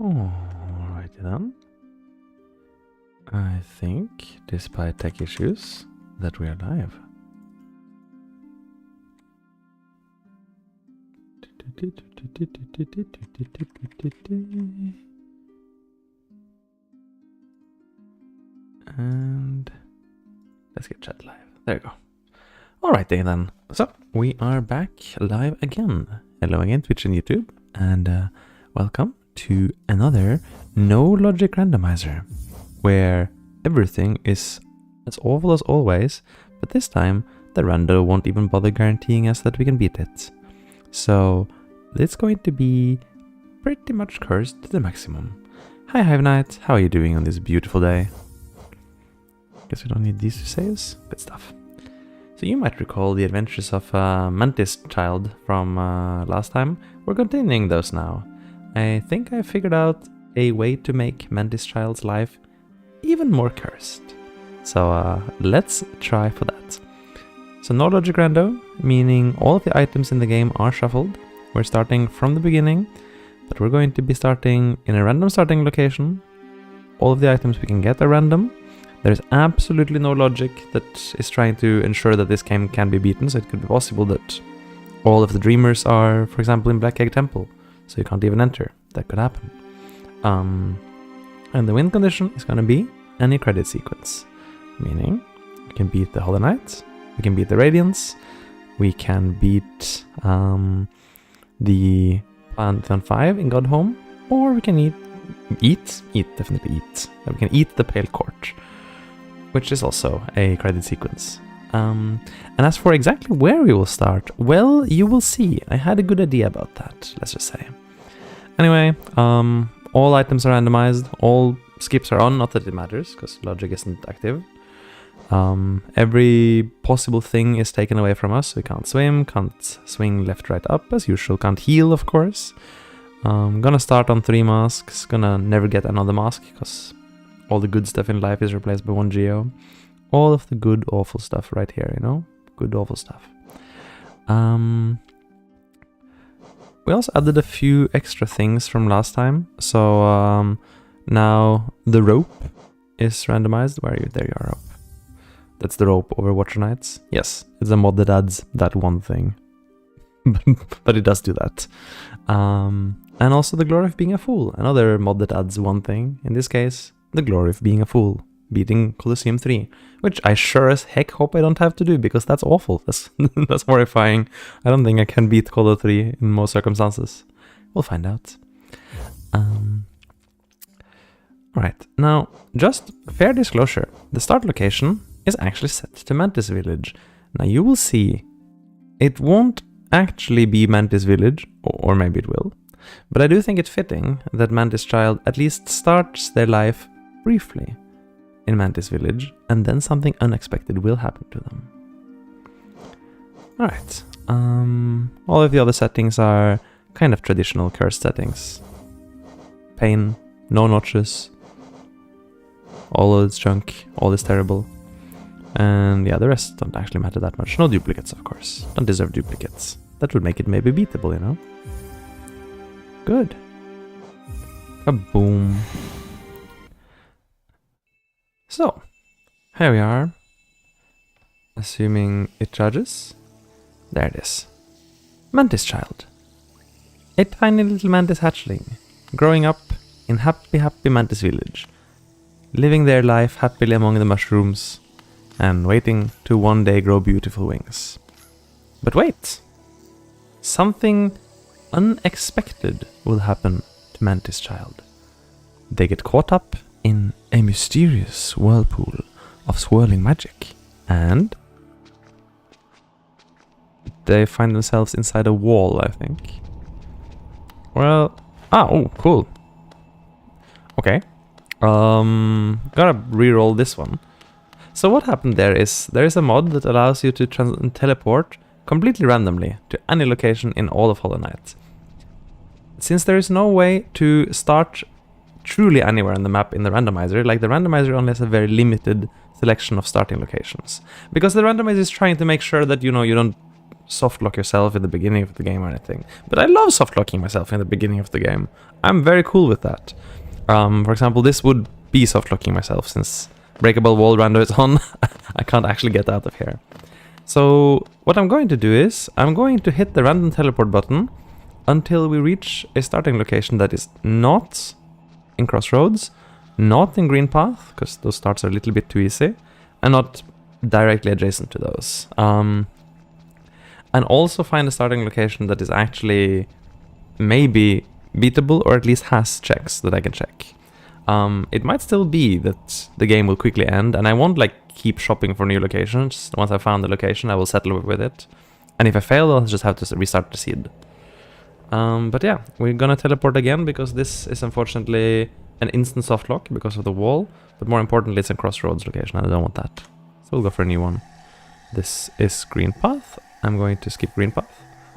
Alrighty then. I think, despite tech issues, that we are live. And let's get chat live. There you go. Alrighty then. So, we are back live again. Hello again, Twitch and YouTube. And welcome to another No Logic Randomizer, where everything is as awful as always, but this time the rando won't even bother guaranteeing us that we can beat it. So it's going to be pretty much cursed to the maximum. Hi Hive Knight, how are you doing on this beautiful day? Guess we don't need these to saves. Good stuff. So you might recall the adventures of Mantis Child from last time. We're continuing those now. I think I figured out a way to make Mantis Child's life even more cursed. So let's try for that. So no logic rando, meaning all of the items in the game are shuffled. We're starting from the beginning, but we're going to be starting in a random starting location. All of the items we can get are random. There's absolutely no logic that is trying to ensure that this game can be beaten, so it could be possible that all of the dreamers are, for example, in Black Egg Temple, so you can't even enter. That could happen. And the win condition is going to be any credit sequence, meaning we can beat the Hollow Knight, we can beat the Radiance, we can beat the Pantheon 5 in Godhome, or we can definitely eat. We can eat the Pale Court, which is also a credit sequence. And as for exactly where we will start, well, you will see. I had a good idea about that, let's just say. Anyway, all items are randomized, all skips are on, not that it matters, because logic isn't active. Every possible thing is taken away from us. We can't swim, can't swing left, right, up, as usual, can't heal, of course. Gonna start on 3 masks, gonna never get another mask, because all the good stuff in life is replaced by 1 geo. All of the good, awful stuff right here, you know? Good, awful stuff. We also added a few extra things from last time. So now the rope is randomized. Where are you? There you are, rope. That's the rope over Watcher Knights. Yes, it's a mod that adds that one thing. But it does do that. And also the glory of being a fool. Another mod that adds one thing. In this case, the glory of being a fool. Beating Colosseum 3. Which I sure as heck hope I don't have to do, because that's awful. That's horrifying. I don't think I can beat Colo 3 in most circumstances. We'll find out. Alright, now, just fair disclosure. The start location is actually set to Mantis Village. Now you will see, it won't actually be Mantis Village, or maybe it will. But I do think it's fitting that Mantis Child at least starts their life briefly in Mantis Village, and then something unexpected will happen to them. Alright, all of the other settings are kind of traditional curse settings. Pain, no notches, all of its junk, all is terrible. And yeah, the rest don't actually matter that much. No duplicates, of course. Don't deserve duplicates. That would make it maybe beatable, you know? Good. Kaboom. So, here we are. Assuming it charges. There it is. Mantis Child. A tiny little mantis hatchling, growing up in happy Mantis Village. Living their life happily among the mushrooms, and waiting to one day grow beautiful wings. But wait! Something unexpected will happen to Mantis Child. They get caught up in a mysterious whirlpool of swirling magic, and they find themselves inside a wall, I think. Well, oh, cool. Okay. Gotta reroll this one. So what happened there is a mod that allows you to teleport completely randomly to any location in all of Hollow Knight. Since there is no way to start truly anywhere on the map in the randomizer, like the randomizer only has a very limited selection of starting locations. Because the randomizer is trying to make sure that, you know, you don't softlock yourself in the beginning of the game or anything. But I love softlocking myself in the beginning of the game. I'm very cool with that. For example, this would be softlocking myself since breakable wall rando is on. I can't actually get out of here. So what I'm going to do is I'm going to hit the random teleport button until we reach a starting location that is not in crossroads, not in green path, because those starts are a little bit too easy, and not directly adjacent to those. And also find a starting location that is actually maybe beatable, or at least has checks that I can check. It might still be that the game will quickly end, and I won't like keep shopping for new locations. Once I found the location, I will settle with it. And if I fail, I'll just have to restart the seed. But yeah, we're gonna teleport again because this is unfortunately an instant softlock because of the wall. But more importantly, it's a crossroads location and I don't want that. So we'll go for a new one. This is green path. I'm going to skip green path.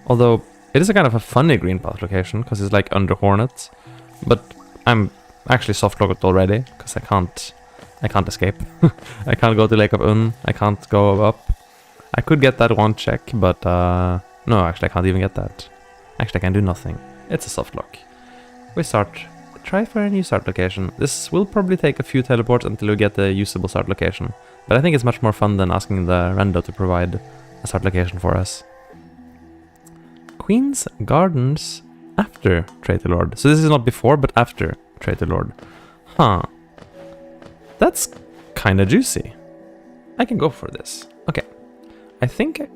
Although it is a kind of a funny green path location because it's like under Hornet. But I'm actually softlocked already because I can't escape. I can't go to Lake of Un. I can't go up. I could get that one check, but no, actually I can't even get that. Actually, I can do nothing. It's a soft lock. We try for a new start location. This will probably take a few teleports until we get the usable start location. But I think it's much more fun than asking the rando to provide a start location for us. Queen's Gardens after Traitor Lord. So this is not before, but after Traitor Lord. Huh. That's kinda juicy. I can go for this. Okay. I think...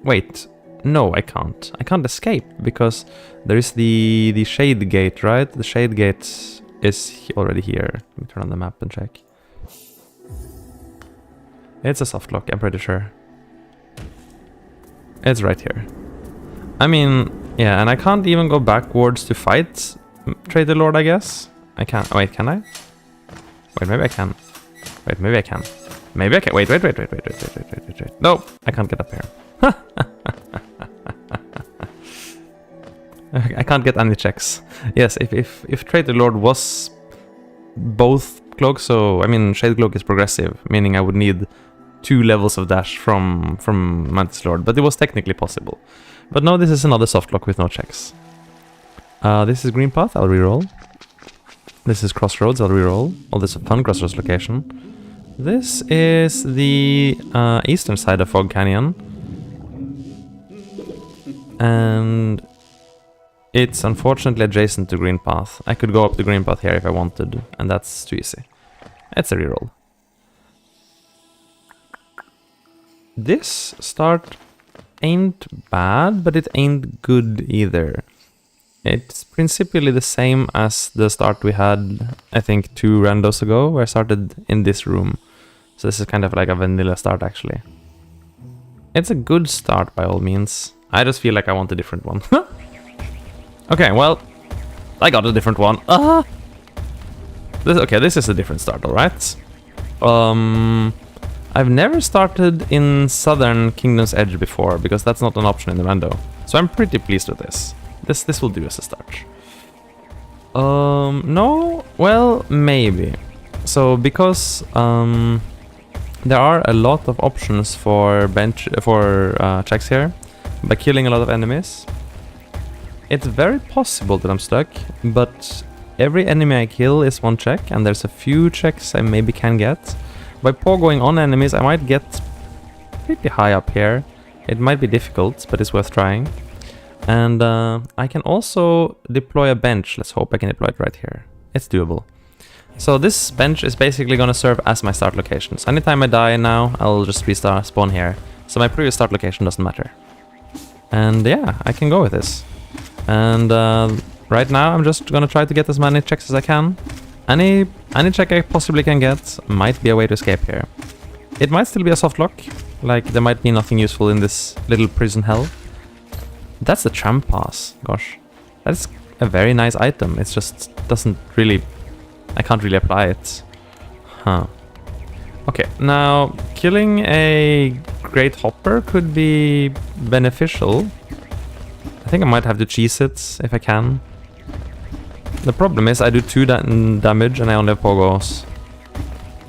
Wait. No, I can't. I can't escape because there is the shade gate, right? The shade gate is already here. Let me turn on the map and check. It's a soft lock, I'm pretty sure. It's right here. I mean, yeah, and I can't even go backwards to fight Traitor Lord, I guess. I can't. Wait, can I? Wait, maybe I can. Wait, maybe I can. Maybe I can. Wait. No, I can't get up here. I can't get any checks. Yes, if Traitor Lord was both cloaks, so I mean Shade Cloak is progressive, meaning I would need 2 levels of dash from Mantis Lord, but it was technically possible. But no, this is another soft lock with no checks. This is Green Path, I'll reroll. This is Crossroads, I'll reroll. Oh, this is a fun Crossroads location. This is the eastern side of Fog Canyon. And it's unfortunately adjacent to Green Path. I could go up the Green Path here if I wanted, and that's too easy. It's a reroll. This start ain't bad, but it ain't good either. It's principally the same as the start we had, I think, 2 randos ago, where I started in this room. So this is kind of like a vanilla start, actually. It's a good start by all means. I just feel like I want a different one. Okay, well, I got a different one. This is a different start, alright? I've never started in Southern Kingdom's Edge before, because that's not an option in the rando. So I'm pretty pleased with this. This will do as a start. No? Well, maybe. So, because there are a lot of options for checks here, by killing a lot of enemies, it's very possible that I'm stuck, but every enemy I kill is 1 check, and there's a few checks I maybe can get. By pogoing on enemies, I might get pretty high up here. It might be difficult, but it's worth trying. And I can also deploy a bench. Let's hope I can deploy it right here. It's doable. So this bench is basically gonna serve as my start location. So anytime I die now, I'll just spawn here. So my previous start location doesn't matter. And yeah, I can go with this. And right now I'm just gonna try to get as many checks as I can. Any check I possibly can get might be a way to escape here. It might still be a soft lock, like there might be nothing useful in this little prison hell. That's the tram pass, gosh. That's a very nice item, it just doesn't really... I can't really apply it. Huh. Okay, now killing a Great Hopper could be beneficial. I think I might have to cheese it if I can. The problem is I do 2 damage and I only have pogos.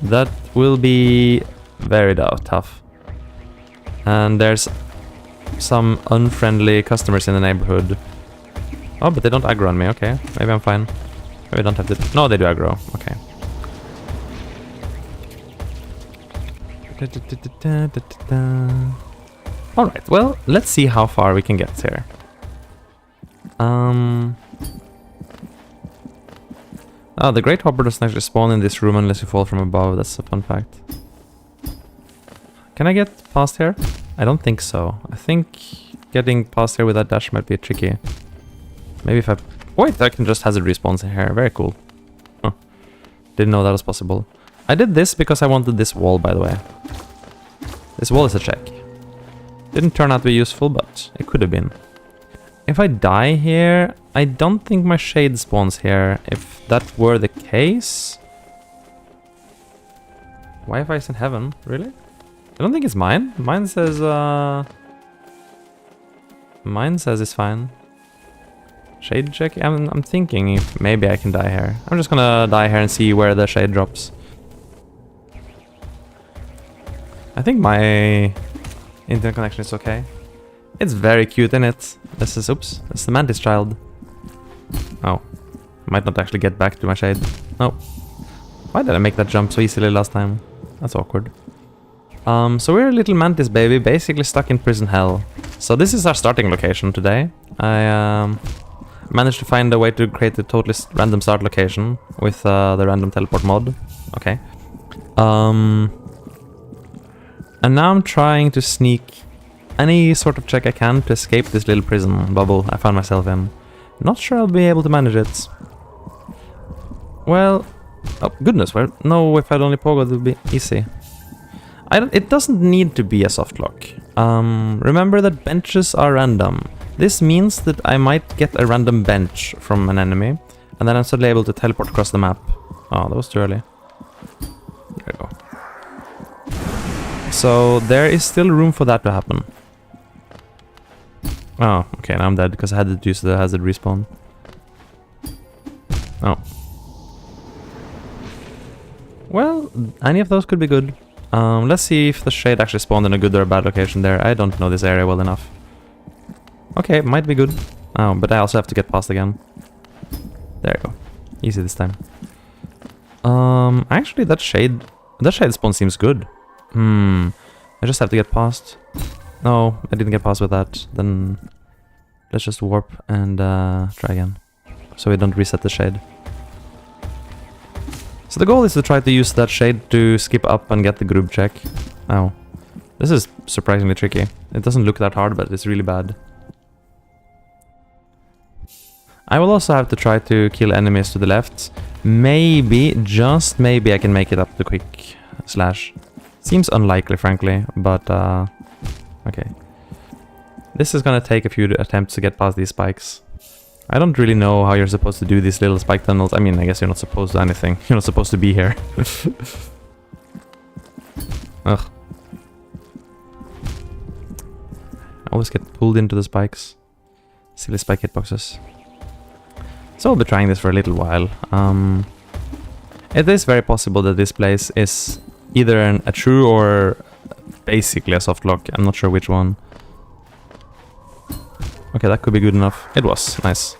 That will be very tough. And there's some unfriendly customers in the neighborhood. Oh, but they don't aggro on me, okay. Maybe I'm fine. Maybe I don't have to... No, they do aggro, okay. Alright, well, let's see how far we can get here. Oh, the Great Hopper doesn't actually spawn in this room unless you fall from above. That's a fun fact. Can I get past here? I don't think so. I think getting past here with that dash might be tricky. Maybe if I... Wait, I can just hazard respawns in here. Very cool. Huh. Didn't know that was possible. I did this because I wanted this wall, by the way. This wall is a check. Didn't turn out to be useful, but it could have been. If I die here, I don't think my shade spawns here. If that were the case... Wi-Fi is in heaven, really? I don't think it's mine. Mine says it's fine. Shade check? I'm thinking if maybe I can die here. I'm just gonna die here and see where the shade drops. I think my internet connection is okay. It's very cute, isn't it? This is, oops, that's the mantis child. Oh, might not actually get back to my shade. No. Why did I make that jump so easily last time? That's awkward. So we're a little mantis baby, basically stuck in prison hell. So this is our starting location today. I managed to find a way to create a totally random start location with the random teleport mod. Okay. And now I'm trying to sneak any sort of check I can to escape this little prison bubble I found myself in. Not sure I'll be able to manage it. Well, oh goodness, well, no, if I'd only pogo it would be easy. It doesn't need to be a soft lock. Remember that benches are random. This means that I might get a random bench from an enemy, and then I'm suddenly able to teleport across the map. Oh, that was too early. There we go. So there is still room for that to happen. Oh, okay, now I'm dead because I had to use the hazard respawn. Oh. Well, any of those could be good. Let's see if the shade actually spawned in a good or a bad location there. I don't know this area well enough. Okay, might be good. Oh, but I also have to get past again. There you go. Easy this time. Actually that shade spawn seems good. I just have to get past. No, I didn't get past with that. Then let's just warp and try again. So we don't reset the shade. So the goal is to try to use that shade to skip up and get the group check. Oh. This is surprisingly tricky. It doesn't look that hard, but it's really bad. I will also have to try to kill enemies to the left. Maybe, just maybe I can make it up the quick slash. Seems unlikely, frankly, but okay. This is gonna take a few attempts to get past these spikes. I don't really know how you're supposed to do these little spike tunnels. I mean, I guess you're not supposed to anything. You're not supposed to be here. Ugh. I always get pulled into the spikes. Silly spike hitboxes. So I'll be trying this for a little while. It is very possible that this place is either a true or basically a soft lock. I'm not sure which one. Okay, that could be good enough. It was. Nice.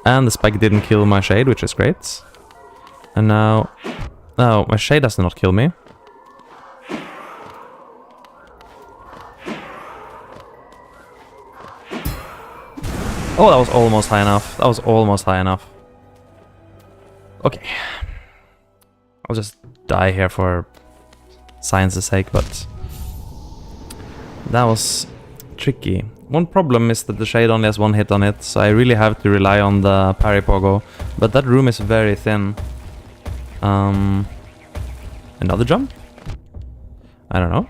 And the spike didn't kill my shade, which is great. And now... No, my shade does not kill me. Oh, that was almost high enough. That was almost high enough. Okay. I'll just die here for science's sake, but... That was tricky. One problem is that the shade only has one hit on it, so I really have to rely on the parry pogo. But that room is very thin. Another jump? I don't know.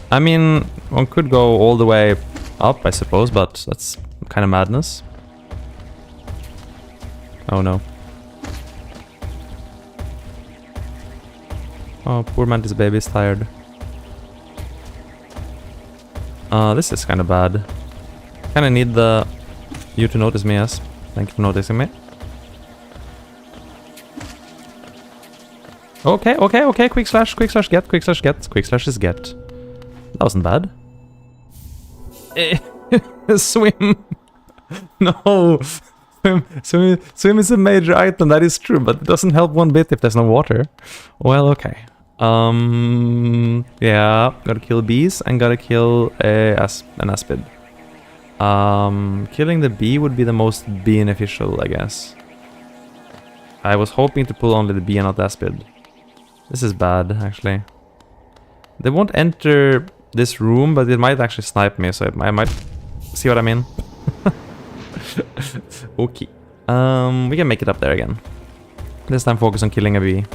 I mean, one could go all the way up, I suppose, but that's kind of madness. Oh no. Oh, poor mantis baby is tired. This is kind of bad. Kind of need you to notice me, yes. Thank you for noticing me. Okay, okay, okay. Quick slash get, quick slash get, quick slash is get. That wasn't bad. Swim! No! Swim is a major item, that is true, but it doesn't help one bit if there's no water. Well, okay. Yeah, gotta kill bees and gotta kill an aspid. Killing the bee would be the most beneficial, I guess. I was hoping to pull only the bee and not the aspid. This is bad, actually. They won't enter this room, but it might actually snipe me, so I might... See what I mean? Okay. We can make it up there again. This time focus on killing a bee.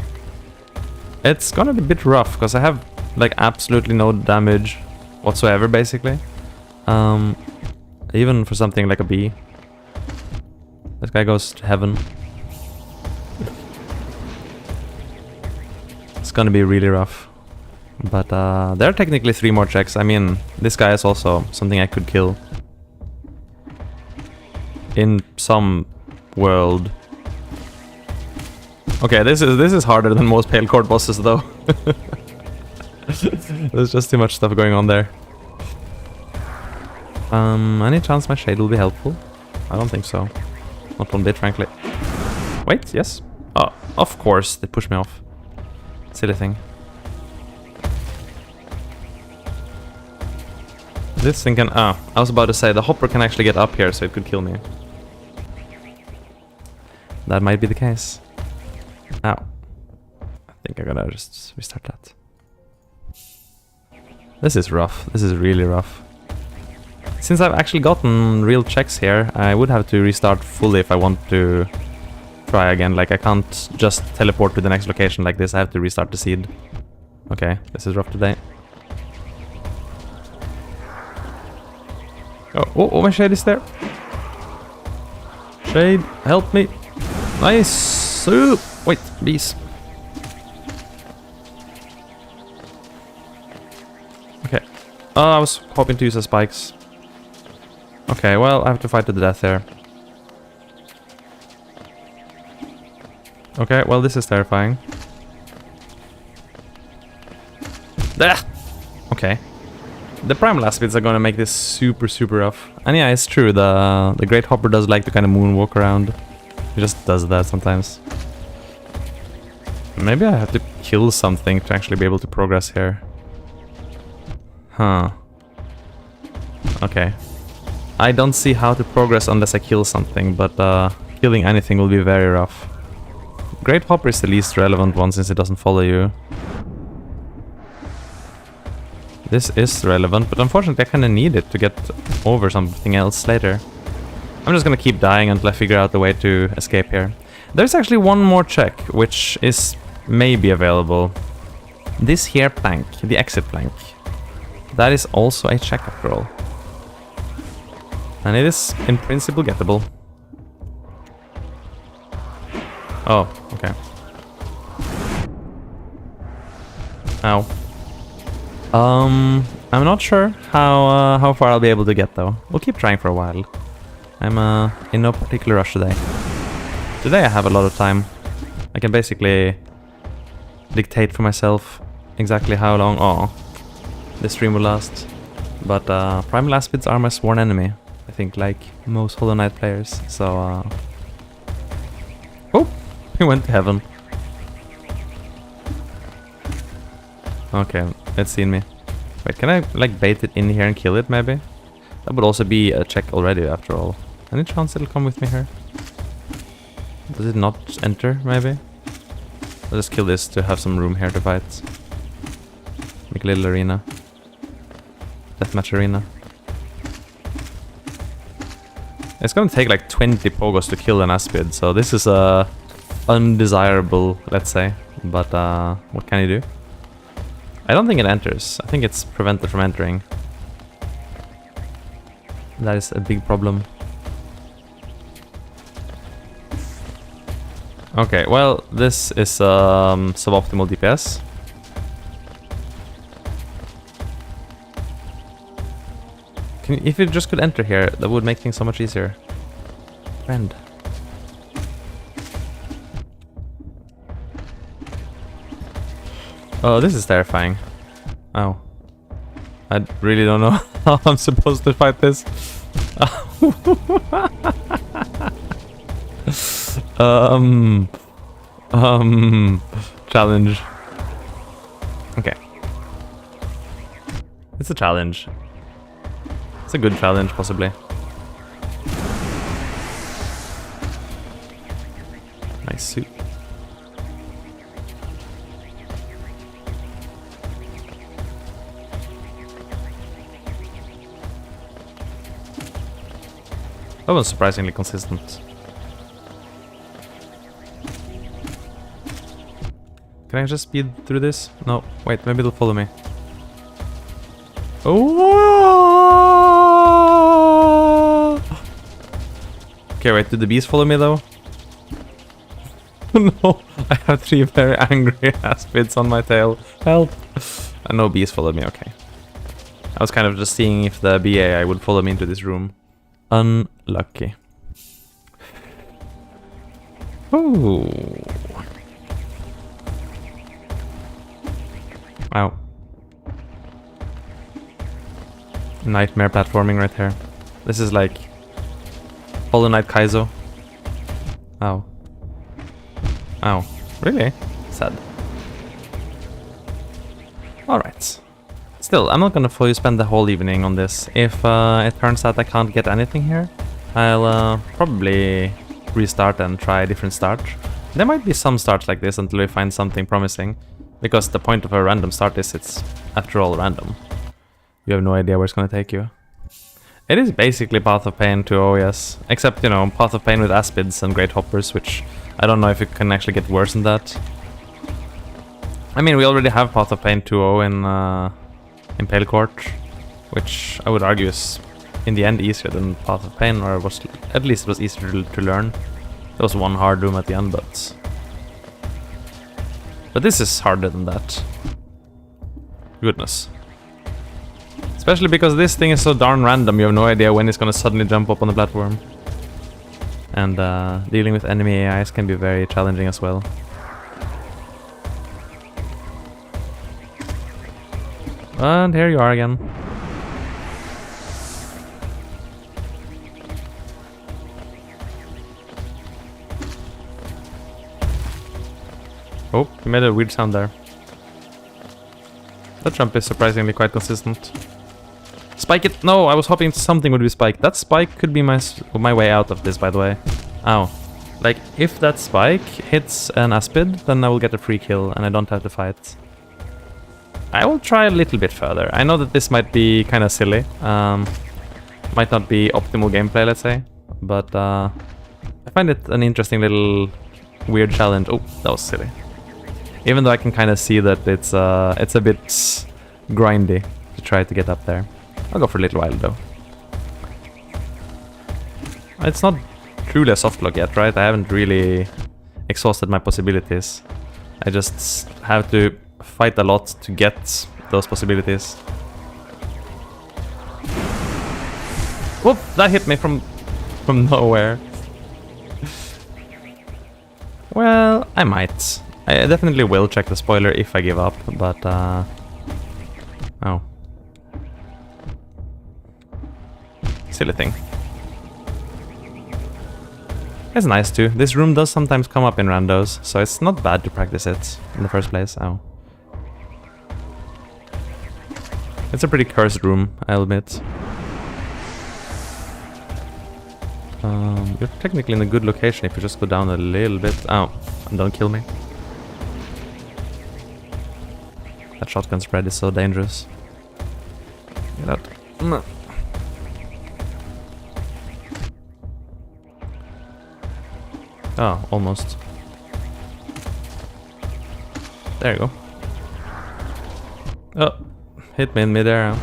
It's gonna be a bit rough, because I have, like, absolutely no damage whatsoever, basically. Even for something like a bee. This guy goes to heaven. It's gonna be really rough. But there are technically 3 more checks. I mean, this guy is also something I could kill. In some world. Okay, this is harder than most Pale Court bosses, though. There's just too much stuff going on there. Any chance my shade will be helpful? I don't think so. Not one bit, frankly. Wait, yes? Oh, of course, they pushed me off. Silly thing. This thing can... I was about to say, the hopper can actually get up here, so it could kill me. That might be the case. Ow. I think I gotta just restart that. This is rough. This is really rough. Since I've actually gotten real checks here, I would have to restart fully if I want to try again. Like, I can't just teleport to the next location like this. I have to restart the seed. Okay, this is rough today. Oh, my shade is there. Shade, help me. Nice. Ooh. Wait, bees. Okay. I was hoping to use the spikes. Okay, well, I have to fight to the death here. Okay, well, this is terrifying. Ah! Okay. The primal aspects are gonna make this super, super rough. And yeah, it's true, the Great Hopper does like to kind of moonwalk around. He just does that sometimes. Maybe I have to kill something to actually be able to progress here. Huh. Okay. I don't see how to progress unless I kill something, but killing anything will be very rough. Great Hopper is the least relevant one since it doesn't follow you. This is relevant, but unfortunately I kinda need it to get over something else later. I'm just gonna keep dying until I figure out a way to escape here. There's actually one more check, which is maybe available. This here plank, the exit plank. That is also a check after all. And it is, in principle, gettable. Oh, okay. Ow. I'm not sure how far I'll be able to get, though. We'll keep trying for a while. I'm in no particular rush today. Today I have a lot of time. I can basically dictate for myself exactly how long this stream will last. But primal aspids are my sworn enemy. I think, like most Hollow Knight players. So oh, he went to heaven. Okay, it's seen me. Wait, can I like bait it in here and kill it maybe? That would also be a check already after all. Any chance it'll come with me here? Does it not enter maybe? I'll just kill this to have some room here to fight. Make a little arena. Deathmatch arena. It's gonna take like 20 pogos to kill an aspid, so this is undesirable, let's say. But what can you do? I don't think it enters. I think it's prevented from entering. That is a big problem. Okay, well, this is suboptimal DPS. If it just could enter here, that would make things so much easier. Friend. Oh, this is terrifying. Oh. I really don't know how I'm supposed to fight this. Challenge. Okay. It's a challenge. It's a good challenge, possibly. Nice suit. That was surprisingly consistent. Can I just speed through this? No, wait, maybe it'll follow me. Oh! Okay, wait, did the bees follow me though? No, I have 3 very angry aspids on my tail. Help! And no bees followed me, okay. I was kind of just seeing if the BAI would follow me into this room. Unlucky. Ooh. Ow. Nightmare platforming right here. This is like Hollow Knight Kaizo. Ow. Ow. Really? Sad. Alright. Still, I'm not gonna fully spend the whole evening on this. If it turns out I can't get anything here, I'll probably restart and try a different start. There might be some starts like this until we find something promising, because the point of a random start is it's, after all, random. You have no idea where it's gonna take you. It is basically Path of Pain 2.0, yes. Except, you know, Path of Pain with aspids and great hoppers, which I don't know if it can actually get worse than that. I mean, we already have Path of Pain 2.0 in Pale Court, which I would argue is in the end easier than Path of Pain, or was at least it was easier to learn. There was one hard room at the end, but this is harder than that. Goodness. Especially because this thing is so darn random, you have no idea when it's gonna suddenly jump up on the platform. And dealing with enemy AIs can be very challenging as well. And here you are again. Oh, you made a weird sound there. That jump is surprisingly quite consistent. Spike it! No, I was hoping something would be spiked. That spike could be my way out of this, by the way. Ow. Like, if that spike hits an aspid, then I will get a free kill and I don't have to fight. I will try a little bit further. I know that this might be kind of silly. Might not be optimal gameplay, let's say. But I find it an interesting little weird challenge. Oh, that was silly. Even though I can kind of see that it's a bit grindy to try to get up there. I'll go for a little while though. It's not truly a softlock yet, right? I haven't really exhausted my possibilities. I just have to fight a lot to get those possibilities. Whoop! That hit me from nowhere. Well, I might. I definitely will check the spoiler if I give up, but oh. Silly thing. It's nice too. This room does sometimes come up in randos, so it's not bad to practice it in the first place. Oh. It's a pretty cursed room, I'll admit. You're technically in a good location if you just go down a little bit. Oh, and don't kill me. That shotgun spread is so dangerous. Get out. No. Oh, almost. There you go. Oh, hit me in midair.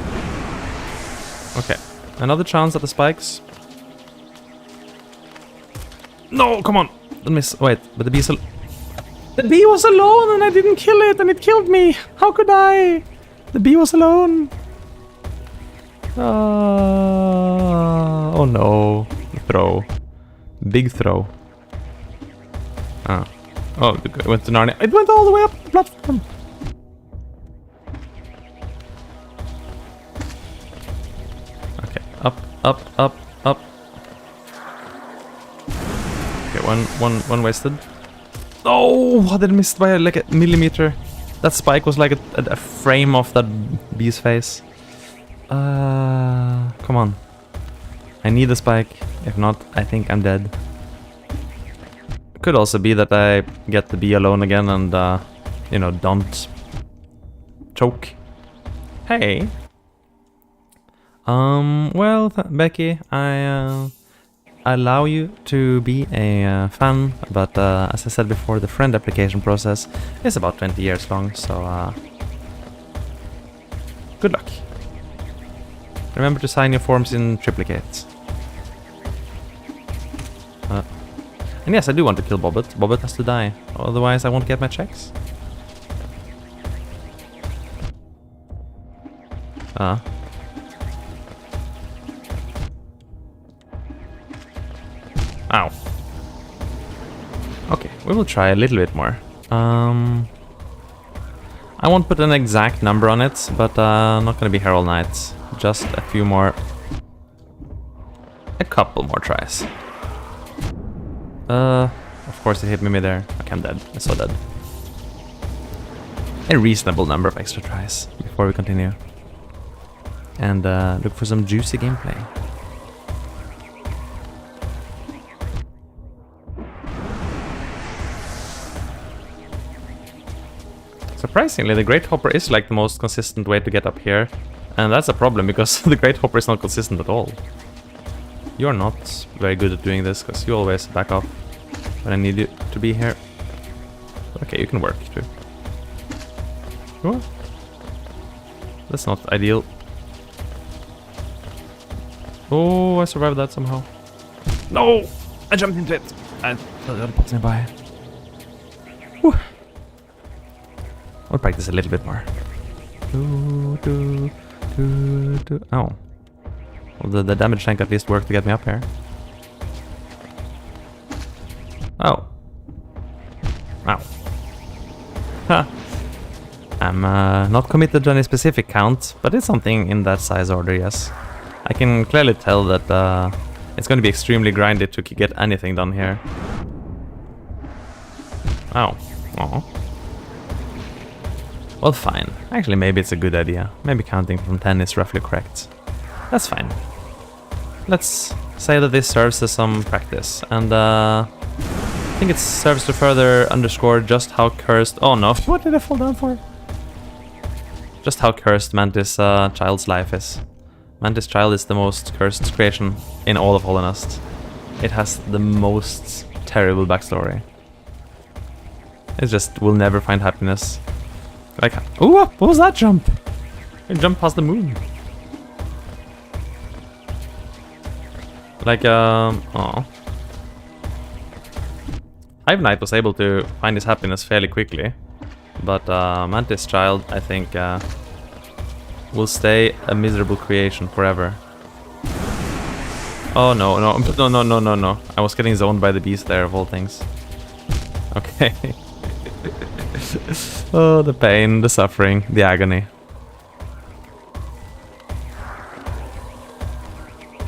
Okay, another chance at the spikes. No, come on! Don't miss. Wait, but the bee the bee was alone and I didn't kill it and it killed me! How could I? The bee was alone! Oh no. Throw. Big throw. Ah. Oh, it went to Narnia. It went all the way up the platform! Up, up, up. Okay, one wasted. Oh, I did miss by like a millimeter. That spike was like a frame of that bee's face. Come on. I need a spike. If not, I think I'm dead. Could also be that I get the bee alone again and, you know, don't choke. Hey. Well, Becky, I allow you to be a fan, but as I said before, the friend application process is about 20 years long, so good luck. Remember to sign your forms in triplicate. And yes, I do want to kill Bobbit. Bobbit has to die, otherwise I won't get my checks. Ow. Okay, we will try a little bit more. I won't put an exact number on it, but not gonna be here all night. Just a few more... a couple more tries. Of course it hit me mid-air. Okay, I'm dead. I'm so dead. A reasonable number of extra tries before we continue. And look for some juicy gameplay. Surprisingly, the Great Hopper is like the most consistent way to get up here. And that's a problem, because the Great Hopper is not consistent at all. You're not very good at doing this, because you always back off when I need you to be here. Okay, you can work too. Sure. That's not ideal. Oh, I survived that somehow. No! I jumped into it! I thought the other popped me by. Whew. I'll practice a little bit more. Oh. Well, the damage tank at least worked to get me up here. Oh. Wow. Huh. I'm not committed to any specific count, but it's something in that size order, yes. I can clearly tell that it's going to be extremely grindy to get anything done here. Oh. Oh. Well, fine. Actually, maybe it's a good idea. Maybe counting from 10 is roughly correct. That's fine. Let's say that this serves as some practice, and I think it serves to further underscore just how cursed... Oh no, what did I fall down for? Just how cursed Mantis Child's life is. Mantis Child is the most cursed creation in all of Hollanest. It has the most terrible backstory. It just will never find happiness. Like, ooh, what was that jump? I jumped past the moon. Like, oh. Hive Knight was able to find his happiness fairly quickly, but Mantis Child, I think, will stay a miserable creation forever. Oh no, no, no, no, no, no, no. I was getting zoned by the beast there, of all things. Okay. Oh, the pain, the suffering, the agony.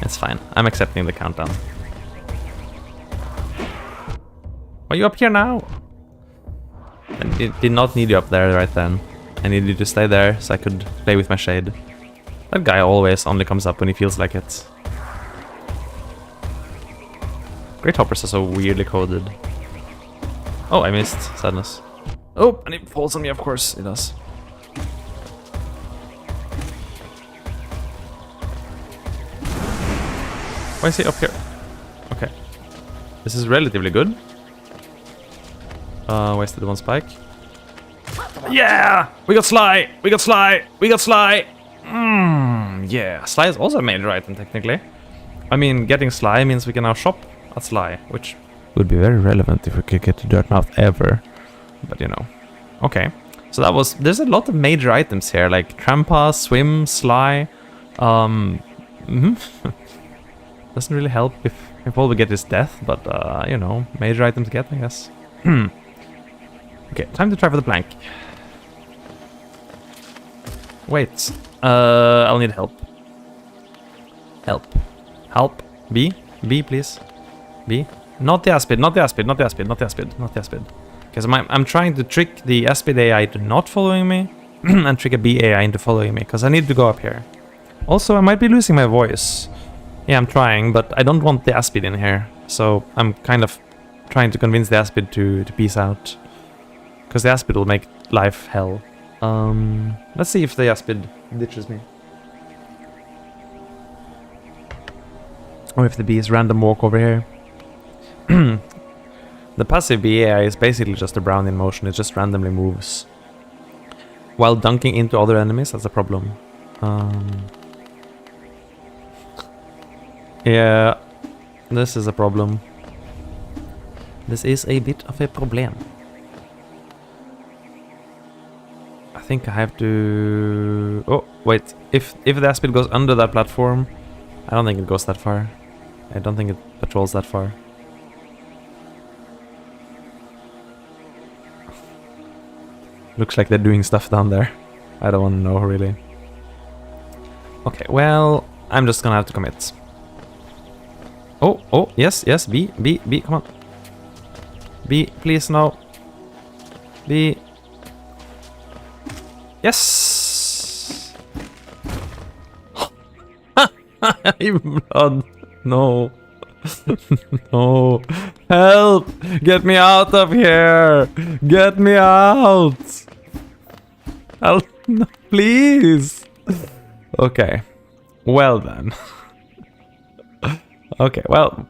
It's fine. I'm accepting the countdown. Are you up here now? I did not need you up there right then. I needed you to stay there so I could play with my shade. That guy always only comes up when he feels like it. Great Hoppers are so weirdly coded. Oh, I missed. Sadness. Oh, and it falls on me, of course. It does. Why is he up here? Okay. This is relatively good. Wasted one spike. Yeah! We got Sly! We got Sly! We got Sly! Yeah. Sly is also a major item, technically. I mean, getting Sly means we can now shop at Sly, which would be very relevant if we could get to Dirtmouth ever. But, you know. Okay. So that was... There's a lot of major items here, like Trampa, Swim, Sly. Doesn't really help if all we get is death, but, you know, major items to get, I guess. Okay, time to try for the plank. Wait. I'll need help. Help. Help. B, please. B. Not the Aspid, not the Aspid, not the Aspid, not the Aspid, not the Aspid. Because I'm trying to trick the Aspid AI to not following me and trick a B AI into following me, because I need to go up here. Also, I might be losing my voice. Yeah, I'm trying, but I don't want the Aspid in here. So I'm kind of trying to convince the Aspid to peace out. Because the Aspid will make life hell. Let's see if the Aspid ditches me. Or if the B is random walk over here. The passive B AI is basically just a brown in motion. It just randomly moves. While dunking into other enemies, that's a problem. Yeah, this is a problem. This is a bit of a problem. I think I have to... Oh, wait. If the Aspid goes under that platform, I don't think it goes that far. I don't think it patrols that far. Looks like they're doing stuff down there. I don't want to know, really. Okay, well, I'm just gonna have to commit. Oh, yes, B, come on. B, please, no. B. Yes! Blood. No. No. Help! Get me out of here! Get me out! Help! No, please! Okay. Well then. Okay, well,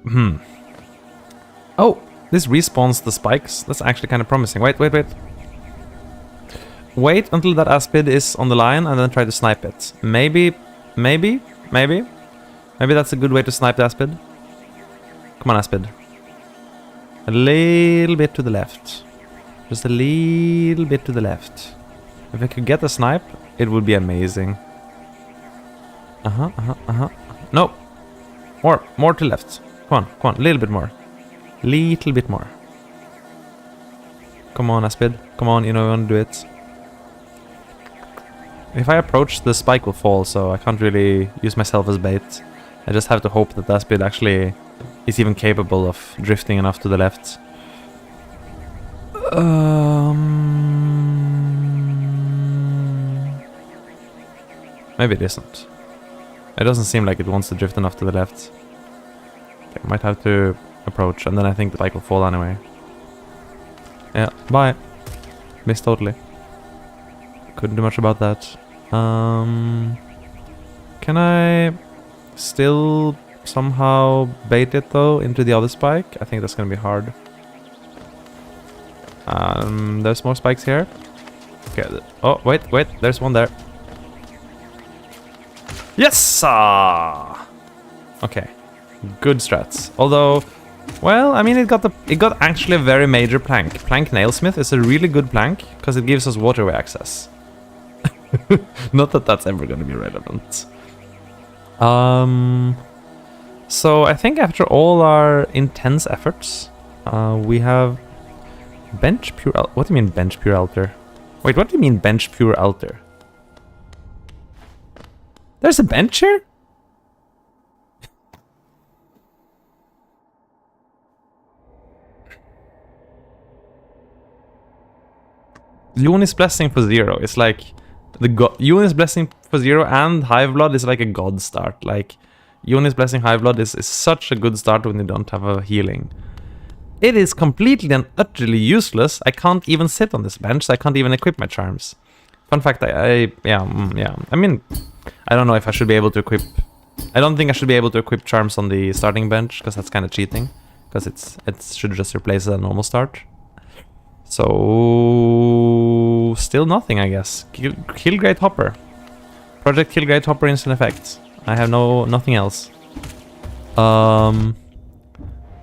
Oh, this respawns the spikes. That's actually kind of promising. Wait. Wait until that Aspid is on the line and then try to snipe it. Maybe that's a good way to snipe the Aspid. Come on, Aspid. A little bit to the left. Just a little bit to the left. If I could get a snipe, it would be amazing. No. More to left. Come on, a little bit more. Little bit more. Come on, Aspid. Come on, you know you want to do it. If I approach, the spike will fall, so I can't really use myself as bait. I just have to hope that the Aspid actually is even capable of drifting enough to the left. Maybe it isn't. It doesn't seem like it wants to drift enough to the left. Okay, I might have to approach, and then I think the bike will fall anyway. Yeah, bye. Missed totally. Couldn't do much about that. Can I still somehow bait it though into the other spike? I think that's gonna be hard. There's more spikes here. Okay. Oh, wait, there's one there. Yes! Okay. Good strats. Although, well, I mean, it got actually a very major plank. Plank Nailsmith is a really good plank because it gives us waterway access. Not that that's ever going to be relevant. So I think after all our intense efforts, we have bench pure. What do you mean bench pure altar? Wait, what do you mean bench pure altar? There's a bench here? Yoni's Blessing for 0 is like the Yoni's Blessing for 0 and Hive Blood is like a god start. Like Yoni's Blessing Hive Blood is such a good start when you don't have a healing. It is completely and utterly useless. I can't even sit on this bench, so I can't even equip my charms. Fun fact, yeah. I mean, I don't know if I should be able to equip... I don't think I should be able to equip charms on the starting bench, because that's kind of cheating. Because it should just replace a normal start. So... still nothing, I guess. Kill Great Hopper. Project Kill Great Hopper instant effect. I have nothing else.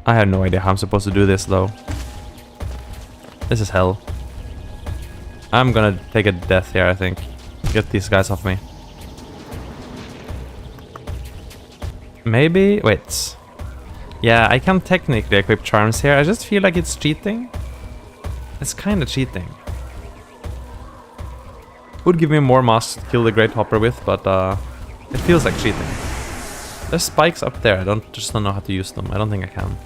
I have no idea how I'm supposed to do this, though. This is hell. I'm gonna take a death here, I think. Get these guys off me. Maybe... wait. Yeah, I can technically equip charms here. I just feel like it's cheating. It's kind of cheating. Would give me more masks to kill the Great Hopper with, but it feels like cheating. There's spikes up there. I just don't know how to use them. I don't think I can.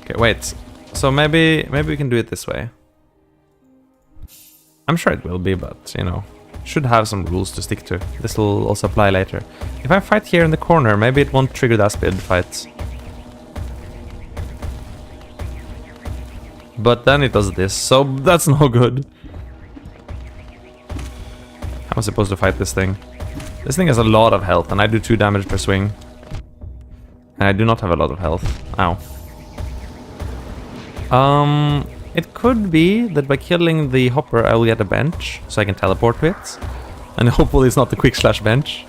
Okay, wait. So maybe we can do it this way. I'm sure it will be, but you know, should have some rules to stick to. This will also apply later. If I fight here in the corner, maybe it won't trigger the Aspid fight. But then it does this, so that's no good. How am I supposed to fight this thing? This thing has a lot of health, and I do 2 damage per swing. And I do not have a lot of health. Ow. It could be that by killing the hopper I will get a bench, so I can teleport to it. And hopefully it's not the quick slash bench.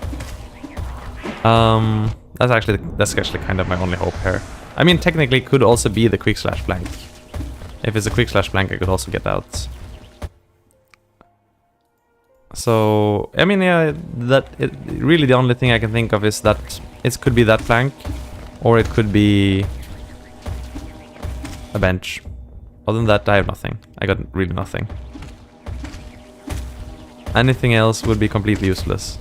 That's actually kind of my only hope here. I mean, technically it could also be the quick slash blank. If it's a quick slash blank, I could also get out. So, I mean, yeah, really the only thing I can think of is that it could be that blank, or it could be a bench. Other than that, I have nothing. I got really nothing. Anything else would be completely useless.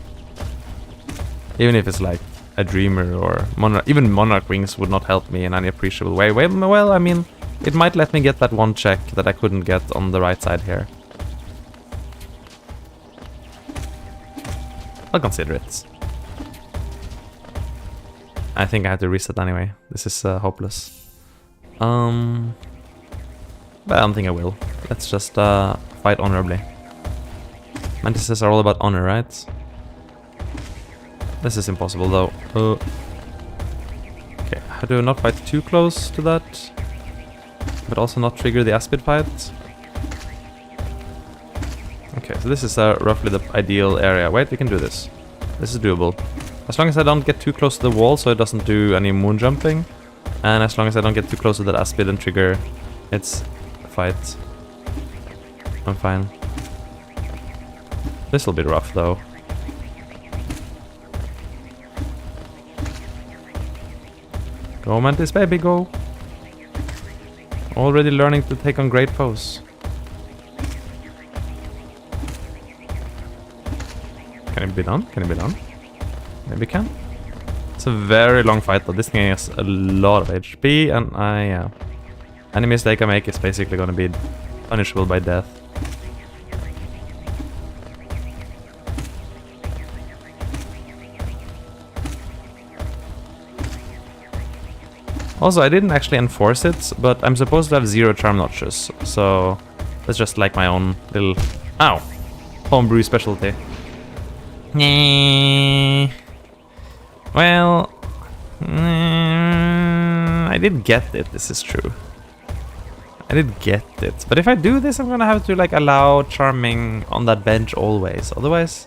Even if it's like a Dreamer or even Monarch Wings would not help me in any appreciable way. Well, I mean, it might let me get that one check that I couldn't get on the right side here. I'll consider it. I think I have to reset anyway. This is hopeless. But I don't think I will. Let's just fight honorably. Mantises are all about honor, right? This is impossible though. Okay, how do I not fight too close to that? But also not trigger the Aspid fight? Okay, so this is roughly the ideal area. Wait, we can do this. This is doable. As long as I don't get too close to the wall so it doesn't do any moon jumping. And as long as I don't get too close to that Aspid and trigger its fight. I'm fine. This will be rough though. Go Mantis baby, go! Already learning to take on great foes. Can it be done? Can it be done? Maybe it can. It's a very long fight though. This thing has a lot of HP and yeah. Any mistake I make is basically gonna be punishable by death. Also, I didn't actually enforce it, but I'm supposed to have 0 charm notches, so that's just like my own little... Ow! Homebrew specialty. Well... I did get it, this is true. I did get it, but if I do this, I'm gonna have to like allow charming on that bench always. Otherwise,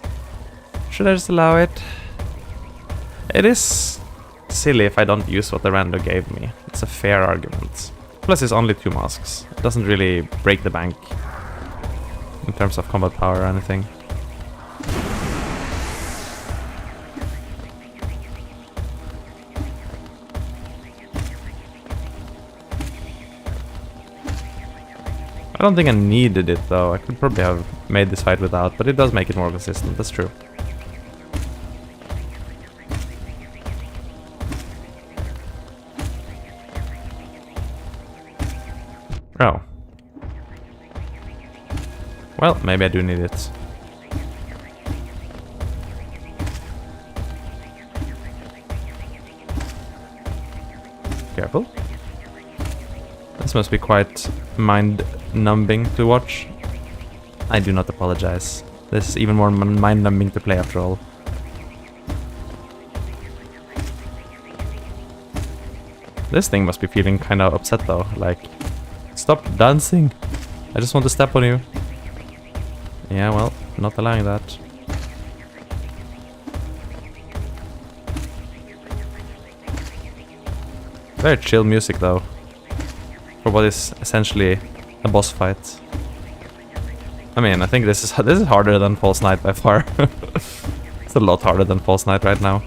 should I just allow it? It is silly if I don't use what the rando gave me. It's a fair argument. Plus, it's only 2 masks. It doesn't really break the bank in terms of combat power or anything. I don't think I needed it though. I could probably have made this fight without, but it does make it more consistent, that's true. Oh. Well, maybe I do need it. Careful. This must be quite mind-numbing to watch. I do not apologize. This is even more mind-numbing to play after all. This thing must be feeling kind of upset though, like, stop dancing! I just want to step on you. Yeah, well, not allowing that. Very chill music though. For what is essentially a boss fight. I mean, I think this is harder than False Knight by far. It's a lot harder than False Knight right now.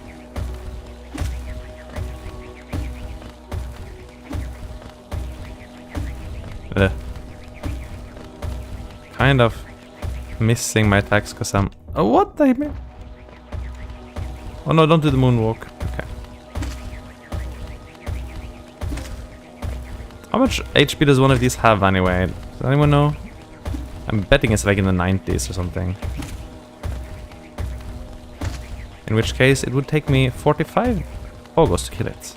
Kind of missing my attacks because I'm... Oh, what? I mean, Oh no, don't do the moonwalk. Okay. How much HP does one of these have anyway? Does anyone know? I'm betting it's like in the 90s or something. In which case, it would take me 45 pogos to kill it.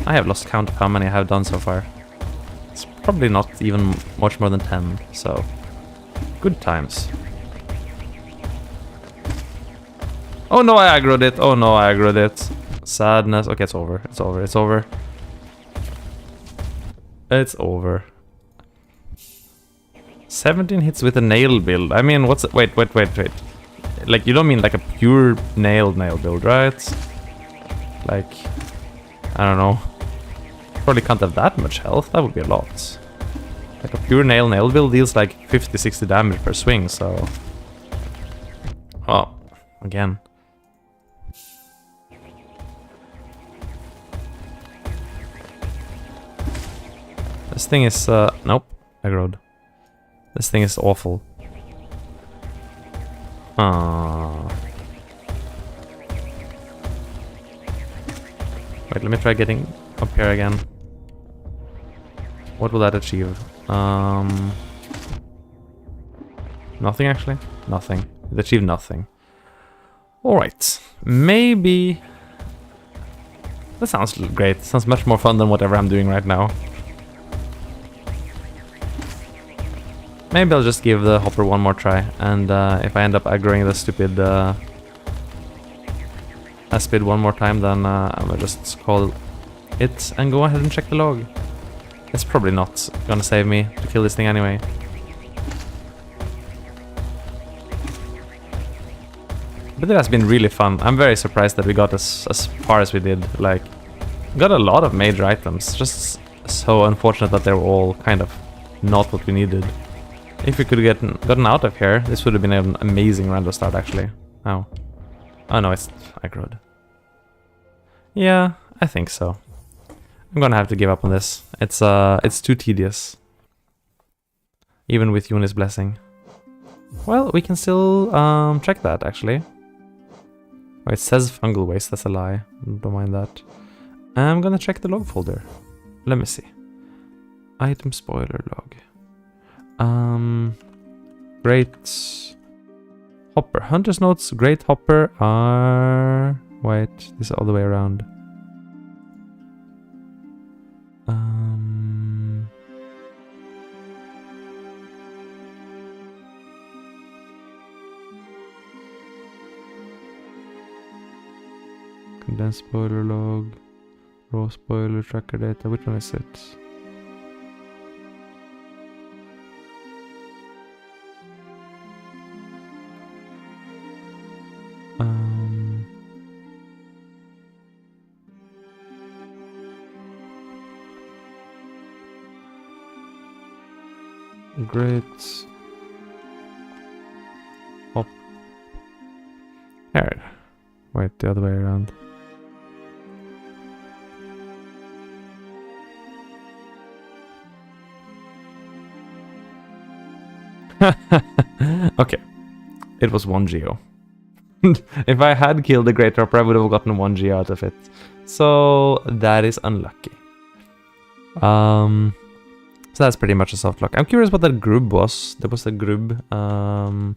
I have lost count of how many I have done so far. It's probably not even much more than 10, so... Good times. Oh no, I aggroed it! Oh no, I aggroed it. Sadness. Okay, it's over. It's over. It's over. It's over. 17 hits with a nail build. I mean, what's... Wait. Like, you don't mean like a pure nail build, right? Like... I don't know. Probably can't have that much health. That would be a lot. Like, a pure nail build deals like 50-60 damage per swing, so... Oh. Again. This thing is, nope, aggroed. This thing is awful. Wait, let me try getting up here again. What will that achieve? Nothing, actually? Nothing. It achieved nothing. Alright. Maybe... That sounds great. Sounds much more fun than whatever I'm doing right now. Maybe I'll just give the hopper one more try, and if I end up aggroing the stupid Aspid one more time, then I'm gonna just call it and go ahead and check the log. It's probably not gonna save me to kill this thing anyway. But it has been really fun. I'm very surprised that we got as far as we did. Like, got a lot of major items. Just so unfortunate that they were all kind of not what we needed. If we could have gotten out of here, this would have been an amazing random start, actually. Oh. Oh no, it's aggroed. Yeah, I think so. I'm gonna have to give up on this. It's too tedious. Even with Yuni's blessing. Well, we can still check that, actually. Oh, it says fungal waste, that's a lie. Don't mind that. I'm gonna check the log folder. Let me see. Item spoiler log. Great hopper. Hunter's notes, great hopper are... Wait, this is all the way around. Condensed spoiler log, raw spoiler tracker data. Which one is it? Great. Hop. Here. Wait, the other way around. Okay. It was 1 geo. If I had killed the Great Hopper, I would have gotten 1 geo out of it. So that is unlucky. So that's pretty much a soft lock. I'm curious what that grub was. There was a grub. But I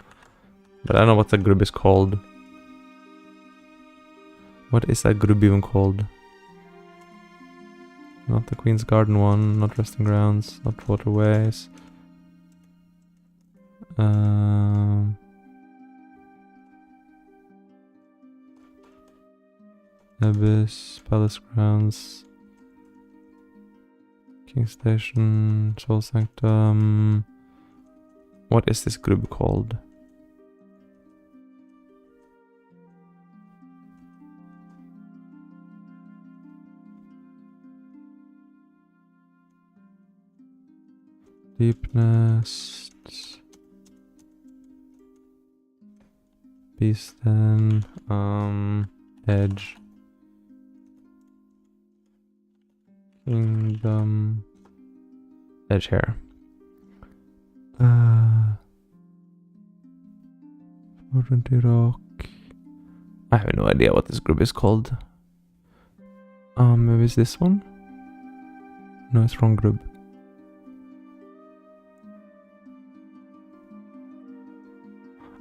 don't know what the grub is called. What is that grub even called? Not the Queen's Garden one, not Resting Grounds, not Waterways. Abyss, Palace Grounds, King Station, Soul Sanctum. What is this group called? Deep Nest, Beast Den, Edge, Kingdom, Edge here. 420 Rock. I have no idea what this group is called. Maybe it's this one? No, it's wrong group.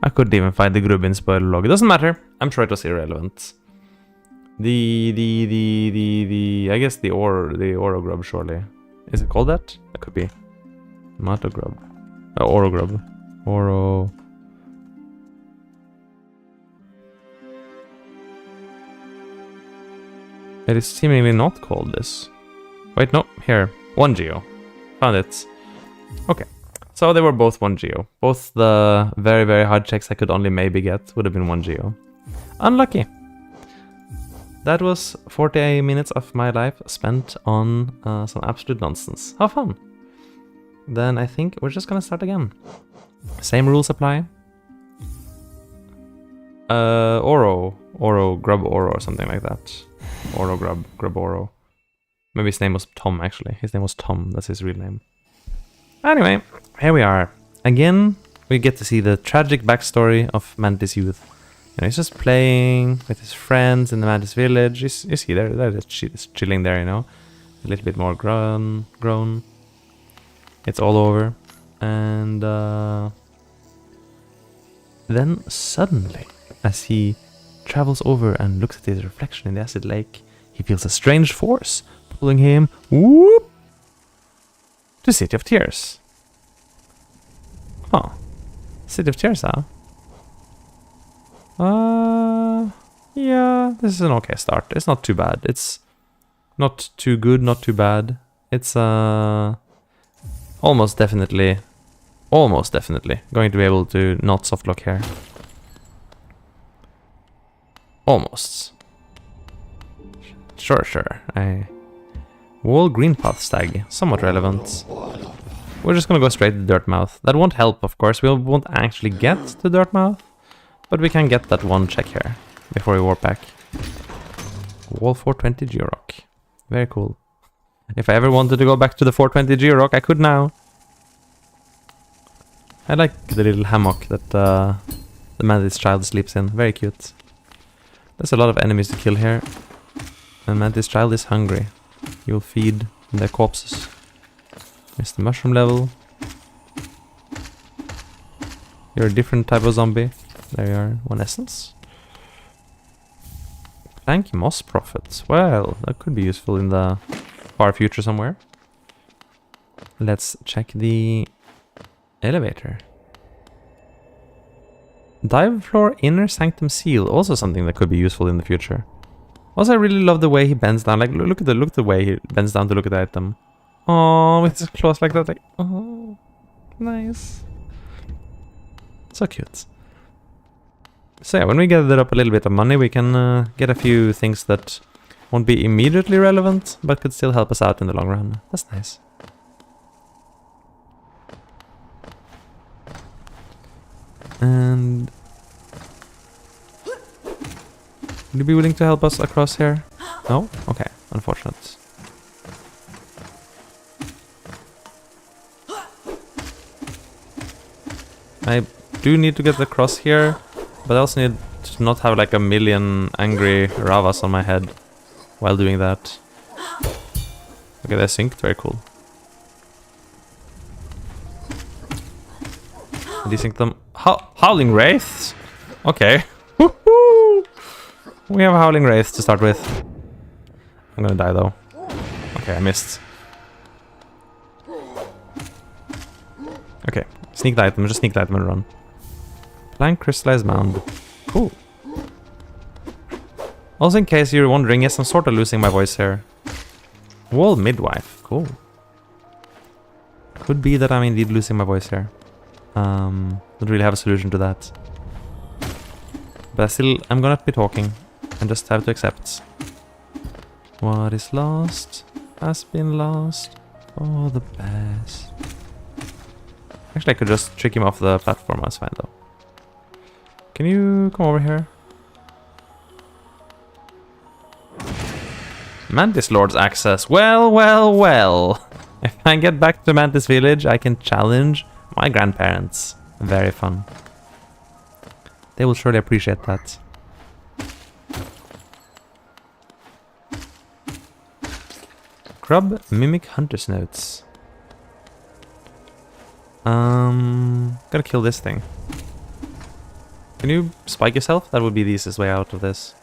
I couldn't even find the group in spoiler log. It doesn't matter. I'm sure it was irrelevant. I guess the oro grub, surely. Is it called that? That could be. Mato grub. Oro grub. Oro. It is seemingly not called this. Wait, no, here. 1 geo. Found it. Okay. So they were both 1 geo. Both the very, very hard checks I could only maybe get would have been 1 geo. Unlucky. That was 48 minutes of my life spent on some absolute nonsense. How fun. Then I think we're just gonna start again. Same rules apply. Oro, grub oro or something like that. Oro grub oro. Maybe his name was Tom actually. His name was Tom, that's his real name. Anyway, here we are. Again, we get to see the tragic backstory of Mantis youth. You know, he's just playing with his friends in the Mantis village. You see they're just chilling there, you know. A little bit more grown. It's all over. And then suddenly, as he travels over and looks at his reflection in the acid lake, he feels a strange force pulling him, whoop, to City of Tears. Huh. City of Tears, huh? Yeah, this is an okay start. It's not too bad. It's not too good, not too bad. It's almost definitely going to be able to not softlock here. Almost. Sure. Wall green path stag, somewhat relevant. We're just gonna go straight to Dirtmouth. That won't help, of course. We won't actually get to Dirtmouth, but we can get that one check here before we warp back. Wall 420 Georock. Very cool. If I ever wanted to go back to the 420 Georock, I could now. I like the little hammock that the Mantis child sleeps in. Very cute. There's a lot of enemies to kill here. And Mantis child is hungry. You'll feed their corpses. Here's the mushroom level. You're a different type of zombie. There you are. 1 essence. Plank moss profits. Well, that could be useful in the far future somewhere. Let's check the elevator. Dive floor inner sanctum seal. Also something that could be useful in the future. Also, I really love the way he bends down. Like, look at the way he bends down to look at the item. Oh, with his claws like that. Like, oh, nice. So cute. So yeah, when we gather up a little bit of money, we can get a few things that won't be immediately relevant, but could still help us out in the long run. That's nice. And would you be willing to help us across here? No? Okay, unfortunate. I do need to get across here, but I also need to not have like a million angry Ravas on my head while doing that. Okay, they're synced, very cool. Desync them. Howling Wraiths? Okay. We have a Howling Wraith to start with. I'm gonna die though. Okay, I missed. Okay, sneak the item, just sneak the item and run. Blank Crystallized Mound. Cool. Also, in case you're wondering, yes, I'm sort of losing my voice here. Wall Midwife. Cool. Could be that I'm indeed losing my voice here. Don't really have a solution to that. But still, I'm gonna be talking and just have to accept. What is lost has been lost for the best. Actually, I could just trick him off the platform. That's fine though. Can you come over here? Mantis Lord's access. Well. If I get back to Mantis Village, I can challenge my grandparents. Very fun. They will surely appreciate that. Scrub Mimic Hunter's Notes. Gotta kill this thing. Can you spike yourself? That would be the easiest way out of this.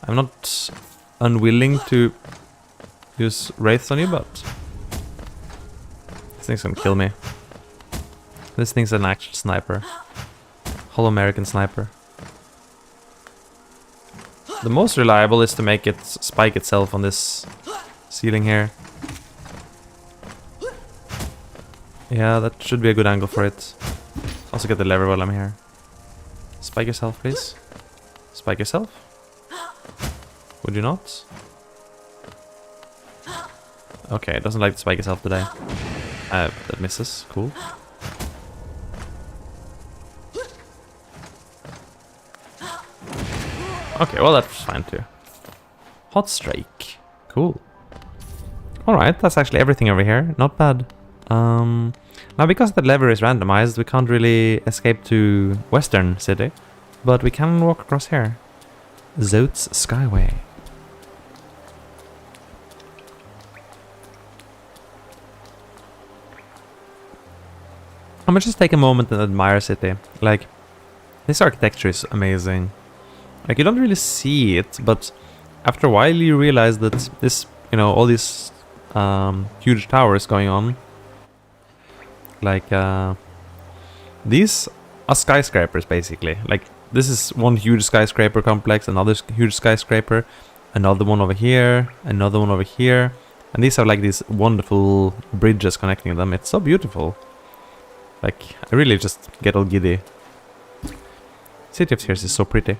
I'm not unwilling to use wraiths on you, but this thing's gonna kill me. This thing's an actual sniper. Whole American sniper. The most reliable is to make it spike itself on this ceiling here. Yeah, that should be a good angle for it. Also get the lever while I'm here. Spike yourself, please. Spike yourself. Would you not? Okay, it doesn't like to spike itself today. That misses. Cool. Okay, well that's fine too. Hot Strike. Cool. Alright, that's actually everything over here. Not bad. Now because the lever is randomized, we can't really escape to Western City. But we can walk across here. Zote's Skyway. I'm gonna just take a moment and admire City. Like, this architecture is amazing. Like, you don't really see it, but after a while you realize that this, you know, all these huge towers going on. Like, these are skyscrapers, basically. Like, this is one huge skyscraper complex, another huge skyscraper, another one over here, another one over here. And these are like these wonderful bridges connecting them. It's so beautiful. Like, I really just get all giddy. City of Tears is so pretty.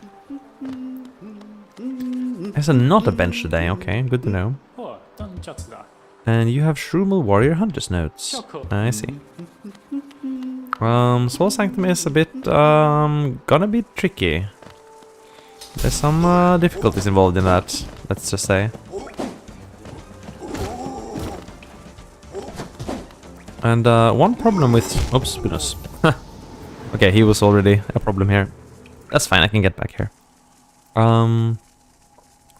There's not a bench today, okay, good to know. And you have Shroomal Warrior Hunter's Notes. I see. Soul Sanctum is a bit, gonna be tricky. There's some difficulties involved in that, let's just say. And one problem with... Oops, goodness. Okay, he was already a problem here. That's fine, I can get back here.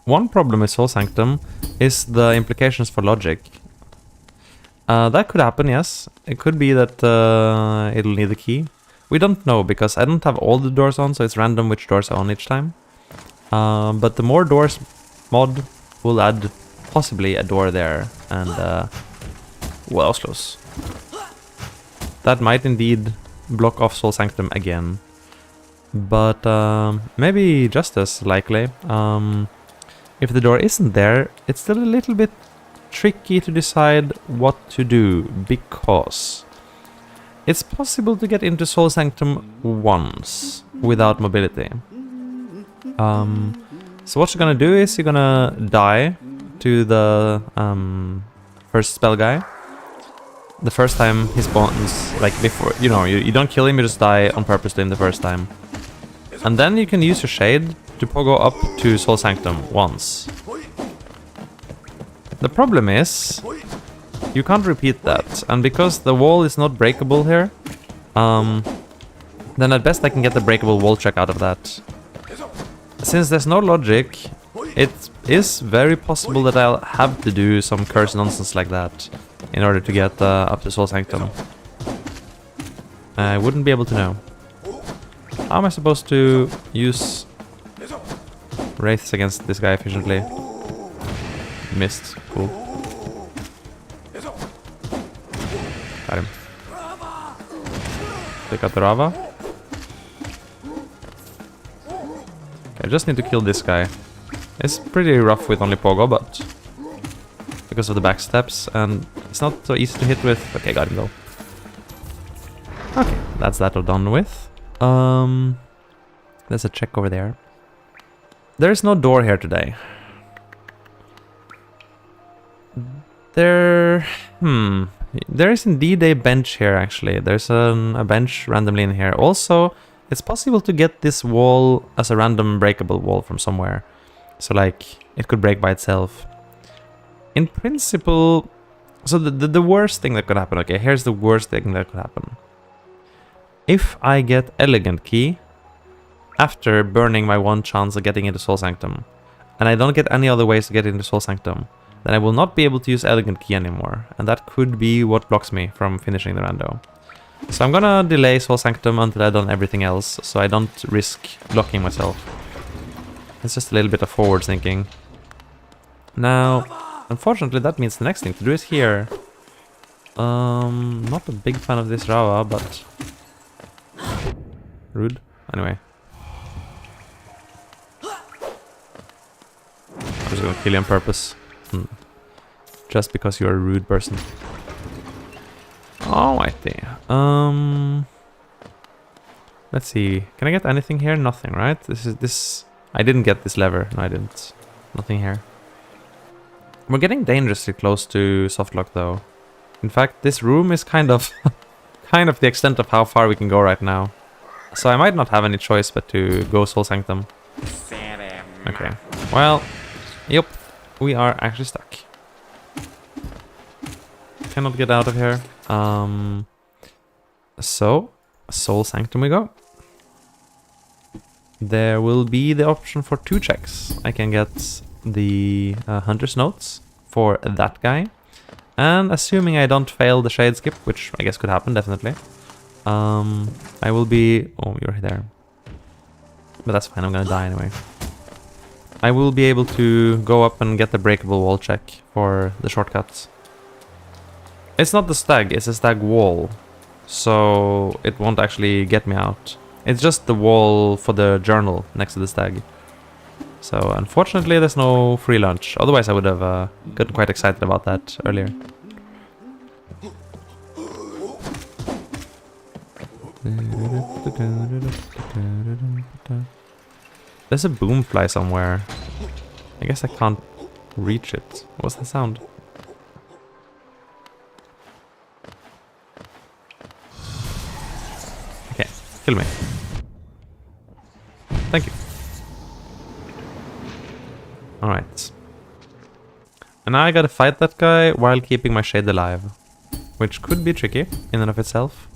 One problem with Soul Sanctum is the implications for logic. That could happen, yes. It could be that it'll need a key. We don't know, because I don't have all the doors on, so it's random which doors are on each time. But the more doors mod will add possibly a door there, and well, I was close. That might indeed block off Soul Sanctum again. But maybe just as likely. If the door isn't there, it's still a little bit tricky to decide what to do, because it's possible to get into Soul Sanctum once without mobility. So what you're gonna do is you're gonna die to the first spell guy. The first time he spawns, like before, you know, you don't kill him, you just die on purpose to him the first time. And then you can use your shade to pogo up to Soul Sanctum once. The problem is, you can't repeat that, and because the wall is not breakable here, then at best I can get the breakable wall check out of that. Since there's no logic, it is very possible that I'll have to do some curse nonsense like that in order to get up to Soul Sanctum. I wouldn't be able to know. How am I supposed to use wraiths against this guy efficiently? Missed. Cool. Got him. Take out the Rava. Okay, I just need to kill this guy. It's pretty rough with only pogo, but because of the backsteps, and it's not so easy to hit with. Okay, got him though. Okay, that's that all done with. There's a check over there. There's no door here today. There is indeed a bench here, actually. There's a bench randomly in here. Also, it's possible to get this wall as a random breakable wall from somewhere. So, like, it could break by itself. In principle... So, the worst thing that could happen... Okay, here's the worst thing that could happen. If I get Elegant Key after burning my one chance of getting into Soul Sanctum, and I don't get any other ways to get into Soul Sanctum, then I will not be able to use Elegant Key anymore. And that could be what blocks me from finishing the rando. So I'm gonna delay Soul Sanctum until I've done everything else, so I don't risk blocking myself. It's just a little bit of forward thinking. Now, unfortunately, that means the next thing to do is here. Not a big fan of this Rava, but... rude. Anyway. I'm just gonna kill you on purpose. Just because you're a rude person. Alrighty. Let's see. Can I get anything here? Nothing, right? This... I didn't get this lever. No, I didn't. Nothing here. We're getting dangerously close to softlock, though. In fact, this room is kind of... kind of the extent of how far we can go right now. So I might not have any choice but to go Soul Sanctum. Okay. Well, yep. We are actually stuck. Cannot get out of here. So, Soul Sanctum we go. There will be the option for 2 checks. I can get the Hunter's Notes for that guy. And assuming I don't fail the Shade Skip, which I guess could happen, definitely. I will be... oh, you're there. But that's fine, I'm gonna die anyway. I will be able to go up and get the breakable wall check for the shortcuts. It's not the stag, it's a stag wall. So it won't actually get me out. It's just the wall for the journal next to the stag. So unfortunately there's no free lunch. Otherwise I would have gotten quite excited about that earlier. There's a boomfly somewhere. I guess I can't reach it. What's that sound? Okay, kill me. Thank you. Alright. And now I gotta fight that guy while keeping my shade alive. Which could be tricky in and of itself.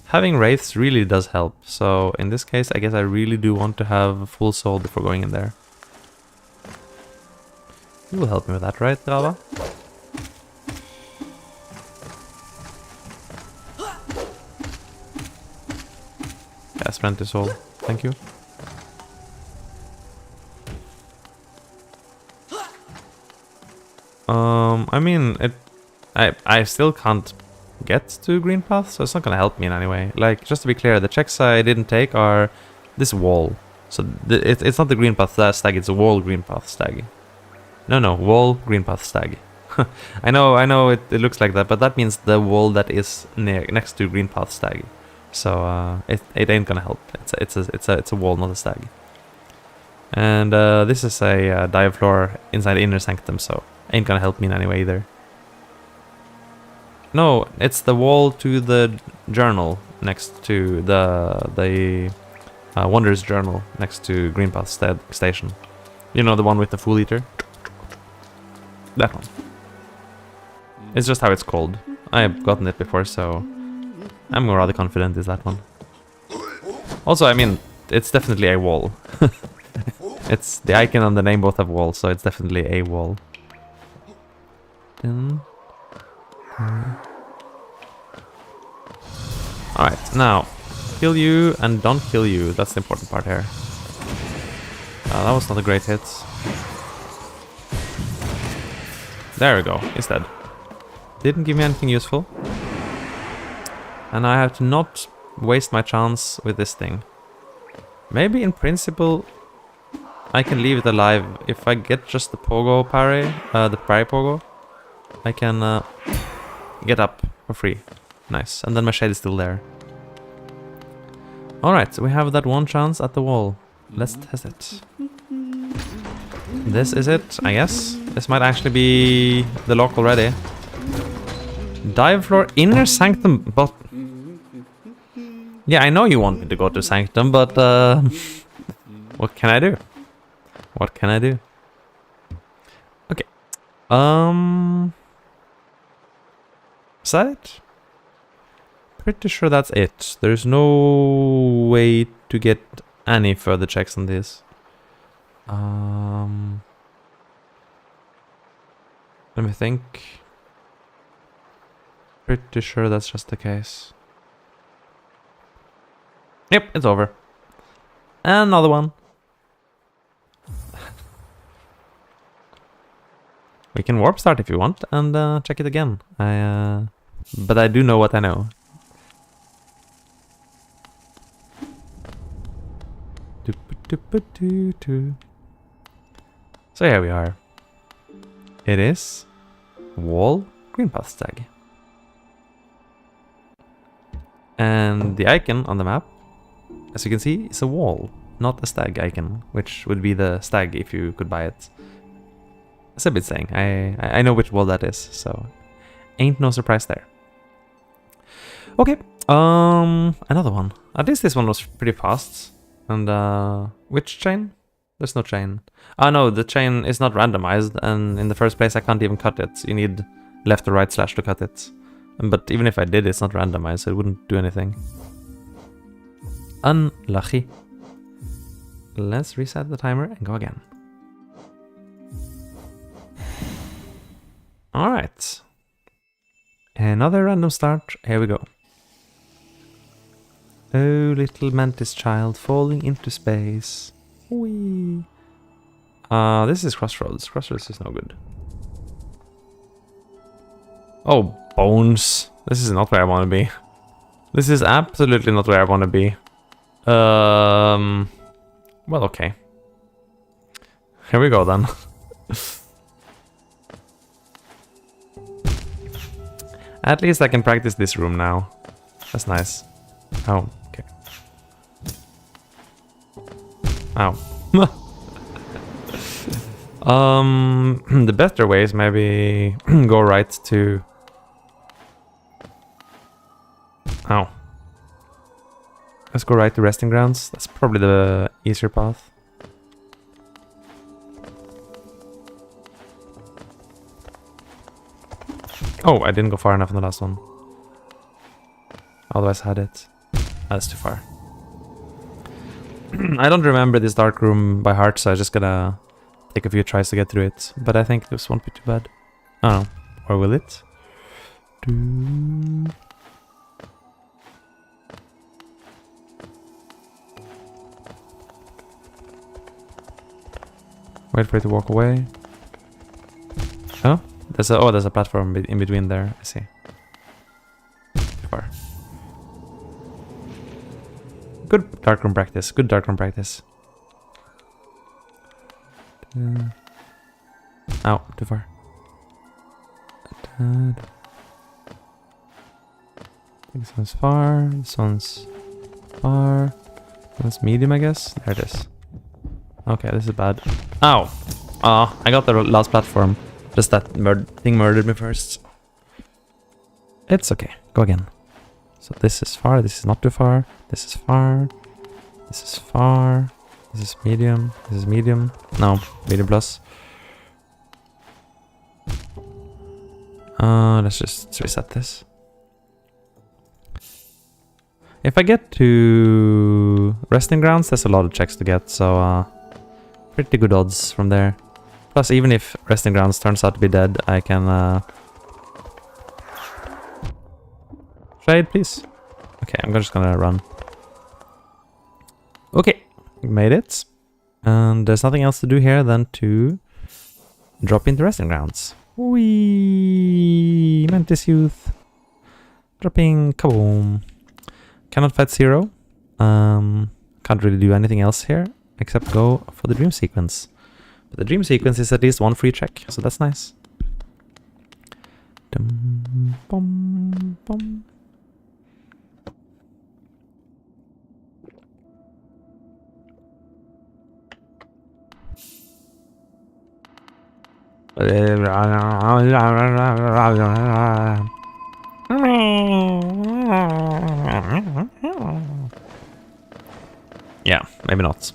Having wraiths really does help, so in this case I guess I really do want to have full soul before going in there. You will help me with that, right, Rava? Yeah, spent his soul. Thank you. I mean, I still can't get to green path, so it's not gonna help me in any way. Like, just to be clear, the checks I didn't take are this wall. So it's not the green path stag, it's a wall green path stag. No, wall green path stag. I know it looks like that, but that means the wall that is next to green path stag. So it ain't gonna help. It's a wall, not a stag. And this is a dive floor inside the inner sanctum, so ain't gonna help me in any way either. No, it's the wall to the journal next to the Wanderer's journal next to Greenpath station. You know, the one with the Fool Eater? That one. It's just how it's called. I've gotten it before, so I'm rather confident it's that one. Also, I mean, it's definitely a wall. It's the icon and the name both have walls, so it's definitely a wall. Alright, now, kill you and don't kill you. That's the important part here. That was not a great hit. There we go, he's dead. Didn't give me anything useful. And I have to not waste my chance with this thing. Maybe in principle I can leave it alive if I get just the pogo parry, the parry pogo. I can get up for free. Nice, and then my shade is still there. Alright, so we have that one chance at the wall. Let's test it. This is it, I guess. This might actually be the lock already. Dive floor, inner sanctum, but... Yeah, I know you want me to go to sanctum, but what can I do? What can I do? Okay. Is that it? Pretty sure that's it. There's no way to get any further checks on this. Let me think. Pretty sure that's just the case. Yep, it's over. Another one. We can warp start if you want and check it again. But I do know what I know. So here we are. It is wall green path stag. And the icon on the map, as you can see, is a wall, not a stag icon, which would be the stag if you could buy it. It's a bit saying. I know which wall that is, so ain't no surprise there. Okay, another one. At least this one was pretty fast. And which chain? There's no chain. Oh no, the chain is not randomized, and in the first place I can't even cut it. You need left or right slash to cut it. But even if I did, it's not randomized, so it wouldn't do anything. Unlucky. Let's reset the timer and go again. Alright. Another random start. Here we go. Oh, little mantis child falling into space. Whee. This is Crossroads. Crossroads is no good. Oh, bones. This is not where I want to be. This is absolutely not where I want to be. Well, okay. Here we go then. At least I can practice this room now. That's nice. Oh, okay. Ow. The better way is maybe go right to... Ow. Let's go right to resting grounds. That's probably the easier path. Oh, I didn't go far enough in the last one. Otherwise I had it. That's too far. I don't remember this dark room by heart, so I just gotta take a few tries to get through it. But I think this won't be too bad. Oh, or will it? Wait for it to walk away. Oh, there's a platform in between there. I see. Too far. Good darkroom practice. Good darkroom practice. Ow, too far. This one's far. This one's far. That's medium, I guess. There it is. Okay, this is bad. Ow! I got the last platform. Just that thing murdered me first. It's okay. Go again. So this is far. This is not too far. This is far. This is far. This is medium. This is medium. No, medium plus. Let's just reset this. If I get to resting grounds, there's a lot of checks to get, so pretty good odds from there. Plus, even if resting grounds turns out to be dead, I can trade, please. Okay, I'm just gonna run. Okay, made it. And there's nothing else to do here than to drop into resting grounds. Wee, Mantis Youth. Dropping kaboom. Cannot fight zero. Can't really do anything else here except go for the dream sequence. But the dream sequence is at least one free check, so that's nice. Dum, bum, bum. Yeah, maybe not.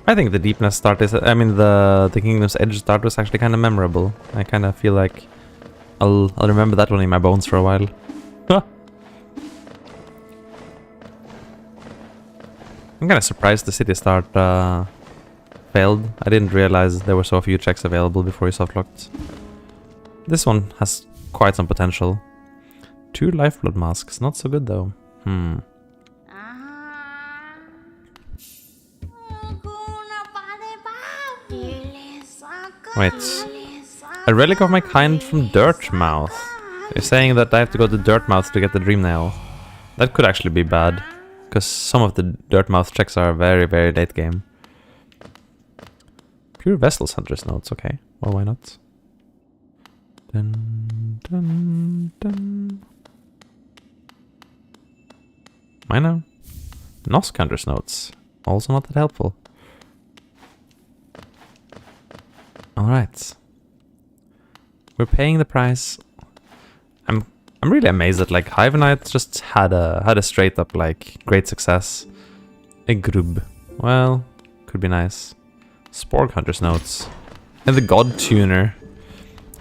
I think the deepness start is, I mean the Kingdom's Edge start was actually kind of memorable. I kind of feel like I'll remember that one in my bones for a while. I'm kind of surprised the city start failed. I didn't realize there were so few checks available before you softlocked. This one has quite some potential. 2 lifeblood masks, not so good though. Wait. A relic of my kind from Dirtmouth. You're saying that I have to go to Dirtmouth to get the Dream Nail. That could actually be bad, because some of the Dirtmouth checks are very, very late game. Pure Vessels Hunter's Notes, okay. Well, why not? Dun, dun, dun. I know. Nosk Hunter's Notes. Also not that helpful. Alright. We're paying the price. I'm really amazed that like Hive Knight just had a straight up like great success. A Grub. Well, could be nice. Spork Hunter's Notes. And the God Tuner.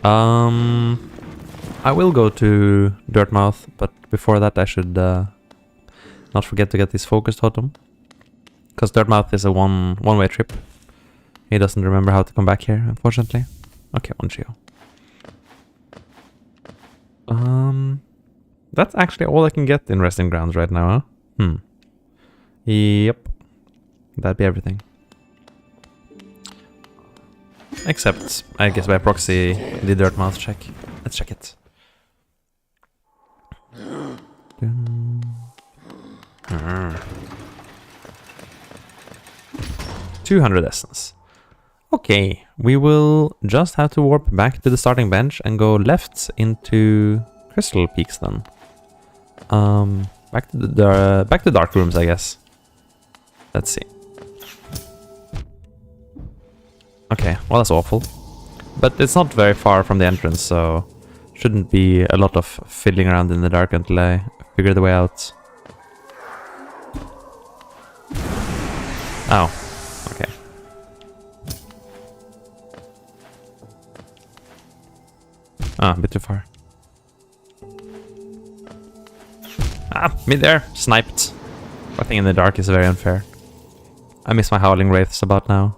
I will go to Dirtmouth, but before that I should not forget to get this Focus Totem. Because Dirtmouth is a one-way trip. He doesn't remember how to come back here, unfortunately. Okay, 1 Geo. That's actually all I can get in Resting Grounds right now, huh? Yep. That'd be everything. Except, I guess by proxy, the Dirtmouth check. Let's check it. 200 essence. Okay, we will just have to warp back to the starting bench and go left into Crystal Peaks then. Back to Dark Rooms, I guess. Let's see. Okay, well that's awful. But it's not very far from the entrance, so shouldn't be a lot of fiddling around in the dark until I figure the way out. Oh, okay. Ah, a bit too far. Ah, me there, sniped. Fighting in the dark is very unfair. I miss my Howling Wraiths about now.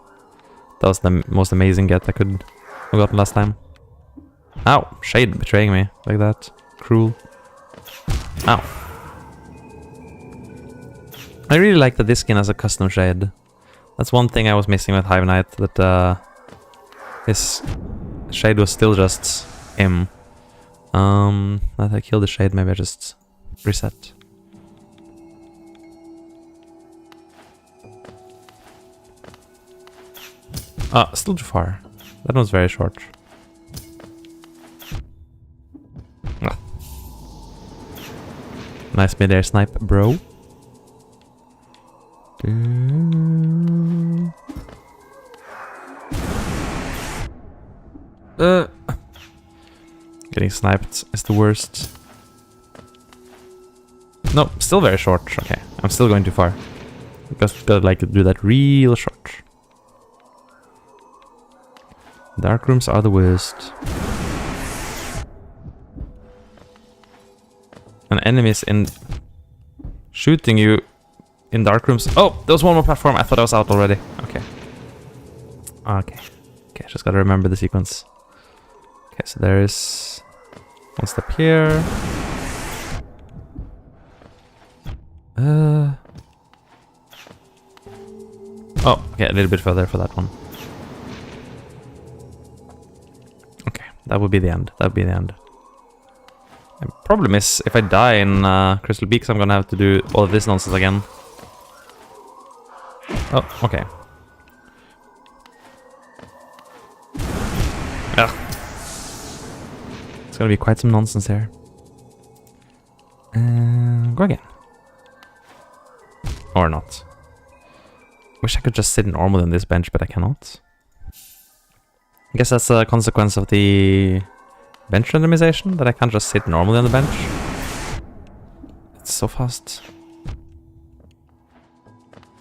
That was the most amazing get I could have gotten last time. Ow, Shade betraying me like that. Cruel. Ow. I really like that this skin has a custom Shade. That's one thing I was missing with Hive Knight, that his Shade was still just him. Now that I killed the Shade, maybe I just reset. Ah, still too far. That one's very short. Ah. Nice mid-air snipe, bro. Getting sniped is the worst. No, still very short. Okay, I'm still going too far. Just gotta like do that real short. Dark rooms are the worst. And enemies in shooting you in dark rooms. Oh, there was one more platform. I thought I was out already. Okay. Okay. Okay, just gotta remember the sequence. Okay, so there is one step here. Oh, okay, a little bit further for that one. Okay, that would be the end. That would be the end. The problem is, if I die in Crystal Peaks, I'm gonna have to do all of this nonsense again. Oh, okay. Ugh. It's gonna be quite some nonsense here. Go again. Or not. Wish I could just sit normal in this bench, but I cannot. I guess that's a consequence of the bench randomization, that I can't just sit normally on the bench. It's so fast.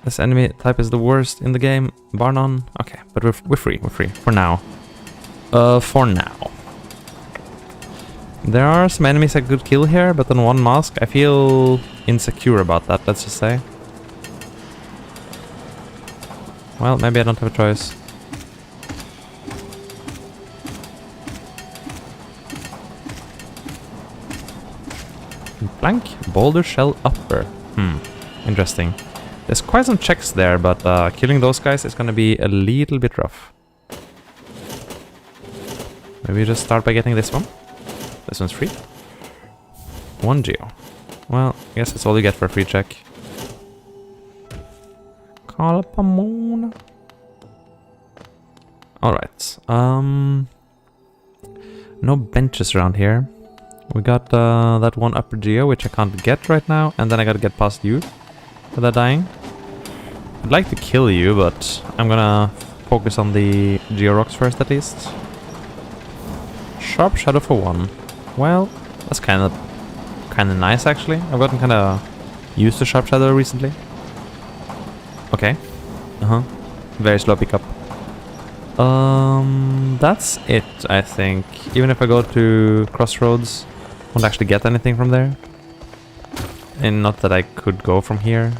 This enemy type is the worst in the game, bar none. Okay, but we're free, for now. For now. There are some enemies I could kill here, but on one mask I feel insecure about that, let's just say. Well, maybe I don't have a choice. Blank boulder shell upper. Interesting. There's quite some checks there, but killing those guys is gonna be a little bit rough. Maybe just start by getting this one. This one's free. 1 geo. Well, I guess that's all you get for a free check. Kalpamona. Alright. No benches around here. We got that one upper geo, which I can't get right now, and then I gotta get past you without dying. I'd like to kill you, but I'm gonna focus on the geo rocks first at least. Sharp shadow for 1. Well, that's kind of nice actually. I've gotten kind of used to sharp shadow recently. Okay. Very slow pickup. That's it, I think. Even if I go to Crossroads, I won't actually get anything from there. And not that I could go from here.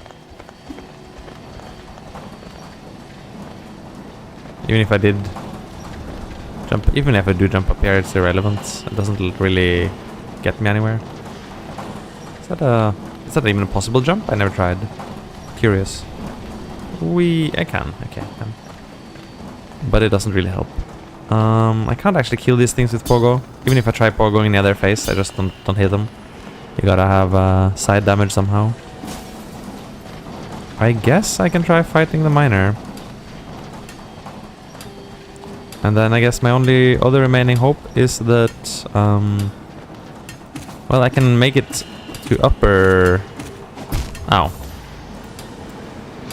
Even if I did jump, even if I do jump up here, it's irrelevant. It doesn't really get me anywhere. Is that even a possible jump? I never tried. Curious. I can. But it doesn't really help. I can't actually kill these things with pogo. Even if I try pogoing near their face, I just don't hit them. You gotta have side damage somehow. I guess I can try fighting the miner. And then I guess my only other remaining hope is that, well, I can make it to upper... Ow.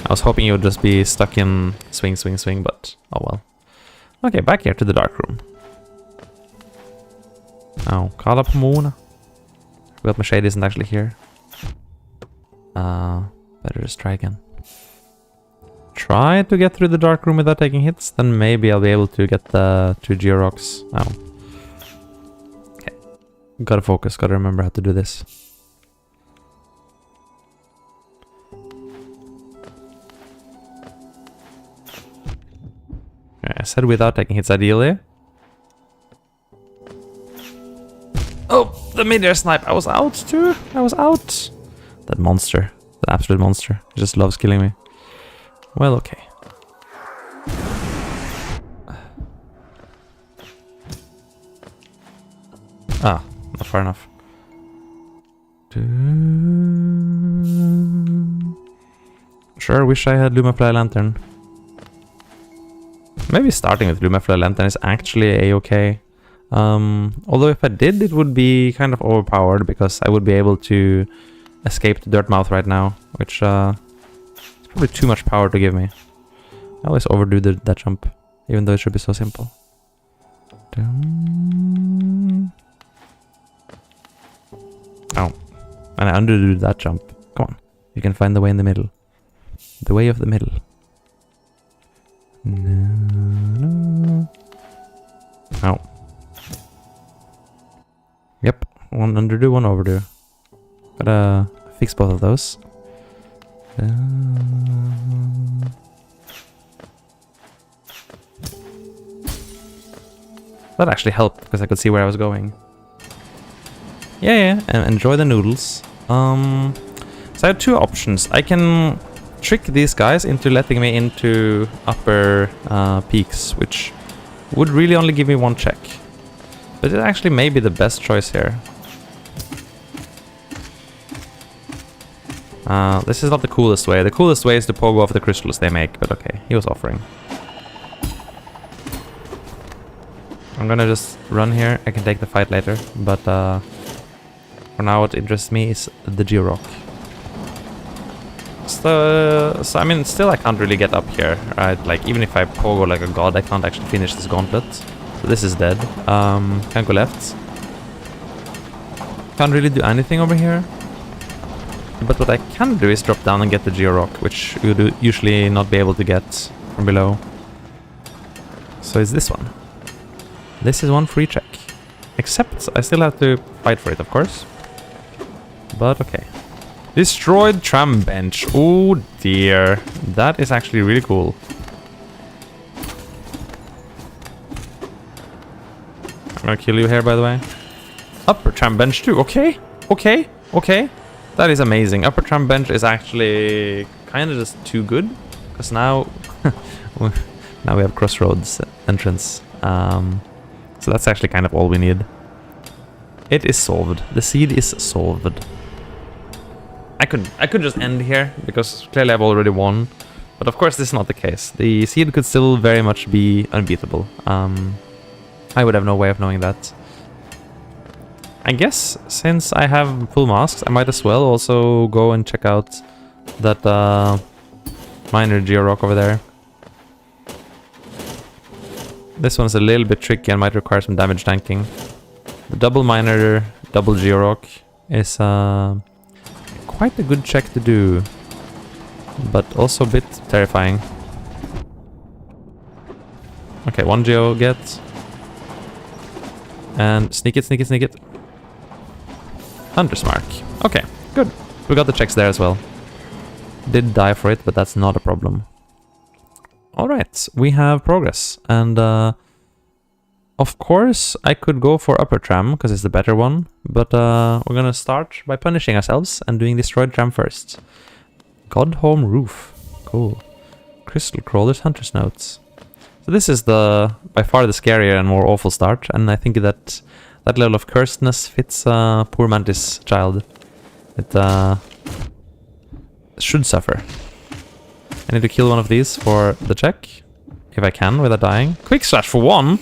I was hoping you would just be stuck in swing, but oh well. Okay, back here to the dark room. Oh, Kala Pomona. Forgot my shade isn't actually here. Better just try again. Try to get through the dark room without taking hits, then maybe I'll be able to get the 2 Georox. Oh. Okay. Gotta focus, gotta remember how to do this. I said without taking hits ideally. Oh, the mid-air snipe. I was out too. I was out. That monster. That absolute monster. He just loves killing me. Well, okay. Ah, not far enough. Sure, wish I had Lumafly Lantern. Maybe starting with Lumafly Lantern is actually a-okay. Although if I did, it would be kind of overpowered because I would be able to escape the dirt mouth right now, which is probably too much power to give me. I always overdo that jump, even though it should be so simple. Oh, and I underdo that jump. Come on, you can find the way in the middle. The way of the middle. No. Oh. Yep, one underdo, one overdo. Gotta fix both of those. That actually helped because I could see where I was going. Yeah, and enjoy the noodles. So I have 2 options. I can trick these guys into letting me into upper peaks, which would really only give me 1 check. But it actually may be the best choice here. This is not the coolest way. The coolest way is to pogo off the crystals they make, but okay, he was offering. I'm gonna just run here. I can take the fight later, but for now what interests me is the Georock. So I mean, still I can't really get up here, right? Like, even if I pogo like a god, I can't actually finish this gauntlet. So this is dead. Can't go left. Can't really do anything over here. But what I can do is drop down and get the Georock, which you would usually not be able to get from below. So it's this one. This is 1 free check. Except I still have to fight for it, of course. But okay. Destroyed tram bench. Oh dear. That is actually really cool. gonna kill you here, by the way. Upper tram bench too. Okay. Okay. Okay. That is amazing. Upper tram bench is actually kind of just too good. Because now... now we have crossroads entrance. So that's actually kind of all we need. It is solved. The seed is solved. I could just end here, because clearly I've already won. But of course this is not the case. The seed could still very much be unbeatable. I would have no way of knowing that. I guess since I have full masks, I might as well also go and check out that minor Geo-Rock over there. This one's a little bit tricky and might require some damage tanking. The double miner, double Geo-Rock is quite a good check to do, but also a bit terrifying. Okay, one Geo get. And sneak it, sneak it, sneak it. Hunter's Mark. Okay, good. We got the checks there as well. Did die for it, but that's not a problem. Alright, we have progress. And of course, I could go for upper tram, because it's the better one. But we're gonna start by punishing ourselves and doing destroyed tram first. Godhome roof. Cool. Crystal crawlers, hunter's notes. So this is the by far the scarier and more awful start, and I think that that level of cursedness fits poor Mantis child. It should suffer. I need to kill one of these for the check, if I can, without dying. Quick slash for one?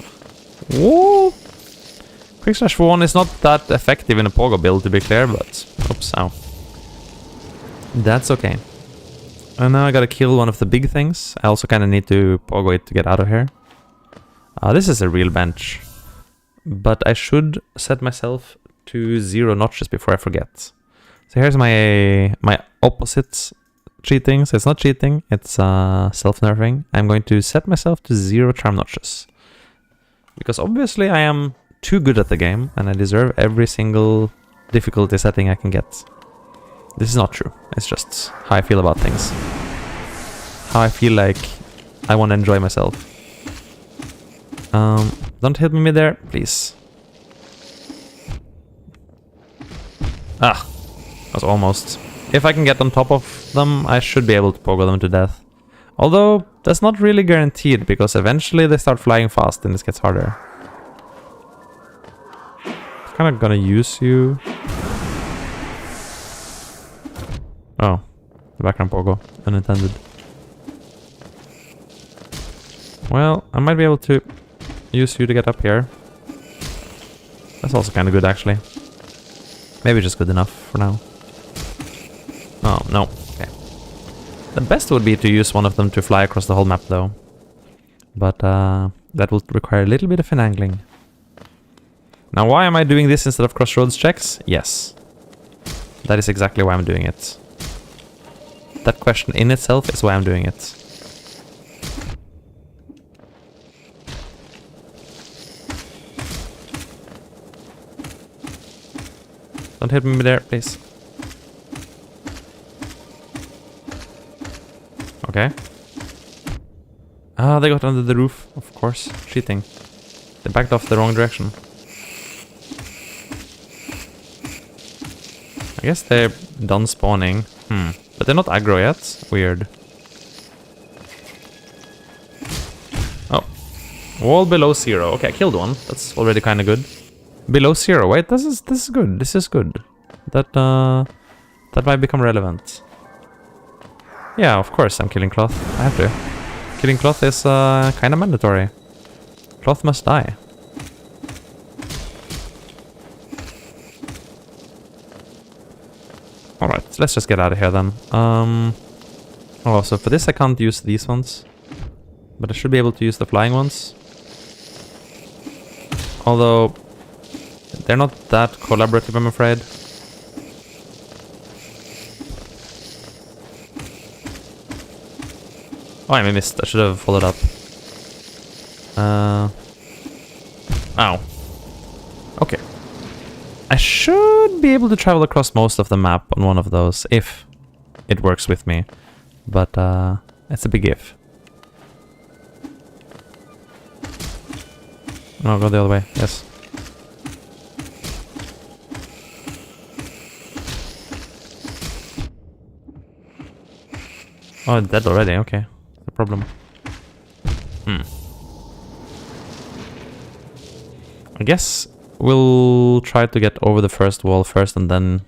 Whoa! Quick slash for one is not that effective in a pogo build, to be clear, but oops, ow. That's okay. And now I gotta kill one of the big things. I also kind of need to pogo it to get out of here. This is a real bench. But I should set myself to 0 notches before I forget. So here's my opposite cheating. So it's not cheating, it's self-nerfing. I'm going to set myself to 0 tram notches. Because obviously I am too good at the game and I deserve every single difficulty setting I can get. This is not true. It's just how I feel about things. How I feel like I want to enjoy myself. Don't hit me there, please. Ah, that was almost. If I can get on top of them, I should be able to pogo them to death. Although, that's not really guaranteed, because eventually they start flying fast and this gets harder. I'm kind of gonna use you. Oh, the background pogo, unintended. Well, I might be able to use you to get up here. That's also kind of good, actually. Maybe just good enough for now. Oh, no. Okay. The best would be to use one of them to fly across the whole map, though. But that will require a little bit of finagling. Now, why am I doing this instead of crossroads checks? Yes. That is exactly why I'm doing it. That question in itself is why I'm doing it. Don't hit me there, please. Okay. Ah, they got under the roof, of course. Cheating. They backed off the wrong direction. I guess they're done spawning. But they're not aggro yet. Weird. Oh. Wall below 0. Okay, I killed one. That's already kind of good. Below 0. Wait, this is good. This is good. That might become relevant. Yeah, of course I'm killing cloth. I have to. Killing cloth is kind of mandatory. Cloth must die. Alright, let's just get out of here then. Oh, so for this I can't use these ones. But I should be able to use the flying ones. Although, they're not that collaborative, I'm afraid. Oh, I missed. I should have followed up. Ow. Okay. I should be able to travel across most of the map on one of those, if it works with me. But, it's a big if. I'll go the other way, yes. Oh, dead already, okay. No problem. I guess we'll try to get over the first wall first and then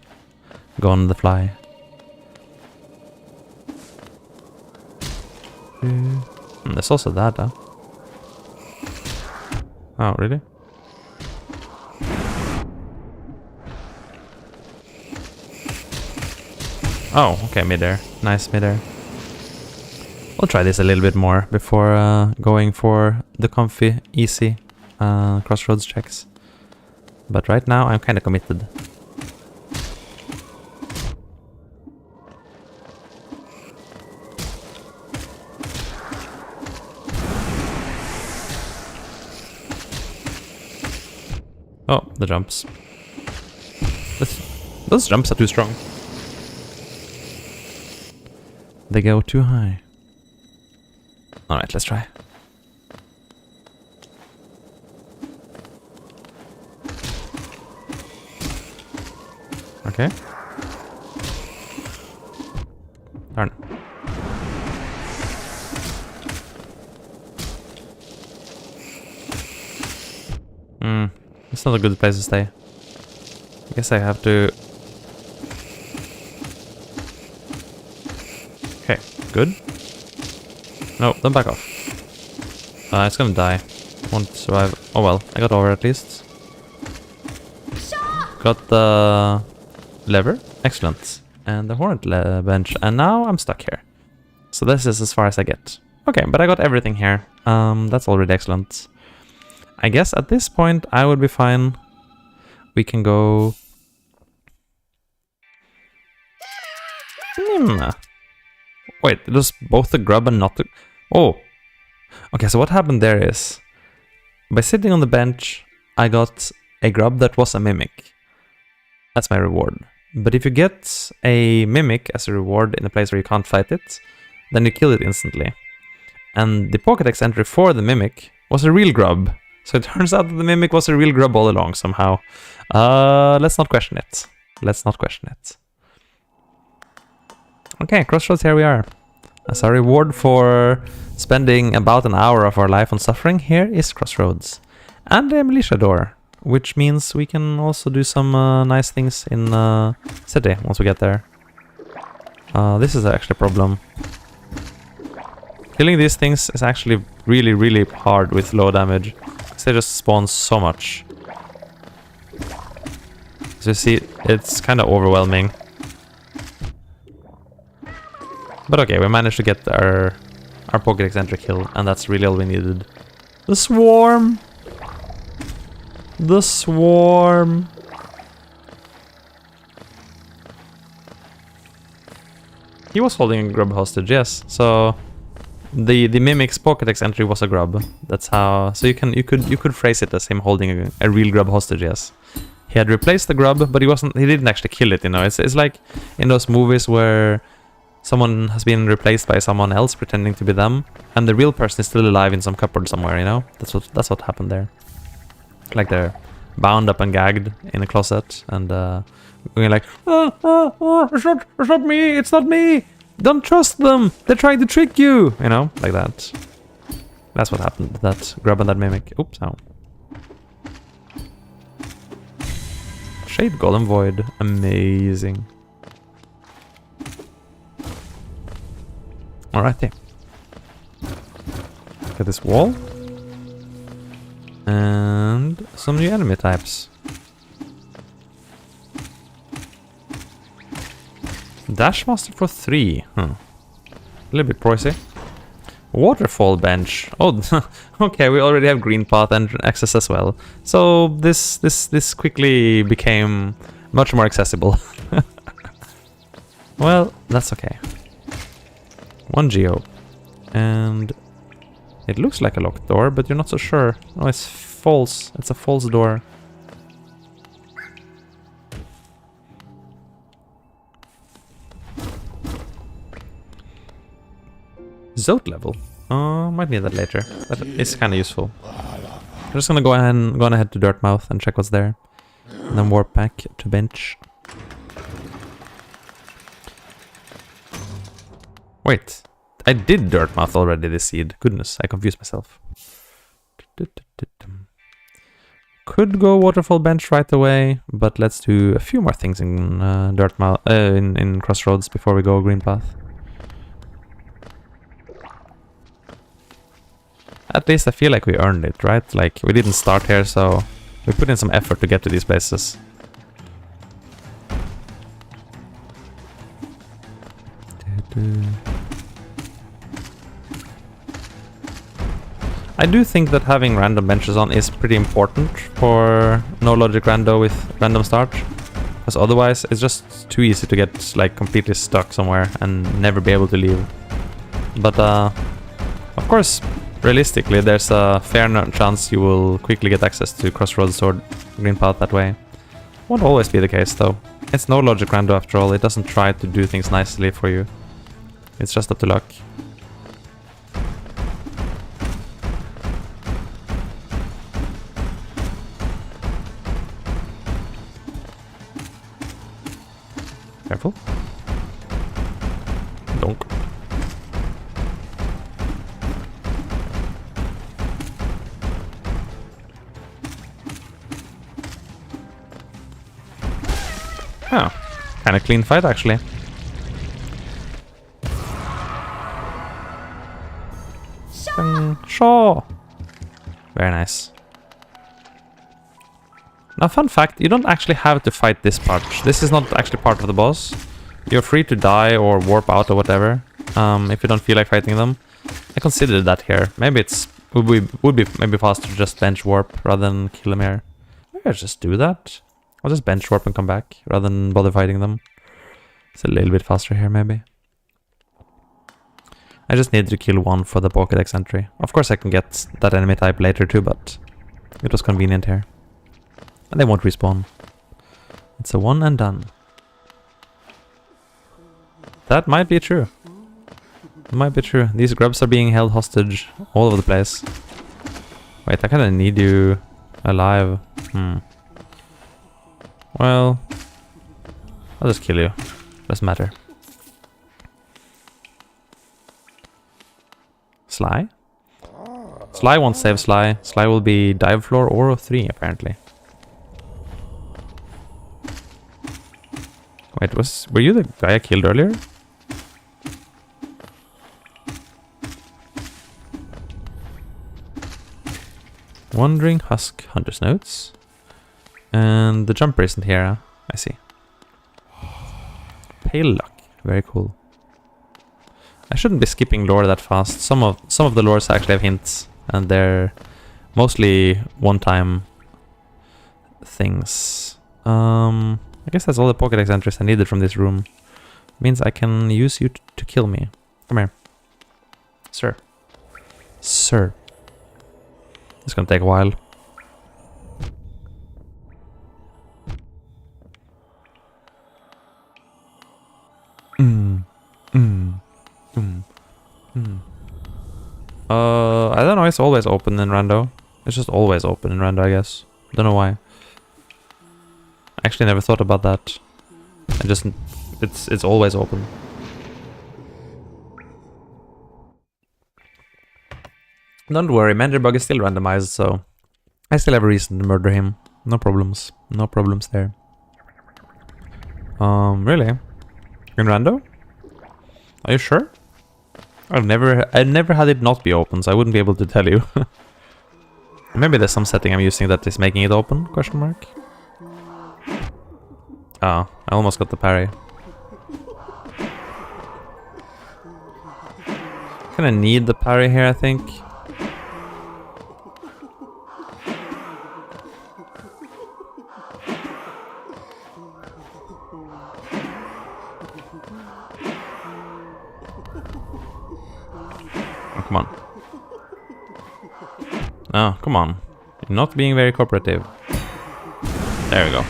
go on the fly. There's also that, huh? Oh, really? Oh, okay, midair. Nice midair. We'll try this a little bit more before going for the comfy, easy crossroads checks. But right now, I'm kind of committed. Oh, the jumps. Those jumps are too strong. They go too high. Alright, let's try. Okay. Darn. It's not a good place to stay. I guess I have to... Okay, good. No, don't back off. It's gonna die. Won't survive. Oh well, I got over at least. Got the lever. Excellent. And the hornet bench. And now I'm stuck here. So this is as far as I get. Okay, but I got everything here. That's already excellent. I guess at this point I would be fine. We can go... Wait, it was both the grub and not the... Oh! Okay, so what happened there is... By sitting on the bench, I got a grub that was a mimic. That's my reward. But if you get a mimic as a reward in a place where you can't fight it, then you kill it instantly. And the Pokédex entry for the mimic was a real grub. So it turns out that the mimic was a real grub all along somehow. Let's not question it. Let's not question it. Okay, Crossroads, here we are. As our reward for spending about an hour of our life on suffering, here is Crossroads. And a militia door, which means we can also do some nice things in city once we get there. This is actually a problem. Killing these things is actually really, really hard with low damage. They just spawn so much. So you see, it's kind of overwhelming. But okay, we managed to get our Pokédex entry kill, and that's really all we needed. The swarm! The swarm! He was holding a grub hostage, yes. So the mimic's Pokédex entry was a grub. That's how. So you could phrase it as him holding a real grub hostage, yes. He had replaced the grub, but he didn't actually kill it, you know. It's like in those movies where someone has been replaced by someone else pretending to be them, and the real person is still alive in some cupboard somewhere, you know? That's what happened there. Like they're bound up and gagged in a closet, and going like, it's not me, it's not me! Don't trust them! They're trying to trick you! You know, like that. That's what happened. That grub and that mimic. Oops, ow. Shade Golem Void. Amazing. Alrighty. Look at this wall. And some new enemy types. Dash Master for 3. A little bit pricey. Waterfall bench. Oh, okay, we already have green path and access as well. So this quickly became much more accessible. Well, that's okay. 1 geo. And it looks like a locked door, but you're not so sure. No, it's false. It's a false door. Zote level. Might need that later. That is kind of useful. I'm just gonna go ahead to Dirtmouth and check what's there, and then warp back to bench. Wait, I did dirt mouth already this seed. Goodness, I confused myself. Could go waterfall bench right away, but let's do a few more things in in crossroads before we go green path. At least I feel like we earned it, right? Like, we didn't start here, so we put in some effort to get to these places. I do think that having random benches on is pretty important for no logic rando with random start. Because otherwise it's just too easy to get like completely stuck somewhere and never be able to leave. But of course, realistically, there's a fair chance you will quickly get access to crossroads or green path that way. Won't always be the case though. It's no logic rando after all. It doesn't try to do things nicely for you. It's just up to luck. Careful. Donk. Oh, kind of clean fight actually. Shaw. Very nice. Now, fun fact, you don't actually have to fight this part. This is not actually part of the boss. You're free to die or warp out or whatever, if you don't feel like fighting them. I considered that here. Maybe would be maybe faster to just bench warp rather than kill them here. Maybe I'll just do that. I'll just bench warp and come back rather than bother fighting them. It's a little bit faster here, maybe. I just need to kill one for the Pokédex entry. Of course I can get that enemy type later too, but it was convenient here. And they won't respawn. It's a one and done. That might be true. It might be true. These grubs are being held hostage all over the place. Wait, I kinda need you alive. Well, I'll just kill you. Doesn't matter. Sly? Sly won't save Sly. Sly will be dive floor or 3 apparently. Wait, were you the guy I killed earlier? Wandering Husk Hunter's Notes. And the jumper isn't here, huh? I see. Pale Luck. Very cool. I shouldn't be skipping lore that fast. Some of the lores actually have hints, and they're mostly one-time things. I guess that's all the Pokédex entries I needed from this room. Means I can use you to kill me. Come here. Sir. Sir. It's gonna take a while. I don't know, it's always open in Rando. It's just always open in Rando, I guess. Don't know why. I actually never thought about that. It's always open. Don't worry, Manderbug is still randomized, so I still have a reason to murder him. No problems. No problems there. Really? In Rando? Are you sure? I never had it not be open, so I wouldn't be able to tell you. Maybe there's some setting I'm using that is making it open? Question mark. Oh, I almost got the parry. Kinda need the parry here, I think. Oh, come on. Oh, come on. You're not being very cooperative. There we go.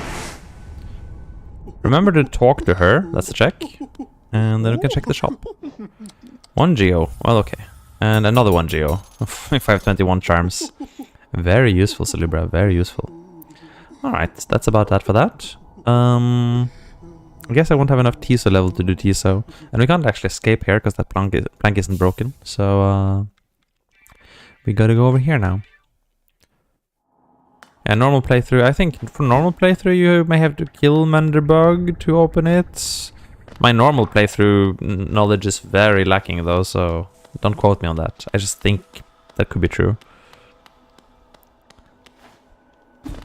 Remember to talk to her, that's a check. And then we can check the shop. 1 geo, well okay. And another 1 geo. 521 charms. Very useful, Celebra, very useful. Alright, that's about that for that. I guess I won't have enough TSO level to do TSO. And we can't actually escape here because that plank isn't broken. So we gotta go over here now. Yeah, normal playthrough. I think for normal playthrough you may have to kill Manderbug to open it. My normal playthrough knowledge is very lacking though, so don't quote me on that. I just think that could be true.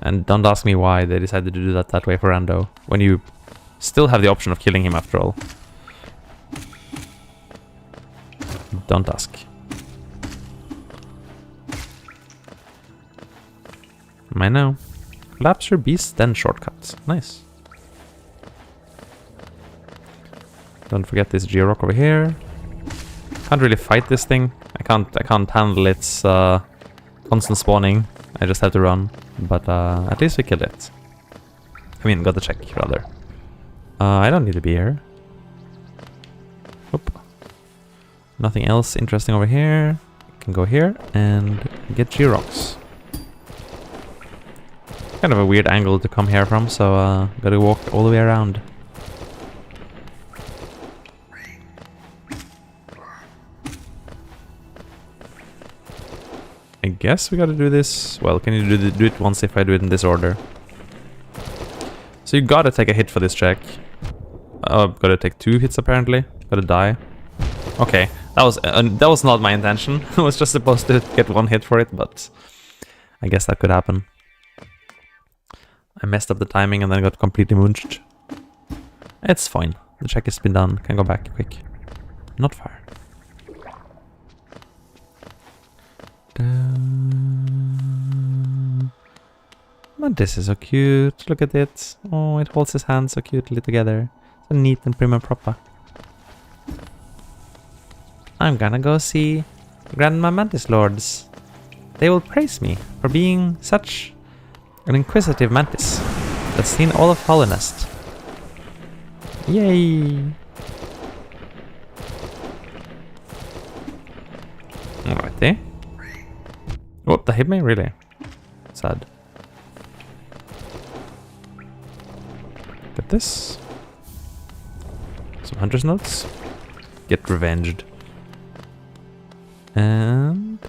And don't ask me why they decided to do that way for Rando, when you still have the option of killing him after all. Don't ask. I know. Collapse your beast, then shortcuts. Nice. Don't forget this G-Rock over here. Can't really fight this thing. I can't handle its constant spawning. I just have to run. But at least we killed it. I mean, got the check, rather. I don't need to be here. Oop. Nothing else interesting over here. Can go here and get G-Rocks. Kind of a weird angle to come here from, so gotta walk all the way around. I guess we gotta do this. Well, can you do it once if I do it in this order? So you gotta take a hit for this check. Gotta take 2 hits apparently. Gotta die. Okay, that was not my intention. I was just supposed to get 1 hit for it, but I guess that could happen. I messed up the timing and then got completely munched. It's fine. The check has been done. Can go back quick. Not far. But this is so cute. Look at it. Oh, it holds his hands so cutely together. So neat and prim and proper. I'm gonna go see Grandma Mantis Lords. They will praise me for being such an inquisitive mantis that's seen all of Hollownest. Yay! Alrighty. Oh, that hit me? Really? Sad. Get this. Some Hunter's Notes. Get revenged. And...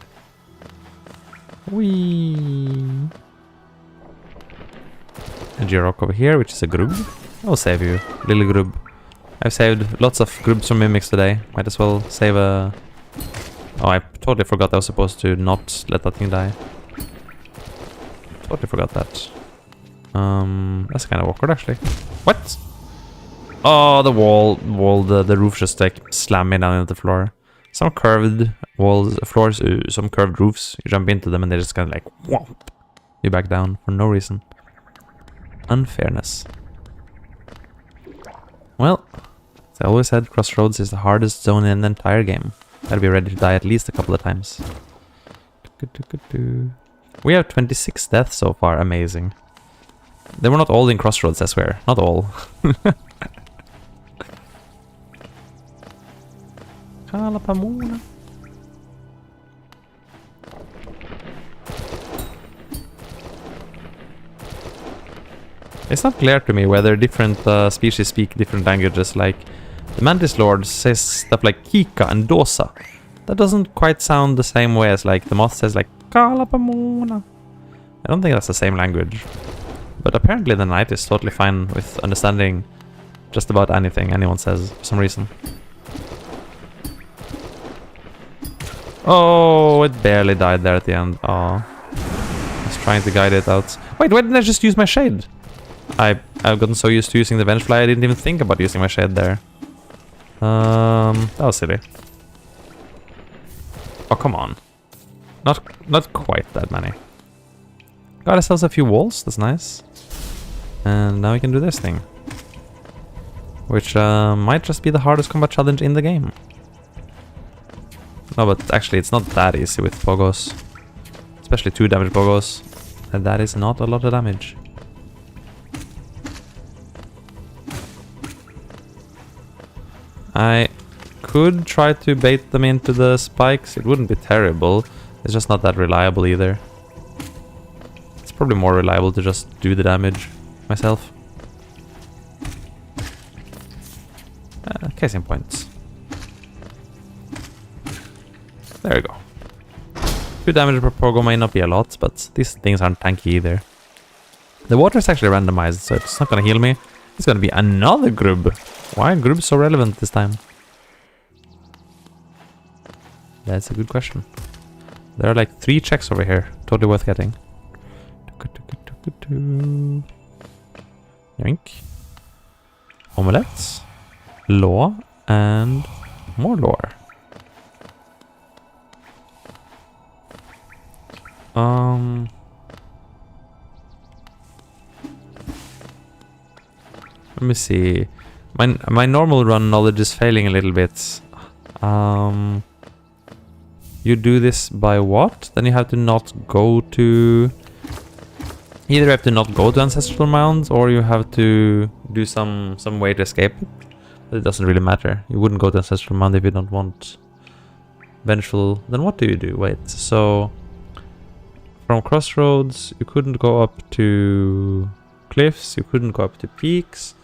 whee! A G-Rock over here, which is a Grub. I'll save you, little Grub. I've saved lots of Grubs from Mimics today. Might as well save a... Oh, I totally forgot I was supposed to not let that thing die. Totally forgot that. That's kind of awkward, actually. What? Oh, the the roof just like slammed me down into the floor. Some curved floors, some curved roofs. You jump into them and they just kind of like whomp you back down for no reason. Unfairness. Well, as I always said, Crossroads is the hardest zone in the entire game. Gotta be ready to die at least a couple of times. We have 26 deaths so far, amazing. They were not all in Crossroads, I swear. Not all. Calapamona. It's not clear to me whether different species speak different languages, like the Mantis Lord says stuff like Kika and Dosa. That doesn't quite sound the same way as like the Moth says like Kalapamona. I don't think that's the same language. But apparently the Knight is totally fine with understanding just about anything anyone says for some reason. Oh, it barely died there at the end. Oh, I was trying to guide it out. Wait, why didn't I just use my shade? I've gotten so used to using the Vengefly, I didn't even think about using my shade there. That was silly. Oh, come on. Not quite that many. Got ourselves a few walls, that's nice. And now we can do this thing. Which might just be the hardest combat challenge in the game. No, but actually it's not that easy with pogos. Especially 2 damage pogos. And that is not a lot of damage. I could try to bait them into the spikes. It wouldn't be terrible. It's just not that reliable either. It's probably more reliable to just do the damage myself. case in point. There we go. 2 damage per pogo may not be a lot, but these things aren't tanky either. The water is actually randomized, so it's not gonna heal me. It's gonna be another grub. Why are grubs so relevant this time? That's a good question. There are like 3 checks over here. Totally worth getting. Yoink. Omelette. Law. And more lore. Let me see. My normal run knowledge is failing a little bit. You do this by what? Then you have to not go to... Either you have to not go to Ancestral Mound, or you have to do some way to escape it. But it doesn't really matter. You wouldn't go to Ancestral Mound if you don't want Vengeful. Then what do you do? Wait, so... From Crossroads, you couldn't go up to cliffs, you couldn't go up to peaks.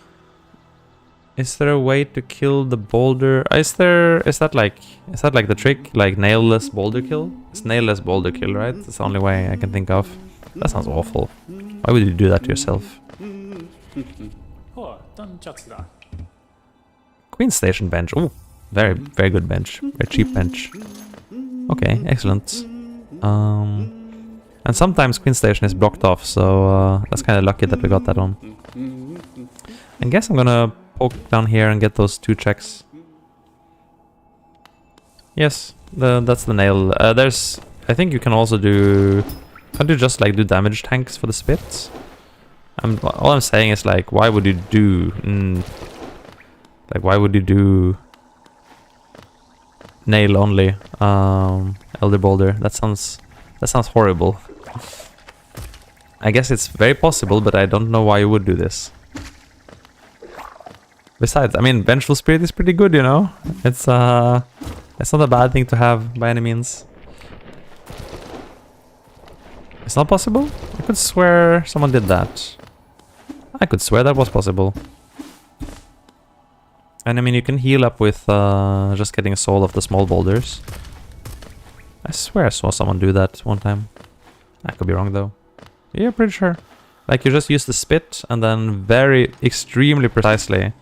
Is there a way to kill the boulder? Is that like the trick? Like nailless boulder kill? It's nailless boulder kill, right? That's the only way I can think of. That sounds awful. Why would you do that to yourself? Queen Station bench. Oh, very good bench. Very cheap bench. Okay, excellent. And sometimes Queen Station is blocked off, so that's kind of lucky that we got that one. I guess I'm gonna poke down here and get those 2 checks. Yes, that's the nail. I think you can also do... Can't you just like do damage tanks for the spits? All I'm saying is like, why would you do... like, why would you do... nail only Elder Boulder? That sounds horrible. I guess it's very possible, but I don't know why you would do this. Besides, I mean, Vengeful Spirit is pretty good, you know? It's not a bad thing to have by any means. It's not possible? I could swear someone did that. I could swear that was possible. And I mean, you can heal up with just getting a soul of the small boulders. I swear I saw someone do that one time. I could be wrong though. Yeah, pretty sure. Like you just use the spit and then extremely precisely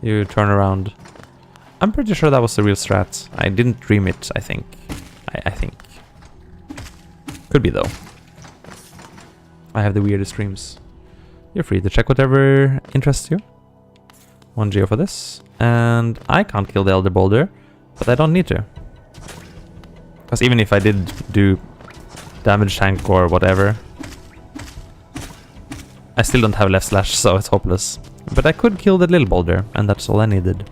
you turn around. I'm pretty sure that was the real strat. I didn't dream it, I think. I think. Could be though. I have the weirdest dreams. You're free to check whatever interests you. 1 geo for this. And I can't kill the Elder Boulder, but I don't need to. Because even if I did do damage tank or whatever, I still don't have left slash, so it's hopeless. But I could kill the little boulder, and that's all I needed.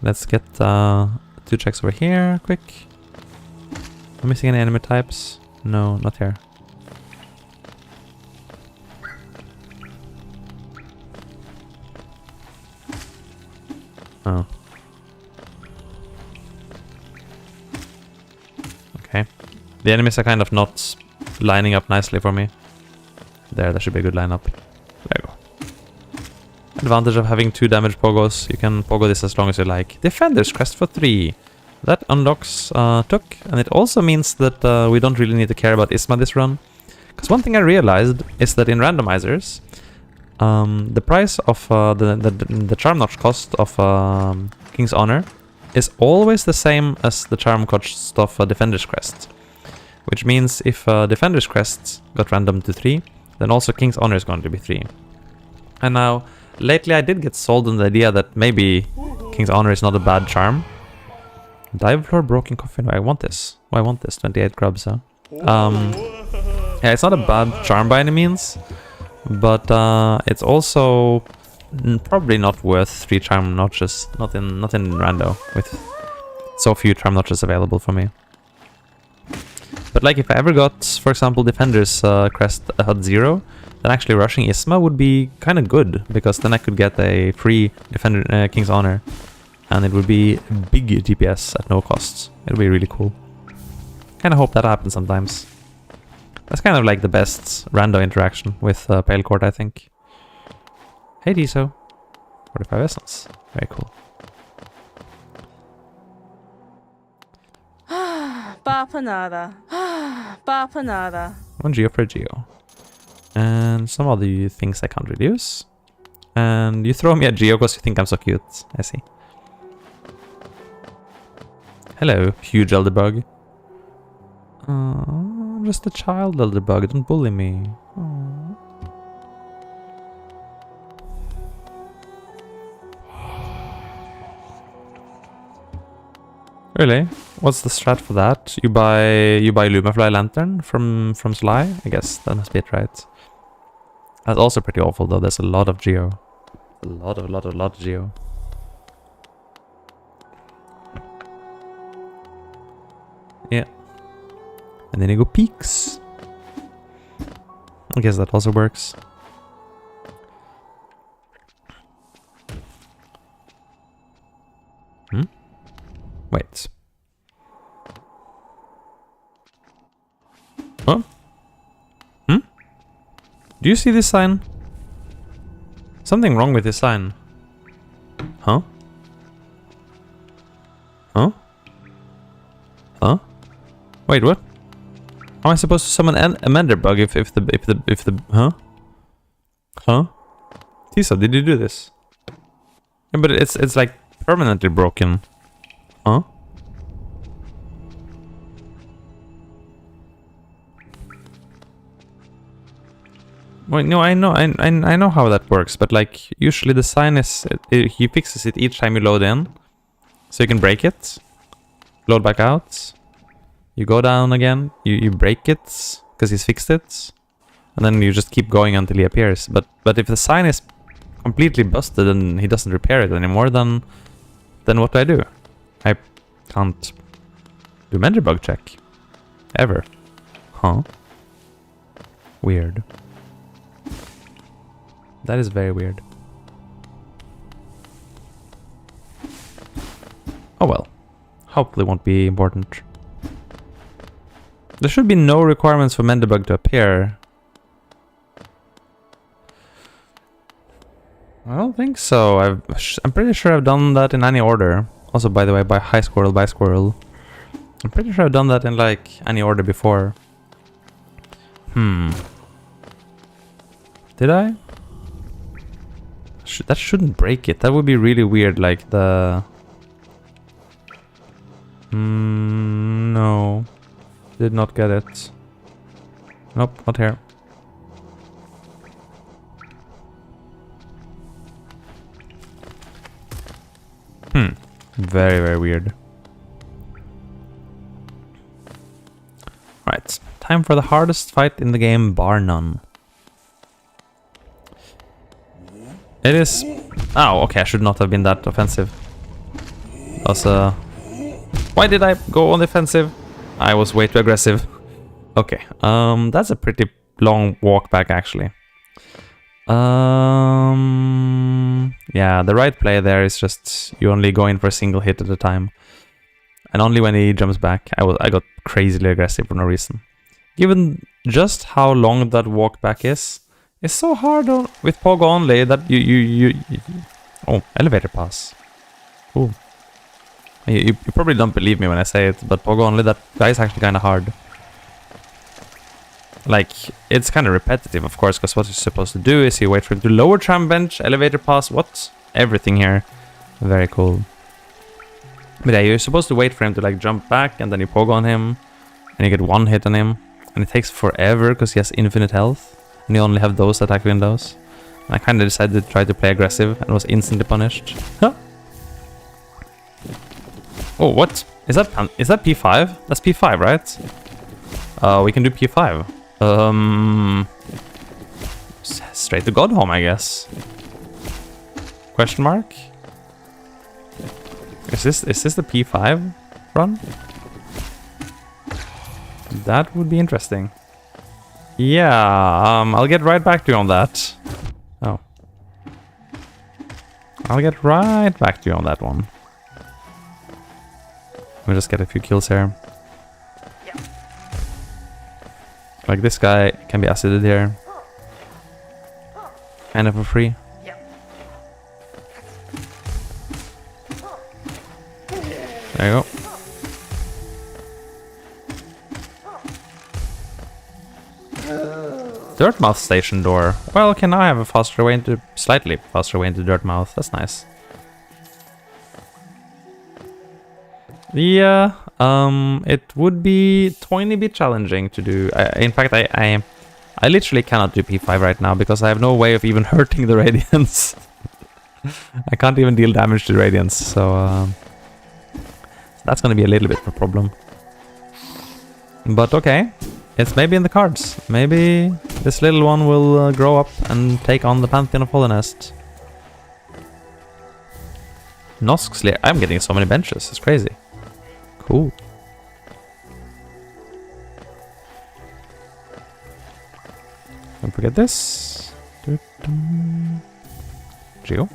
Let's get 2 checks over here, quick. Am I missing any enemy types? No, not here. Oh. Okay. The enemies are kind of not lining up nicely for me. There should be a good lineup. There you go. Advantage of having 2 damage pogos. You can pogo this as long as you like. Defender's Crest for 3. That unlocks Took, and it also means that we don't really need to care about Isma this run. Because one thing I realized is that in randomizers, the price of the charm notch cost of King's Honor is always the same as the charm cost of Defender's Crest. Which means if Defender's Crest got random to 3, then also King's Honor is going to be 3. And now, lately I did get sold on the idea that maybe King's Honor is not a bad charm. Dive Floor, Broken Coffin. I want this. Oh, I want this. 28 grubs, huh? Yeah, it's not a bad charm by any means, but it's also probably not worth 3 charm notches. Not in rando, with so few charm notches available for me. But like if I ever got, for example, Defender's Crest at 0, then actually rushing Isma would be kind of good, because then I could get a free Defender King's Honor. And it would be big DPS at no cost. It would be really cool. Kinda hope that happens sometimes. That's kind of like the best random interaction with Pale Court, I think. Hey Diso. 45 essence. Very cool. Bapanada. Bapanada. 1 geo per geo. And some other things I can't reduce. And you throw me a geo because you think I'm so cute. I see. Hello, huge elderbug. I'm just a child elderbug, don't bully me. Aww. Really? What's the strat for that? You buy Lumafly Lantern from Sly? I guess that must be it, right? That's also pretty awful though. There's a lot of geo. A lot of geo. Yeah. And then you go peaks. I guess that also works. Wait. Huh? Do you see this sign? Something wrong with this sign. Huh? Huh? Huh? Wait, what? How am I supposed to summon a mender bug if the huh? Huh? Tisa, did you do this? Yeah, but it's like permanently broken. Huh? Wait, no, I know how that works, but like usually the sign is he fixes it each time you load in, so you can break it, load back out, you go down again, you break it because he's fixed it, and then you just keep going until he appears. But if the sign is completely busted and he doesn't repair it anymore, then what do I do? I can't do mender bug check ever. Huh? Weird. That is very weird. Oh well. Hopefully won't be important. There should be no requirements for Mendebug to appear. I don't think so. I'm pretty sure I've done that in any order. Also, by the way, by high squirrel, by squirrel. I'm pretty sure I've done that in like any order before. Did I? That shouldn't break it. That would be really weird, like the... no. Did not get it. Nope, not here. Very, very weird. Right, time for the hardest fight in the game, bar none. It is... oh, okay, I should not have been that offensive. That's why did I go on the offensive? I was way too aggressive. Okay, that's a pretty long walk back, actually. Yeah, the right play there is just you only go in for a single hit at a time. And only when he jumps back, I got crazily aggressive for no reason. Given just how long that walk back is, it's so hard with pogo only that you oh, elevator pass. Ooh. You probably don't believe me when I say it, but pogo only, that is actually kind of hard. Like, it's kind of repetitive, of course, because what you're supposed to do is you wait for him to lower tram bench, elevator pass, what? Everything here. Very cool. But yeah, you're supposed to wait for him to like jump back, and then you pogo on him, and you get one hit on him. And it takes forever because he has infinite health, and you only have those attack windows. And I kind of decided to try to play aggressive and was instantly punished. Huh? Oh, what? Is that P5? That's P5, right? We can do P5. Straight to Godhome, I guess. Question mark? Is this the P5 run? That would be interesting. Yeah, I'll get right back to you on that. Oh. I'll get right back to you on that one. Let me just get a few kills here. Like this guy can be acided here. Kind of for free. There you go. Dirtmouth station door. Well, okay, now I have a faster way into... Slightly faster way into Dirtmouth. That's nice. Yeah, it would be tiny bit challenging to do. In fact, I literally cannot do P5 right now because I have no way of even hurting the Radiance. I can't even deal damage to Radiance, so that's gonna be a little bit of a problem. But okay, it's maybe in the cards. Maybe this little one will grow up and take on the Pantheon of Holinest. Nosk Slayer. I'm getting so many benches, it's crazy. Cool. Don't forget this. Geo.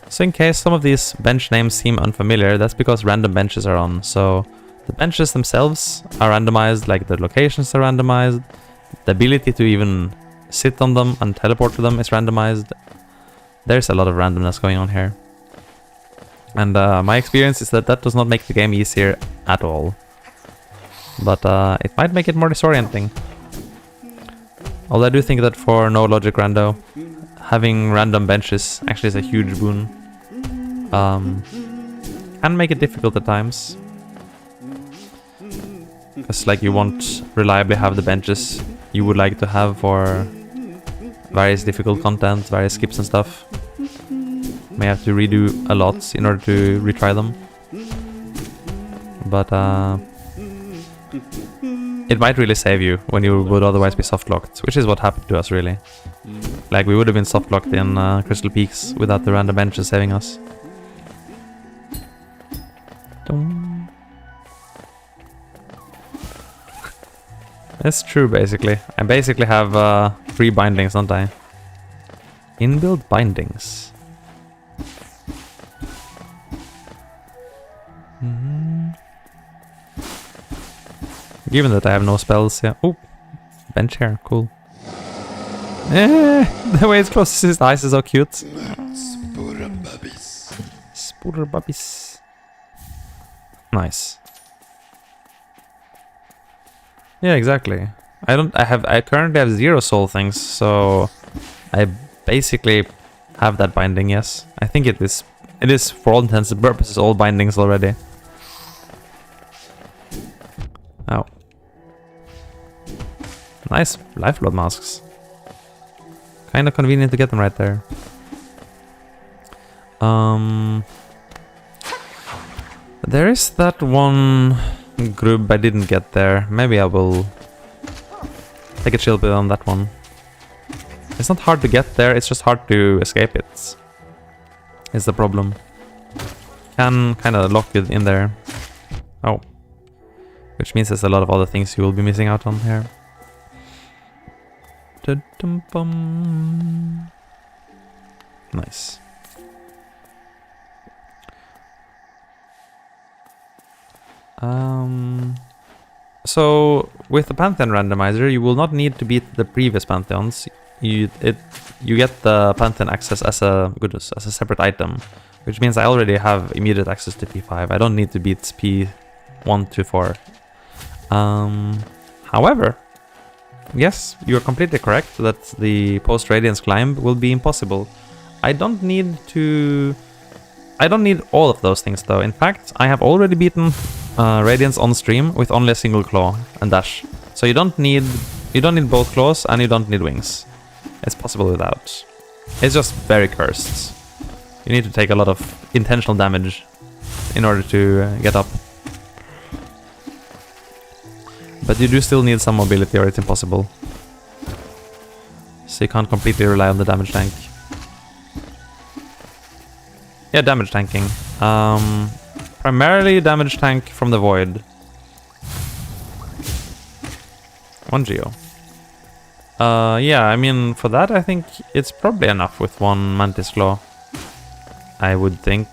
So in case some of these bench names seem unfamiliar, that's because random benches are on. So the benches themselves are randomized, like the locations are randomized. The ability to even sit on them and teleport to them is randomized. There's a lot of randomness going on here. And my experience is that that does not make the game easier at all. But it might make it more disorienting. Although I do think that for no logic rando, having random benches actually is a huge boon. Can make it difficult at times. Because like you won't reliably have the benches you would like to have for various difficult content, various skips and stuff. May have to redo a lot in order to retry them. But it might really save you when you would otherwise be soft-locked, which is what happened to us really. Like we would have been soft-locked in Crystal Peaks without the random benches saving us. It's true basically. I basically have 3 bindings, don't I? Inbuilt bindings. Given that I have no spells, yeah. Oh, bench here, cool. The way it closes his eyes is so cute. Spurrbubbies. Nice. Yeah, exactly. I currently have 0 soul things, so I basically have that binding, yes. I think it is for all intents and purposes all bindings already. Oh. Nice lifeblood masks. Kinda convenient to get them right there. There is that one group I didn't get there. Maybe I will take a chill pill on that one. It's not hard to get there, it's just hard to escape it. Is the problem. Can kinda lock it in there. Oh. Which means there's a lot of other things you will be missing out on here. Nice. So with the Pantheon randomizer, you will not need to beat the previous Pantheons. You get the Pantheon access as a separate item, which means I already have immediate access to P5. I don't need to beat P1 to 4. However, yes, you are completely correct that the post-Radiance climb will be impossible. I don't need all of those things though. In fact, I have already beaten Radiance on stream with only a single claw and dash. So you don't need both claws and you don't need wings. It's possible without. It's just very cursed. You need to take a lot of intentional damage in order to get up. But you do still need some mobility or it's impossible. So you can't completely rely on the damage tank. Yeah, damage tanking. Primarily damage tank from the void. 1 geo. Yeah, I mean, for that I think it's probably enough with 1 Mantis Claw. I would think.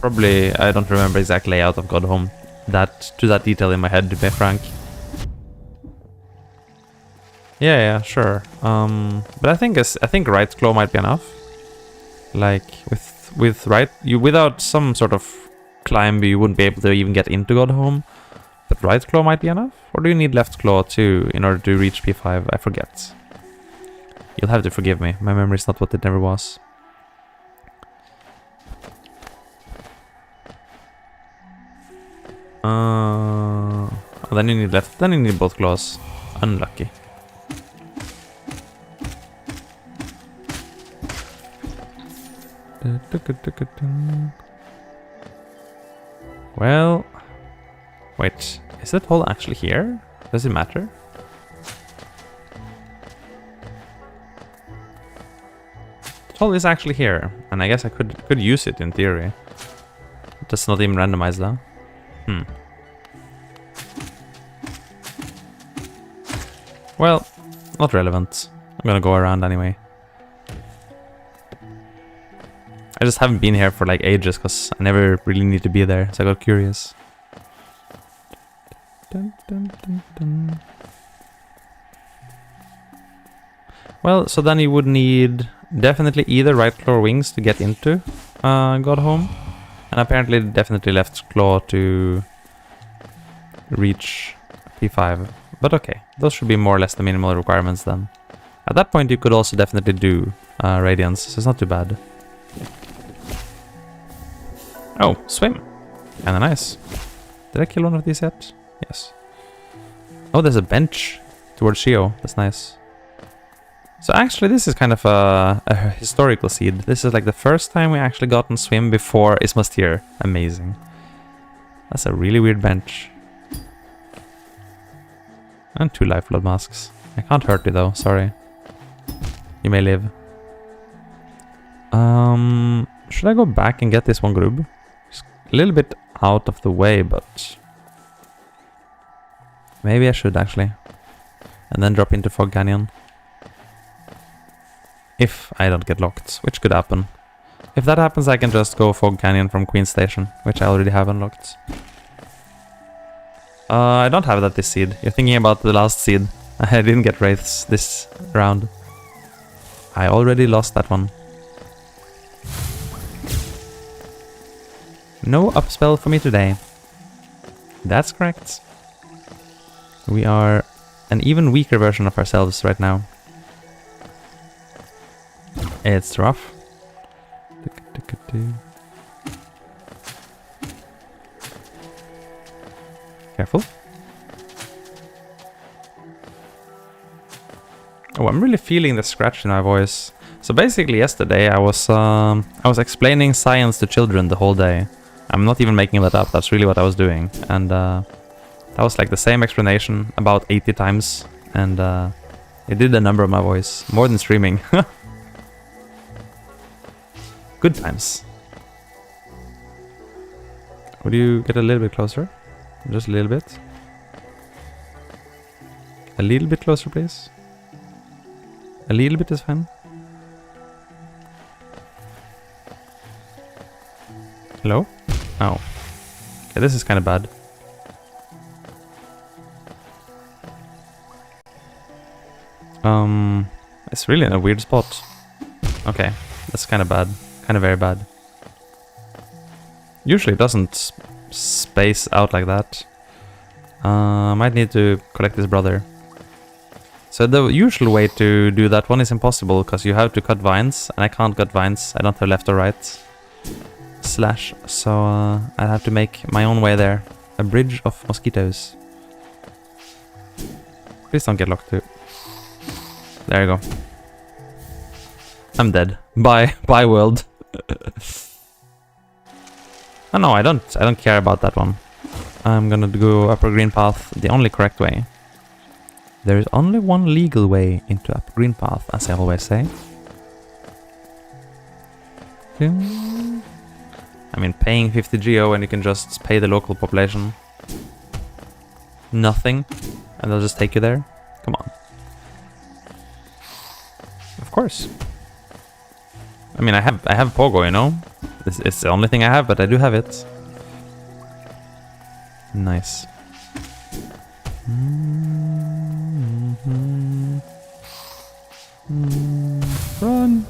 Probably, I don't remember exact layout of Godhome. that detail in my head, to be frank. Yeah, sure. But I think right claw might be enough. Like with right, without some sort of climb, you wouldn't be able to even get into Godhome. But right claw might be enough, or do you need left claw too in order to reach P5? I forget. You'll have to forgive me. My memory's not what it never was. Then you need left. Then you need both claws. Unlucky. Well, wait. Is that hole actually here? Does it matter? The hole is actually here, and I guess I could use it in theory. Just not even randomized though. Well, not relevant. I'm gonna go around anyway. I just haven't been here for like ages because I never really need to be there, so I got curious. Dun, dun, dun, dun. Well, so then you would need definitely either right claw or wings to get into Godhome, and apparently definitely left claw to reach P5. But okay, those should be more or less the minimal requirements then. At that point you could also definitely do Radiance, so it's not too bad. Oh, swim. Kinda nice. Did I kill one of these yet? Yes. Oh, there's a bench towards Shio. That's nice. So actually this is kind of a historical seed. This is like the first time we actually got on swim before Isma's tier. Amazing. That's a really weird bench. And 2 life blood masks. I can't hurt you though, sorry. You may live. Should I go back and get this one grub? It's a little bit out of the way, but maybe I should actually. And then drop into Fog Canyon. If I don't get locked, which could happen. If that happens, I can just go Fog Canyon from Queen Station, which I already have unlocked. I don't have that this seed. You're thinking about the last seed. I didn't get wraiths this round. I already lost that one. No upspell for me today. That's correct. We are an even weaker version of ourselves right now. It's rough. Careful. Oh, I'm really feeling the scratch in my voice. So basically yesterday I was explaining science to children the whole day. I'm not even making that up, that's really what I was doing. And that was like the same explanation about 80 times. And it did a number on my voice, more than streaming. Good times. Would you get a little bit closer? Just a little bit. A little bit closer, please. A little bit is fine. Hello? Oh. Okay, this is kind of bad. It's really in a weird spot. Okay, that's kind of bad. Kind of very bad. Usually it doesn't space out like that. Might need to collect his brother. So the usual way to do that one is impossible because you have to cut vines, and I can't cut vines. I don't have left or right. Slash. So I have to make my own way there. A bridge of mosquitoes. Please don't get locked too. There you go. I'm dead. Bye. Bye world. Oh no, I don't care about that one. I'm gonna go upper green path the only correct way. There is only one legal way into upper green path, as I always say. I mean, paying 50 geo and you can just pay the local population nothing, and they'll just take you there. Come on. Of course. I mean, I have pogo, you know. It's the only thing I have, but I do have it. Nice. Run!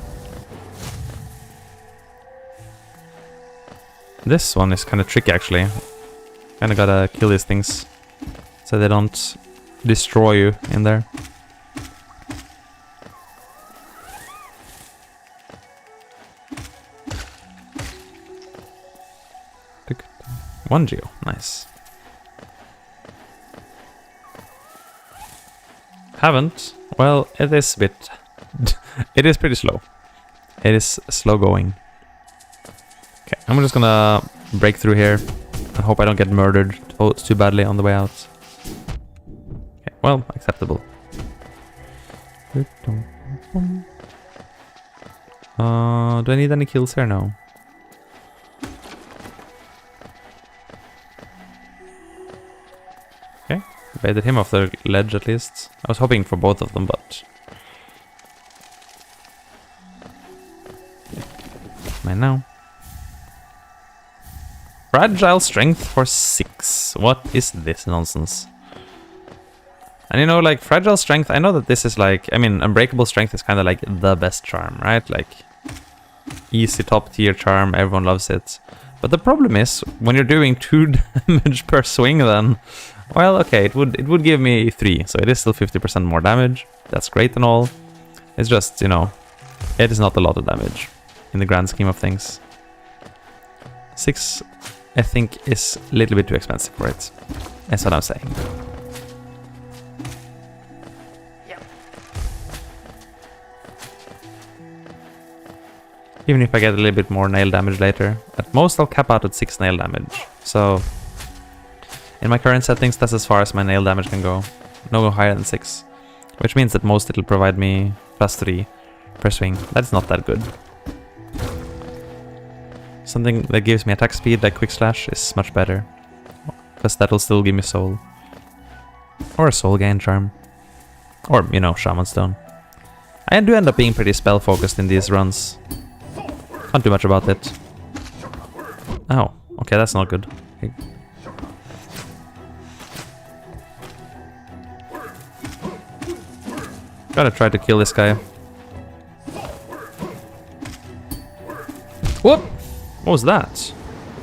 This one is kind of tricky actually. Kinda gotta kill these things so they don't destroy you in there. One geo, nice. Haven't. Well, it is a bit... it is pretty slow. It is slow going. Okay, I'm just gonna break through here and hope I don't get murdered too badly on the way out. Okay, well, acceptable. Do I need any kills here? No. Okay, baited him off the ledge at least. I was hoping for both of them, but... Mine now. Fragile strength for 6. What is this nonsense? And you know, like, fragile strength, I know that this is like... I mean, unbreakable strength is kind of like the best charm, right? Like, easy top tier charm, everyone loves it. But the problem is, when you're doing 2 damage per swing then... Well, okay, it would give me 3, so it is still 50% more damage. That's great and all. It's just, you know, it is not a lot of damage in the grand scheme of things. 6, I think, is a little bit too expensive for it. That's what I'm saying. Yep. Even if I get a little bit more nail damage later. At most, I'll cap out at 6 nail damage. So... in my current settings, that's as far as my nail damage can go. No higher than 6. Which means that most it'll provide me +3 per swing. That's not that good. Something that gives me attack speed like Quick Slash is much better. Because that'll still give me soul. Or a soul gain charm. Or, you know, Shaman Stone. I do end up being pretty spell focused in these runs. Can't do much about it. Oh, okay, that's not good. Okay. Gotta try to kill this guy. Whoop! What was that?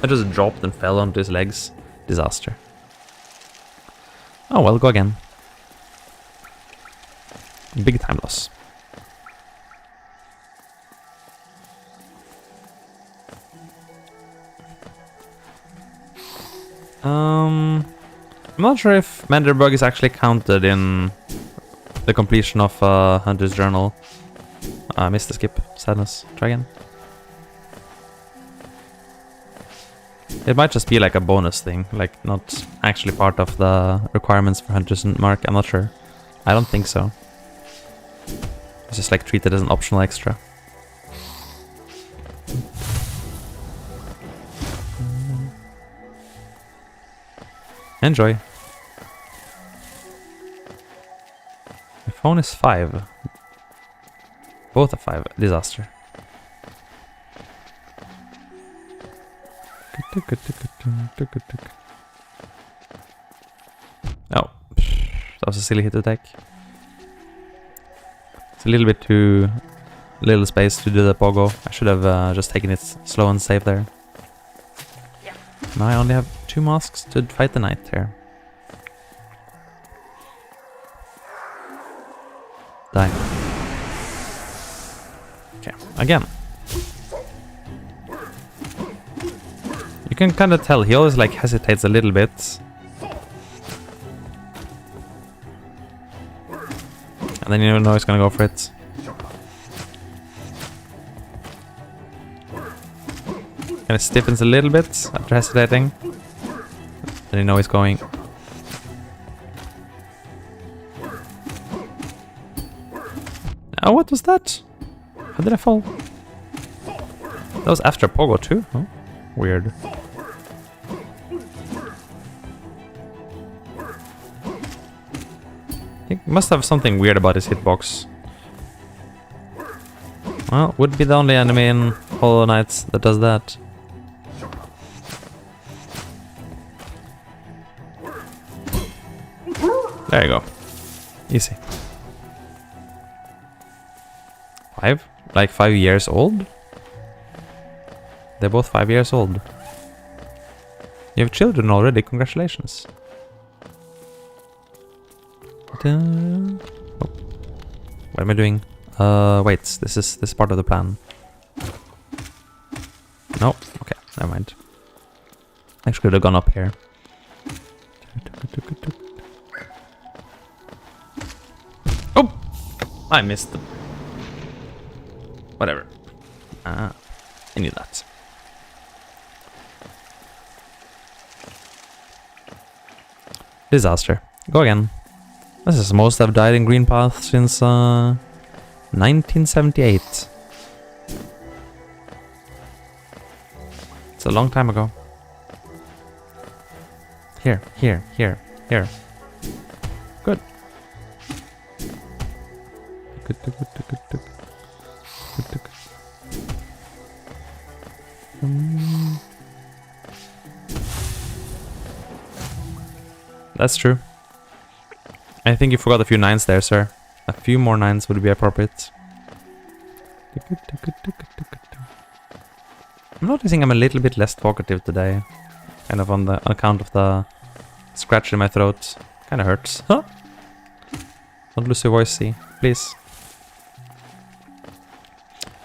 I just dropped and fell onto his legs. Disaster. Oh well, go again. Big time loss. I'm not sure if Manderbug is actually counted in the completion of Hunter's Journal. I missed the skip. Sadness. Try again. It might just be like a bonus thing, like not actually part of the requirements for Hunter's Mark. I'm not sure. I don't think so. It's just like treated as an optional extra. Enjoy. My phone is 5. Both are 5. Disaster. Oh, that was a silly hit attack. It's a little bit too little space to do the pogo. I should have just taken it slow and safe there. Yeah. Now I only have 2 masks to fight the knight here. Die. Okay, again. You can kind of tell he always like hesitates a little bit. And then you know he's gonna go for it. Kind of stiffens a little bit after hesitating. Then you know he's going. Oh, what was that? How did I fall? That was after pogo too? Oh, weird. He must have something weird about his hitbox. Well, would be the only enemy in Hollow Knight that does that. There you go. Easy. 5? Like 5 years old? They're both 5 years old. You have children already, congratulations. Oh. What am I doing? Wait, this is part of the plan. No, okay, never mind. I should have gone up here. Oh! I missed them. Whatever. I knew that. Disaster. Go again. This is most I've died in green path since 1978. It's a long time ago. Here. Good. That's true. I think you forgot a few 9s there, sir. A few more 9s would be appropriate. I'm noticing I'm a little bit less talkative today. Kind of on account of the scratch in my throat. Kind of hurts. Huh? Don't lose your voice, see? Please.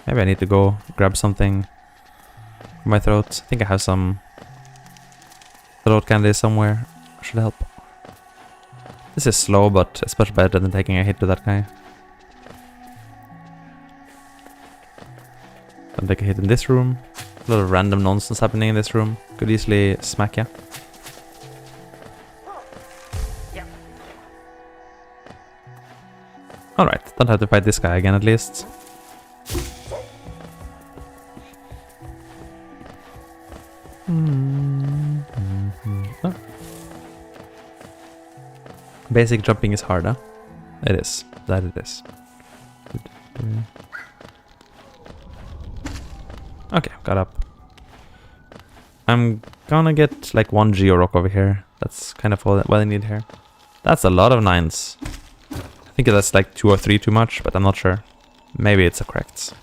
Maybe I need to go grab something for my throat. I think I have some throat candy somewhere. Should help. This is slow, but it's much better than taking a hit to that guy. Don't take a hit in this room. A lot of random nonsense happening in this room. Could easily smack ya. Yeah. Alright, don't have to fight this guy again at least. Oh. Basic jumping is hard, huh? It is. That it is. Okay, got up. I'm gonna get like 1 Geo Rock over here. That's kind of all what I need here. That's a lot of 9s. I think that's like 2 or 3 too much, but I'm not sure. Maybe it's a correct.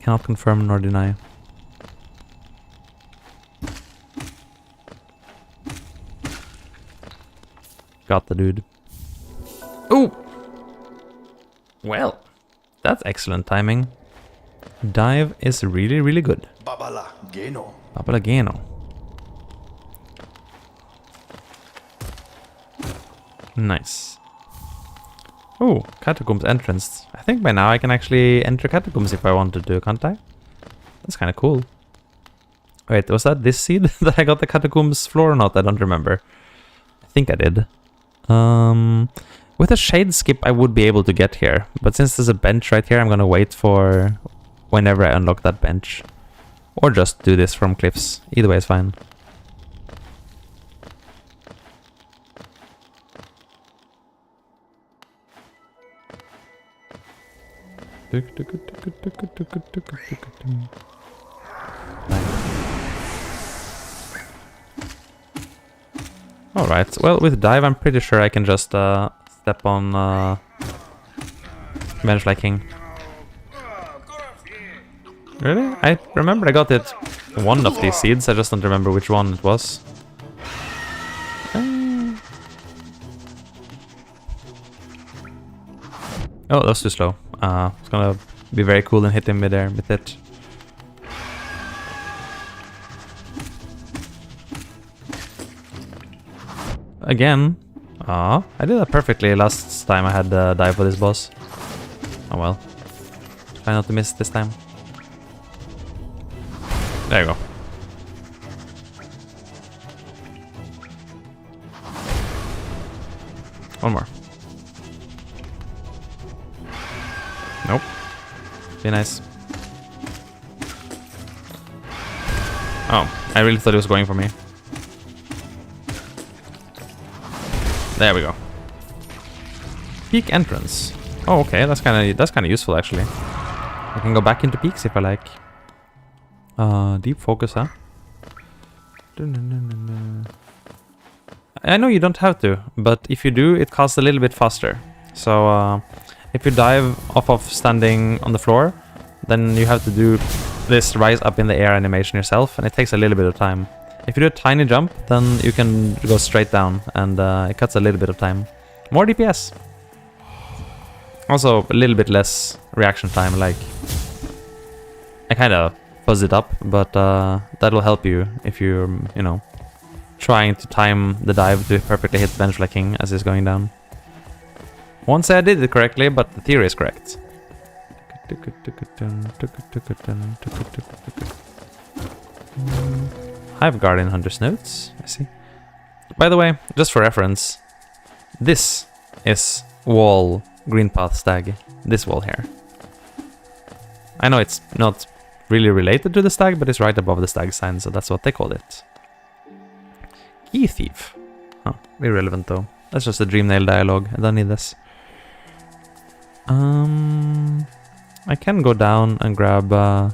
Cannot confirm nor deny. Got the dude. Ooh! Well, that's excellent timing. Dive is really, really good. Babala Geno. Papalageno. Nice. Oh, Catacombs entrance. I think by now I can actually enter Catacombs if I wanted to, can't I? That's kind of cool. Wait, was that this seed that I got the Catacombs floor or not? I don't remember. I think I did. With a shade skip I would be able to get here. But since there's a bench right here, I'm gonna wait for whenever I unlock that bench. Or just do this from cliffs. Either way is fine. Alright, well with dive I'm pretty sure I can just step on bench like king. Really? I remember I got it one of these seeds, I just don't remember which one it was. Oh, that was too slow. It's gonna be very cool and hit him midair with it. Again. I did that perfectly last time I had dive for this boss. Oh well. Try not to miss this time. There you go. One more. Nope. Be nice. Oh, I really thought he was going for me. There we go. Peak entrance. Oh, okay, that's kind of useful actually. I can go back into peaks if I like. Deep focus, huh? I know you don't have to, but if you do, it costs a little bit faster. So if you dive off of standing on the floor, then you have to do this rise up in the air animation yourself, and it takes a little bit of time. If you do a tiny jump, then you can go straight down, and it cuts a little bit of time. More DPS. Also, a little bit less reaction time, like... I kind of fuzz it up, but that'll help you if you're, you know, trying to time the dive to perfectly hit bench flanking as it's going down. Won't say I did it correctly, but the theory is correct. I have Guardian Hunter's notes, I see. By the way, just for reference, this is wall Green Path Stag. This wall here. I know it's not really related to the stag, but it's right above the stag sign, so that's what they call it. Key Thief. Huh, irrelevant though. That's just a Dreamnail dialogue. I don't need this. I can go down and grab the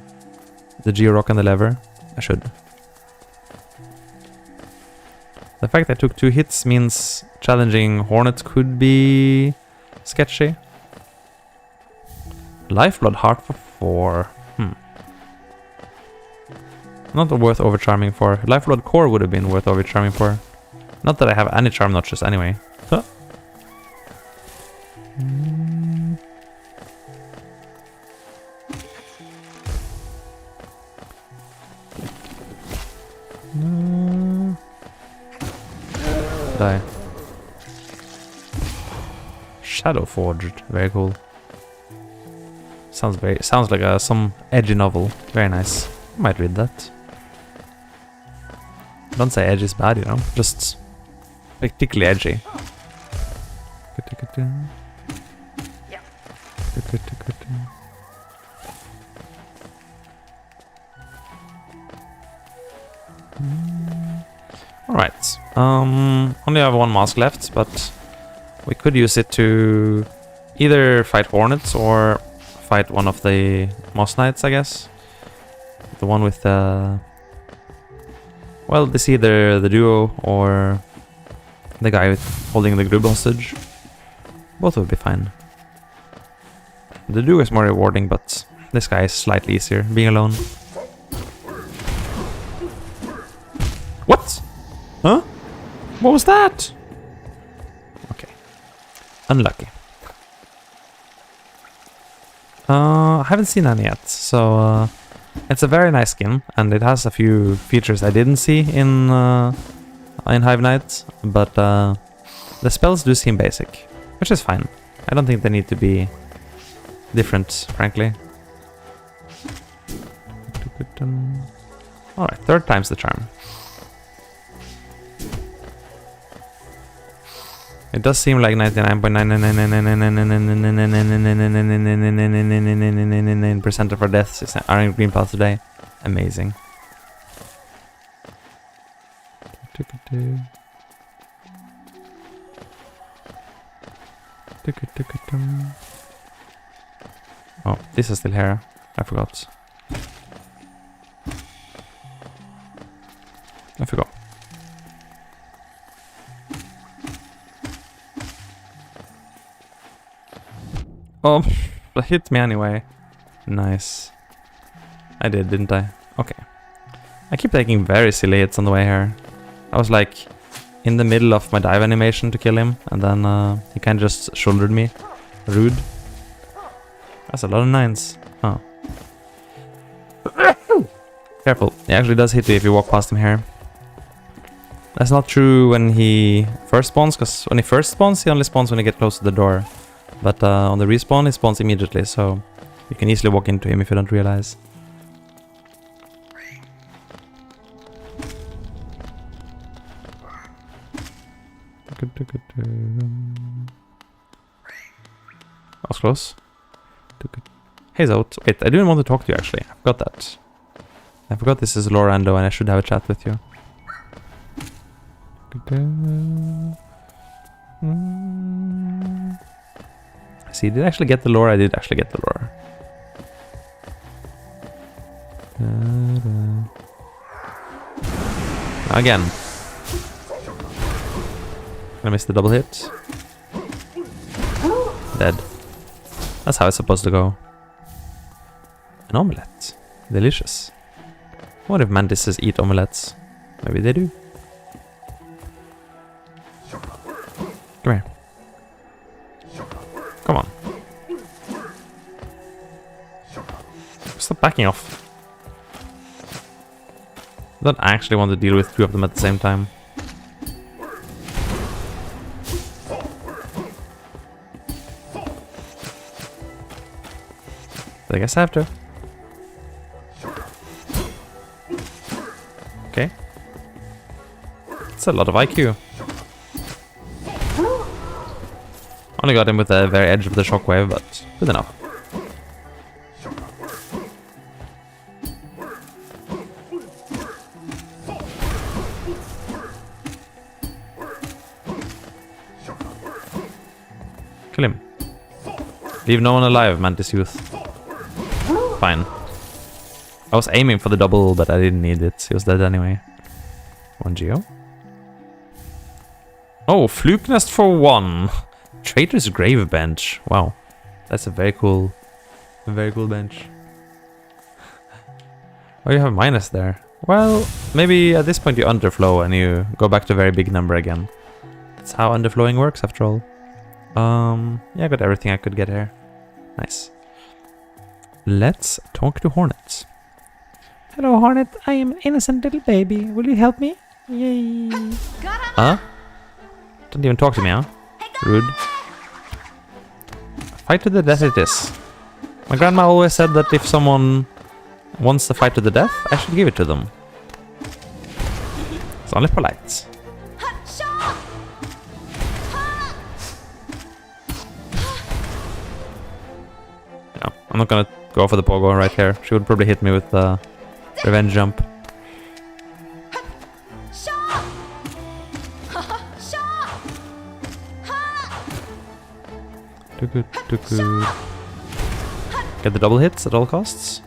Georock and the lever. I should. The fact I took 2 hits means challenging Hornets could be sketchy. Lifeblood Heart for 4. Not worth overcharming for. Lifeblood Core would have been worth overcharming for. Not that I have any charm notches anyway. Huh. Die. Shadow Forged, very cool. Sounds like some edgy novel. Very nice. Might read that. Don't say edgy is bad, you know. Just particularly edgy. Yeah. Alright. Only have 1 mask left, but we could use it to either fight Hornets or fight one of the Moss Knights, I guess. The one with the... Well, it's either the duo or the guy with holding the Grub hostage. Both would be fine. The duo is more rewarding, but this guy is slightly easier, being alone. What? Huh? What was that? Okay. Unlucky. I haven't seen any yet, so it's a very nice skin, and it has a few features I didn't see in Hive Knight, but the spells do seem basic, which is fine. I don't think they need to be different, frankly. Alright, 3rd time's the charm. It does seem like 99.9999999% of our deaths are in Green Path today. Amazing. Oh, this is still here. I forgot. I forgot. Oh, that hit me anyway. Nice. I did, didn't I? Okay. I keep taking very silly hits on the way here. I was like in the middle of my dive animation to kill him, and then he kind of just shouldered me. Rude. That's a lot of 9s. Huh. Careful. He actually does hit you if you walk past him here. That's not true when he first spawns, because when he first spawns, he only spawns when you get close to the door. But on the respawn, he spawns immediately, so you can easily walk into him if you don't realize. That was close. Hey Zout, wait, I didn't want to talk to you actually. I forgot that. I forgot this is Lorando and I should have a chat with you. See, did I actually get the lore? I did actually get the lore. Again. I missed the double hit. Dead. That's how it's supposed to go. An omelette. Delicious. What if mantises eat omelettes? Maybe they do. Come here. Come on. Stop backing off. I don't actually want to deal with two of them at the same time. But I guess I have to. Okay. It's a lot of IQ. Only got him with the very edge of the shockwave, but good enough. Kill him. Leave no one alive, Mantis Youth. Fine. I was aiming for the double, but I didn't need it. He was dead anyway. 1 Geo. Oh, Fluke Nest for 1. Traitor's Grave bench. Wow. That's a very cool bench. Oh, you have minus there. Well, maybe at this point you underflow and you go back to a very big number again. That's how underflowing works after all. Yeah, I got everything I could get here. Nice. Let's talk to Hornet. Hello, Hornet. I am an innocent little baby. Will you help me? Yay. Huh? Don't even talk to me, huh? Rude. Fight to the death it is. My grandma always said that if someone wants to fight to the death, I should give it to them. It's only polite. Yeah, I'm not gonna go for the pogo right here. She would probably hit me with the revenge jump. Too good, too good. Get the double hits at all costs.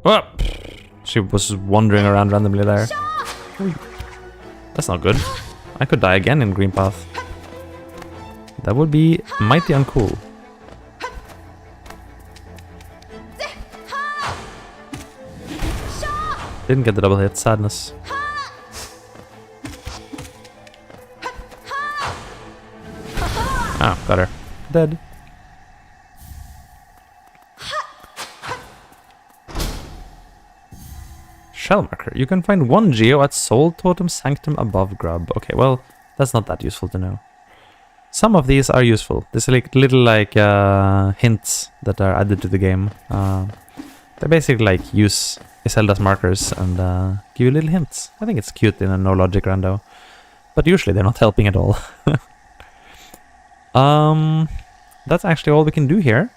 Oh! She was wandering around randomly there. That's not good. I could die again in green path. That would be mighty uncool. Didn't get the double hit, sadness. Ah, got her. Dead. Shell marker. You can find 1 Geo at Soul Totem Sanctum above Grub. Okay, well, that's not that useful to know. Some of these are useful. There's like little hints that are added to the game. They basically like use Iselda's markers and give you little hints. I think it's cute in a no logic rando. But usually they're not helping at all. That's actually all we can do here.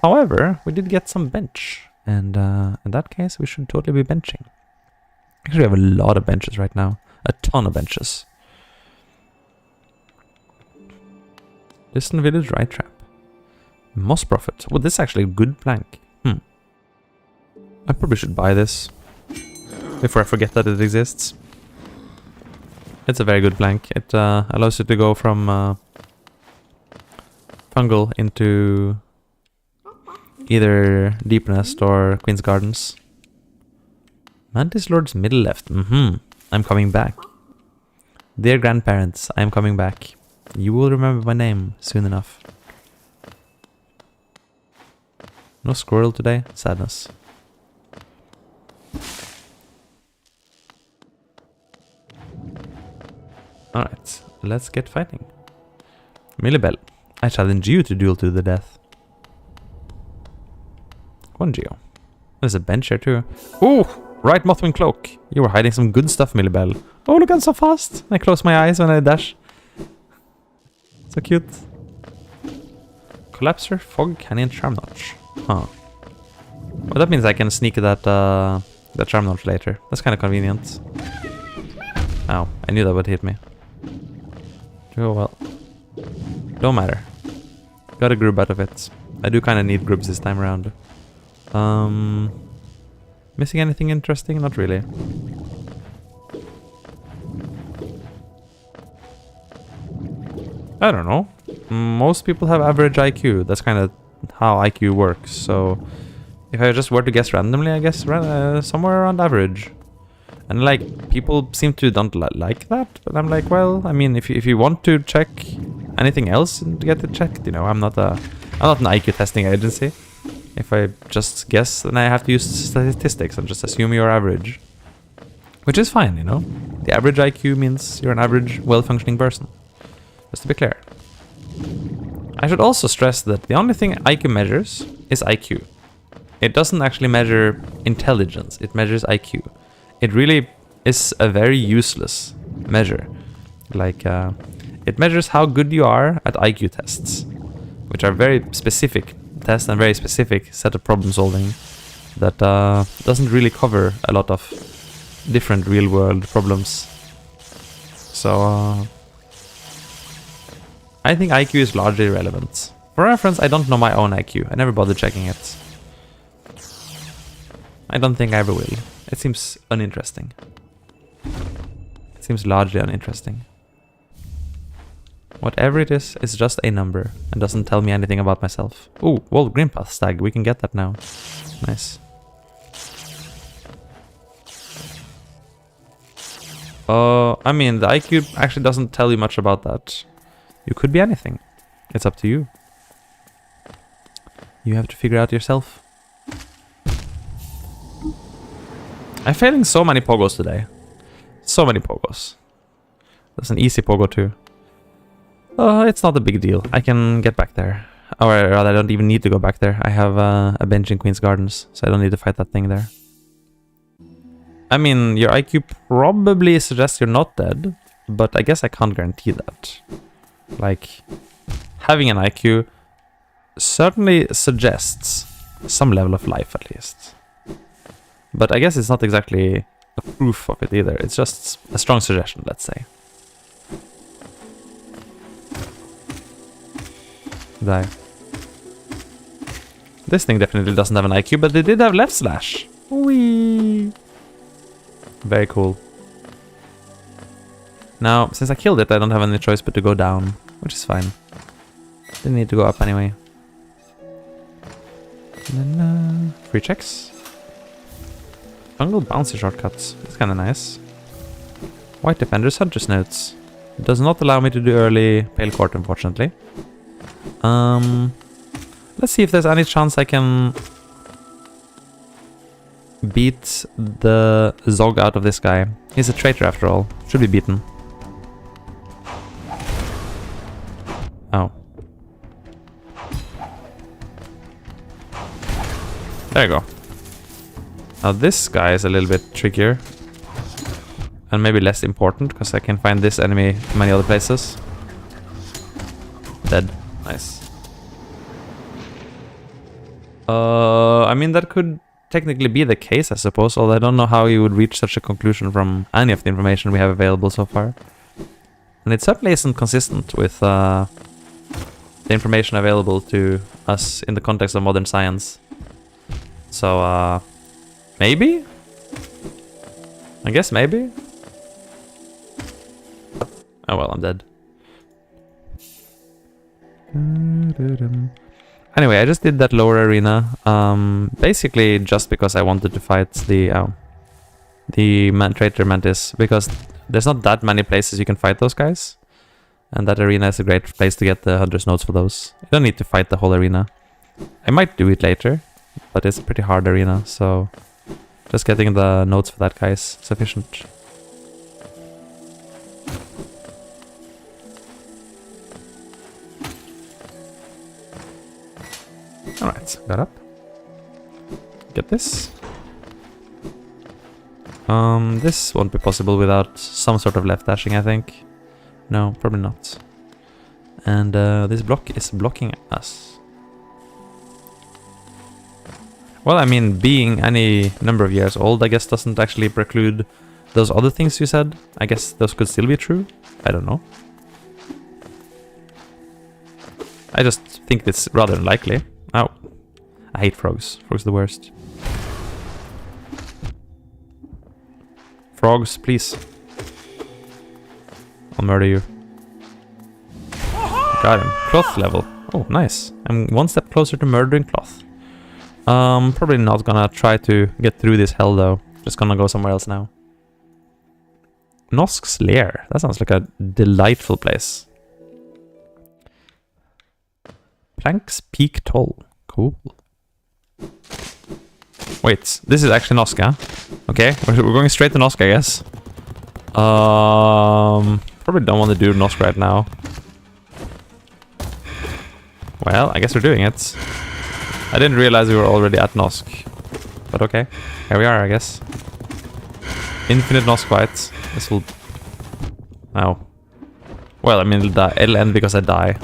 However, we did get some bench. And in that case, we should totally be benching. Actually, we have a lot of benches right now. A ton of benches. Distant Village Right Trap. Moss Prophet. Well, this is actually a good plank. I probably should buy this before I forget that it exists. It's a very good plank. It allows you to go from fungal into either Deep Nest or Queen's Gardens. Mantis Lord's middle left. I'm coming back. Dear grandparents, I am coming back. You will remember my name soon enough. No squirrel today? Sadness. Alright, let's get fighting. Millibel, I challenge you to duel to the death. 1 Geo. There's a bench here too. Ooh! Right Mothwing Cloak. You were hiding some good stuff, Millibel. Oh, look, I'm so fast. I close my eyes when I dash. So cute. Collapser, Fog, Canyon, Charm Notch. Huh. Well, that means I can sneak that Charm Notch later. That's kind of convenient. Ow, I knew that would hit me. Oh well. Don't matter. Got a grub out of it. I do kind of need grubs this time around. Missing anything interesting? Not really. I don't know. Most people have average IQ. That's kind of how IQ works. So if I just were to guess randomly, I guess somewhere around average. And like people seem to don't like that, but I'm like, well, I mean, if you want to check anything else and get it checked, you know, I'm not an IQ testing agency. If I just guess, then I have to use statistics and just assume you're average, which is fine, you know. The average IQ means you're an average, well-functioning person. Just to be clear. I should also stress that the only thing IQ measures is IQ. It doesn't actually measure intelligence, it measures IQ. It really is a very useless measure. Like, it measures how good you are at IQ tests, which are very specific tests and very specific set of problem solving that doesn't really cover a lot of different real-world problems. So, I think IQ is largely irrelevant. For reference, I don't know my own IQ. I never bothered checking it. I don't think I ever will. It seems uninteresting. It seems largely uninteresting. Whatever it is just a number and doesn't tell me anything about myself. Ooh, well, Green Path Stag. We can get that now. Nice. I mean, the IQ actually doesn't tell you much about that. You could be anything. It's up to you. You have to figure out yourself. I'm failing so many pogos today. So many pogos. There's an easy pogo too. It's not a big deal. I can get back there. Or rather, I don't even need to go back there. I have a bench in Queen's Gardens, so I don't need to fight that thing there. I mean, your IQ probably suggests you're not dead, but I guess I can't guarantee that. Like, having an IQ certainly suggests some level of life at least. But I guess it's not exactly a proof of it either. It's just a strong suggestion, let's say. Die. This thing definitely doesn't have an IQ, but they did have left slash. Whee! Very cool. Now, since I killed it, I don't have any choice but to go down, which is fine. Didn't need to go up anyway. Free checks. Jungle bouncy shortcuts. That's kind of nice. White Defender's Hunter's Notes. It does not allow me to do early Pale Court, unfortunately. Let's see if there's any chance I can beat the Zog out of this guy. He's a traitor after all. Should be beaten. Oh. There you go. Now this guy is a little bit trickier. And maybe less important, because I can find this enemy in many other places. Dead. Nice. I mean, that could technically be the case, I suppose, although I don't know how you would reach such a conclusion from any of the information we have available so far. And it certainly isn't consistent with the information available to us in the context of modern science. So, maybe? I guess maybe? Oh well, I'm dead. Anyway, I just did that lower arena, basically just because I wanted to fight the Traitor Mantis, because there's not that many places you can fight those guys, and that arena is a great place to get the Hunter's Notes for those. You don't need to fight the whole arena. I might do it later, but it's a pretty hard arena, so just getting the notes for that guy is sufficient. Alright, got up. Get this. This won't be possible without some sort of left dashing, I think. No, probably not. And this block is blocking us. Well, I mean, being any number of years old, I guess, doesn't actually preclude those other things you said. I guess those could still be true. I don't know. I just think it's rather unlikely. Oh. I hate frogs. Frogs are the worst. Frogs, please. I'll murder you. Got him. Cloth level. Oh, nice. I'm one step closer to murdering Cloth. Probably not gonna try to get through this hell though. Just gonna go somewhere else now. Nosk's Lair. That sounds like a delightful place. Plank's Peak Toll. Cool. Wait, this is actually Nosk, huh? Okay, we're going straight to Nosk, I guess. Probably don't want to do Nosk right now. Well, I guess we're doing it. I didn't realize we were already at Nosk. But okay, here we are, I guess. Infinite Nosk fights. This will... No. Well, I mean, it'll end because I die.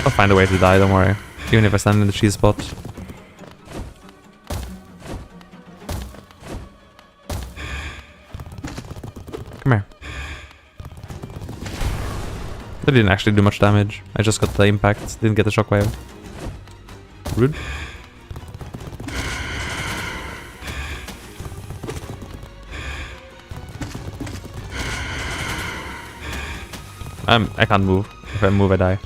I'll find a way to die, don't worry. Even if I stand in the cheese spot. Come here. That didn't actually do much damage. I just got the impact, didn't get the shockwave. Rude. I can't move. If I move, I die.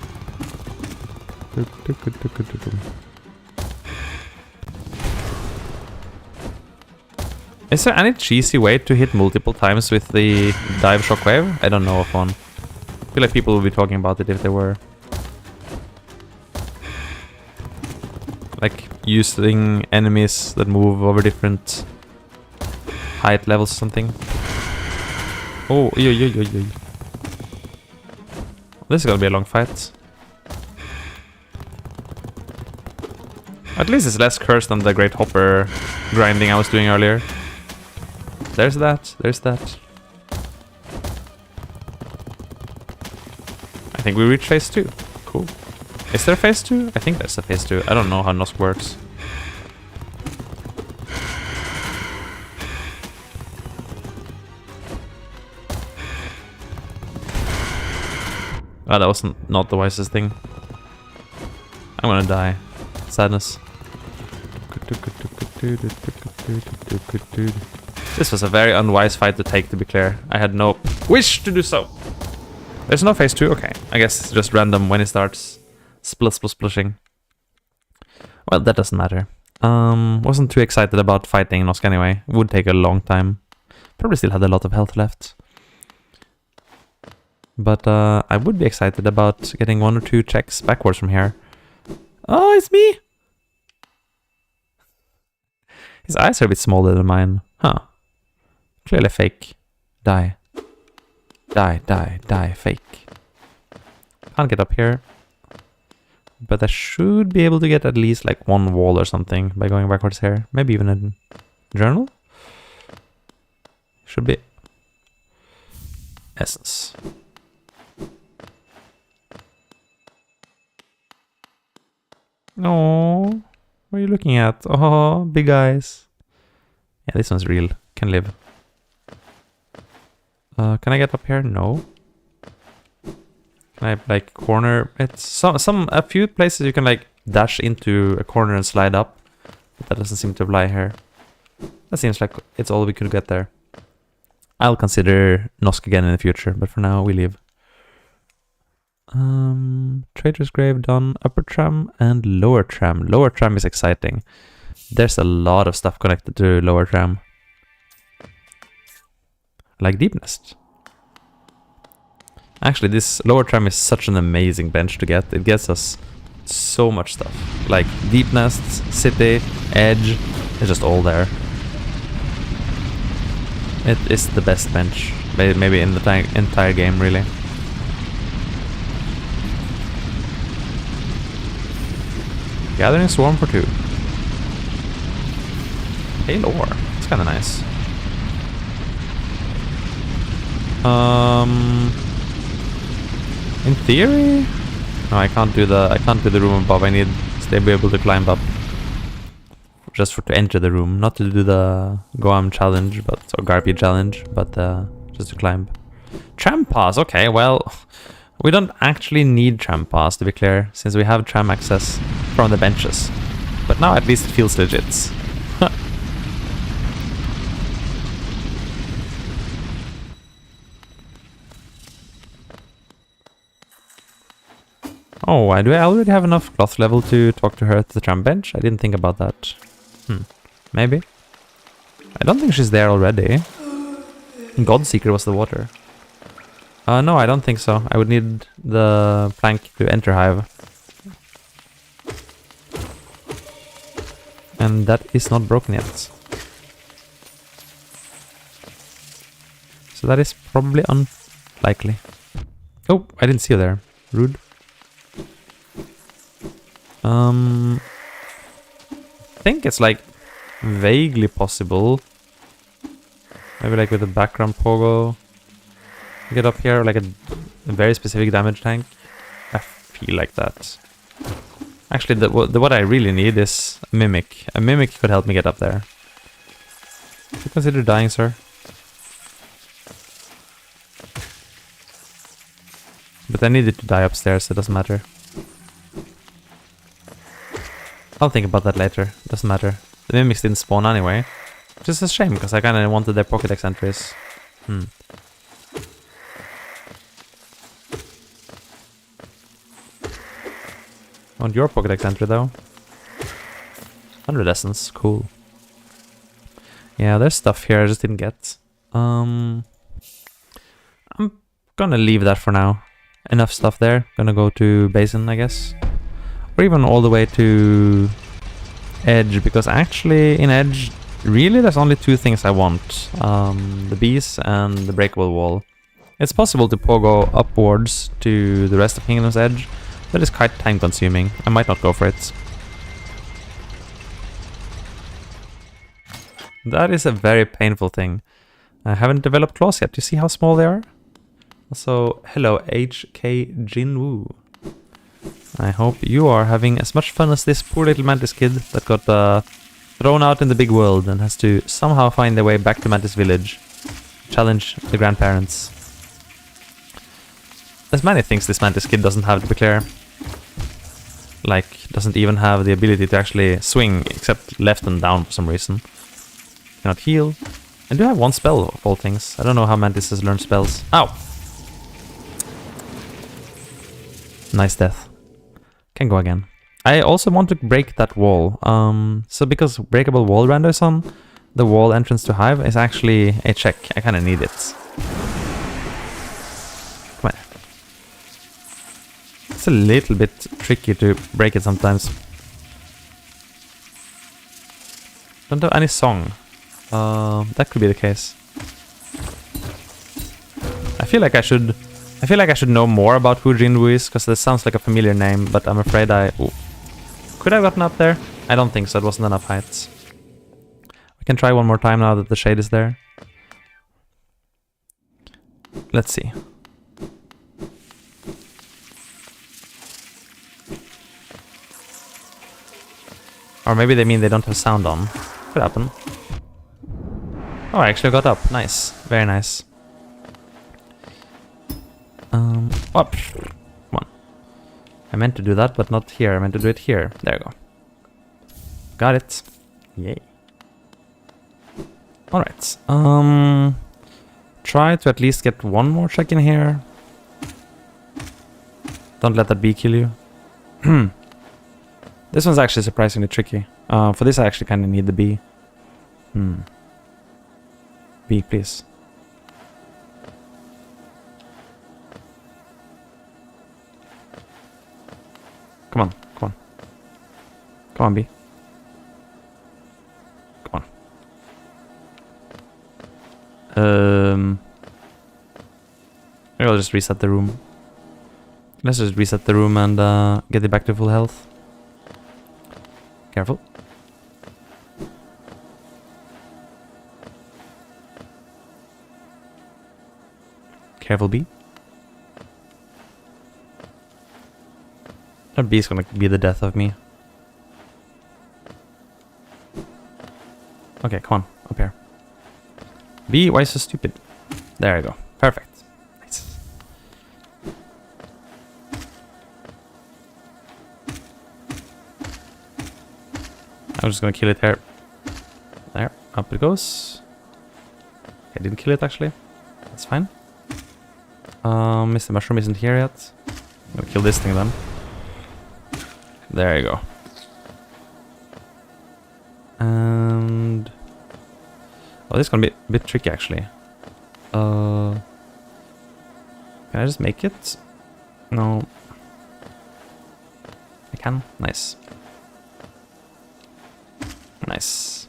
Is there any cheesy way to hit multiple times with the dive shockwave? I don't know of one. I feel like people will be talking about it if they were. Like using enemies that move over different height levels or something. Oh, yo. This is gonna be a long fight. At least it's less cursed than the Great Hopper grinding I was doing earlier. There's that, there's that. I think we reached phase 2. Cool. Is there phase 2? I think there's a phase 2. I don't know how Nosk works. Ah, that was not the wisest thing. I'm gonna die. Sadness. This was a very unwise fight to take, to be clear. I had no wish to do so. There's no phase 2? Okay. I guess it's just random when it starts splishing. Well, that doesn't matter. Wasn't too excited about fighting Nosk anyway. Would take a long time. Probably still had a lot of health left. But I would be excited about getting 1 or 2 checks backwards from here. Oh, it's me! His eyes are a bit smaller than mine. Huh. Clearly fake. Die. Die. Fake. Can't get up here. But I should be able to get at least like 1 wall or something by going backwards here. Maybe even a journal? Should be. Essence. Oh, what are you looking at? Oh, big eyes. Yeah, this one's real. Can live. Can I get up here? No. Can I like corner? It's a few places you can like dash into a corner and slide up. But that doesn't seem to apply here. That seems like it's all we could get there. I'll consider Nosk again in the future, but for now we leave. Traitor's Grave done. Upper tram and lower tram. Lower tram is exciting. There's a lot of stuff connected to lower tram. Like Deep Nest. Actually, this lower tram is such an amazing bench to get. It gets us so much stuff. Like Deep Nests, City, Edge. It's just all there. It is the best bench. Maybe in the entire game, really. Gathering Swarm for 2. Hey, lore. It's kind of nice. In theory, no, I can't do the room above. I need to be able to climb up, just to enter the room, not to do the Godhome challenge, or Garpy challenge, but just to climb. Tram pass. Okay, well, we don't actually need tram pass, to be clear, since we have tram access from the benches. But now at least it feels legit. Oh, do I already have enough cloth level to talk to her at the tram bench? I didn't think about that. Maybe. I don't think she's there already. Godseeker was the water. No, I don't think so. I would need the plank to enter hive. And that is not broken yet. So that is probably unlikely. Oh, I didn't see you there. Rude. I think it's like vaguely possible. Maybe like with a background pogo. Get up here like a very specific damage tank. I feel like that. Actually, what I really need is a mimic. A mimic could help me get up there. Do you consider dying, sir? But I needed to die upstairs, so it doesn't matter. I'll think about that later. Doesn't matter. The mimics didn't spawn anyway. Which is a shame, because I kind of wanted their Pokédex entries. Want your Pokédex entry, though. 100 essence. Cool. Yeah, there's stuff here I just didn't get. I'm gonna leave that for now. Enough stuff there. Gonna go to Basin, I guess. Or even all the way to Edge, because actually in Edge, really there's only two things I want. The bees and the breakable wall. It's possible to pogo upwards to the rest of Kingdom's Edge, but it's quite time consuming. I might not go for it. That is a very painful thing. I haven't developed claws yet. Do you see how small they are? Also, hello HK Jinwoo. I hope you are having as much fun as this poor little Mantis kid that got thrown out in the big world and has to somehow find their way back to Mantis Village. Challenge the grandparents. There's many things this Mantis kid doesn't have, to be clear. Like, doesn't even have the ability to actually swing, except left and down for some reason. Cannot heal. I do have one spell of all things. I don't know how Mantises learn spells. Ow! Nice death. Can go again. I also want to break that wall. So because breakable wall rando is on, the wall entrance to Hive is actually a check. I kind of need it. Come on. It's a little bit tricky to break it sometimes. Don't have any song. That could be the case. I feel like I should know more about who Jinwoo is, because this sounds like a familiar name, but I'm afraid Ooh. Could I have gotten up there? I don't think so, it wasn't enough heights. We can try one more time now that the shade is there. Let's see. Or maybe they mean they don't have sound on. Could happen. Oh, I actually got up. Nice. Very nice. Up. Come on. I meant to do that, but not here. I meant to do it here. There we go. Got it. Yay. Alright. Try to at least get one more check in here. Don't let that bee kill you. This one's actually surprisingly tricky. For this I actually kind of need the bee. Bee, please. Come on, come on. Come on, bee. Come on. Maybe I'll just reset the room. Let's just reset the room and get it back to full health. Careful. Careful, bee. That bee's gonna be the death of me. Okay, come on, up here. Bee, why so stupid? There you go. Perfect. Nice. I'm just gonna kill it here. There, up it goes. I didn't kill it actually. That's fine. Mr. Mushroom isn't here yet. I'm gonna kill this thing then. There you go. And... oh, this is gonna be a bit tricky, actually. Can I just make it? No. I can? Nice. Nice.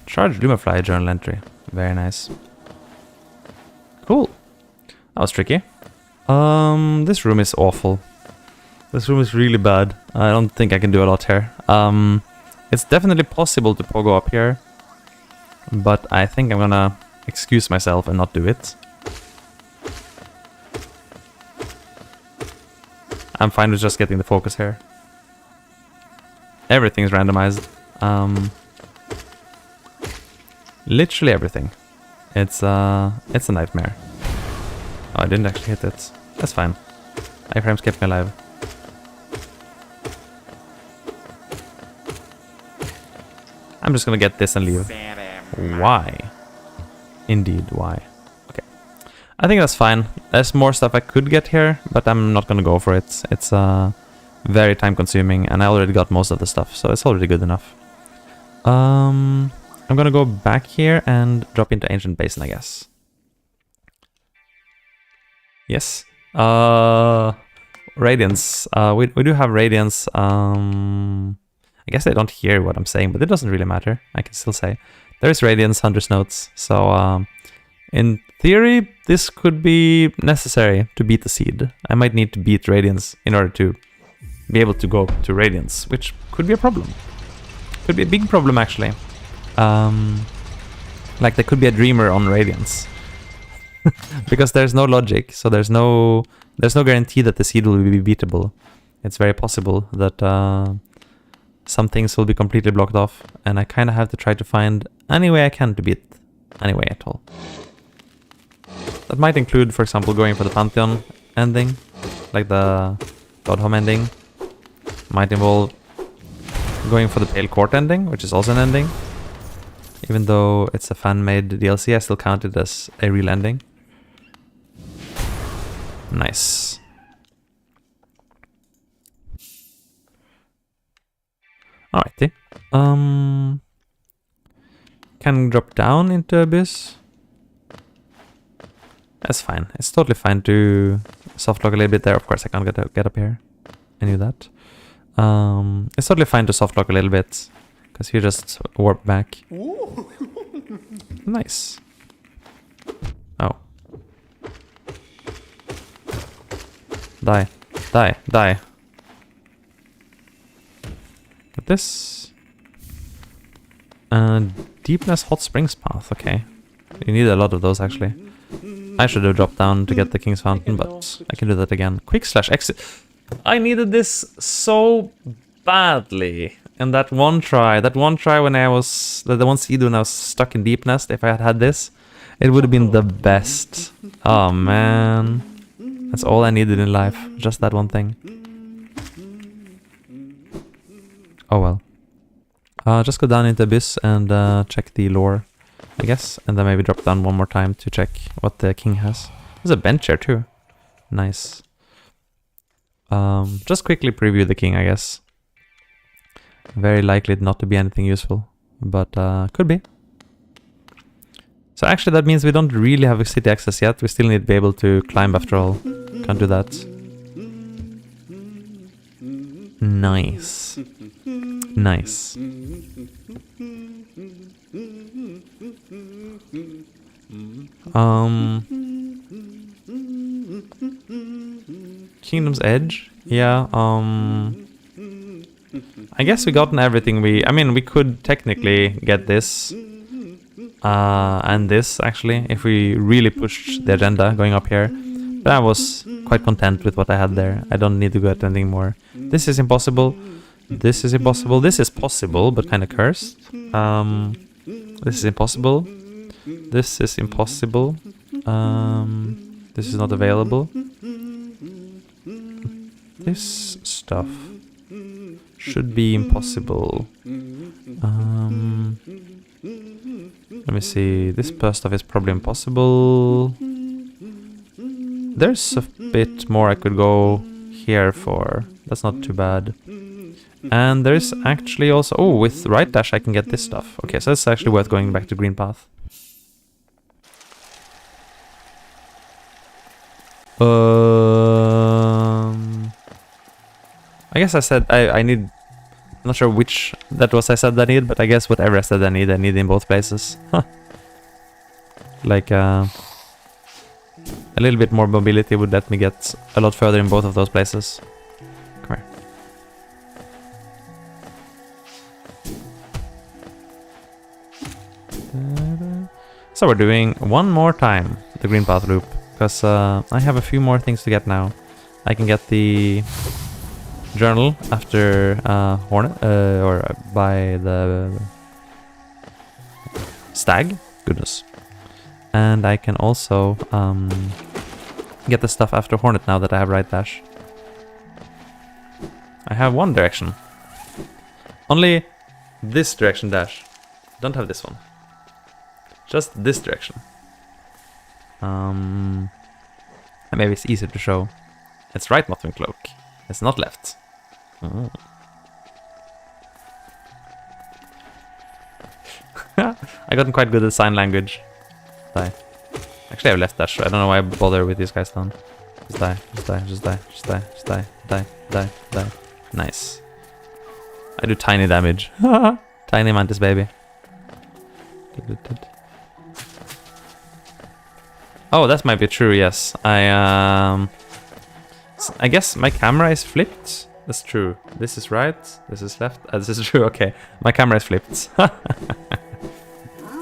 Charge Doomfly journal entry. Very nice. Cool. That was tricky. This room is awful. This room is really bad. I don't think I can do a lot here. It's definitely possible to pogo up here, but I think I'm gonna excuse myself and not do it. I'm fine with just getting the focus here. Everything's randomized. Literally everything. It's a nightmare. Oh, I didn't actually hit it. That's fine. Iframes kept me alive. I'm just gonna get this and leave. Why? Indeed, why? Okay. I think that's fine. There's more stuff I could get here, but I'm not gonna go for it. It's very time consuming, and I already got most of the stuff, so it's already good enough. I'm gonna go back here and drop into Ancient Basin, I guess. Yes. Radiance. We do have Radiance. I guess they don't hear what I'm saying, but it doesn't really matter. I can still say. There is Radiance, 100 notes. So, in theory, this could be necessary to beat the seed. I might need to beat Radiance in order to be able to go to Radiance, which could be a problem. Could be a big problem, actually. Like, there could be a Dreamer on Radiance. Because there's no logic, so there's no guarantee that the seed will be beatable. It's very possible that some things will be completely blocked off, and I kind of have to try to find any way I can to beat any way at all. That might include, for example, going for the Pantheon ending, like the Godhome ending. Might involve going for the Pale Court ending, which is also an ending. Even though it's a fan-made DLC, I still count it as a real ending. Nice. Alrighty. Can drop down into Abyss. That's fine. It's totally fine to softlock a little bit there. Of course, I can't get up here. I knew that. It's totally fine to softlock a little bit, because you just warp back. Nice. Oh. Die. Die. Die. Get this. Deepness Hot Springs Path. Okay. You need a lot of those, actually. I should have dropped down to get the King's Fountain, but I can do that again. Quick slash exit. I needed this so badly. And that one try when I was, the one seed when I was stuck in Deep Nest, if I had had this, it would have been the best. Oh man. That's all I needed in life. Just that one thing. Oh well. Just go down into Abyss and check the lore, I guess. And then maybe drop down one more time to check what the king has. There's a bench here too. Nice. Just quickly preview the king, I guess. Very likely not to be anything useful, but could be. So actually that means we don't really have a city access yet. We still need to be able to climb after all. Can't do that. Nice. Nice. Kingdom's Edge? Yeah, I guess we gotten everything I mean, we could technically get this. And this, actually, if we really pushed the agenda going up here. But I was quite content with what I had there. I don't need to get anything more. This is impossible. This is impossible. This is possible, but kind of cursed. This is impossible. This is impossible. This is not available. This stuff should be impossible. Let me see. This stuff is probably impossible. There's a bit more I could go here for. That's not too bad. And there's actually also... Oh, with right dash I can get this stuff. Okay, so it's actually worth going back to green path. I guess I said I need... I'm not sure which that was I said I need, but I guess whatever I said I need in both places. Like, a little bit more mobility would let me get a lot further in both of those places. Come here. So we're doing one more time the green path loop, because I have a few more things to get now. I can get the journal after Hornet, or by the stag. Goodness. And I can also get the stuff after Hornet now that I have right dash. I have one direction. Only this direction dash. Don't have this one. Just this direction. And maybe it's easier to show. It's right Mothwing Cloak. It's not left. Oh. I gotten quite good at sign language. Die. Actually I have left dash, so I don't know why I bother with these guys down. Just die, just die, just die, just die, just die, die, die, die. Nice. I do tiny damage. Tiny mantis baby. Oh, that might be true, yes. I guess my camera is flipped. That's true. This is right, this is left. This is true, okay. My camera is flipped.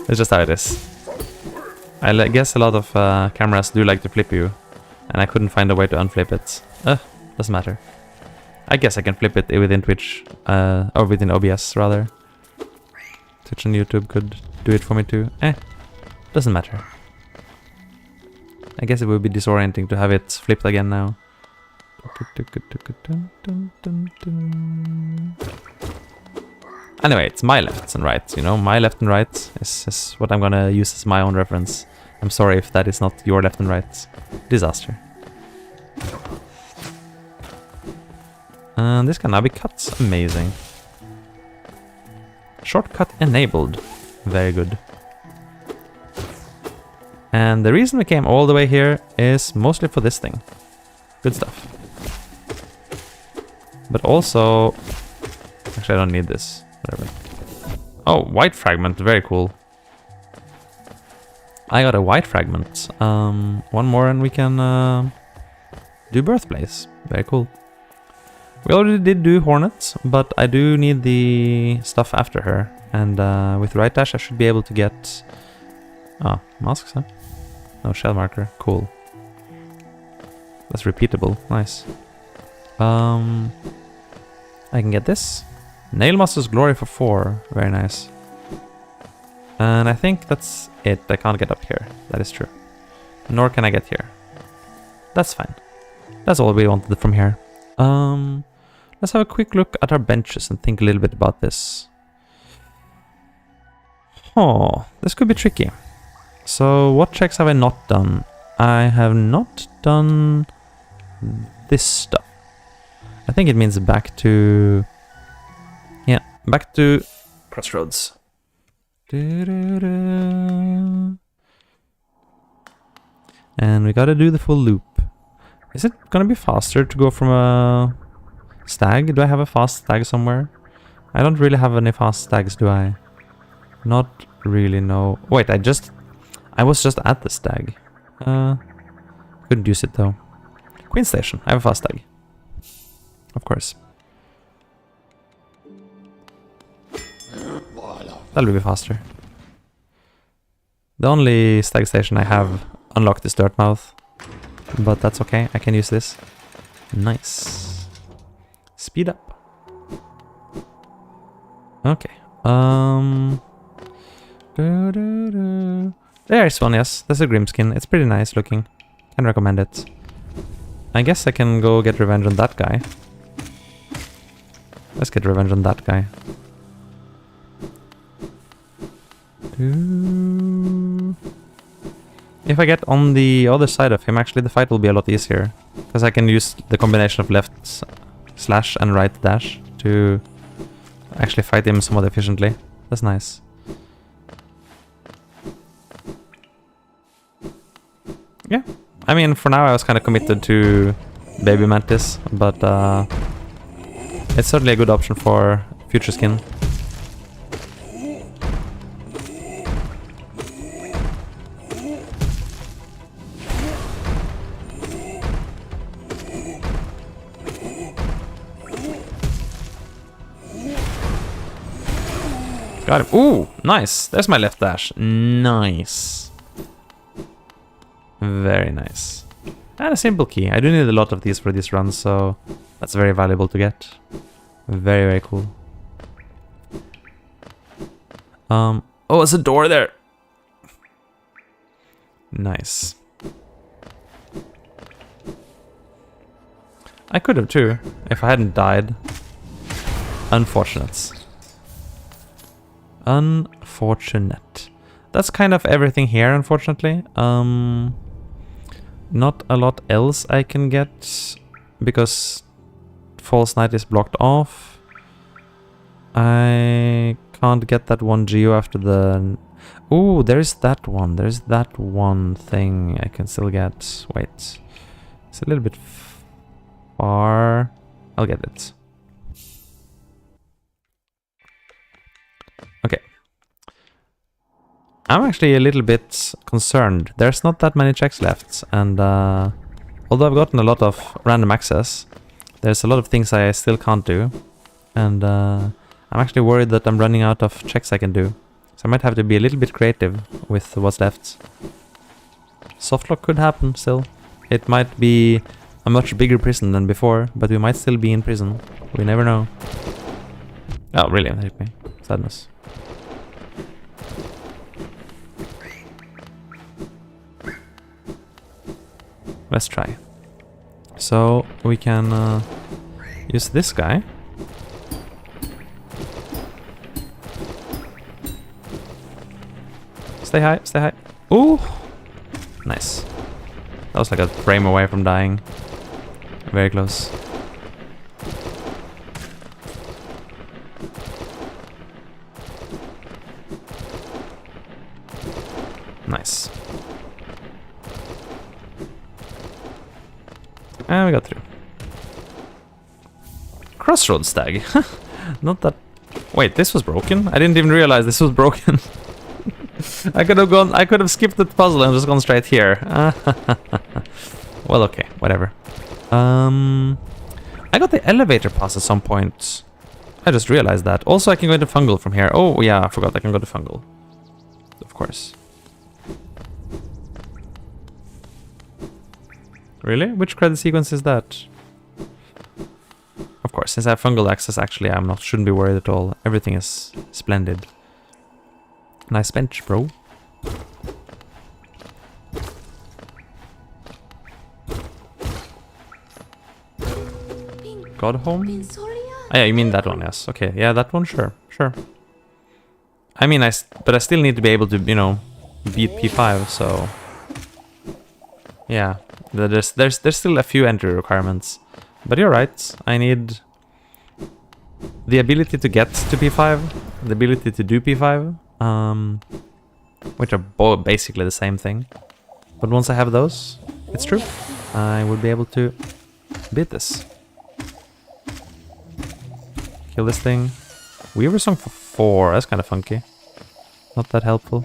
It's just how it is. I guess a lot of cameras do like to flip you, and I couldn't find a way to unflip it. Doesn't matter. I guess I can flip it within Twitch, or within OBS rather. Twitch and YouTube could do it for me too. Doesn't matter. I guess it would be disorienting to have it flipped again now. Anyway, it's my lefts and rights, you know? My left and right is what I'm gonna use as my own reference. I'm sorry if that is not your left and right. Disaster. And this can now be cut. Amazing. Shortcut enabled. Very good. And the reason we came all the way here is mostly for this thing. Good stuff. But also... Actually, I don't need this. Whatever. Oh, white fragment. Very cool. I got a white fragment. One more and we can do birthplace. Very cool. We already did do Hornet, but I do need the stuff after her. And with right dash I should be able to get... Oh, masks, huh? No, shell marker. Cool. That's repeatable. Nice. I can get this. Nail Master's Glory for 4. Very nice. And I think that's it. I can't get up here. That is true. Nor can I get here. That's fine. That's all we wanted from here. Let's have a quick look at our benches and think a little bit about this. Oh, this could be tricky. So, what checks have I not done? I have not done this stuff. I think it means back to... Yeah, back to Crossroads. And we gotta do the full loop. Is it gonna be faster to go from a stag? Do I have a fast stag somewhere? I don't really have any fast stags, do I? Not really, no. Wait, I was just at the stag. Couldn't use it though. Queen Station, I have a fast stag. Of course. That'll be faster. The only stag station I have unlocked is Dirtmouth. But that's okay, I can use this. Nice. Speed up. Okay. There's one, yes. There's a Grimskin. It's pretty nice looking. Can recommend it. I guess I can go get revenge on that guy. Let's get revenge on that guy. If I get on the other side of him, actually the fight will be a lot easier. Because I can use the combination of left slash and right dash to actually fight him somewhat efficiently. That's nice. Yeah, I mean, for now I was kind of committed to Baby Mantis, but it's certainly a good option for future skin. Got him. Ooh, nice. There's my left dash. Nice. Very nice. And a simple key. I do need a lot of these for this run, so that's very valuable to get. Very, very cool. Oh, there's a door there. Nice. I could have too, if I hadn't died. Unfortunate. Unfortunate. That's kind of everything here, unfortunately. Not a lot else I can get because False Night is blocked off. I can't get that one geo after the... Ooh, there's that one. There's that one thing I can still get. Wait. It's a little bit far. I'll get it. Okay. I'm actually a little bit concerned. There's not that many checks left, and although I've gotten a lot of random access, there's a lot of things I still can't do, and I'm actually worried that I'm running out of checks I can do. So I might have to be a little bit creative with what's left. Softlock could happen still. It might be a much bigger prison than before, but we might still be in prison. We never know. Oh, really? That hit me. Sadness. Let's try. So we can use this guy. Stay high, stay high. Ooh! Nice. That was like a frame away from dying. Very close. Nice. And we got through. Crossroads tag. Not that... Wait, this was broken? I didn't even realize this was broken. I could have skipped the puzzle and just gone straight here. Well, okay, whatever. I got the elevator pass at some point. I just realized that. Also, I can go into Fungal from here. Oh, yeah, I forgot I can go to Fungal. Of course. Really? Which credit sequence is that? Of course, since I have fungal access, actually, shouldn't be worried at all. Everything is splendid. Nice bench, bro. Godhome? Oh, yeah, you mean that one, yes. Okay, yeah, that one, sure, sure. I mean, but I still need to be able to, you know, beat P5, so... Yeah, there's still a few entry requirements. But you're right, I need the ability to get to P5, the ability to do P5, which are both basically the same thing. But once I have those, it's true, I will be able to beat this. Kill this thing. Weaver Song for 4, that's kind of funky. Not that helpful.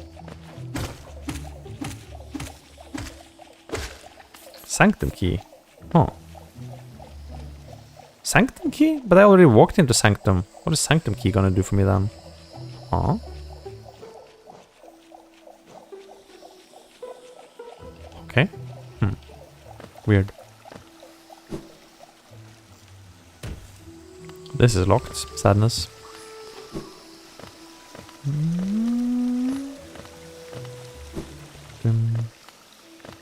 Sanctum key. Oh. Sanctum key? But I already walked into Sanctum. What is Sanctum key gonna do for me then? Oh. Okay. Weird. This is locked. Sadness.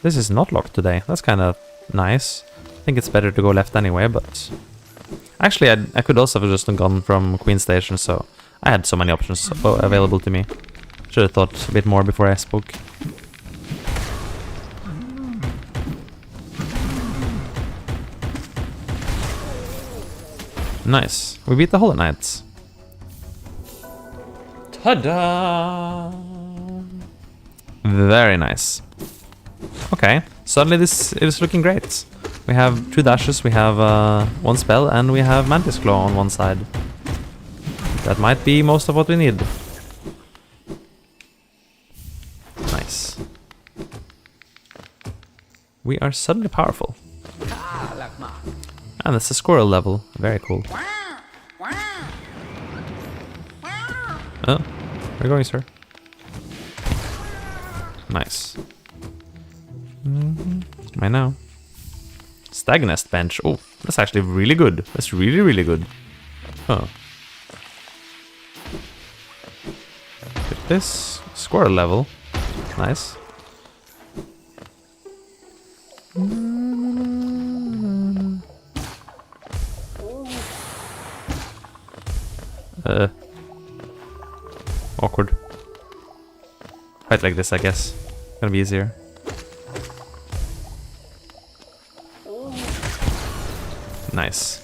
This is not locked today. That's kind of nice. I think it's better to go left anyway, but... Actually, I could also have just gone from Queen Station, so... I had so many options available to me. Should have thought a bit more before I spoke. Nice. We beat the Hollow Knights. Ta-da! Very nice. Okay, suddenly this is looking great. We have 2 dashes, we have 1 spell, and we have Mantis Claw on one side. That might be most of what we need. Nice. We are suddenly powerful. And it's a squirrel level. Very cool. Oh, where are you going, sir? Nice. Right now. Stagnest bench. Oh, that's actually really good. That's really, really good. Huh. Get this. Squirrel level. Nice. Awkward. Fight like this, I guess. Gonna be easier. Nice.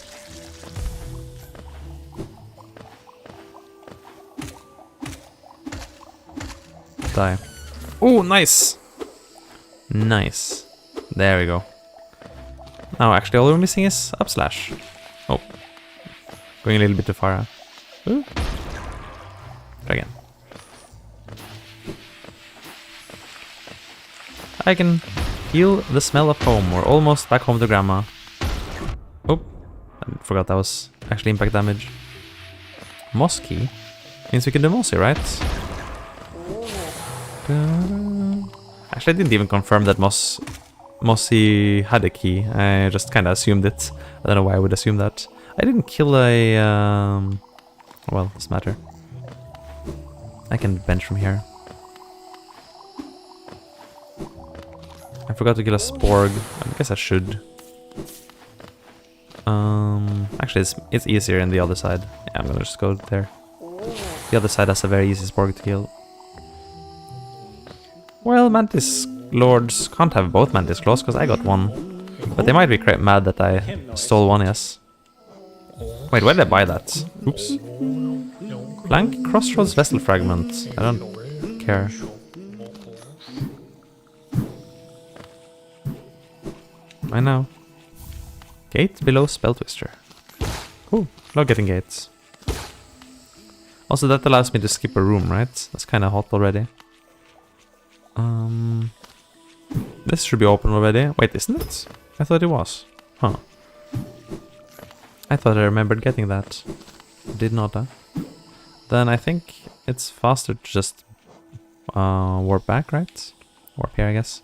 Die. Oh, nice! Nice. There we go. Now, actually, all we're missing is up slash. Oh. Going a little bit too far. Ooh. Try again. I can feel the smell of home. We're almost back home to grandma. Oh, I forgot that was actually impact damage. Moss key means we can do mossy, right? Actually, I didn't even confirm that mossy had a key. I just kind of assumed it. I don't know why I would assume that. I didn't kill a... well, doesn't matter. I can bench from here. I forgot to kill a Sporg. I guess I should. Actually, it's easier in the other side. Yeah, I'm gonna just go there. The other side has a very easy Sporg to kill. Well, Mantis Lords can't have both Mantis Claws because I got one. But they might be mad that I stole one, yes. Wait, where did I buy that? Oops. Blank Crossroads Vessel Fragment. I don't care. I know. Gate below Spell Twister. Cool. Love getting gates. Also, that allows me to skip a room, right? That's kind of hot already. This should be open already. Wait, isn't it? I thought it was. Huh. I thought I remembered getting that. Did not, huh? Then I think it's faster to just warp back, right? Warp here, I guess.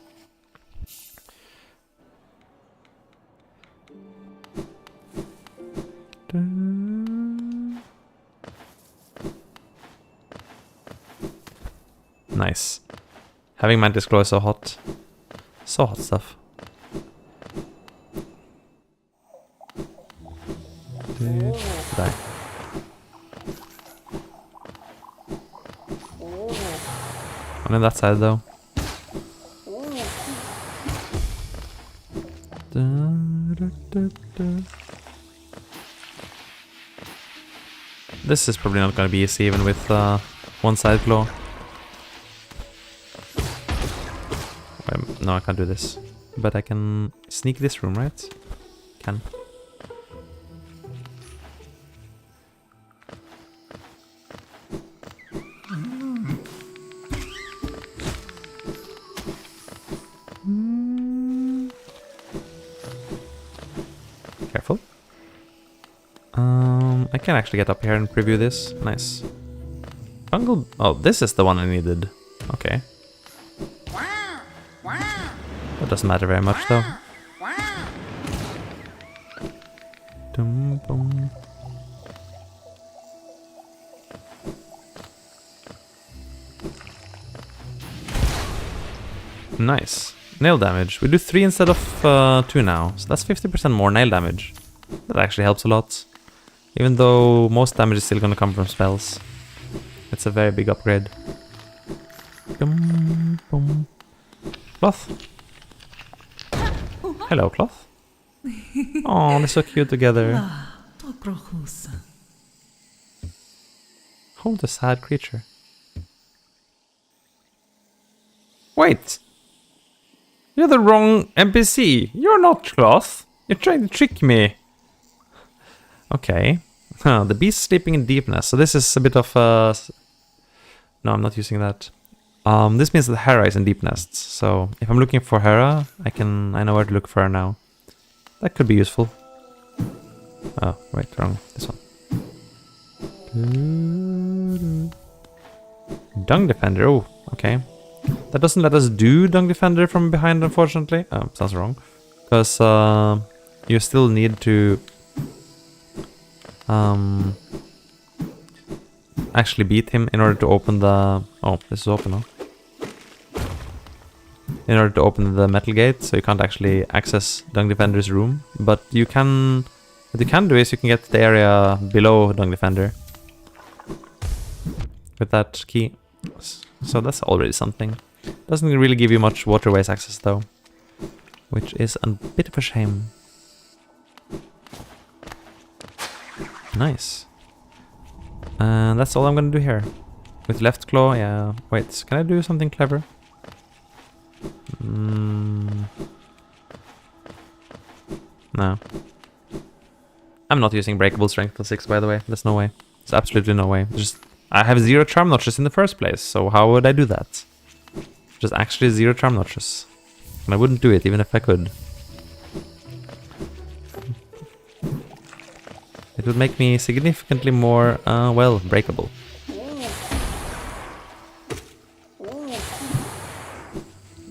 Nice. Having Mantis Claw is so hot. So hot stuff. Die. On that side though. This is probably not gonna be easy even with one side claw. No, I can't do this. But I can sneak this room, right? Can. Careful. I can actually get up here and preview this. Nice. Fungal... Oh, this is the one I needed. Okay. That doesn't matter very much, though. Dum, bum. Nice. Nail damage. We do 3 instead of 2 now. So that's 50% more nail damage. That actually helps a lot. Even though most damage is still gonna come from spells. It's a very big upgrade. Dum, bum. Cloth. Hello, Cloth. Oh, they're so cute together. Hold a sad creature. Wait! You're the wrong NPC. You're not cloth. You're trying to trick me. Okay. Huh, the beast sleeping in deepness. So this is a bit of a... No, I'm not using that. This means that Hera is in deep nests. So if I'm looking for Hera, I know where to look for her now. That could be useful. Oh, wait, wrong. This one. Dung Defender. Oh, okay. That doesn't let us do Dung Defender from behind, unfortunately. Oh, sounds wrong. Because you still need to actually beat him in order to open the... Oh, this is open now. In order to open the metal gate, so you can't actually access Dung Defender's room. But you can... What you can do is you can get to the area below Dung Defender with that key. So that's already something. Doesn't really give you much waterways access though, which is a bit of a shame. Nice. And that's all I'm gonna do here. With left claw, yeah. Wait, can I do something clever? No. I'm not using breakable strength on 6, by the way. There's no way. There's absolutely no way. Just I have 0 charm notches in the first place, so how would I do that? Just actually 0 charm notches. And I wouldn't do it even if I could. It would make me significantly more, well, breakable.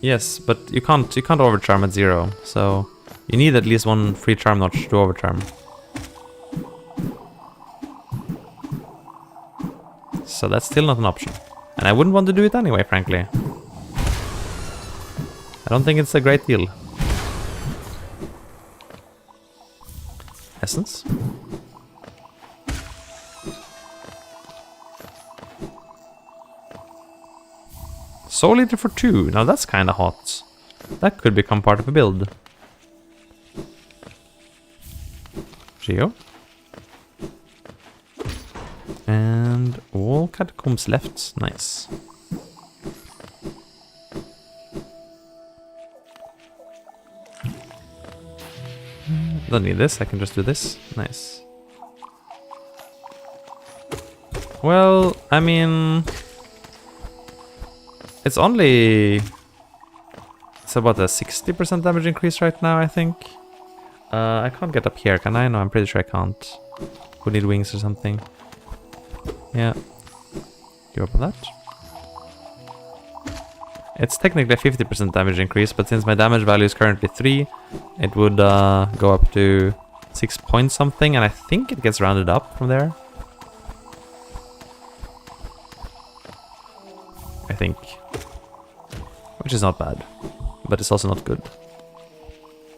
Yes, but you can't overcharm at 0, so you need at least 1 free charm notch to overcharm. So that's still not an option. And I wouldn't want to do it anyway, frankly. I don't think it's a great deal. Essence. Soul Eater for 2. Now that's kind of hot. That could become part of a build. Geo. And all catacombs left. Nice. Don't need this. I can just do this. Nice. Well, I mean... It's only... It's about a 60% damage increase right now, I think. I can't get up here, can I? No, I'm pretty sure I can't. Would need wings or something. Yeah. You open that. It's technically a 50% damage increase, but since my damage value is currently 3, it would go up to 6 point something, and I think it gets rounded up from there. I think. Which is not bad, but it's also not good.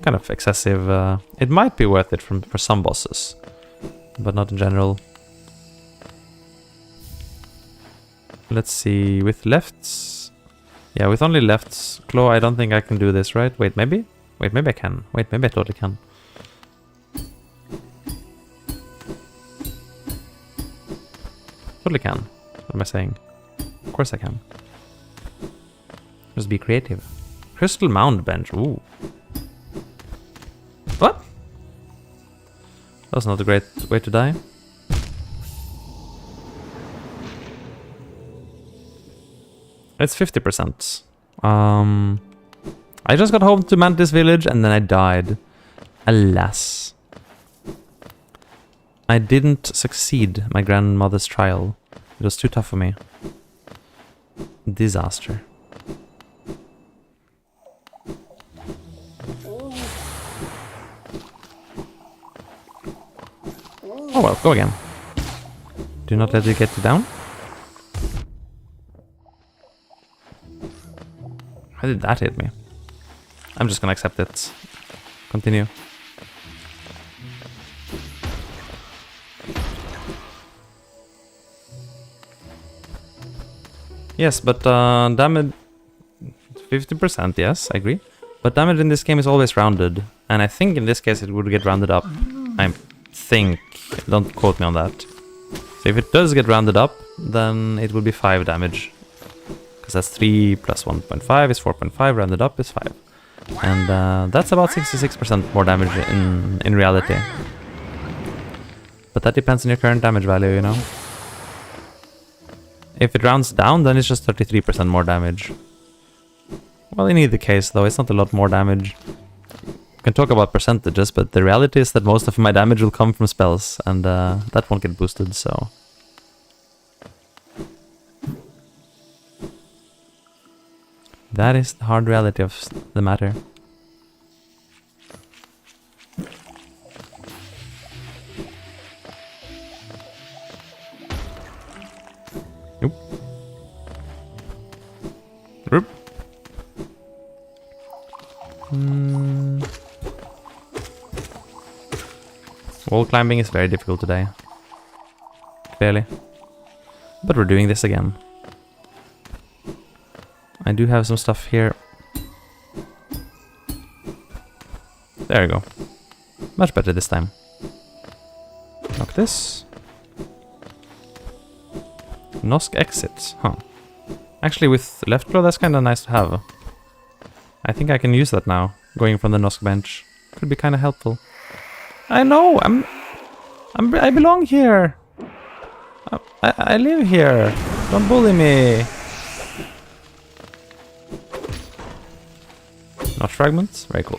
Kind of excessive. It might be worth it for some bosses, but not in general. Let's see, with lefts... Yeah, with only lefts claw, I don't think I can do this, right? Wait, maybe? Wait, maybe I can. Wait, maybe I totally can. Totally can. What am I saying? Of course I can. Just be creative. Crystal Mound Bench, ooh. What? That's not a great way to die. It's 50%. I just got home to Mantis Village and then I died. Alas. I didn't succeed my grandmother's trial. It was too tough for me. Disaster. Oh well, go again. Do not let it get you down. How did that hit me? I'm just gonna accept it. Continue. Yes, but damage... 50%, yes, I agree. But damage in this game is always rounded. And I think in this case it would get rounded up. I'm think, don't quote me on that. So if it does get rounded up, then it will be 5 damage. Because that's 3 plus 1.5 is 4.5, rounded up is 5. And that's about 66% more damage in reality. But that depends on your current damage value, you know. If it rounds down, then it's just 33% more damage. Well, in either case, though, it's not a lot more damage. You can talk about percentages, but the reality is that most of my damage will come from spells, and that won't get boosted, so... That is the hard reality of the matter. Nope. Oop. Wall climbing is very difficult today. Clearly. But we're doing this again. I do have some stuff here. There you go. Much better this time. Knock this. Nosk exit. Huh. Actually, with left claw, that's kind of nice to have. I think I can use that now. Going from the Nosk bench. Could be kind of helpful. I know! I belong here! I live here! Don't bully me! Notch fragments? Very cool.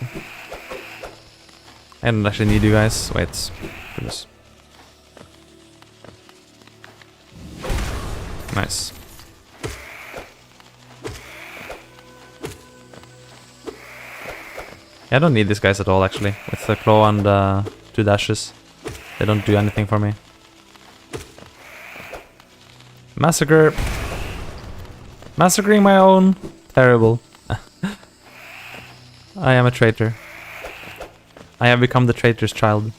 I don't actually need you guys. Wait. Goodness. Nice. Yeah, I don't need these guys at all, actually. With the claw and 2 dashes. They don't do anything for me. Massacre! Massacring my own! Terrible. I am a traitor. I have become the traitor's child.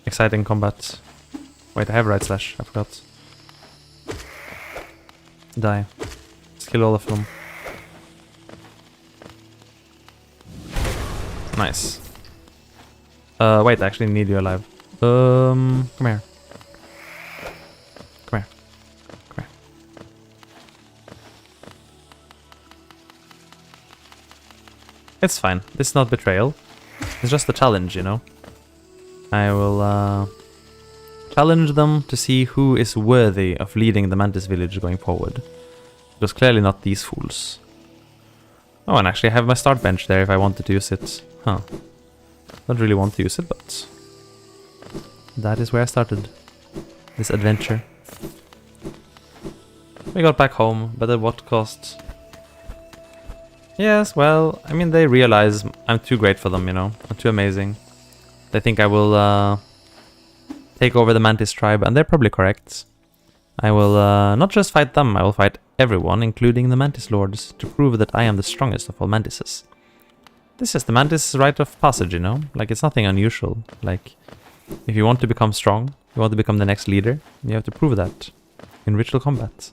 Exciting combat. Wait, I have right slash. I forgot. Die. Let's kill all of them. Nice. Wait, I actually need you alive. Come here. Come here. Come here. It's fine. This is not betrayal. It's just a challenge, you know. I will challenge them to see who is worthy of leading the Mantis village going forward. It was clearly not these fools. Oh, and actually I have my start bench there if I wanted to use it. Huh. Don't really want to use it, but that is where I started this adventure. We got back home, but at what cost? Yes, well, I mean, they realize I'm too great for them, you know. I'm too amazing. They think I will take over the Mantis tribe, and they're probably correct. I will not just fight them, I will fight everyone, including the Mantis Lords, to prove that I am the strongest of all Mantises. This is the Mantis rite of passage, you know? Like, it's nothing unusual. Like, if you want to become strong, you want to become the next leader, you have to prove that in ritual combat.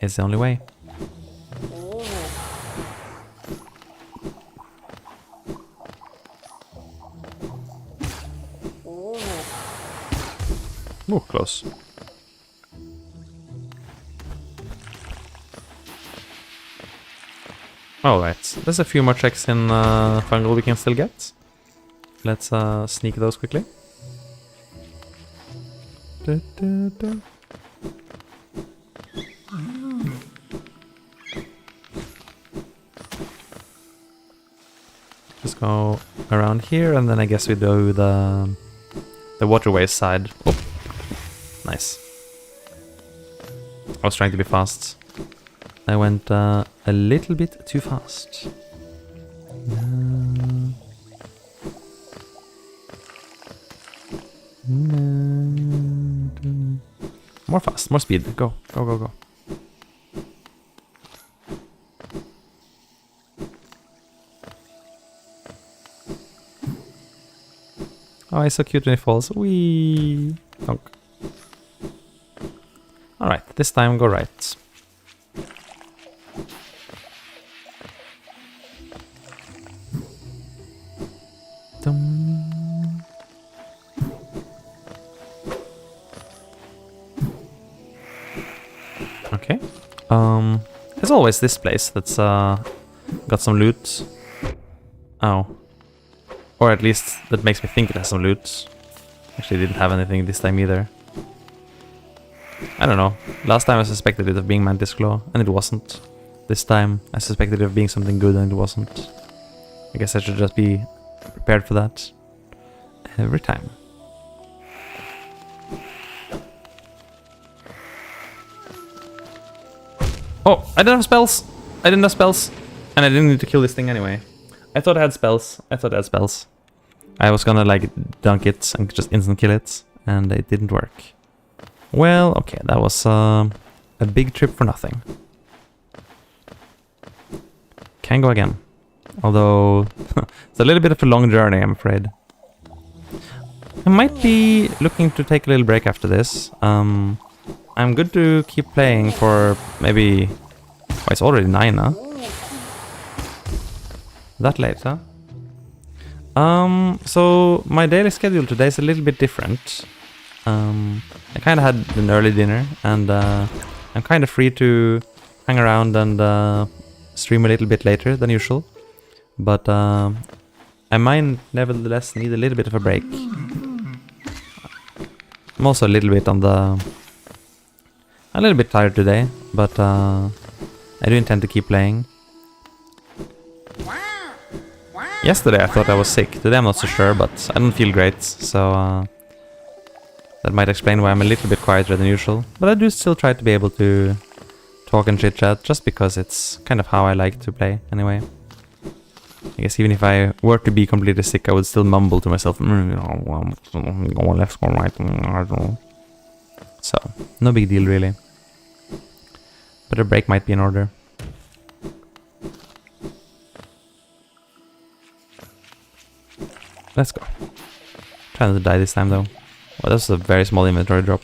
It's the only way. Ooh, close. Alright, there's a few more checks in fungal we can still get. Let's sneak those quickly. Just go around here, and then I guess we do the waterways side. Oh, nice. I was trying to be fast. I went a little bit too fast. More fast, more speed. Go, go, go, go. Oh, he's so cute when he falls. Whee! Donk. Alright, this time go right. Okay. There's always this place that's got some loot. Oh. Or at least that makes me think it has some loot. Actually, didn't have anything this time either. I don't know. Last time I suspected it of being Mantis Claw, and it wasn't. This time I suspected it of being something good, and it wasn't. I guess I should just be prepared for that. Every time. Oh, I didn't have spells! I didn't have spells! And I didn't need to kill this thing anyway. I thought I had spells. I was gonna like dunk it and just instant kill it, and it didn't work. Well, okay, that was a big trip for nothing. Can go again. Although, it's a little bit of a long journey, I'm afraid. I might be looking to take a little break after this. I'm good to keep playing for maybe... Oh, it's already 9, huh? That late, huh? So my daily schedule today is a little bit different. I kind of had an early dinner, and I'm kind of free to hang around and stream a little bit later than usual. But I might nevertheless need a little bit of a break. I'm also a little bit on the... a little bit tired today, but I do intend to keep playing. Yesterday I thought I was sick. Today I'm not so sure, but I don't feel great, so that might explain why I'm a little bit quieter than usual. But I do still try to be able to talk and chit-chat, just because it's kind of how I like to play, anyway. I guess even if I were to be completely sick, I would still mumble to myself, go left, go right, I don't know. So, no big deal really. But a break might be in order. Let's go. Trying not to die this time though. Well, that's a very small inventory drop.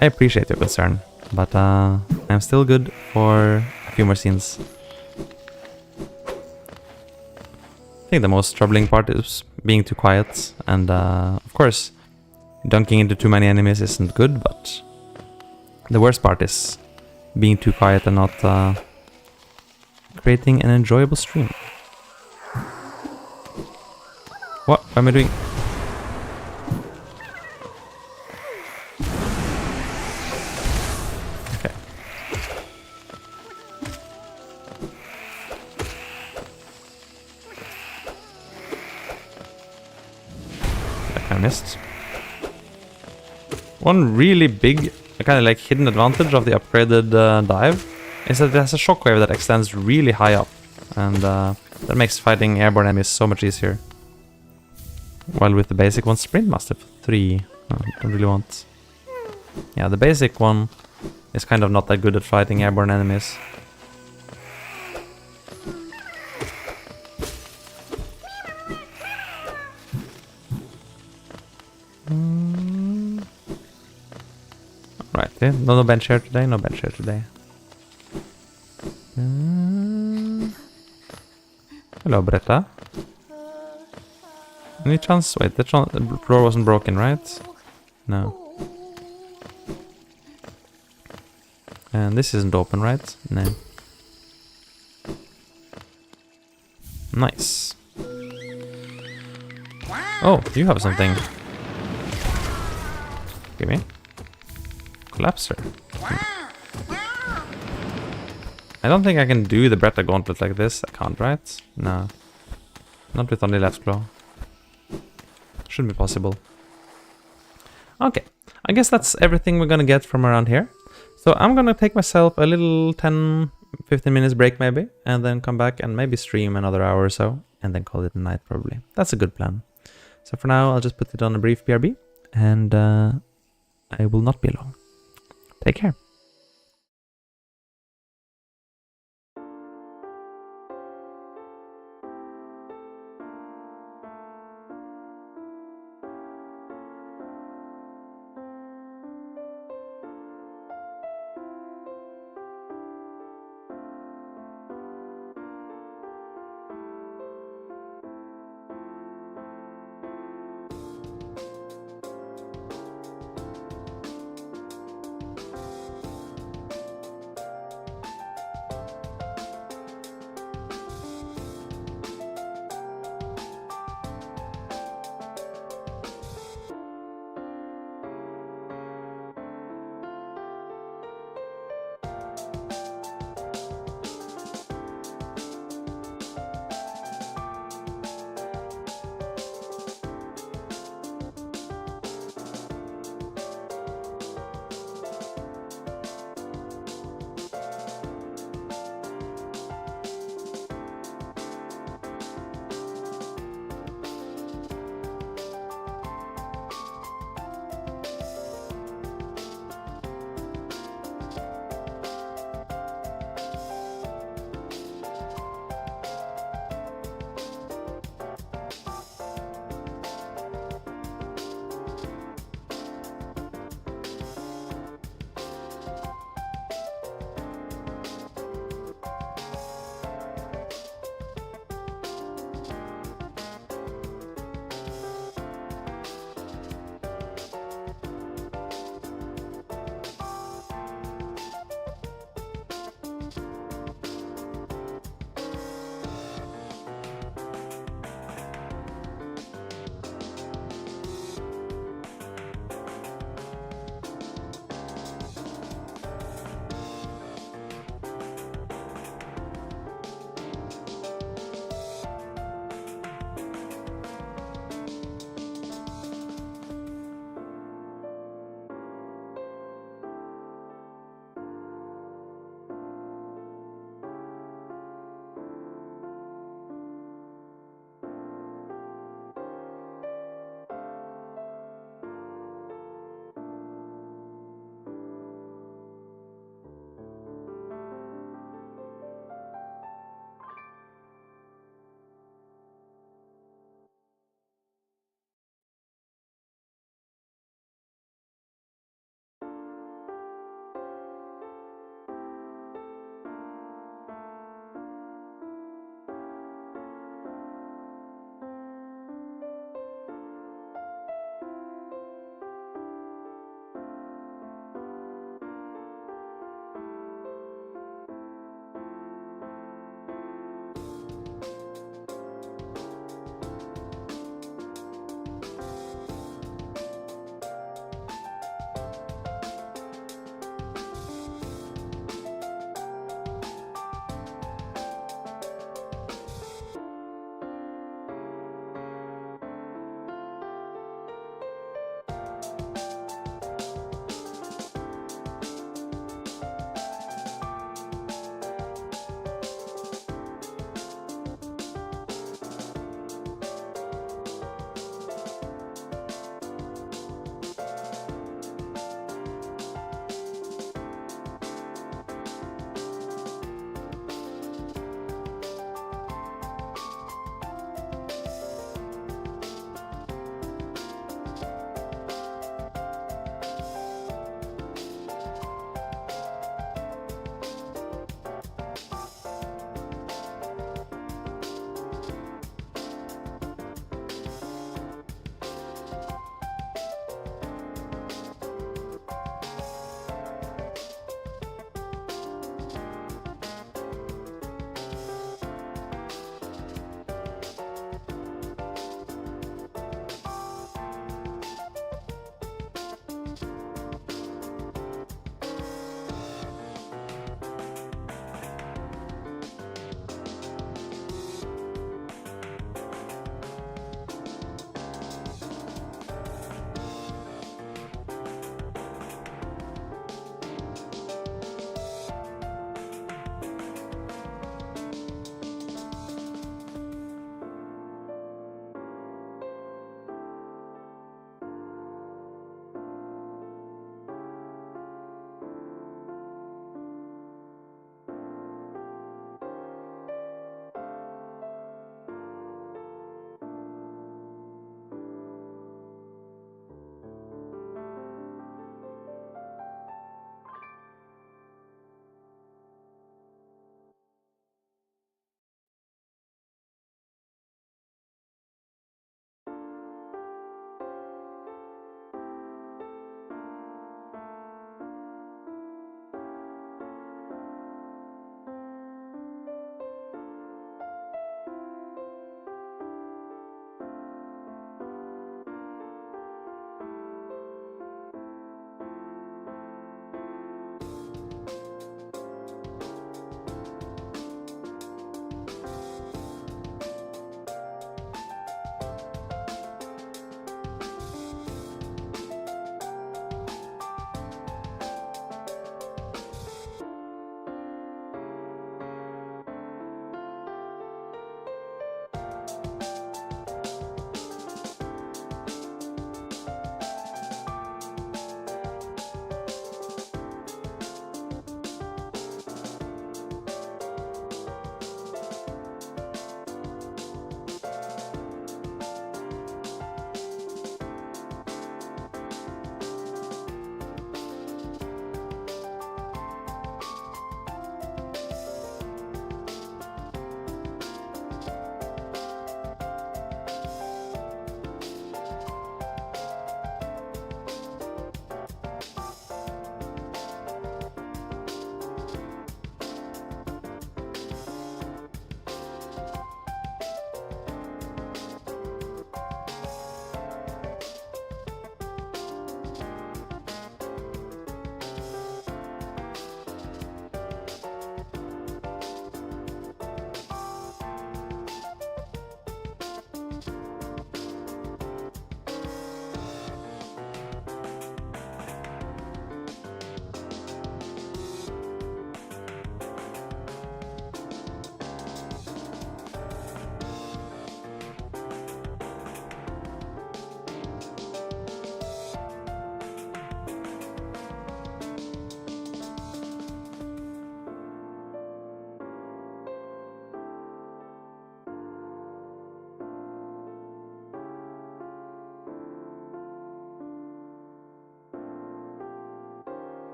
I appreciate your concern, but I'm still good for a few more scenes. I think the most troubling part is being too quiet, and of course, dunking into too many enemies isn't good, but the worst part is being too quiet and not creating an enjoyable stream. What am I doing? Okay. I kind of missed. One really big, kind of like hidden advantage of the upgraded dive is that it has a shockwave that extends really high up, and that makes fighting airborne enemies so much easier. While with the basic one, sprint master 3, don't really want. Yeah, the basic one is kind of not that good at fighting airborne enemies. Right, yeah, no bench here today, no bench here today. Hello, Bretta. Any chance? Wait, the floor wasn't broken, right? No. And this isn't open, right? No. Nice. Oh, you have something. Give me. Collapser. I don't think I can do the Bretta Gauntlet like this. I can't, right? No. Not with only left claw. Should be possible. Okay. I guess that's everything we're gonna get from around here. So I'm gonna take myself a little 10-15 minutes break maybe, and then come back and maybe stream another hour or so, and then call it a night probably. That's a good plan. So for now, I'll just put it on a brief BRB, and I will not be long. Take care.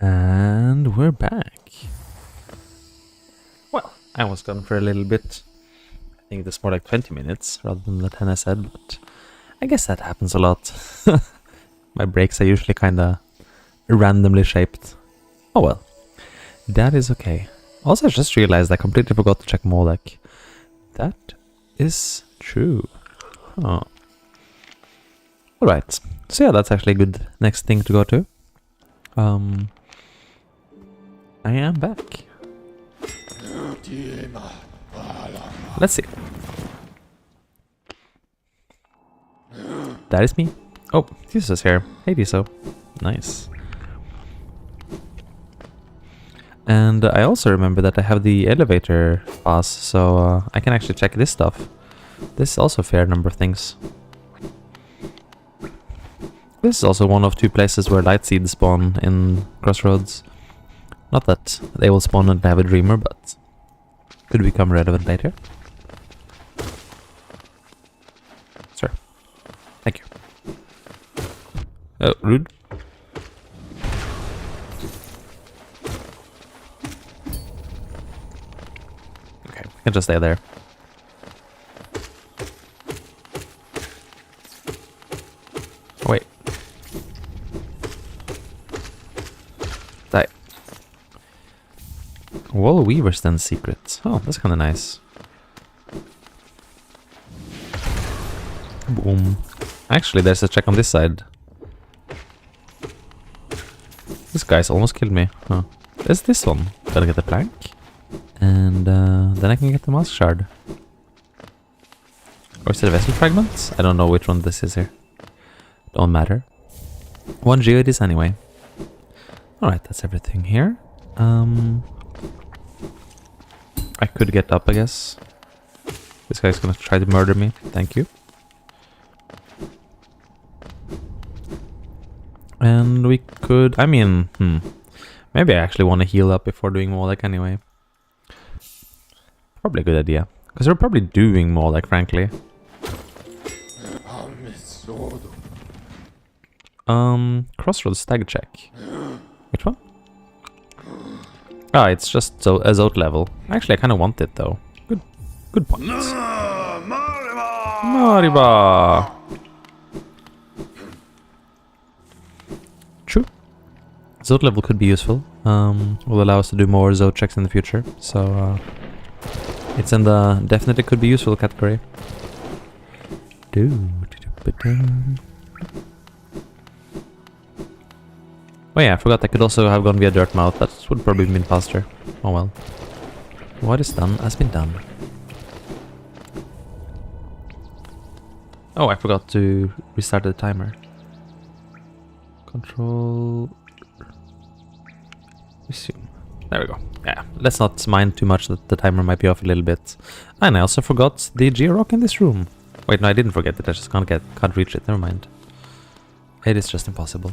And we're back. Well, I was gone for a little bit. I think it's more like 20 minutes rather than the 10 I said, but I guess that happens a lot. My breaks are usually kinda randomly shaped. Oh well, that is okay. Also, I just realized I completely forgot to check Molek. That is true. Huh. Alright, so yeah, that's actually a good next thing to go to. I am back. Let's see. That is me. Oh, Tiso is here. Hey Tiso. Nice. And I also remember that I have the elevator pass, so I can actually check this stuff. This is also a fair number of things. This is also one of 2 places where light seeds spawn in Crossroads. Not that they will spawn and have a dreamer, but could become relevant later. Sure. Thank you. Oh, rude. Okay, I can just stay there. Oh, wait. Die. Wall Weaver's Den secret. Oh, that's kind of nice. Boom. Actually, there's a check on this side. This guy's almost killed me. Huh. There's this one. Gotta get the plank. And then I can get the mask shard. Or is it a vessel fragment? I don't know which one this is here. Don't matter. 1 geo it is anyway. Alright, that's everything here. I could get up, I guess. This guy's gonna try to murder me. Thank you. And we could... I mean, maybe I actually want to heal up before doing Molek anyway. Probably a good idea. Because we're probably doing Molek, frankly. Crossroads stag check. Which one? Ah, it's just so a Zote level. Actually, I kind of want it though. Good point. Mariba! True. Zote level could be useful. Will allow us to do more Zote checks in the future. So, it's in the definitely could be useful category. Oh yeah, I forgot I could also have gone via Dirtmouth. That would probably have been faster. Oh well. What is done has been done. Oh, I forgot to restart the timer. Control... Resume. There we go. Yeah, let's not mind too much that the timer might be off a little bit. And I also forgot the Georock in this room. Wait, no, I didn't forget it. I just can't reach it. Never mind. It is just impossible.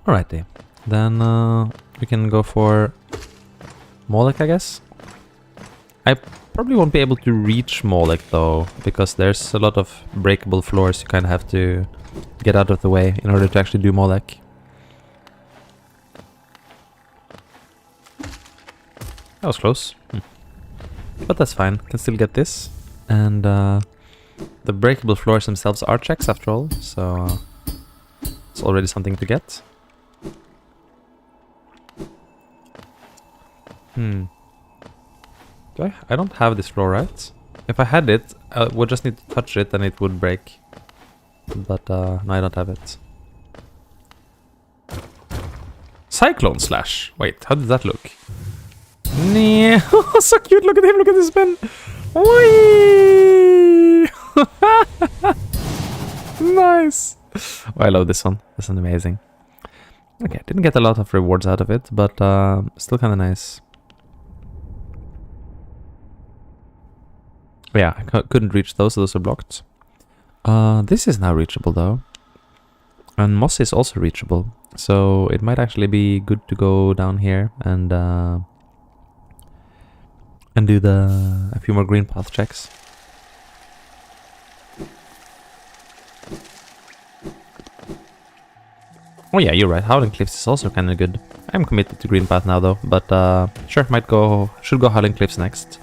Alrighty, then we can go for Molek, I guess. I probably won't be able to reach Molek though, because there's a lot of breakable floors you kind of have to get out of the way in order to actually do Molek. That was close. But that's fine, can still get this. And the breakable floors themselves are checks after all, so it's already something to get. I don't have this floor, right? If I had it, I would just need to touch it and it would break. But no, I don't have it. Cyclone Slash! Wait, how did that look? Nee, so cute, look at him, look at this spin! Whee! Nice! Oh, I love this one, this is amazing. Okay, didn't get a lot of rewards out of it, but still kind of nice. Yeah, I couldn't reach those are blocked. This is now reachable though. And Moss is also reachable. So it might actually be good to go down here and and do a few more green path checks. Oh yeah, you're right. Howling Cliffs is also kind of good. I'm committed to green path now though, but sure, should go Howling Cliffs next.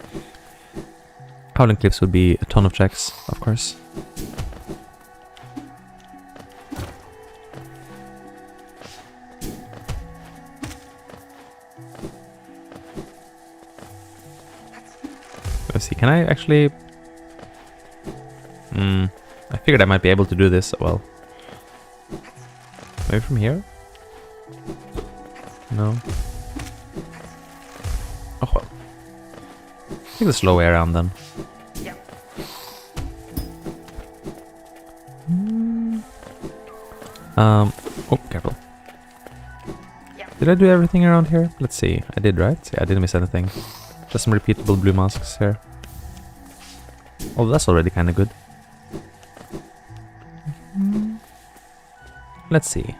Howling Cliffs would be a ton of checks, of course. Let's see, can I actually... I figured I might be able to do this, well. Maybe from here? No. Oh well. Take the slow way around then. Yeah. Oh, careful. Yeah. Did I do everything around here? Let's see. I did, right? Yeah, I didn't miss anything. Just some repeatable blue masks here. Oh, that's already kind of good. Let's see.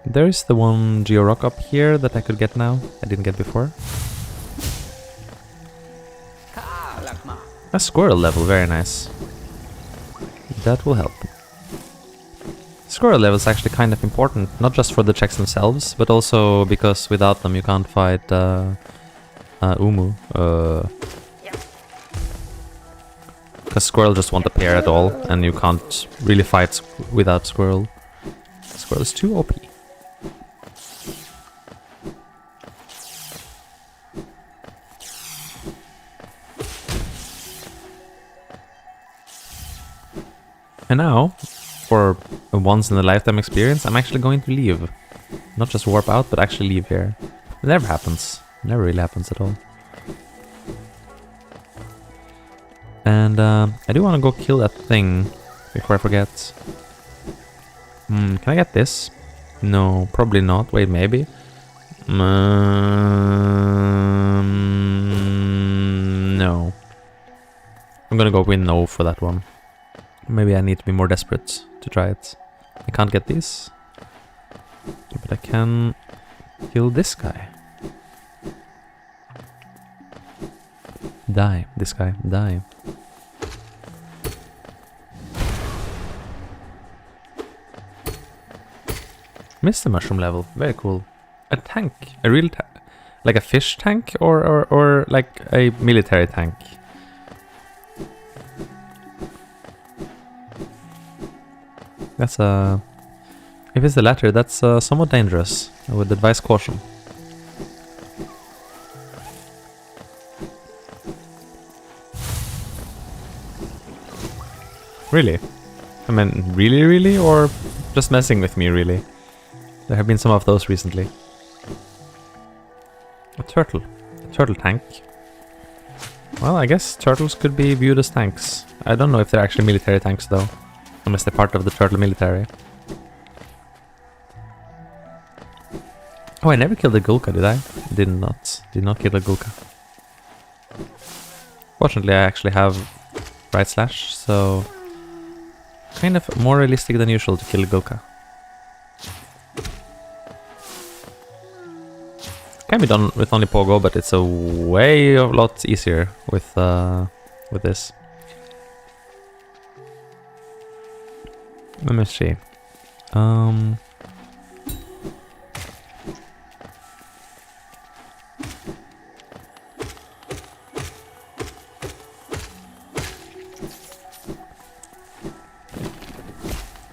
There's the one Geo Rock up here that I could get now. I didn't get before. A squirrel level, very nice. That will help. Squirrel level is actually kind of important, not just for the checks themselves, but also because without them you can't fight Umu. Because Squirrel just won't appear at all, and you can't really fight without Squirrel. Squirrel is too OP. And now, for a once-in-a-lifetime experience, I'm actually going to leave. Not just warp out, but actually leave here. It never happens. It never really happens at all. And I do want to go kill that thing before I forget. Can I get this? No, probably not. Wait, maybe? No. I'm gonna go with no for that one. Maybe I need to be more desperate to try it. I can't get these. But I can kill this guy. Die. This guy. Die. Missed the mushroom level. Very cool. A tank. A real tank. Like a fish tank or like a military tank? That's if it's the latter, that's somewhat dangerous. I would advise caution. Really? I mean, really? Or just messing with me, really? There have been some of those recently. A turtle. A turtle tank. Well, I guess turtles could be viewed as tanks. I don't know if they're actually military tanks, though. Unless they're part of the turtle military. Oh, I never killed a Gulka, did I? Did not kill a Gulka. Fortunately, I actually have right slash, so... kind of more realistic than usual to kill a Gulka. Can be done with only pogo, but it's a lot easier with this. Let me see. I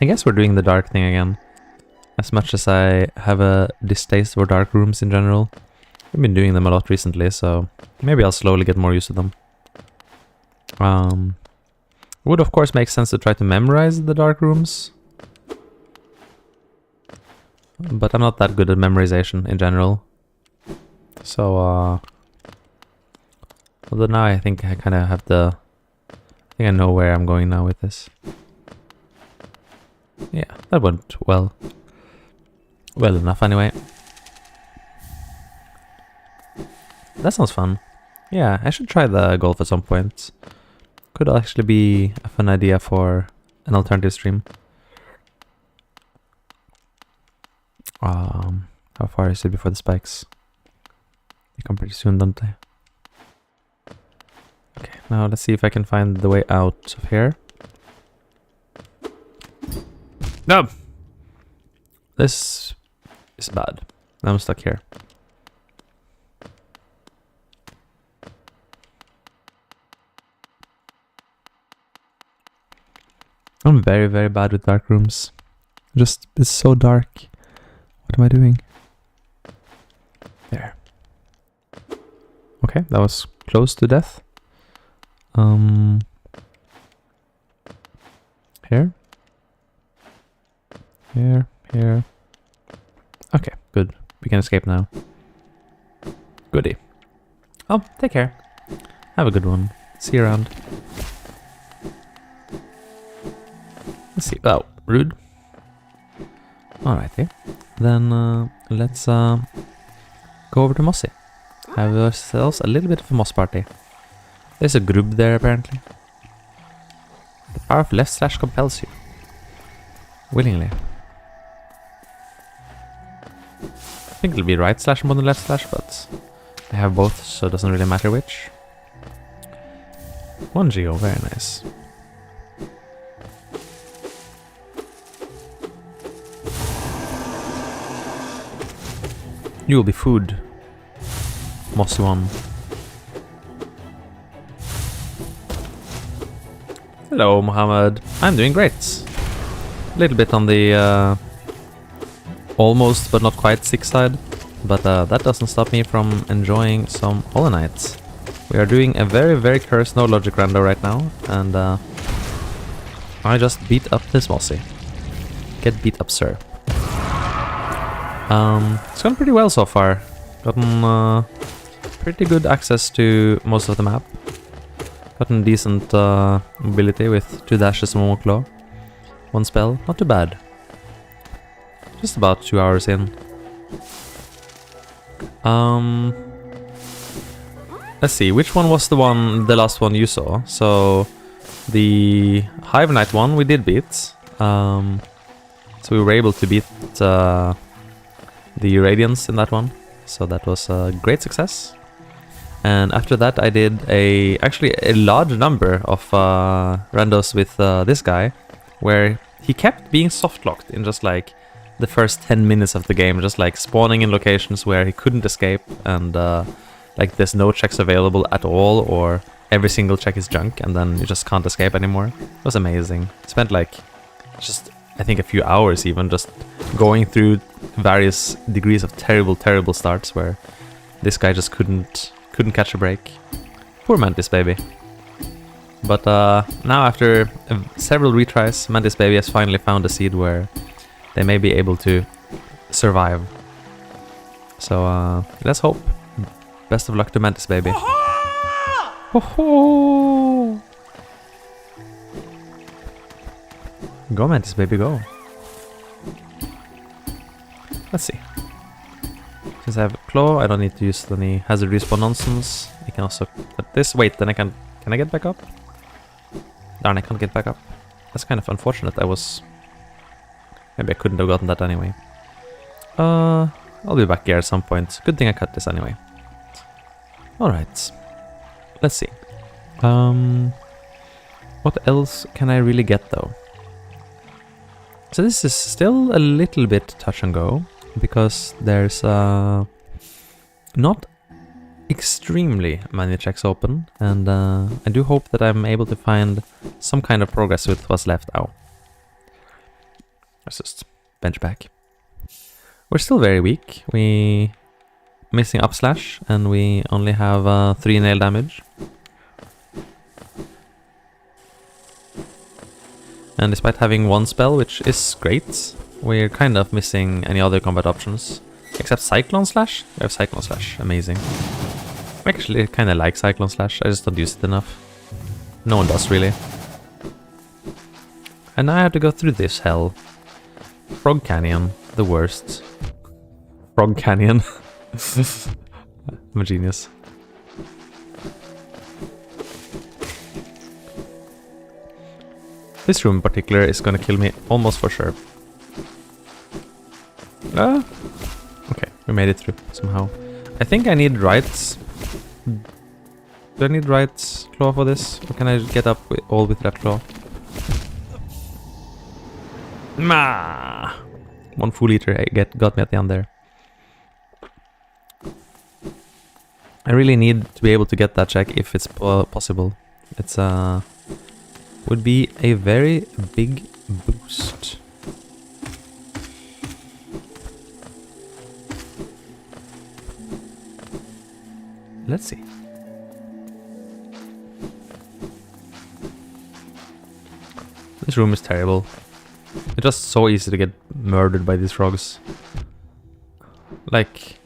guess we're doing the dark thing again. As much as I have a distaste for dark rooms in general. I've been doing them a lot recently, so maybe I'll slowly get more used to them. Would of course make sense to try to memorize the dark rooms. But I'm not that good at memorization in general. So, although now I think I kind of have the... I think I know where I'm going now with this. Yeah, that went well. Well enough, anyway. That sounds fun. Yeah, I should try the golf at some point. Could actually be a fun idea for an alternative stream. How far is it before the spikes? They come pretty soon, don't they? Okay, now let's see if I can find the way out of here. No! This is bad. I'm stuck here. I'm very, very bad with dark rooms. Just, it's so dark. What am I doing? There. Okay, that was close to death. Here. Here, here. Okay, good. We can escape now. Goodie. Oh, take care. Have a good one. See you around. Let's see. Oh, rude. Alrighty. Then let's go over to Mossy. Have ourselves a little bit of a moss party. There's a grub there apparently. The power of left slash compels you. Willingly. I think it'll be right slash more than left slash, but I have both, so it doesn't really matter which. 1 geo, very nice. You will be food, Mossy one. Hello, Mohammed. I'm doing great. A little bit on the almost but not quite sick side, but that doesn't stop me from enjoying some Hollow Knight. We are doing a very, very cursed no logic rando right now, and I just beat up this Mossy. Get beat up, sir. It's gone pretty well so far. Gotten pretty good access to most of the map. Gotten decent mobility with 2 dashes and 1 claw. 1 spell, not too bad. Just about 2 hours in. Let's see, which one was the last one you saw? So, the Hive Knight one we did beat. So we were able to beat the Radiance in that one, so that was a great success. And after that I did actually a large number of randos with this guy, where he kept being soft-locked in just like the first 10 minutes of the game, just like spawning in locations where he couldn't escape, and like there's no checks available at all, or every single check is junk and then you just can't escape anymore. It was amazing. Spent like just I think a few hours even just going through various degrees of terrible starts where this guy just couldn't catch a break. Poor Mantis Baby. But now after several retries, Mantis Baby has finally found a seed where they may be able to survive. So let's hope. Best of luck to Mantis Baby. Ho ho! Go Mantis Baby, go. Let's see. Since I have Claw, I don't need to use any hazard respawn nonsense. I can also put this. Wait, then I can I get back up? Darn, I can't get back up. That's kind of unfortunate. Maybe I couldn't have gotten that anyway. I'll be back here at some point. Good thing I cut this anyway. Alright. Let's see. What else can I really get though? So this is still a little bit touch and go, because there's not extremely many checks open, and I do hope that I'm able to find some kind of progress with what's left. Ow. Let's just bench back. We're still very weak. We missing up slash, and we only have 3 nail damage. And despite having 1 spell, which is great, we're kind of missing any other combat options. Except Cyclone Slash? We have Cyclone Slash, amazing. I actually kind of like Cyclone Slash, I just don't use it enough. No one does, really. And now I have to go through this hell. Frog Canyon, the worst. Frog Canyon. I'm a genius. This room in particular is gonna kill me almost for sure. Ah! Okay, we made it through somehow. I think I need rights. Do I need right claw for this? Or can I get up all with left claw? Ma! One full eater got me at the end there. I really need to be able to get that check if it's possible. It's would be a very big boost. Let's see. This room is terrible. It's just so easy to get murdered by these frogs. Like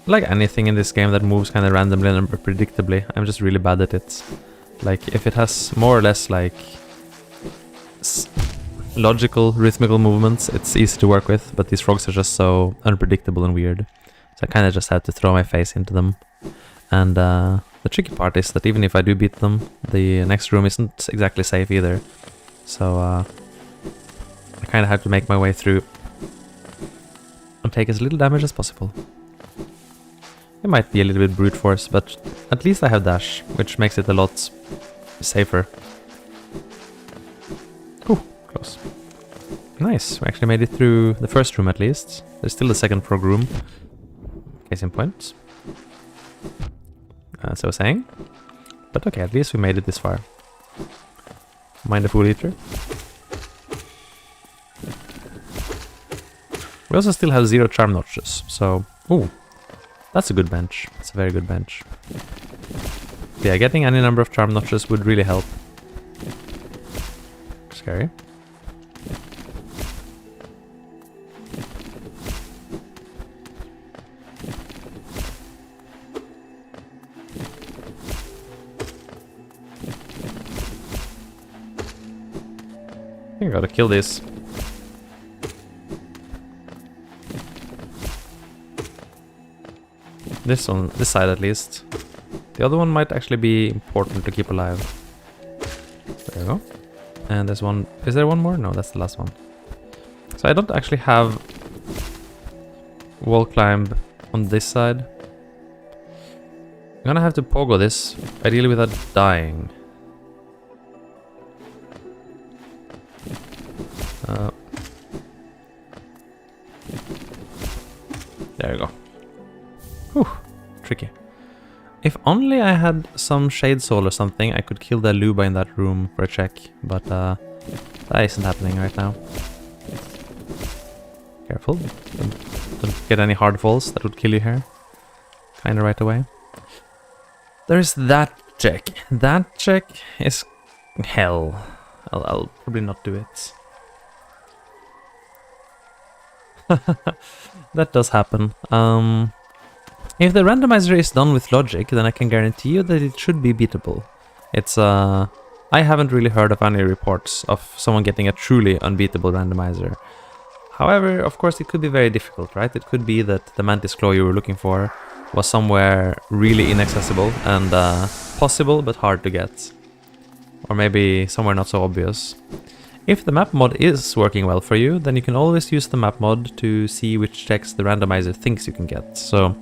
anything in this game that moves kind of randomly and unpredictably, I'm just really bad at it. Like, if it has more or less, like, logical, rhythmical movements, it's easy to work with, but these frogs are just so unpredictable and weird. So I kind of just have to throw my face into them. And the tricky part is that even if I do beat them, the next room isn't exactly safe either. So I kind of have to make my way through and take as little damage as possible. It might be a little bit brute force, but at least I have dash, which makes it a lot safer. Ooh, close. Nice, we actually made it through the first room at least. There's still the second frog room. Case in point. As I was saying. But okay, at least we made it this far. Mind the full eater. We also still have 0 charm notches, so... Ooh. That's a good bench. It's a very good bench. Yeah, getting any number of charm notches would really help. Scary. I think I gotta kill this. This on this side at least. The other one might actually be important to keep alive. There we go. And there's one. Is there one more? No, that's the last one. So I don't actually have wall climb on this side. I'm gonna have to pogo this, ideally without dying. There we go. Whew, tricky. If only I had some shade soul or something, I could kill the Luba in that room for a check, but that isn't happening right now. Careful, don't get any hard falls that would kill you here. Kinda right away. There's that check. That check is hell. I'll probably not do it. That does happen. If the randomizer is done with logic, then I can guarantee you that it should be beatable. It's I haven't really heard of any reports of someone getting a truly unbeatable randomizer. However, of course, it could be very difficult, right? It could be that the mantis claw you were looking for was somewhere really inaccessible and possible but hard to get. Or maybe somewhere not so obvious. If the map mod is working well for you, then you can always use the map mod to see which checks the randomizer thinks you can get. So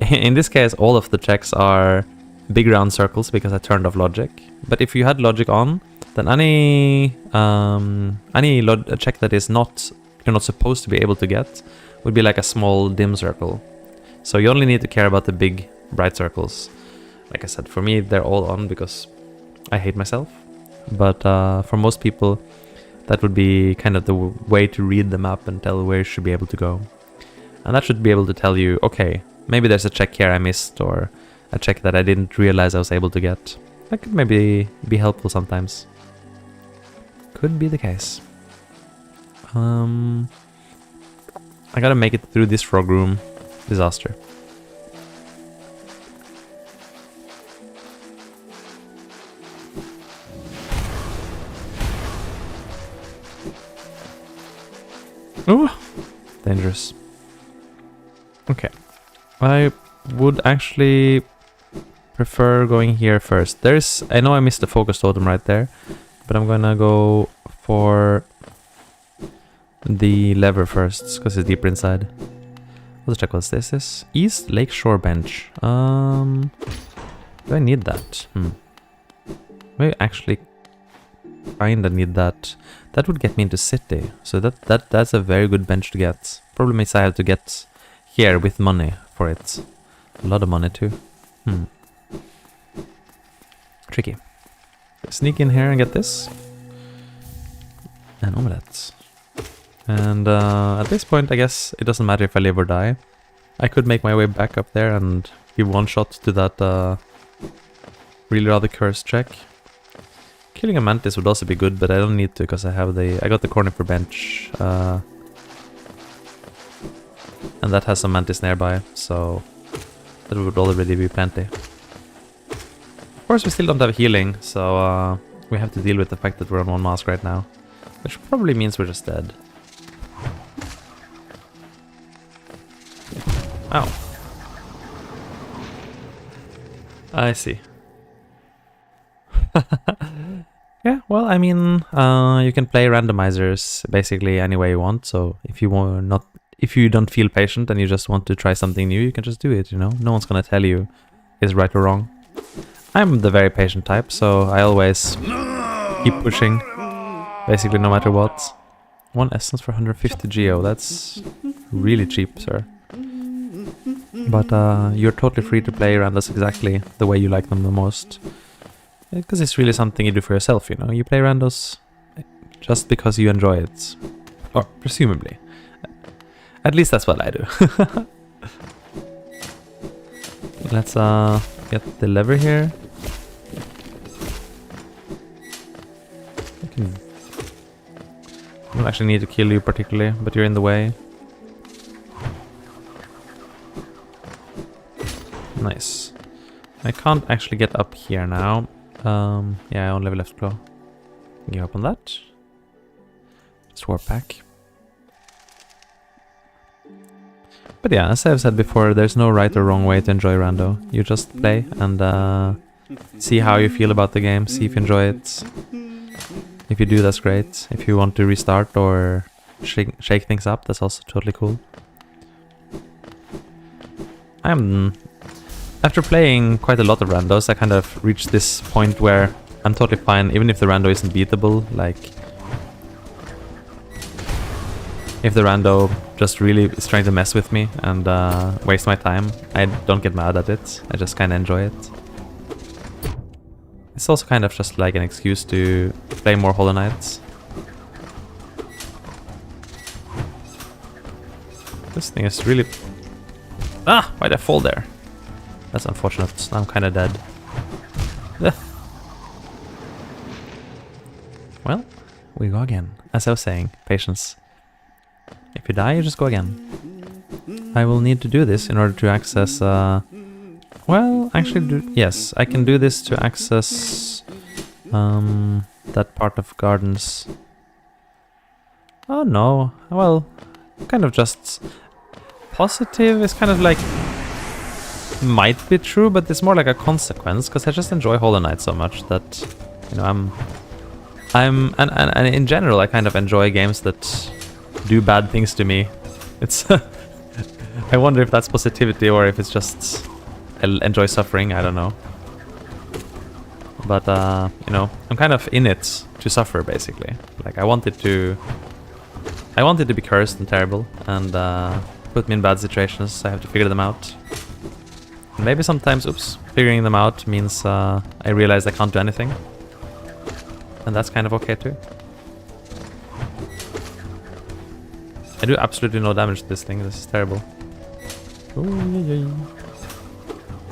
in this case, all of the checks are big round circles because I turned off logic. But if you had logic on, then any check that is you're not supposed to be able to get would be like a small dim circle. So you only need to care about the big bright circles. Like I said, for me they're all on because I hate myself. But for most people, that would be kind of the way to read the map and tell where you should be able to go. And that should be able to tell you, okay, maybe there's a check here I missed, or a check that I didn't realize I was able to get. That could maybe be helpful sometimes. Could be the case. I gotta make it through this frog room. Disaster. Ooh, dangerous. Okay. I would actually prefer going here first. I know I missed the focus totem right there, but I'm gonna go for the lever first, because it's deeper inside. Let's check what this is. East Lakeshore Bench. Do I need that? Maybe actually kinda need that. That would get me into city. So that's a very good bench to get. Problem is I have to get here with money for it. A lot of money too. Tricky. Sneak in here and get this. An omelette. And at this point I guess it doesn't matter if I live or die. I could make my way back up there and give one shot to that really rather cursed check. Killing a mantis would also be good, but I don't need to because I got the corner for bench. And that has some mantis nearby, so that would already be plenty. Of course we still don't have healing, so we have to deal with the fact that we're on one mask right now. Which probably means we're just dead. Ow. I see. Yeah, well, I mean, you can play randomizers basically any way you want. So if you don't feel patient and you just want to try something new, you can just do it. You know, no one's gonna tell you is right or wrong. I'm the very patient type, so I always keep pushing, basically no matter what. 1 essence for 150 geo. That's really cheap, sir. But you're totally free to play randos exactly the way you like them the most. Because it's really something you do for yourself, you know? You play randos just because you enjoy it. Or, presumably. At least that's what I do. Let's get the lever here. I don't actually need to kill you particularly, but you're in the way. Nice. I can't actually get up here now. Yeah, I only have left claw. Give up on that. Just warp back. But yeah, as I've said before, there's no right or wrong way to enjoy rando. You just play and see how you feel about the game, see if you enjoy it. If you do, that's great. If you want to restart or shake things up, that's also totally cool. After playing quite a lot of randos, I kind of reached this point where I'm totally fine, even if the rando isn't beatable. Like, if the rando just really is trying to mess with me and waste my time, I don't get mad at it. I just kind of enjoy it. It's also kind of just like an excuse to play more Hollow Knights. This thing is really... Ah! Why'd I fall there? That's unfortunate. Now I'm kind of dead. Ugh. Well, we go again. As I was saying, patience. If you die, you just go again. I will need to do this in order to access... well, actually, yes, I can do this to access that part of gardens. Oh no, well, kind of just... Positive is kind of like... Might be true, but it's more like a consequence, because I just enjoy Hollow Knight so much that, you know, and in general I kind of enjoy games that do bad things to me. It's I wonder if that's positivity or if it's just I enjoy suffering, I don't know. But you know, I'm kind of in it to suffer basically. Like I want it to be cursed and terrible and put me in bad situations. I have to figure them out. And maybe sometimes, figuring them out means I realize I can't do anything. And that's kind of okay too. I do absolutely no damage to this thing, this is terrible.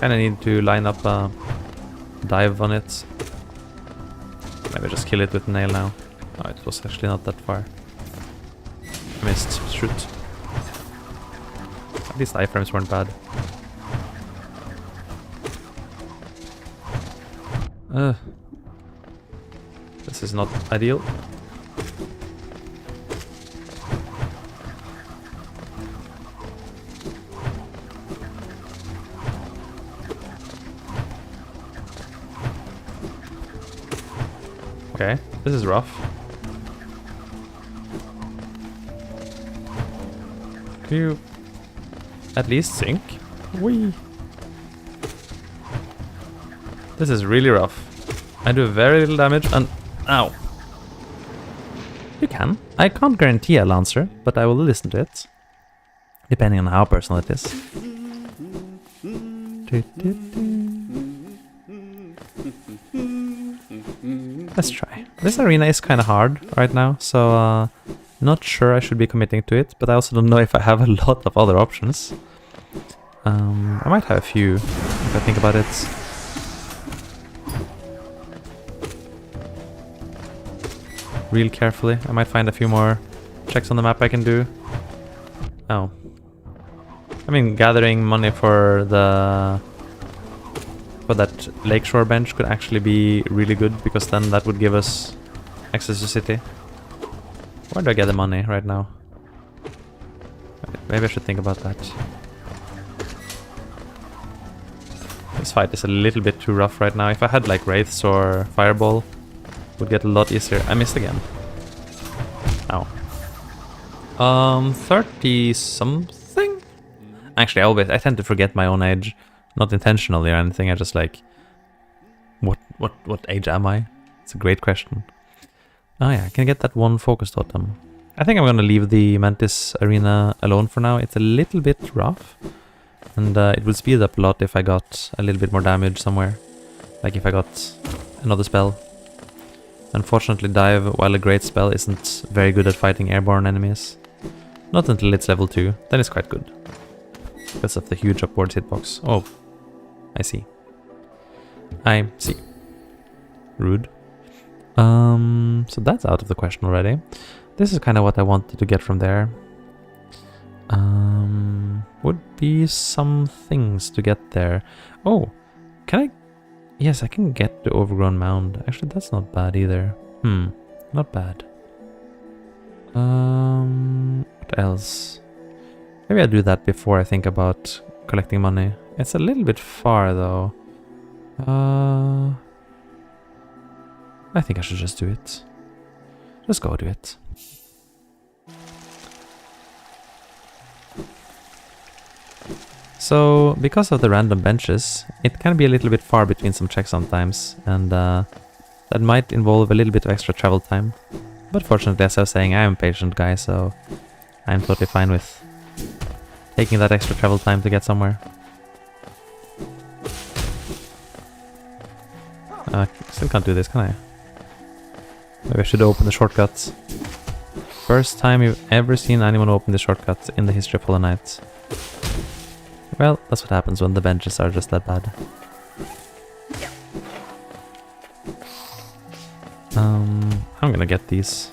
Kinda need to line up a dive on it. Maybe just kill it with a nail now. Oh, it was actually not that far. I missed, shoot. At least iframes weren't bad. This is not ideal. Okay, this is rough. Can you at least sink? Whee! This is really rough. I do very little damage and... Ow! You can. I can't guarantee I'll answer, but I will listen to it. Depending on how personal it is. Let's try. This arena is kind of hard right now, so not sure I should be committing to it, but I also don't know if I have a lot of other options. I might have a few, if I think about it. Real carefully. I might find a few more checks on the map I can do. Oh. I mean, gathering money for that lakeshore bench could actually be really good, because then that would give us access to city. Where do I get the money right now? Maybe I should think about that. This fight is a little bit too rough right now. If I had like wraiths or fireball, it would get a lot easier. I missed again. Ow. 30 something? Actually, I tend to forget my own age. Not intentionally or anything, I just like... What age am I? It's a great question. Oh yeah, I can get that one focus totem. I think I'm gonna leave the Mantis arena alone for now. It's a little bit rough. And it would speed up a lot if I got a little bit more damage somewhere. Like if I got another spell. Unfortunately, dive, while a great spell, isn't very good at fighting airborne enemies. Not until it's level 2, then it's quite good. Because of the huge upwards hitbox. Oh, I see. I see. Rude. So that's out of the question already. This is kind of what I wanted to get from there. Would be some things to get there. Oh, can I? Yes, I can get the overgrown mound. Actually, that's not bad either. Not bad. What else? Maybe I'll do that before I think about collecting money. It's a little bit far though. I think I should just do it. Just go do it. So, because of the random benches, it can be a little bit far between some checks sometimes, and that might involve a little bit of extra travel time. But fortunately, as I was saying, I am a patient guy, so I'm totally fine with taking that extra travel time to get somewhere. Still can't do this, can I? Maybe I should open the shortcuts. First time you've ever seen anyone open the shortcuts in the history of Hollow Knight. Well, that's what happens when the benches are just that bad. I'm gonna get these.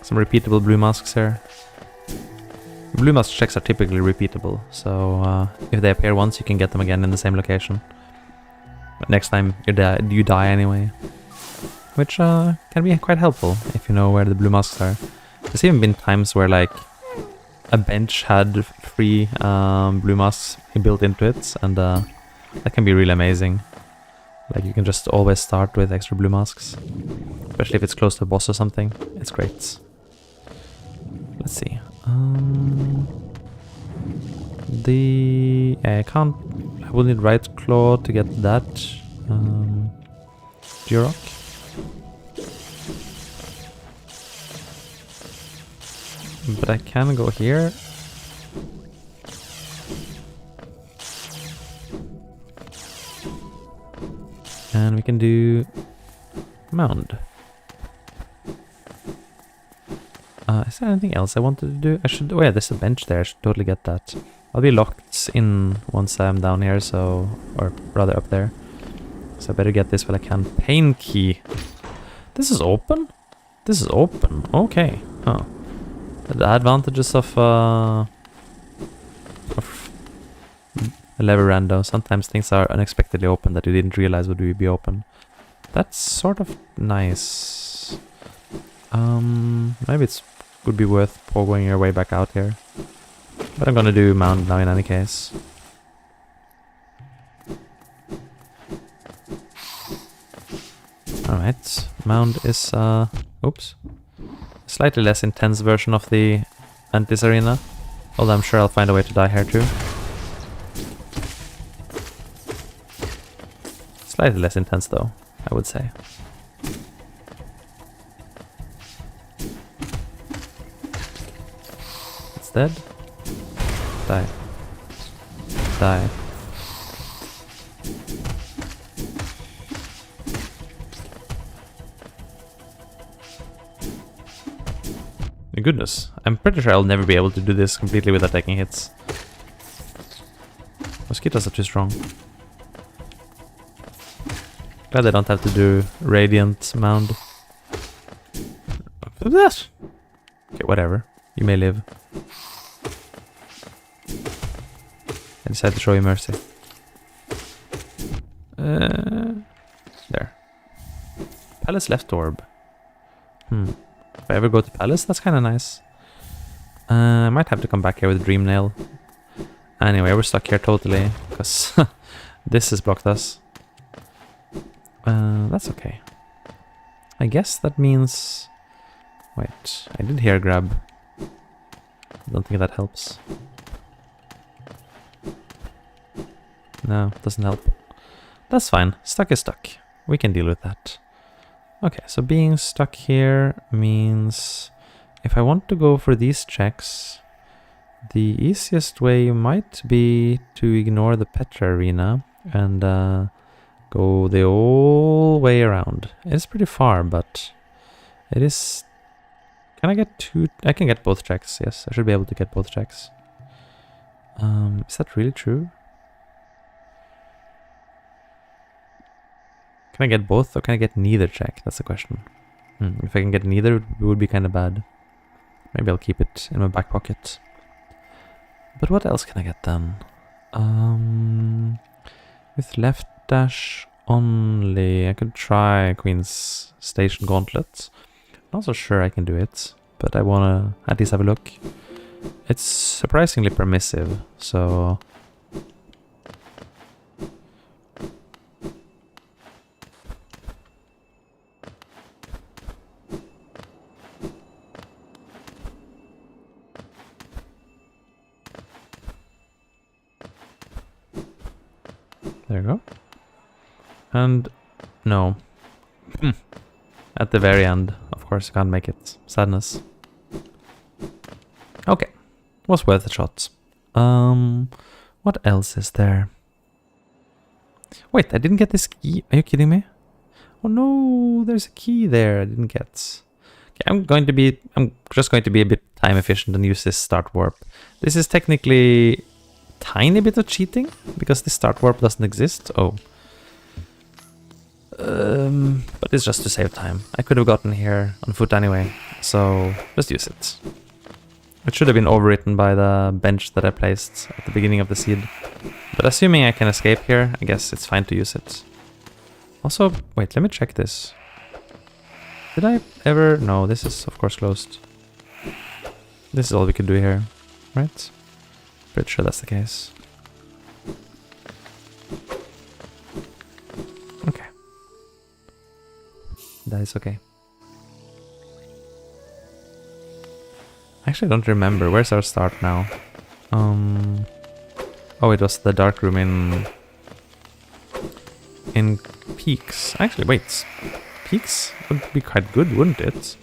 Some repeatable blue masks here. Blue mask checks are typically repeatable, so if they appear once, you can get them again in the same location. But next time you die anyway. Which can be quite helpful if you know where the blue masks are. There's even been times where like a bench had 3 blue masks built into it, and that can be really amazing. Like you can just always start with extra blue masks, especially if it's close to a boss or something. It's great. Let's see. I will need right claw to get that. Georock. But I can go here. And we can do mound. Is there anything else I wanted to do? Oh yeah, there's a bench there. I should totally get that. I'll be locked in once I'm down here, so, or rather up there. So I better get this while I can. Pain key. This is open? This is open. Okay. Huh. The advantages of a level rando. Sometimes things are unexpectedly open that you didn't realize would be open. That's sort of nice. Maybe it would be worth pogoing your way back out here. But I'm gonna do mound now in any case. Alright, mound is oops. Slightly less intense version of the Mantis arena. Although I'm sure I'll find a way to die here too. Slightly less intense though, I would say. It's dead. Die. Die. My goodness, I'm pretty sure I'll never be able to do this completely without taking hits. Mosquitoes are too strong. Glad I don't have to do Radiant Mound. Okay, whatever. You may live. I decided to show you mercy. There. Palace left orb. If I ever go to Palace, that's kind of nice. I might have to come back here with Dream Nail. Anyway, we're stuck here totally, because this has blocked us. That's okay. I guess that means... Wait, I did hear grab. I don't think that helps. No, doesn't help. That's fine. Stuck is stuck. We can deal with that. Okay, so being stuck here means if I want to go for these checks, the easiest way might be to ignore the Petra arena and go the whole way around. It's pretty far, but it is... Can I get two? I can get both checks, yes. I should be able to get both checks. Is that really true? Can I get both or can I get neither check? That's the question. If I can get neither, it would be kind of bad. Maybe I'll keep it in my back pocket. But what else can I get then? With left dash only, I could try Queen's Station Gauntlet. Not so sure I can do it, but I want to at least have a look. It's surprisingly permissive, so... There you go. And no. At the very end, of course, I can't make it. Sadness. Okay. Was worth a shot. What else is there? Wait, I didn't get this key. Are you kidding me? Oh no, there's a key there I didn't get. Okay, I'm just going to be a bit time efficient and use this start warp. This is technically tiny bit of cheating because this start warp doesn't exist. Oh. But it's just to save time. I could have gotten here on foot anyway, so just use it. It should have been overwritten by the bench that I placed at the beginning of the seed. But assuming I can escape here, I guess it's fine to use it. Also, wait, let me check this. Did I ever... No, this is of course closed. This is all we can do here, right? Pretty sure that's the case. Okay. That is okay. Actually, I don't remember. Where's our start now? Oh, it was the dark room in Peaks. Actually, wait. Peaks would be quite good, wouldn't it?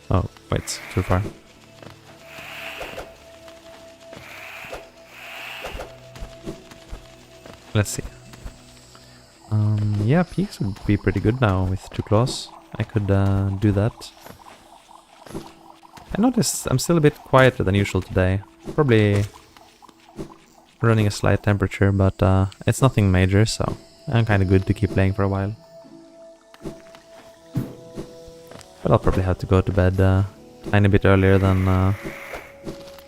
Oh, wait, too far. Let's see. Yeah, Peaks would be pretty good now with 2 claws. I could do that. I noticed I'm still a bit quieter than usual today. Probably running a slight temperature, but it's nothing major, so I'm kind of good to keep playing for a while. But I'll probably have to go to bed a tiny bit earlier than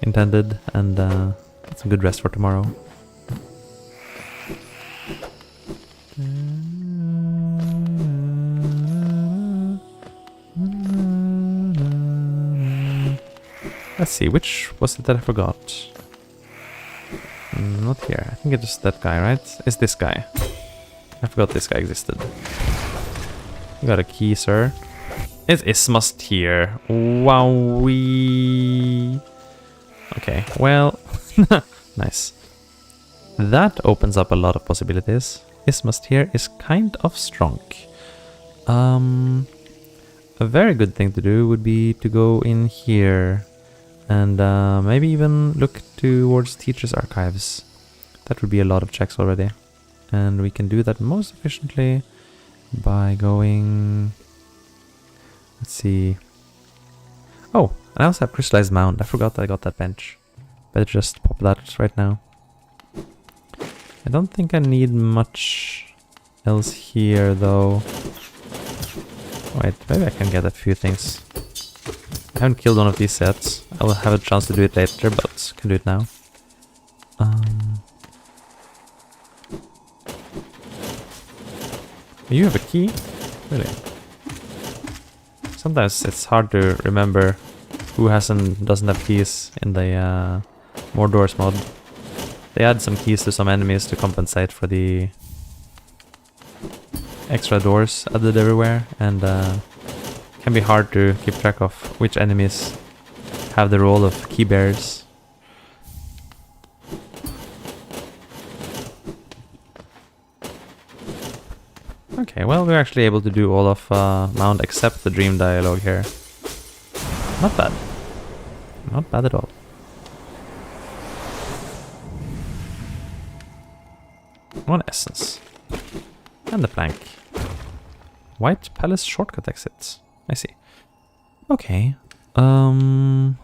intended and get some good rest for tomorrow. Let's see, which was it that I forgot? Not here. I think it's just that guy, right? It's this guy. I forgot this guy existed. You got a key, sir. It is must here. Wowee. Okay, well, nice. That opens up a lot of possibilities. Ismust here is kind of strong. A very good thing to do would be to go in here and maybe even look towards teacher's archives. That would be a lot of checks already. And we can do that most efficiently by going... Let's see... Oh, and I also have crystallized mound. I forgot that I got that bench. Better just pop that right now. I don't think I need much else here though. Wait, maybe I can get a few things. I haven't killed one of these sets. I'll have a chance to do it later, but can do it now. You have a key? Really? Sometimes it's hard to remember who doesn't have keys in the More Doors mod. They add some keys to some enemies to compensate for the extra doors added everywhere, and can be hard to keep track of which enemies have the role of key bearers. Okay, well, we're actually able to do all of Mound except the dream dialogue here. Not bad. Not bad at all. One essence. And the plank. White Palace shortcut exits. I see. Okay. Still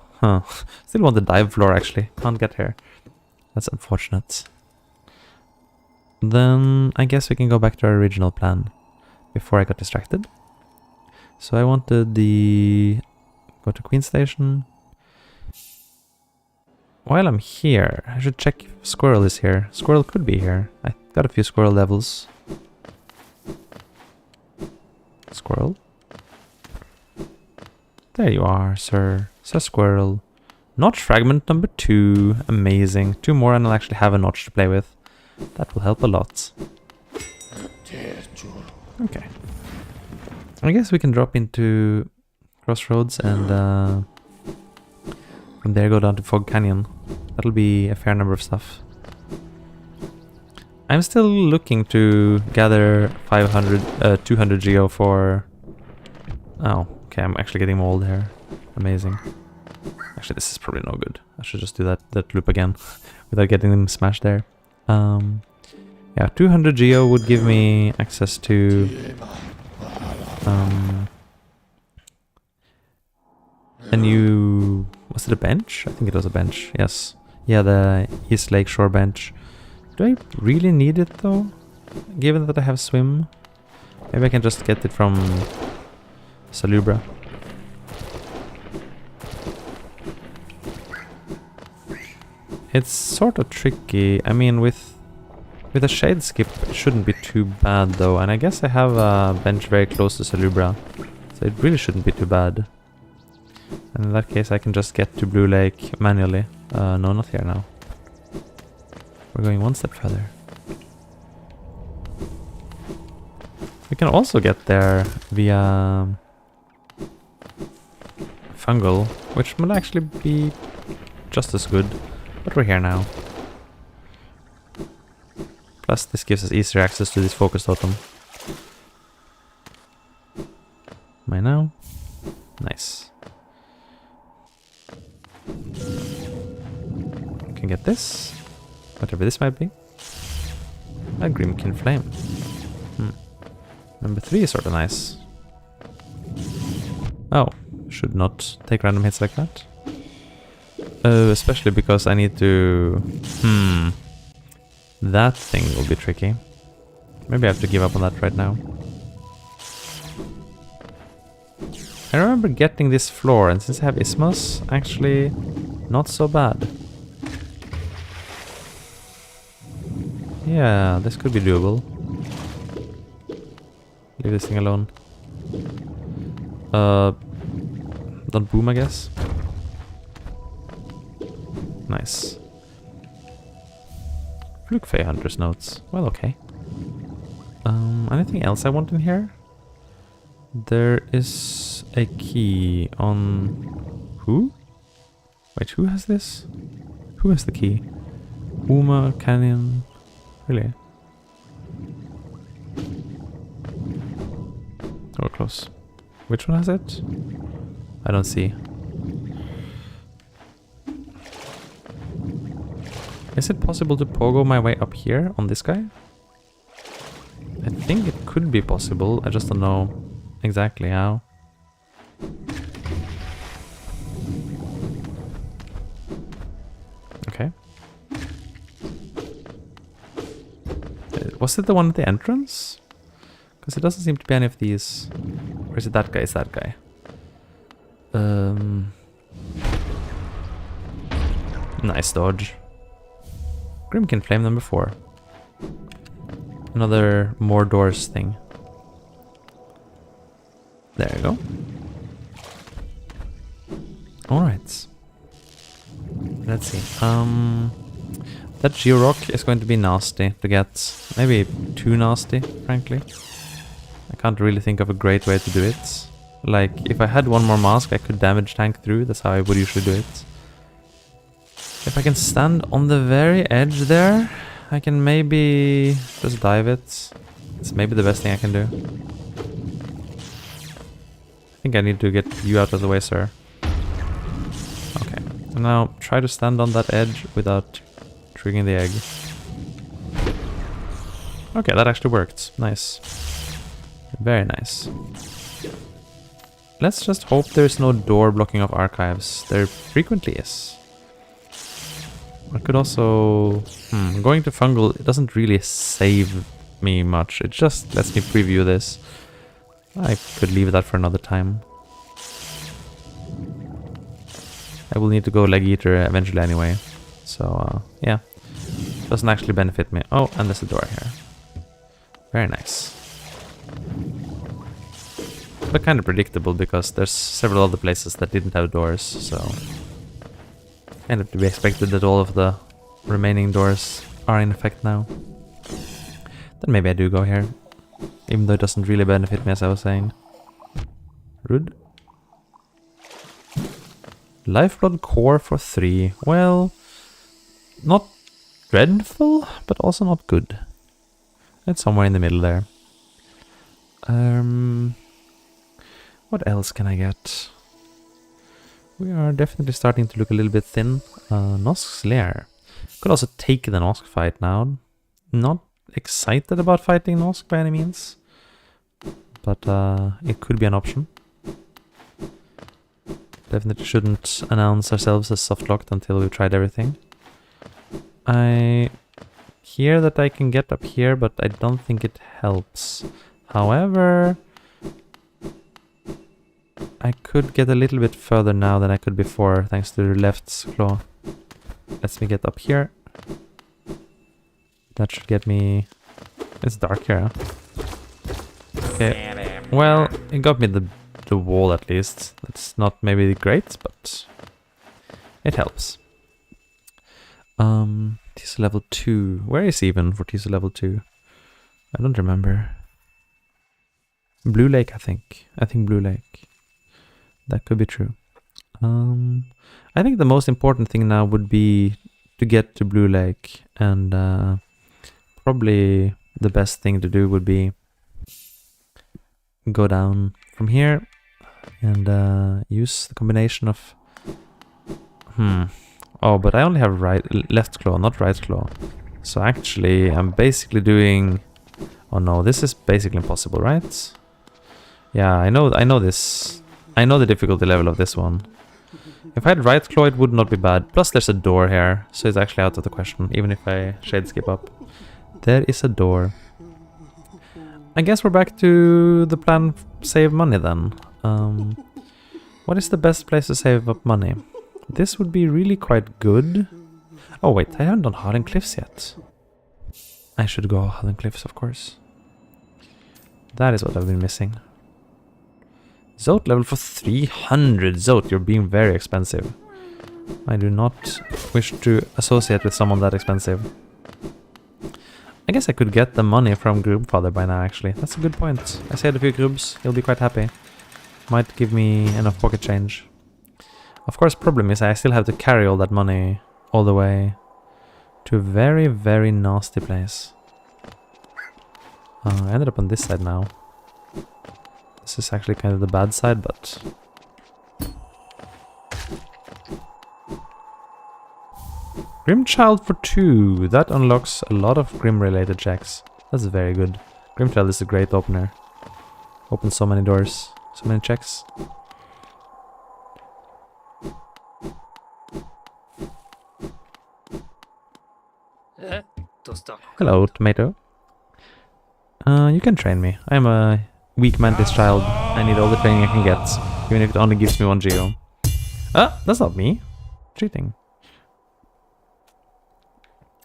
want the dive floor actually. Can't get here. That's unfortunate. Then I guess we can go back to our original plan before I got distracted. So I wanted go to Queen Station. While I'm here, I should check if Squirrel is here. Squirrel could be here. I got a few Squirrel levels. Squirrel? There you are, sir. Sir Squirrel. Notch fragment number 2. Amazing. 2 more and I'll actually have a notch to play with. That will help a lot. Okay. I guess we can drop into Crossroads and from there go down to Fog Canyon. That'll be a fair number of stuff. I'm still looking to gather 200 geo for... Oh, okay, I'm actually getting mold here. Amazing. Actually, this is probably no good. I should just do that loop again without getting them smashed there. Yeah, 200 geo would give me access to a new... Was it a bench? I think it was a bench, yes. Yeah, the East Lake Shore bench. Do I really need it though? Given that I have swim? Maybe I can just get it from Salubra. It's sort of tricky. I mean, with a shade skip, it shouldn't be too bad though. And I guess I have a bench very close to Salubra, so it really shouldn't be too bad. And in that case, I can just get to Blue Lake manually. No, not here now. We're going one step further. We can also get there via Fungal, which will actually be just as good. But we're here now. Plus, this gives us easier access to this focus totem. Am I now? Nice. Can get this. Whatever this might be. A Grimkin Flame. Number 3 is sort of nice. Oh, should not take random hits like that. Especially because I need to... That thing will be tricky. Maybe I have to give up on that right now. I remember getting this floor, and since I have Isthmus, actually not so bad. Yeah, this could be doable. Leave this thing alone. Don't boom, I guess. Nice. Fluke Fey Hunter's notes. Well, okay. Anything else I want in here? There is a key on... Who? Wait, who has this? Who has the key? Uma, Canyon... Really? Oh, close. Which one has it? I don't see. Is it possible to pogo my way up here on this guy? I think it could be possible. I just don't know exactly how. Okay. Was it the one at the entrance? Because it doesn't seem to be any of these. Or is it that guy? It's that guy. Nice dodge. Grimkin flame number 4. Another more doors thing. There you go. Alright. Let's see. That Georock is going to be nasty to get. Maybe too nasty, frankly. I can't really think of a great way to do it. Like, if I had one more mask, I could damage tank through. That's how I would usually do it. If I can stand on the very edge there, I can maybe just dive it. It's maybe the best thing I can do. I think I need to get you out of the way, sir. Okay. And now try to stand on that edge without triggering the egg. Okay, that actually worked. Nice. Very nice. Let's just hope there's no door blocking off archives. There frequently is. I could also... going to fungal, it doesn't really save me much. It just lets me preview this. I could leave that for another time. I will need to go leg eater eventually anyway. So, yeah. Doesn't actually benefit me. Oh, and there's a door here. Very nice. But kind of predictable because there's several other places that didn't have doors, so... kind of to be expected that all of the remaining doors are in effect now. Then maybe I do go here. Even though it doesn't really benefit me, as I was saying. Rude. Lifeblood core for 3. Well, not dreadful, but also not good. It's somewhere in the middle there. What else can I get? We are definitely starting to look a little bit thin. Nosk's Lair. Could also take the Nosk fight now. Not excited about fighting Nosk by any means. But it could be an option. Definitely shouldn't announce ourselves as soft-locked until we've tried everything. I hear that I can get up here, but I don't think it helps. However... I could get a little bit further now than I could before, thanks to the left's claw. Lets me get up here. That should get me... It's dark here, huh? Okay. Well, it got me the wall at least. That's not maybe great, but... it helps. Tiso level 2. Where is even for Tiso level 2? I don't remember. Blue Lake, I think. I think Blue Lake. That could be true. I think the most important thing now would be to get to Blue Lake, and probably the best thing to do would be go down from here and use the combination of... Oh, but I only have left claw, not right claw. So actually, I'm basically doing... Oh no, this is basically impossible, right? Yeah, I know this. I know the difficulty level of this one. If I had right claw, it would not be bad. Plus there's a door here, so it's actually out of the question, even if I shade skip up. There is a door. I guess we're back to the plan save money then. What is the best place to save up money? This would be really quite good. Oh wait, I haven't done Harden Cliffs yet. I should go Harden Cliffs, of course. That is what I've been missing. Zote level for 300. Zote, you're being very expensive. I do not wish to associate with someone that expensive. I guess I could get the money from Grubfather by now, actually. That's a good point. I saved a few grubs. He'll be quite happy. Might give me enough pocket change. Of course, problem is I still have to carry all that money all the way to a very, very nasty place. I ended up on this side now. This is actually kind of the bad side, but... Grim Child for 2. That unlocks a lot of Grim related checks. That's very good. Grim Child is a great opener. Opens so many doors, so many checks. Hello, tomato. You can train me. I'm a weak mantis child. I need all the training I can get, even if it only gives me 1 geo. Ah, that's not me. Cheating.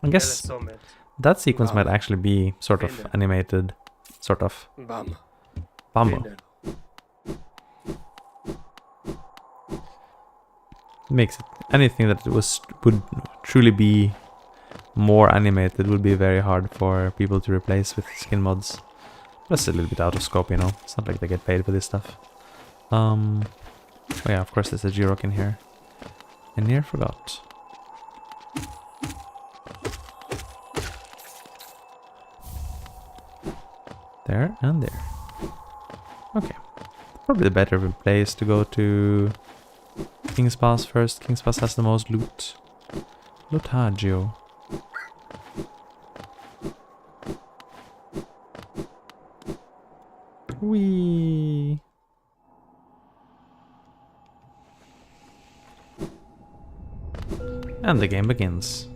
I guess that sequence might actually be sort of animated. Sort of. Bambo. Makes it anything that would truly be more animated would be very hard for people to replace with skin mods. Plus a little bit out of scope, you know. It's not like they get paid for this stuff. Oh yeah, of course there's a G-Rock in here. I near forgot. There and there. Okay. Probably the better place to go to King's Pass first. King's Pass has the most loot. Lootagio. Whee! And the game begins.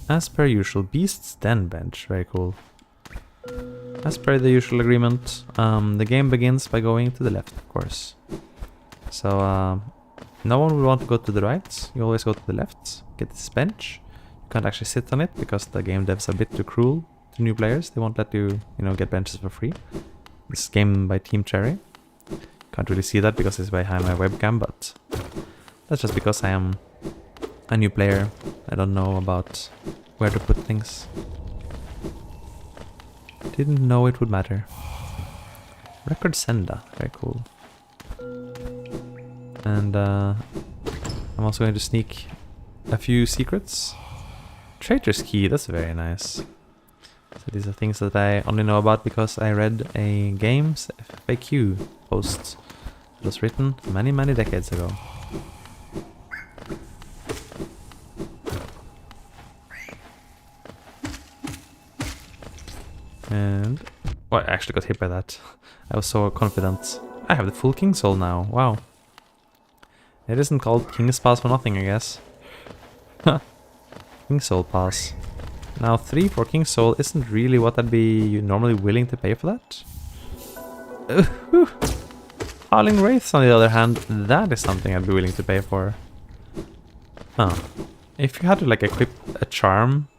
As per usual, Beast's Den bench. Very cool. As per the usual agreement, the game begins by going to the left, of course. So, no one will want to go to the right. You always go to the left. Get this bench. You can't actually sit on it because the game devs are a bit too cruel to new players. They won't let you, get benches for free. This game by Team Cherry. Can't really see that because it's behind my webcam, but that's just because I am a new player. I don't know about where to put things. Didn't know it would matter. Record Senda, very cool. And I'm also going to sneak a few secrets. Traitor's Key, that's very nice. So these are things that I only know about because I read a games FAQ post that was written many, many decades ago. And... well, I actually got hit by that. I was so confident. I have the full King Soul now, wow. It isn't called King's Pass for nothing, I guess. King Soul Pass. Now 3 for King Soul isn't really what I'd be normally willing to pay for that. Howling Wraiths on the other hand, that is something I'd be willing to pay for. Huh. If you had to like equip a charm,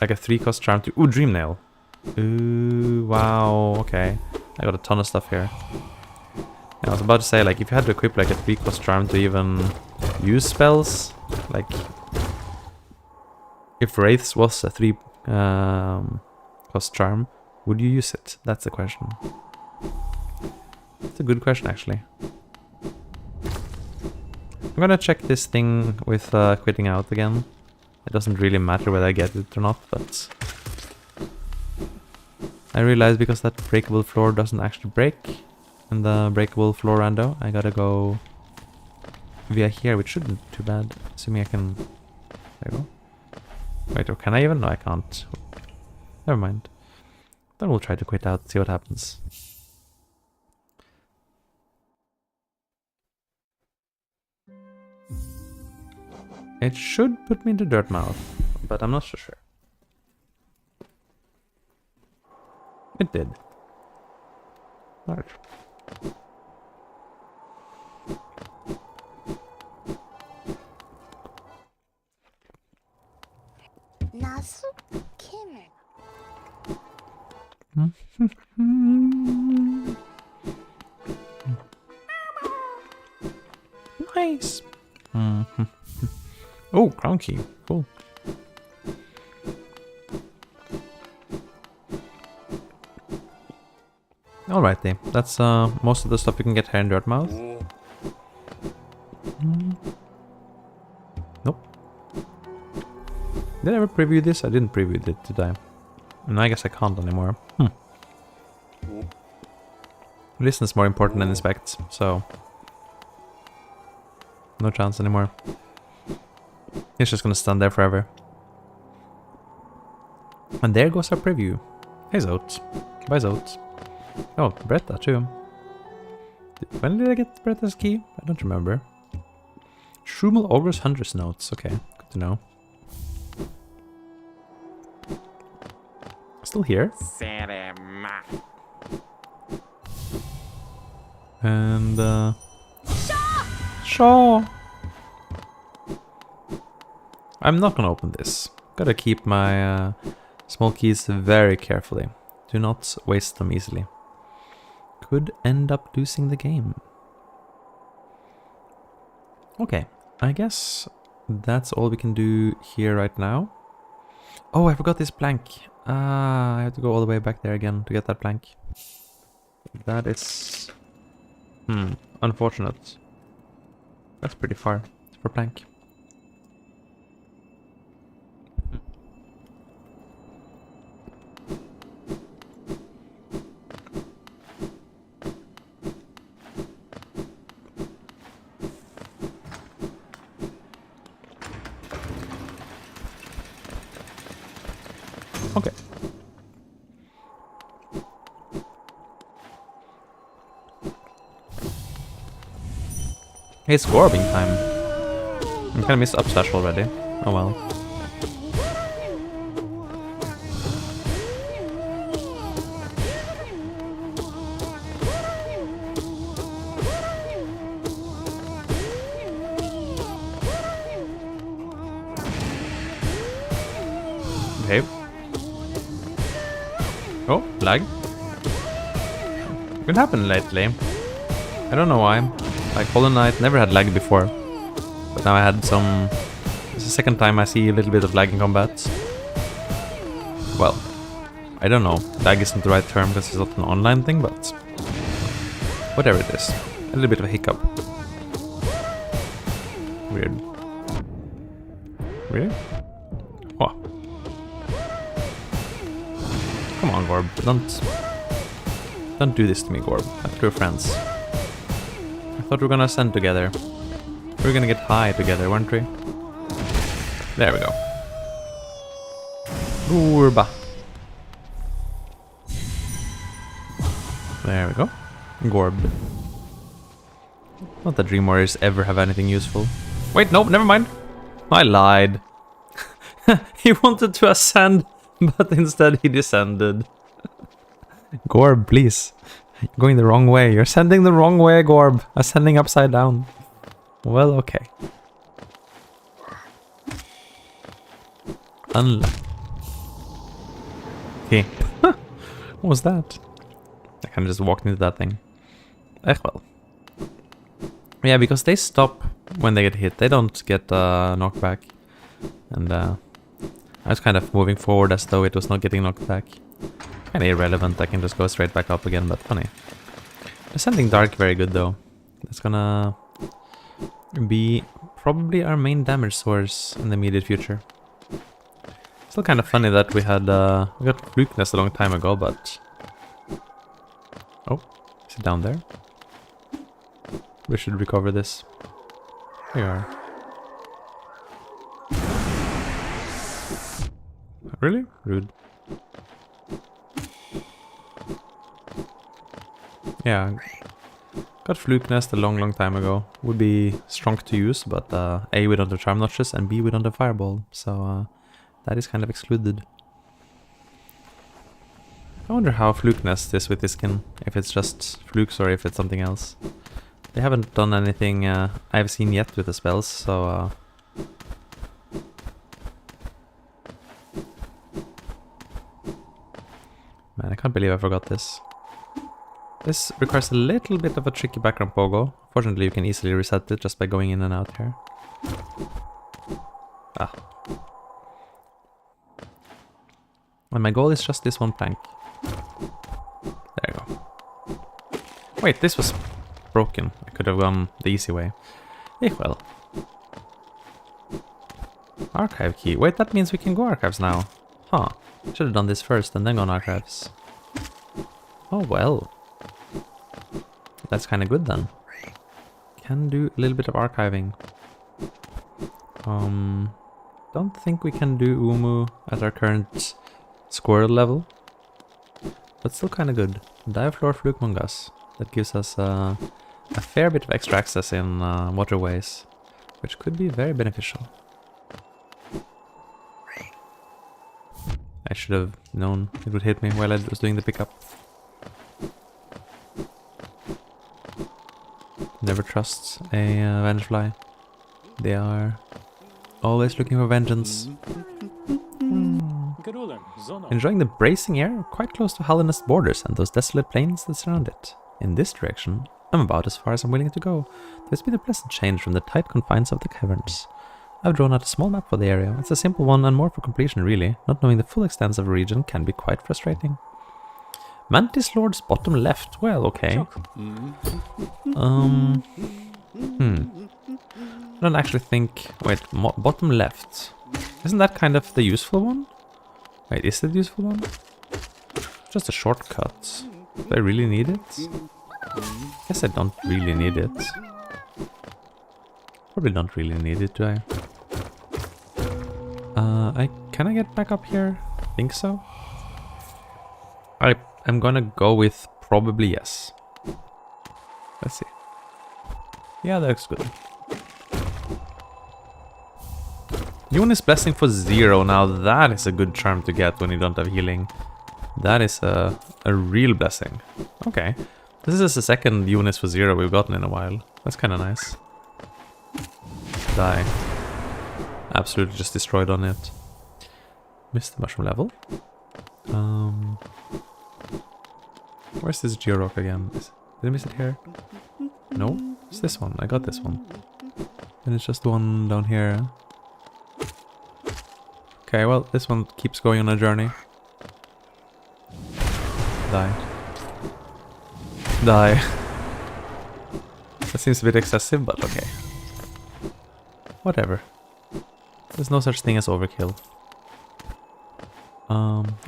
like a 3-cost charm to... ooh, Dream Nail. Ooh, wow, okay. I got a ton of stuff here. I was about to say, like, if you had to equip like a 3-cost charm to even use spells, like... if Wraiths was a 3-cost charm, would you use it? That's the question. It's a good question, actually. I'm gonna check this thing with quitting out again. It doesn't really matter whether I get it or not, but... I realized because that breakable floor doesn't actually break in the breakable floor rando, I gotta go via here, which shouldn't be too bad. Assuming I can... there you go. Wait, or can I even? No, I can't. Never mind. Then we'll try to quit out, see what happens. It should put me into Dirtmouth, but I'm not so sure. It did. Alright. Nice. Oh, crown key. Cool. Alright then. That's most of the stuff you can get here in Dirtmouth. Did I ever preview this? I didn't preview it, did I? And I guess I can't anymore. Listen is more important than inspect, so... No chance anymore. It's just gonna stand there forever. And there goes our preview. Hey Zote. Bye Zote. Oh, Bretta too. When did I get Bretta's key? I don't remember. Schumel Ogre's Hunter's Notes. Okay, good to know. Still here. And Shaw! I'm not gonna open this. Gotta keep my small keys very carefully. Do not waste them easily. Could end up losing the game. Okay, I guess that's all we can do here right now. Oh, I forgot this plank. I have to go all the way back there again to get that plank. That is... unfortunate. That's pretty far for plank. Okay. Hey, it's gorbing time. I'm kinda missed upslash already. Oh well. Okay. Oh, lag. What happened lately? I don't know why. Like Hollow Knight never had lag before. But now I had some... It's the second time I see a little bit of lag in combat. Well, I don't know. Lag isn't the right term because it's not an online thing, but... Whatever it is. A little bit of a hiccup. Weird. Really? Oh. Come on, Gorb. Don't do this to me, Gorb. I thought we were friends. I thought we were gonna ascend together. We were gonna get high together, weren't we? There we go. Gorba. There we go. Gorb. Not that Dream Warriors ever have anything useful. Wait, no, never mind. I lied. He wanted to ascend, but instead he descended. Gorb, please. You're going the wrong way. You're ascending the wrong way, Gorb. Ascending upside down. Well, okay. Unlucky. Okay. What was that? I kind of just walked into that thing. Well. Yeah, because they stop when they get hit. They don't get knockback. And I was kind of moving forward as though it was not getting knocked back. Kind of irrelevant. I can just go straight back up again, but funny. Ascending Dark, very good though. That's gonna be probably our main damage source in the immediate future. Still kind of funny that we had we got Flukeness a long time ago, but oh, is it down there? We should recover this. Here we are. Really? Rude. Yeah, got Fluke Nest a long time ago. Would be strong to use, but A, we don't have Charm Notches, and B, we don't have Fireball, so that is kind of excluded. I wonder how Fluke Nest is with this skin, if it's just Flukes or if it's something else. They haven't done anything I've seen yet with the spells, so... Man, I can't believe I forgot this. This requires a little bit of a tricky background pogo. Fortunately, you can easily reset it just by going in and out here. Ah. And my goal is just this one plank. There you go. Wait, this was broken. I could have gone the easy way. Eh, well. Archive key. Wait, that means we can go archives now. Huh. Should have done this first and then gone archives. Oh well. That's kind of good then. Can do a little bit of archiving. Don't think we can do Umu at our current squirrel level. But still kind of good. Diaflor Fluke Mungus. That gives us a fair bit of extra access in waterways. Which could be very beneficial. I should have known it would hit me while I was doing the pickup. Never trust a Vengefly. They are always looking for vengeance. Enjoying the bracing air quite close to Hallinest borders and those desolate plains that surround it. In this direction, I'm about as far as I'm willing to go. There's been a pleasant change from the tight confines of the caverns. I've drawn out a small map for the area. It's a simple one and more for completion really. Not knowing the full extent of a region can be quite frustrating. Mantis Lord's bottom left. Well, okay. I don't actually think... Wait, bottom left. Isn't that kind of the useful one? Wait, is that the useful one? Just a shortcut. Do I really need it? Guess I don't really need it. Probably don't really need it, do I? Can I get back up here? Think so? I'm gonna go with probably yes. Let's see. Yeah, that looks good. Yunis Blessing for 0. Now that is a good charm to get when you don't have healing. That is a real blessing. Okay. This is the second Yunis for 0 we've gotten in a while. That's kind of nice. Die. Absolutely just destroyed on it. Missed the mushroom level. Where's this Georock again? Did I miss it here? No? It's this one. I got this one. And it's just one down here. Okay, well, this one keeps going on a journey. Die. Die. That seems a bit excessive, but okay. Whatever. There's no such thing as overkill.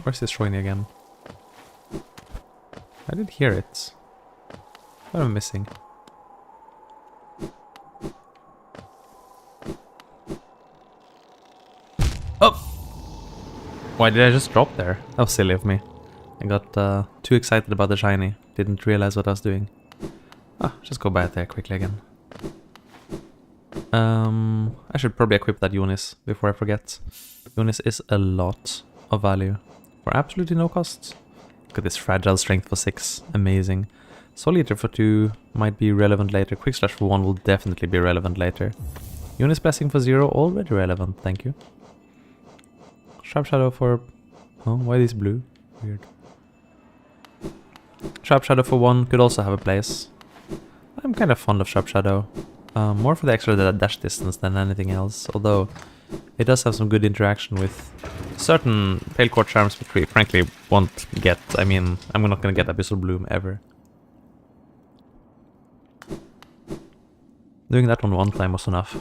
Where's this Shroiny again? I did hear it. What am I missing? Oh! Why did I just drop there? That was silly of me. I got too excited about the shiny. Didn't realize what I was doing. Ah, just go back there quickly again. I should probably equip that Yunis before I forget. Yunis is a lot of value for absolutely no cost. Look at this fragile strength for 6. Amazing. Soul Eater for 2 might be relevant later. Quick Slash for 1 will definitely be relevant later. Yunis Blessing for 0 already relevant, thank you. Sharp Shadow for... Oh, why is blue? Weird. Sharp Shadow for 1 could also have a place. I'm kind of fond of Sharp Shadow. More for the extra dash distance than anything else, although it does have some good interaction with certain Pale Court charms which we frankly won't get. I mean, I'm not gonna get Abyssal Bloom ever. Doing that one time was enough.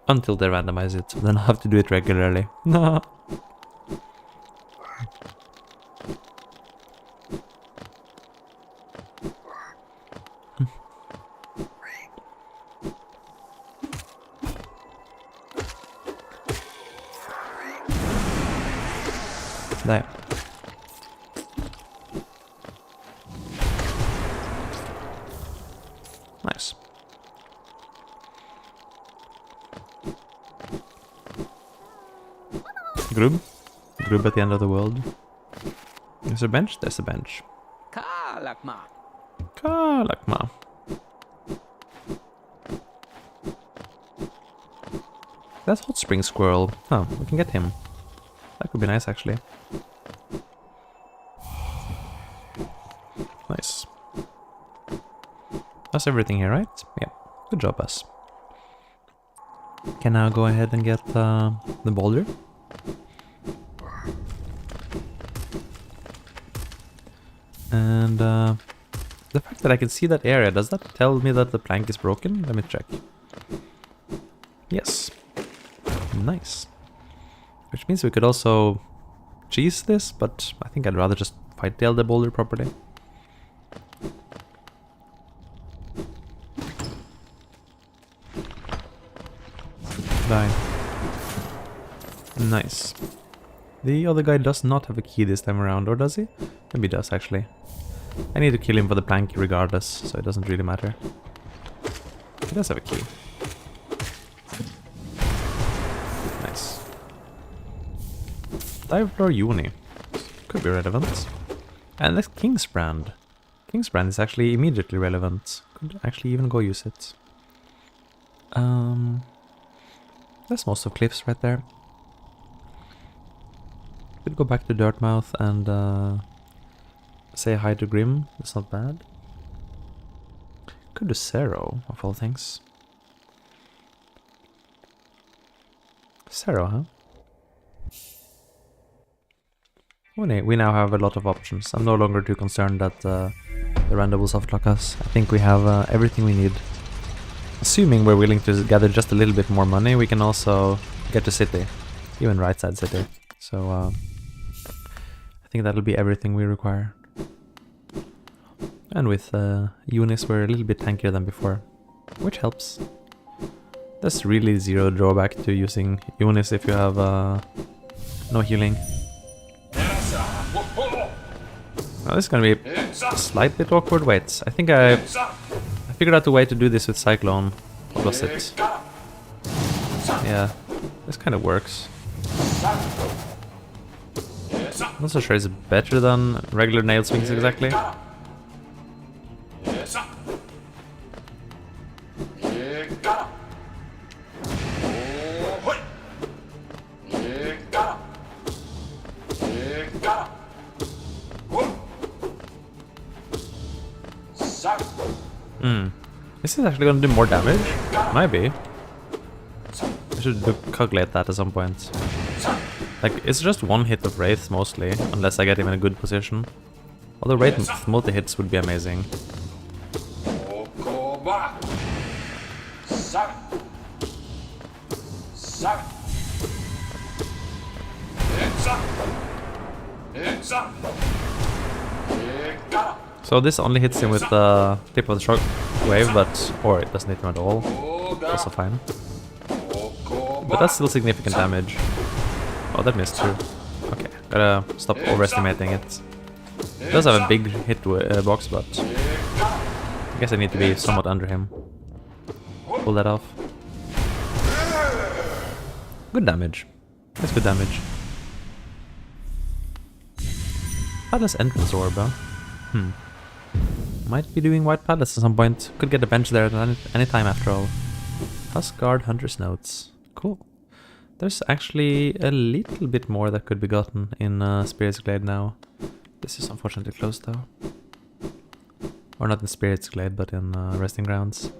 Until they randomize it, then I'll have to do it regularly. There. Nice. Grub? Grub at the end of the world. Is there a bench? There's a bench. Kalakma. Kalakma. That's Hot Spring Squirrel. Oh, we can get him. That could be nice, actually. Nice. That's everything here, right? Yeah. Good job, us. Can now go ahead and get the boulder. And The fact that I can see that area, does that tell me that the plank is broken? Let me check. Yes. Nice. Which means we could also cheese this, but I think I'd rather just fight the Elder Boulder properly. Die. Nice. The other guy does not have a key this time around, or does he? Maybe he does, actually. I need to kill him for the plank regardless, so it doesn't really matter. He does have a key. Nice. Dive Floor Uni. Could be relevant. And that's King's Brand. King's Brand is actually immediately relevant. Could actually even go use it. That's most of Cliffs right there. Could go back to Dirtmouth and say hi to Grim. That's not bad. Could do Zero, of all things. Zero, huh? We now have a lot of options. I'm no longer too concerned that the random will softlock us. I think we have everything we need. Assuming we're willing to gather just a little bit more money, we can also get to City. Even right side City. So I think that'll be everything we require. And with Unis we're a little bit tankier than before, which helps. There's really zero drawback to using Unis if you have no healing. Now this is gonna be a slight bit awkward. Wait, I think I figured out a way to do this with Cyclone. What was it? Yeah, this kind of works. Not so sure it's better than regular nail swings exactly. Is this actually gonna do more damage? Might be. I should calculate that at some point. Like, it's just one hit of Wraith mostly, unless I get him in a good position. Although Wraith multi-hits would be amazing. So this only hits him with the tip of the shockwave, or it doesn't hit him at all. Also fine. But that's still significant damage. Oh, that missed too. Okay, gotta stop overestimating it. It does have a big hit box, but I guess I need to be somewhat under him. Pull that off. Good damage. That's good damage. Palace Entrance Orb, huh? Might be doing White Palace at some point. Could get a bench there at any time after all. Huskguard Hunter's Notes. Cool. There's actually a little bit more that could be gotten in Spirit's Glade now. This is unfortunately closed though. Or not in Spirit's Glade, but in Resting Grounds.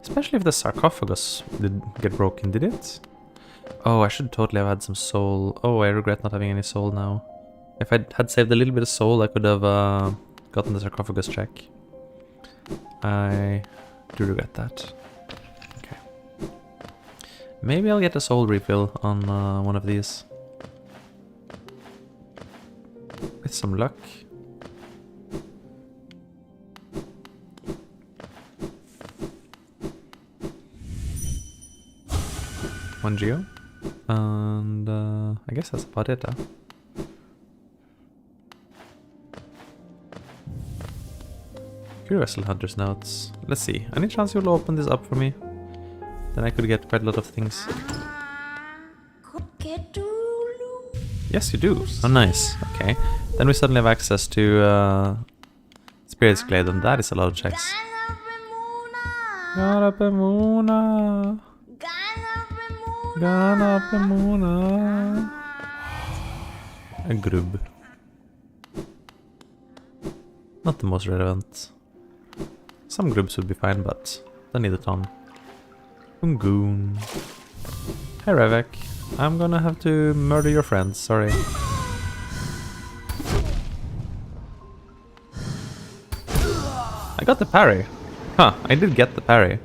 Especially if the sarcophagus did get broken, did it? Oh, I should totally have had some soul. Oh, I regret not having any soul now. If I had saved a little bit of soul, I could have gotten the sarcophagus check. I do regret that. Okay. Maybe I'll get a soul refill on one of these. With some luck. One geo. And I guess that's about it, huh? Vessel Hunter's Notes. Let's see. Any chance you'll open this up for me? Then I could get quite a lot of things. Yes, you do. Oh, nice. Okay. Then we suddenly have access to Spirit's Glade, and that is a lot of checks. Ganapemuna. Ganapemuna. A grub. Not the most relevant. Some grubs would be fine, but don't need a ton. Ungoon. Hey Revek, I'm gonna have to murder your friends, sorry. I got the parry. Huh, I did get the parry.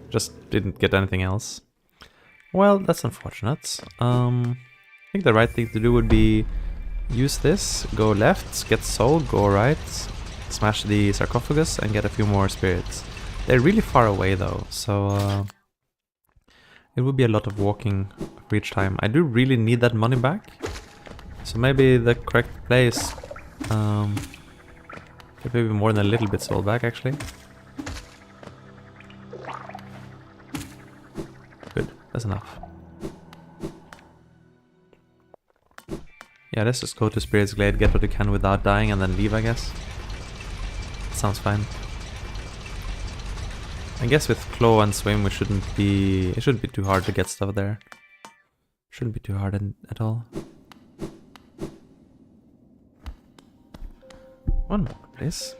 Just didn't get anything else. Well, that's unfortunate. I think the right thing to do would be use this, go left, get soul, go right, smash the sarcophagus and get a few more spirits. They're really far away though, so it would be a lot of walking for each time. I do really need that money back, so maybe the correct play is get maybe more than a little bit soul back actually. Good, that's enough. Yeah, let's just go to Spirit's Glade, get what we can without dying, and then leave, I guess. Sounds fine. I guess with Claw and Swim, it shouldn't be too hard to get stuff there. Shouldn't be too hard at all. One more, please.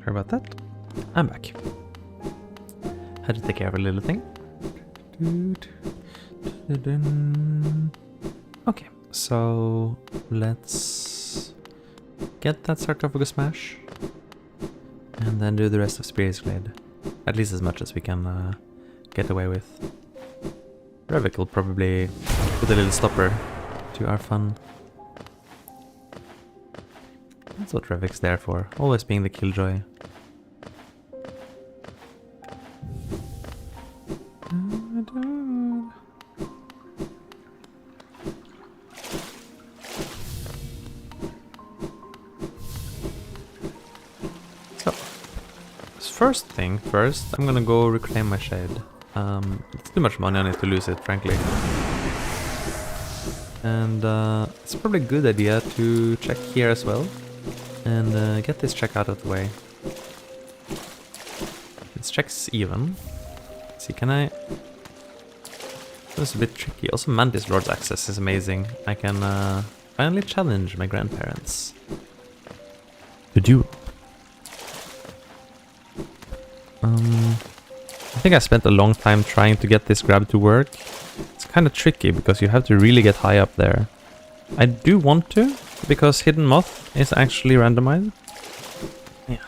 Sorry about that. I'm back. Had to take care of a little thing. Okay, so let's get that sarcophagus smash and then do the rest of Spirit's Glade. At least as much as we can get away with. Revik will probably put a little stopper to our fun. That's what Revik's there for, always being the killjoy. So, first thing first, I'm gonna go reclaim my shade. It's too much money on it to lose it, frankly. And it's probably a good idea to check here as well. And get this check out of the way. This check's even. Let's see, can I... That's a bit tricky. Also, Mantis Lord's access is amazing. I can finally challenge my grandparents. To duel. I think I spent a long time trying to get this grab to work. It's kind of tricky because you have to really get high up there. I do want to, because Hidden Moth is actually randomized. Yeah.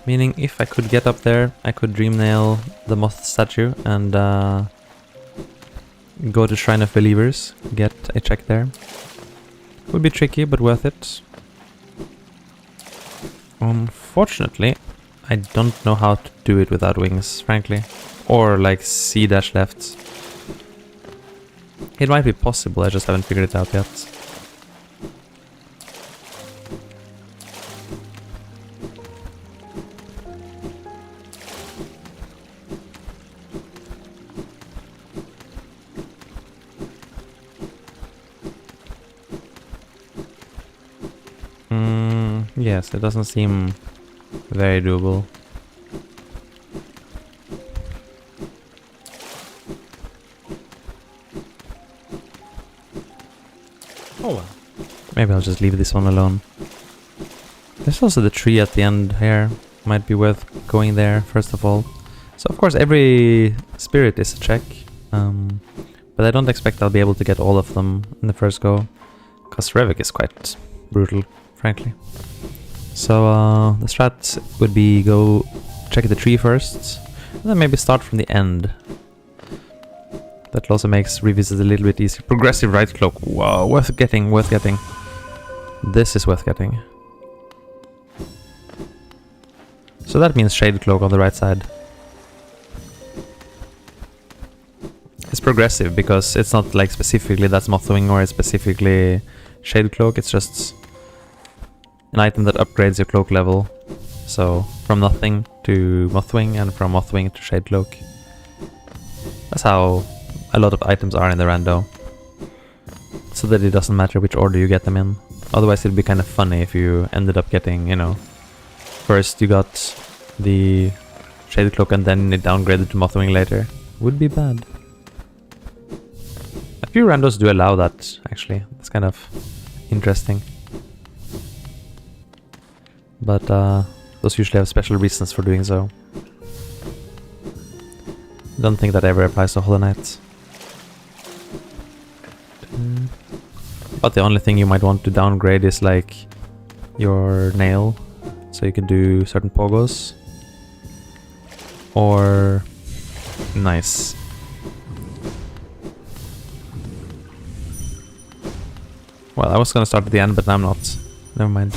Meaning if I could get up there, I could dream nail the moth statue and go to Shrine of Believers, get a check there. Would be tricky, but worth it. Unfortunately, I don't know how to do it without wings, frankly. Or like C-left. It might be possible, I just haven't figured it out yet. Yes, it doesn't seem very doable. Oh well. Maybe I'll just leave this one alone. There's also the tree at the end here. Might be worth going there first of all. So of course every spirit is a check. But I don't expect I'll be able to get all of them in the first go. Because Revik is quite brutal, frankly. So the strat would be go check the tree first, and then maybe start from the end. That also makes revisit a little bit easier. Progressive right cloak, wow, worth getting, worth getting. This is worth getting. So that means shade cloak on the right side. It's progressive because it's not like specifically that's Mothwing or it's specifically shade cloak, it's just an item that upgrades your cloak level. So from nothing to Mothwing and from Mothwing to Shade Cloak. That's how a lot of items are in the rando. So that it doesn't matter which order you get them in. Otherwise it'd be kind of funny if you ended up getting, you know, first you got the Shade Cloak and then it downgraded to Mothwing later. Would be bad. A few randos do allow that, actually. It's kind of interesting. But those usually have special reasons for doing so. Don't think that ever applies to Hollow Knight. But the only thing you might want to downgrade is like your nail, so you can do certain pogos. Or nice. Well, I was gonna start at the end, but now I'm not. Never mind.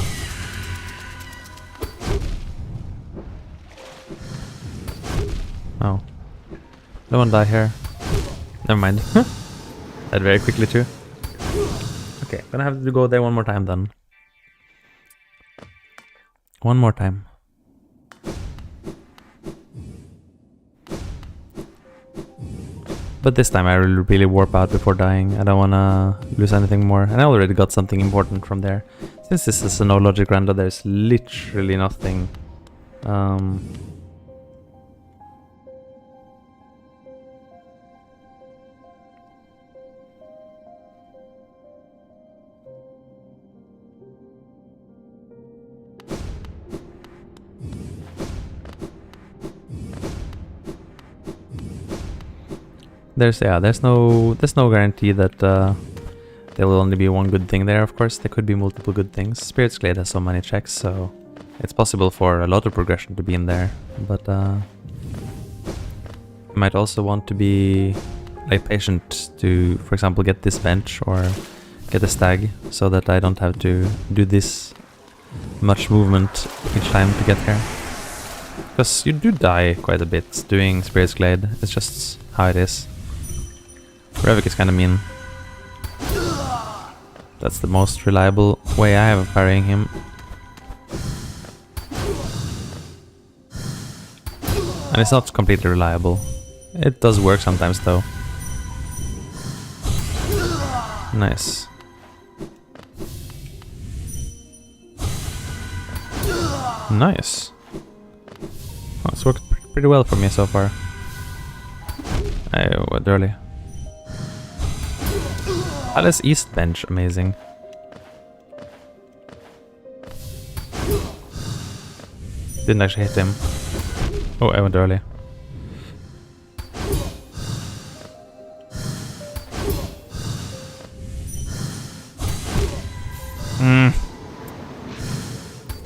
Oh. Don't want to die here. Never mind. Died very quickly too. Okay, gonna have to go there one more time then. One more time. But this time I will really warp out before dying. I don't wanna lose anything more. And I already got something important from there. Since this is a no logic rando, there's literally nothing. There's no guarantee that there will only be one good thing there. Of course, there could be multiple good things. Spirit's Glade has so many checks, so it's possible for a lot of progression to be in there. But you might also want to be like patient to, for example, get this bench or get a stag, so that I don't have to do this much movement each time to get here. Because you do die quite a bit doing Spirit's Glade. It's just how it is. Revik is kind of mean. That's the most reliable way I have of parrying him. And it's not completely reliable. It does work sometimes though. Nice. Nice. Oh, it's worked pretty well for me so far. I went early. Alice East bench, amazing. Didn't actually hit him. Oh, I went early.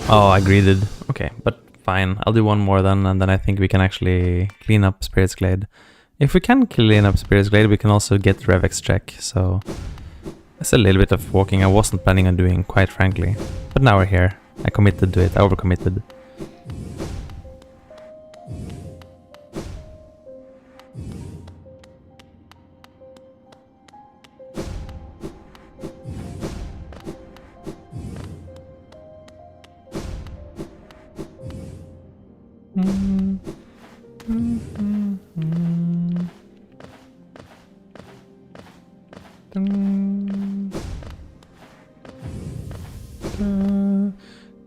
Oh, I greeded. Okay, but fine. I'll do one more then, and then I think we can actually clean up Spirit's Glade. If we can clean up Spirit's Glade, we can also get Revik's check, so it's a little bit of walking I wasn't planning on doing, quite frankly. But now we're here. I committed to it. I overcommitted.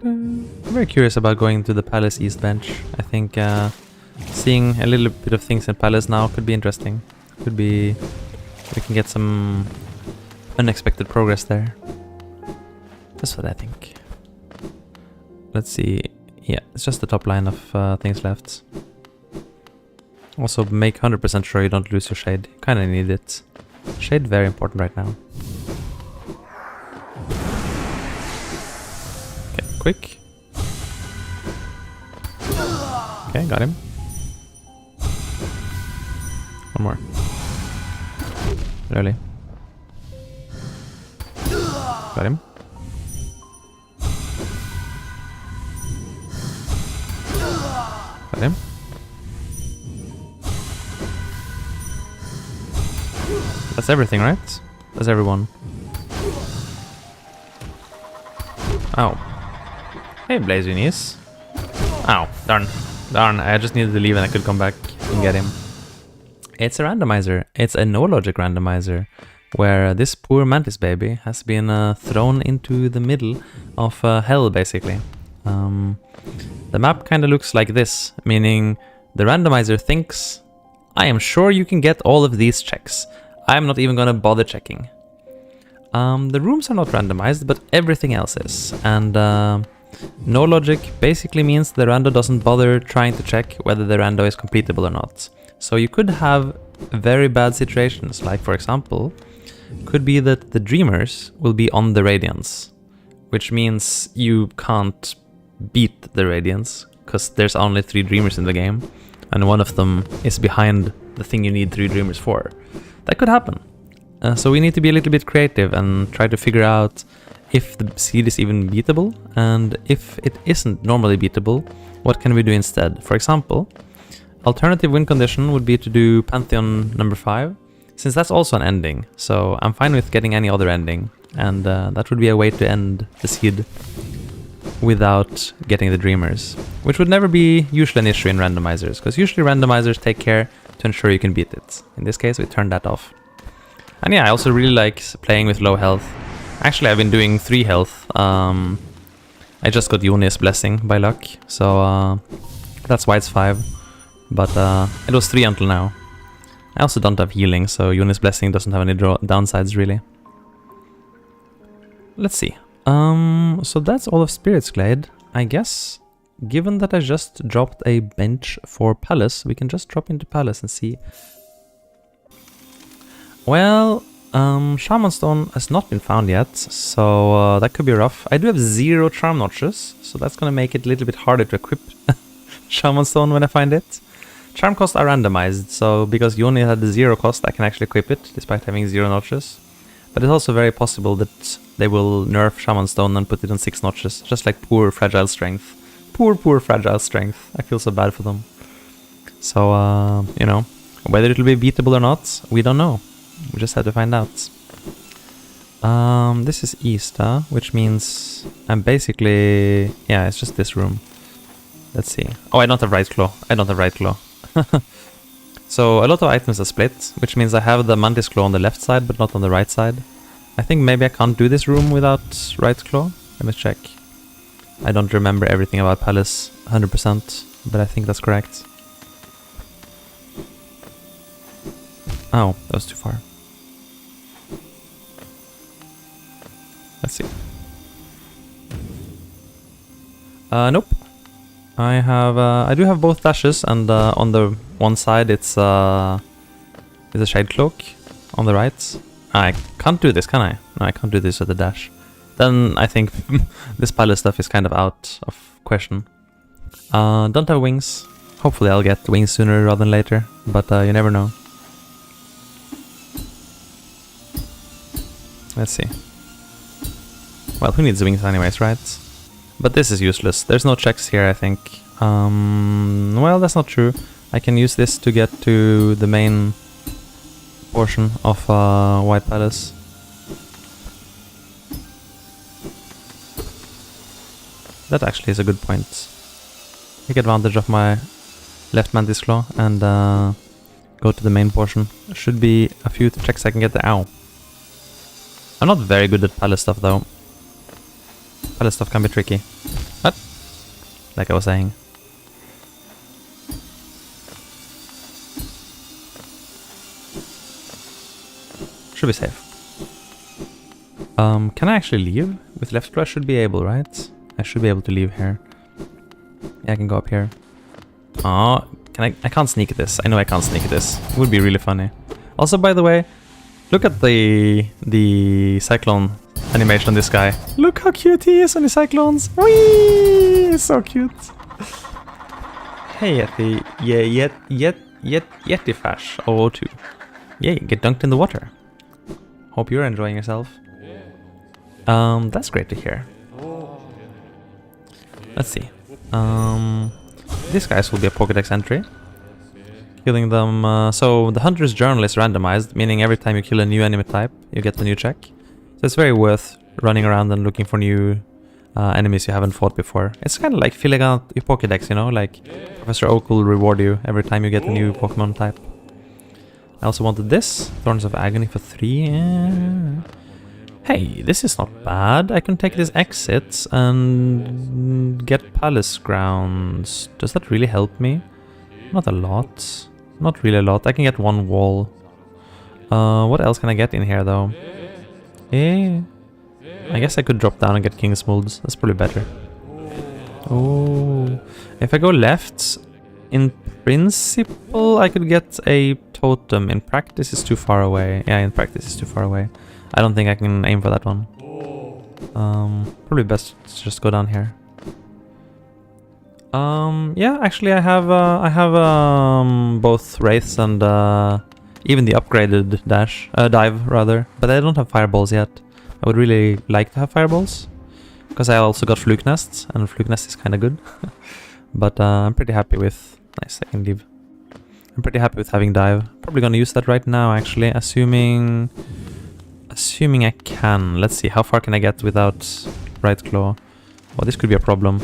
I'm very curious about going to the Palace East bench. I think seeing a little bit of things in Palace now could be interesting. Could be... we can get some unexpected progress there. That's what I think. Let's see. Yeah, it's just the top line of things left. Also, make 100% sure you don't lose your shade. You kinda need it. Shade very important right now. Okay, quick. Okay, got him. One more. Early. Got him. Got him. That's everything, right? That's everyone. Ow. Hey, Blaze Unis. Ow, darn. Darn, I just needed to leave and I could come back and get him. It's a randomizer. It's a no-logic randomizer, where this poor mantis baby has been thrown into the middle of hell, basically. The map kind of looks like this, meaning the randomizer thinks, I am sure you can get all of these checks. I'm not even gonna bother checking. The rooms are not randomized, but everything else is. And no logic basically means the rando doesn't bother trying to check whether the rando is completable or not. So you could have very bad situations, like for example, could be that the dreamers will be on the Radiance, which means you can't beat the Radiance, because there's only 3 dreamers in the game, and one of them is behind the thing you need 3 dreamers for. That could happen. So we need to be a little bit creative and try to figure out if the seed is even beatable, and if it isn't normally beatable, what can we do instead? For example, alternative win condition would be to do Pantheon number 5, since that's also an ending, so I'm fine with getting any other ending, and that would be a way to end the seed without getting the dreamers, which would never be usually an issue in randomizers, because usually randomizers take care to ensure you can beat it. In this case, we turned that off. And yeah, I also really like playing with low health. Actually, I've been doing 3 health. I just got Yuni's blessing by luck, so that's why it's 5. But it was 3 until now. I also don't have healing, so Yuni's blessing doesn't have any downsides really. Let's see. So that's all of Spirit's Glade. I guess, given that I just dropped a bench for Palace, we can just drop into Palace and see. Well, Shaman Stone has not been found yet, so that could be rough. I do have 0 charm notches, so that's gonna make it a little bit harder to equip Shaman Stone when I find it. Charm costs are randomized, so because Yoni had the 0 cost, I can actually equip it, despite having 0 notches. But it's also very possible that they will nerf Shaman Stone and put it on 6 notches, just like poor Fragile Strength. Poor Fragile Strength. I feel so bad for them. So, you know, whether it'll be beatable or not, we don't know. We just have to find out. This is east, which means I'm basically... yeah, it's just this room. Let's see. Oh, I don't have right claw. I don't have right claw. So a lot of items are split, which means I have the Mantis Claw on the left side, but not on the right side. I think maybe I can't do this room without right claw. Let me check. I don't remember everything about Palace 100%, but I think that's correct. Oh, that was too far. Let's see. Nope. I do have both dashes, and on the one side it's a Shade Cloak. On the right, I can't do this, can I? No, I can't do this with a dash. Then I think this Palace stuff is kind of out of question. Don't have wings. Hopefully I'll get wings sooner rather than later, but you never know. Let's see. Well, who needs wings anyways, right? But this is useless. There's no checks here, I think. Well, that's not true. I can use this to get to the main portion of White Palace. That actually is a good point. Take advantage of my left Mantis Claw and go to the main portion. Should be a few checks I can get there. Ow. I'm not very good at Palace stuff though. Palace stuff can be tricky. What? Like I was saying. Should be safe. Can I actually leave? With left claw I should be able, right? I should be able to leave here. Yeah, I can go up here. Oh, I can't sneak this. I know I can't sneak this. It would be really funny. Also, by the way, look at the cyclone animation on this guy. Look how cute he is on the cyclones. Whee! It's so cute. Hey Yeti. Yeah, Yeti Fash 002. Yay, get dunked in the water. Hope you're enjoying yourself. That's great to hear. Let's see. These guys will be a Pokédex entry. Killing them. So the Hunter's Journal is randomized, meaning every time you kill a new enemy type, you get a new check. So it's very worth running around and looking for new enemies you haven't fought before. It's kind of like filling out your Pokédex, you know? Like Professor Oak will reward you every time you get a new Pokemon type. I also wanted this. Thorns of Agony for 3. Hey, this is not bad. I can take this exit and get palace grounds. Does that really help me? Not a lot. Not really a lot. I can get 1 wall. What else can I get in here though? I guess I could drop down and get King's Molds. That's probably better. Oh, if I go left, in principle, I could get a totem. In practice, it's too far away. Yeah, in practice, it's too far away. I don't think I can aim for that one. Probably best to just go down here. Yeah, actually, I have both wraiths and even the upgraded dive rather, but I don't have fireballs yet. I would really like to have fireballs. Because I also got Fluke Nests, and Fluke Nest is kind of good. But I'm pretty happy with... Nice, I can leave. I'm pretty happy with having dive. Probably gonna use that right now, actually, assuming I can. Let's see, how far can I get without right claw? Well, this could be a problem.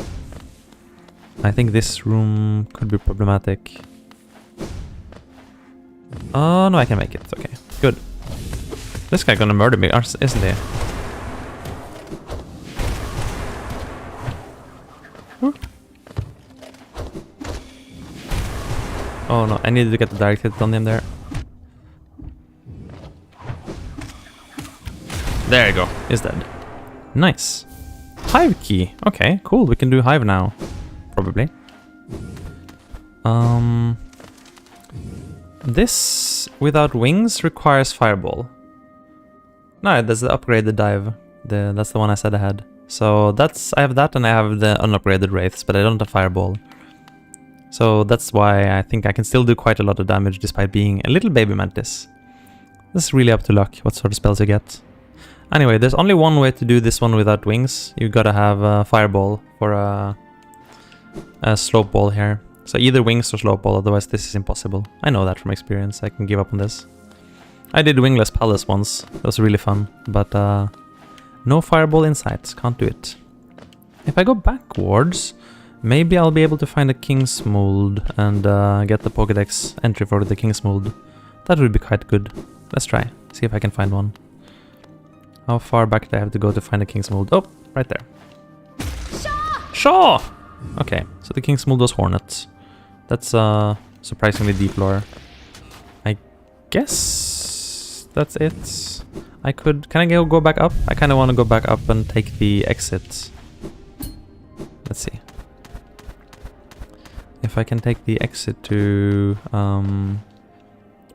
I think this room could be problematic. Oh, no, I can make it. Okay, good. This guy gonna murder me, isn't he? Oh no, I needed to get the direct hit on him there. There you go, he's dead. Nice. Hive key. Okay, cool, we can do hive now. Probably. This without wings requires fireball. No, that's the upgraded dive. That's the one I said I had. So I have that and I have the unupgraded wraiths, but I don't have fireball. So that's why I think I can still do quite a lot of damage despite being a little baby mantis. This is really up to luck what sort of spells you get. Anyway, there's only one way to do this one without wings. You gotta have a fireball for a slope ball here. So either wings or slope ball, otherwise this is impossible. I know that from experience, I can give up on this. I did wingless palace once, that was really fun, but no fireball in sight, can't do it. If I go backwards, maybe I'll be able to find a King's Mold and get the Pokédex entry for the King's Mold. That would be quite good. Let's try, see if I can find one. How far back do I have to go to find a King's Mold? Oh, right there. Shaw! Okay, so the King's Mold was Hornet. That's surprisingly deep lore. I guess that's it. Can I go back up? I kind of want to go back up and take the exit. Let's see. If I can take the exit to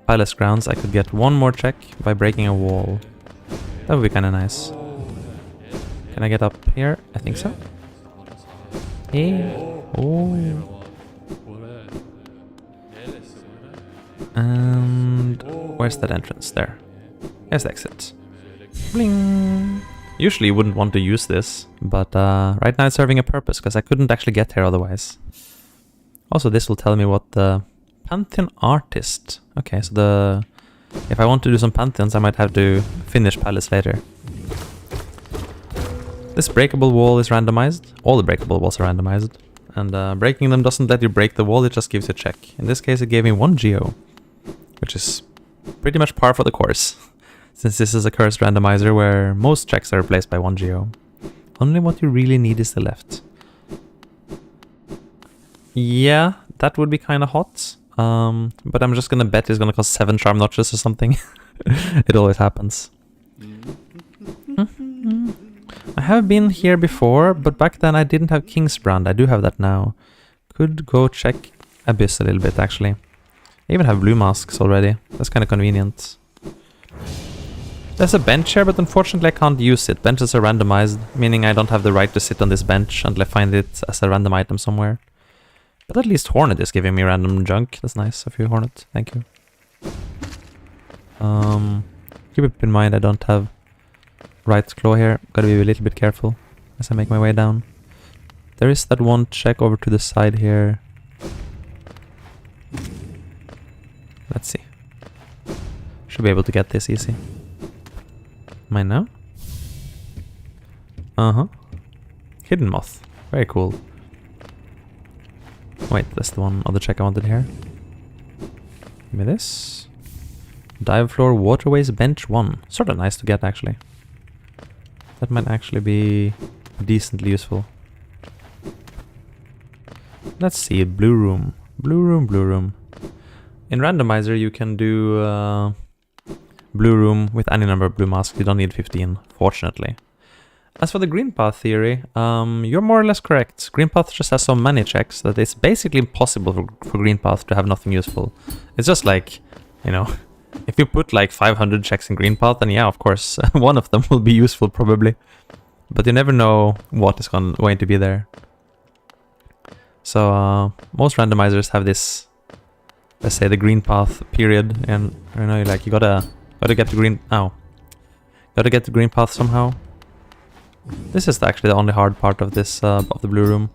Palace Grounds, I could get one more check by breaking a wall. That would be kind of nice. Can I get up here? I think so. Hey. Oh. And where's that entrance? There. There's the exit. Bling. Usually you wouldn't want to use this, but right now it's serving a purpose because I couldn't actually get here otherwise. Also, this will tell me what the Pantheon Artist. Okay, so if I want to do some Pantheons, I might have to finish Palace later. This breakable wall is randomized. All the breakable walls are randomized. And breaking them doesn't let you break the wall, it just gives you a check. In this case, it gave me 1 geo, which is pretty much par for the course. Since this is a cursed randomizer where most checks are replaced by 1 geo. Only what you really need is the left. Yeah, that would be kind of hot. But I'm just gonna bet it's gonna cost 7 charm notches or something. It always happens. I have been here before, but back then I didn't have King's Brand. I do have that now. Could go check Abyss a little bit, actually. I even have blue masks already. That's kind of convenient. There's a bench here, but unfortunately I can't use it. Benches are randomized, meaning I don't have the right to sit on this bench until I find it as a random item somewhere. But at least Hornet is giving me random junk. That's nice of you, Hornet. Thank you. Keep it in mind I don't have right claw here. Gotta be a little bit careful as I make my way down. There is that one check over to the side here. Let's see. Should be able to get this easy. Mine now? Uh-huh. Hidden Moth. Very cool. Wait, that's the one other check I wanted here. Give me this. Dive floor, waterways, bench 1. Sort of nice to get, actually. That might actually be decently useful. Let's see, blue room. Blue room, blue room. In Randomizer, you can do blue room with any number of blue masks. You don't need 15, fortunately. As for the green path theory, you're more or less correct. Green path just has so many checks that it's basically impossible for green path to have nothing useful. It's just like, you know, if you put like 500 checks in green path, then yeah, of course, one of them will be useful probably. But you never know what is going to be there. So most randomizers have this, let's say, the green path period, and you know, like you gotta get the green. Gotta get the green path somehow. This is actually the only hard part of this of the blue room,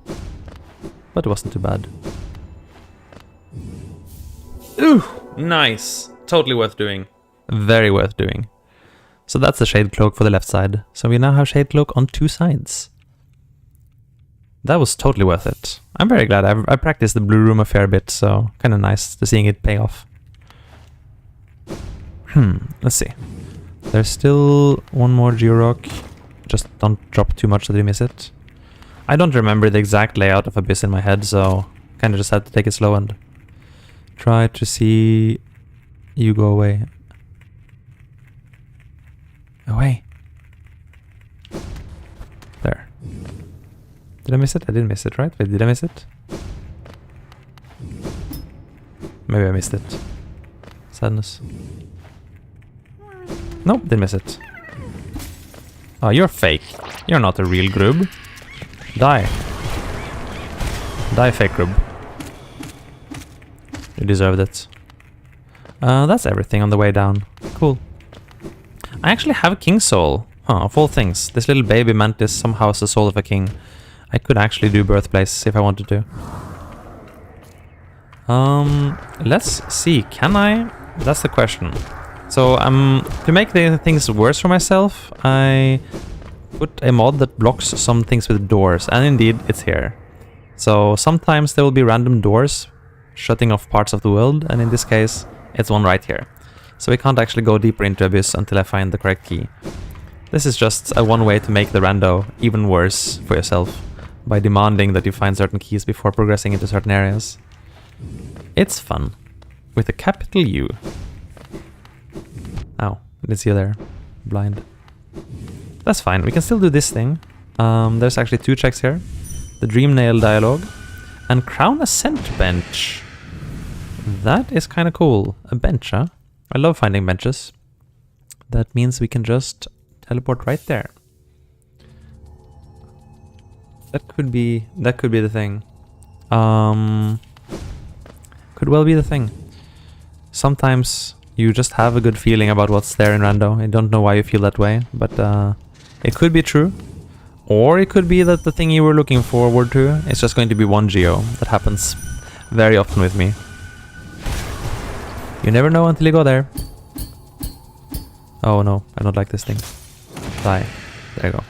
but it wasn't too bad. Ooh, nice, totally worth doing, very worth doing. So that's the shade cloak for the left side. So we now have shade cloak on 2 sides. That was totally worth it. I'm very glad. I practiced the blue room a fair bit, so kind of nice to seeing it pay off. Let's see. There's still one more Georock. Just don't drop too much that you miss it. I don't remember the exact layout of Abyss in my head, so kind of just had to take it slow and try to see you go away. Away. There. Did I miss it? I didn't miss it, right? Wait, did I miss it? Maybe I missed it. Sadness. Nope, didn't miss it. Oh, you're fake. You're not a real grub. Die. Die, fake grub. You deserved it. That's everything on the way down. Cool. I actually have King Soul. Huh, of all things. This little baby mantis somehow has the soul of a king. I could actually do birthplace if I wanted to. Let's see. Can I? That's the question. So, to make the things worse for myself, I put a mod that blocks some things with doors, and indeed, it's here. So, sometimes there will be random doors shutting off parts of the world, and in this case, it's one right here. So we can't actually go deeper into Abyss until I find the correct key. This is just a one way to make the rando even worse for yourself, by demanding that you find certain keys before progressing into certain areas. It's fun. With a capital U. Ow, I didn't see you there. Blind. That's fine, we can still do this thing. There's actually 2 checks here. The Dream Nail Dialogue and Crown Ascent Bench. That is kind of cool. A bench, huh? I love finding benches. That means we can just teleport right there. That could be the thing. Could well be the thing. Sometimes you just have a good feeling about what's there in rando. I don't know why you feel that way, but it could be true. Or it could be that the thing you were looking forward to is just going to be one geo. That happens very often with me. You never know until you go there. Oh no, I don't like this thing. Die. There you go.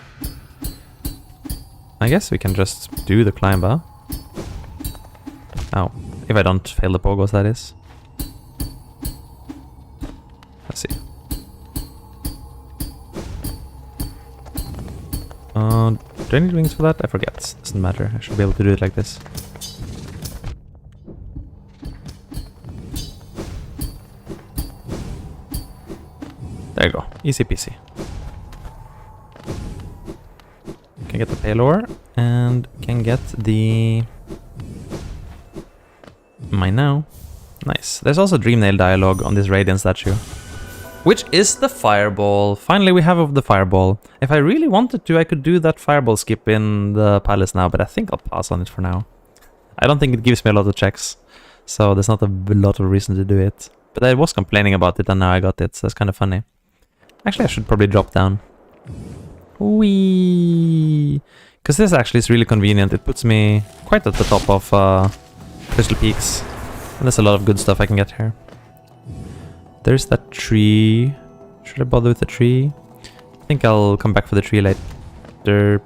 I guess we can just do the climb, huh? Ow. If I don't fail the pogos, that is. Let's see. Do I need wings for that? I forget. Doesn't matter. I should be able to do it like this. There you go. Easy peasy. Can get the payload and can get the mine now. Nice. There's also Dream Nail Dialogue on this Radiance statue, which is the fireball. Finally, we have the fireball. If I really wanted to, I could do that fireball skip in the palace now, but I think I'll pass on it for now. I don't think it gives me a lot of checks, so there's not a lot of reason to do it. But I was complaining about it, and now I got it, so that's kind of funny. Actually, I should probably drop down. Whee! Because this actually is really convenient. It puts me quite at the top of Crystal Peaks. And there's a lot of good stuff I can get here. There's that tree. Should I bother with the tree? I think I'll come back for the tree later.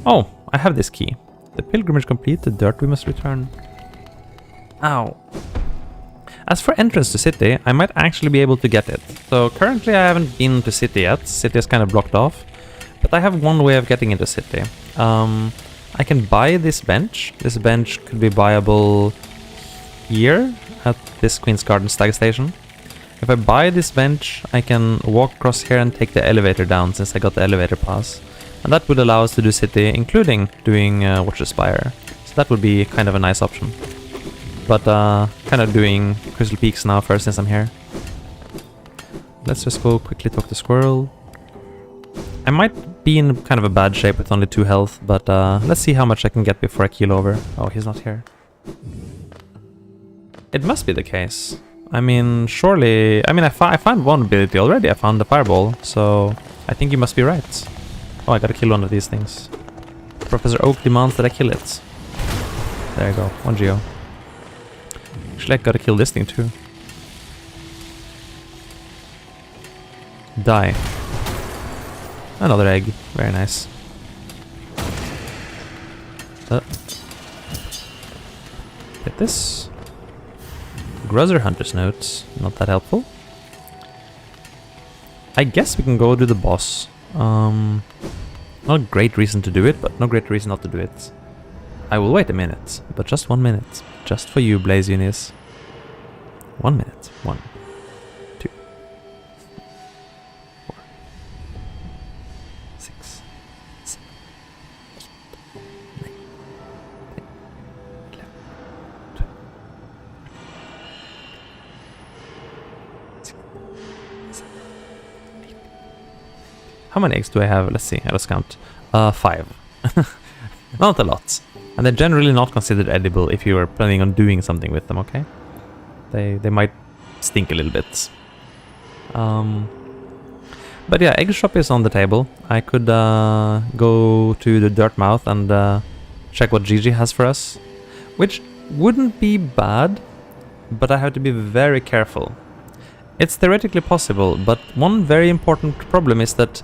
Oh, I have this key. The pilgrimage complete, the dirt we must return. Ow. As for entrance to city, I might actually be able to get it. So currently I haven't been to city yet. City is kind of blocked off. But I have one way of getting into city. I can buy this bench. This bench could be buyable here at this Queen's Garden Stag Station. If I buy this bench, I can walk across here and take the elevator down since I got the elevator pass. And that would allow us to do city, including doing Watcher Spire. So that would be kind of a nice option. But kind of doing Crystal Peaks now first since I'm here. Let's just go quickly talk to Squirrel. I might be in kind of a bad shape with only 2 health, but let's see how much I can get before I keel over. Oh, he's not here. It must be the case. I mean, surely... I mean, I found one ability already. I found the Fireball, so I think you must be right. Oh, I gotta kill one of these things. Professor Oak demands that I kill it. There you go. 1 geo. Actually, I gotta kill this thing too. Die. Another egg. Very nice. Get this. Gruzzer Hunter's Notes. Not that helpful. I guess we can go to the boss. Not a great reason to do it, but no great reason not to do it. I will wait a minute, but just 1 minute. Just for you, Blaze Unis. 1 minute. 1, 2, 4, 6, 7, 8, 9, 10, 11, 12, 16, 17, 18. How many eggs do I have? Let's see. Let's count. 5. Not a lot. And they're generally not considered edible if you are planning on doing something with them, okay? They might stink a little bit. But yeah, egg shop is on the table. I could go to the dirt mouth and check what Gigi has for us. Which wouldn't be bad, but I have to be very careful. It's theoretically possible, but one very important problem is that,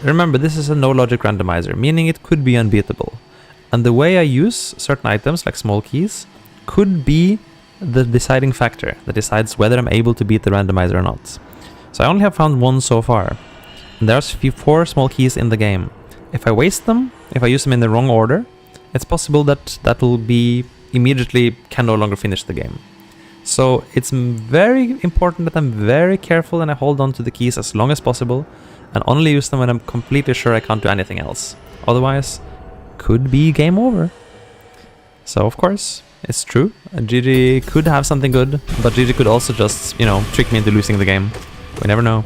remember, this is a no-logic randomizer, meaning it could be unbeatable. And the way I use certain items, like small keys, could be the deciding factor that decides whether I'm able to beat the randomizer or not. So I only have found 1 so far. And there's 4 small keys in the game. If I waste them, if I use them in the wrong order, it's possible that that will be immediately can no longer finish the game. So it's very important that I'm very careful and I hold on to the keys as long as possible and only use them when I'm completely sure I can't do anything else. Otherwise, could be game over. So of course, it's true. Gigi could have something good, but Gigi could also just, you know, trick me into losing the game. We never know.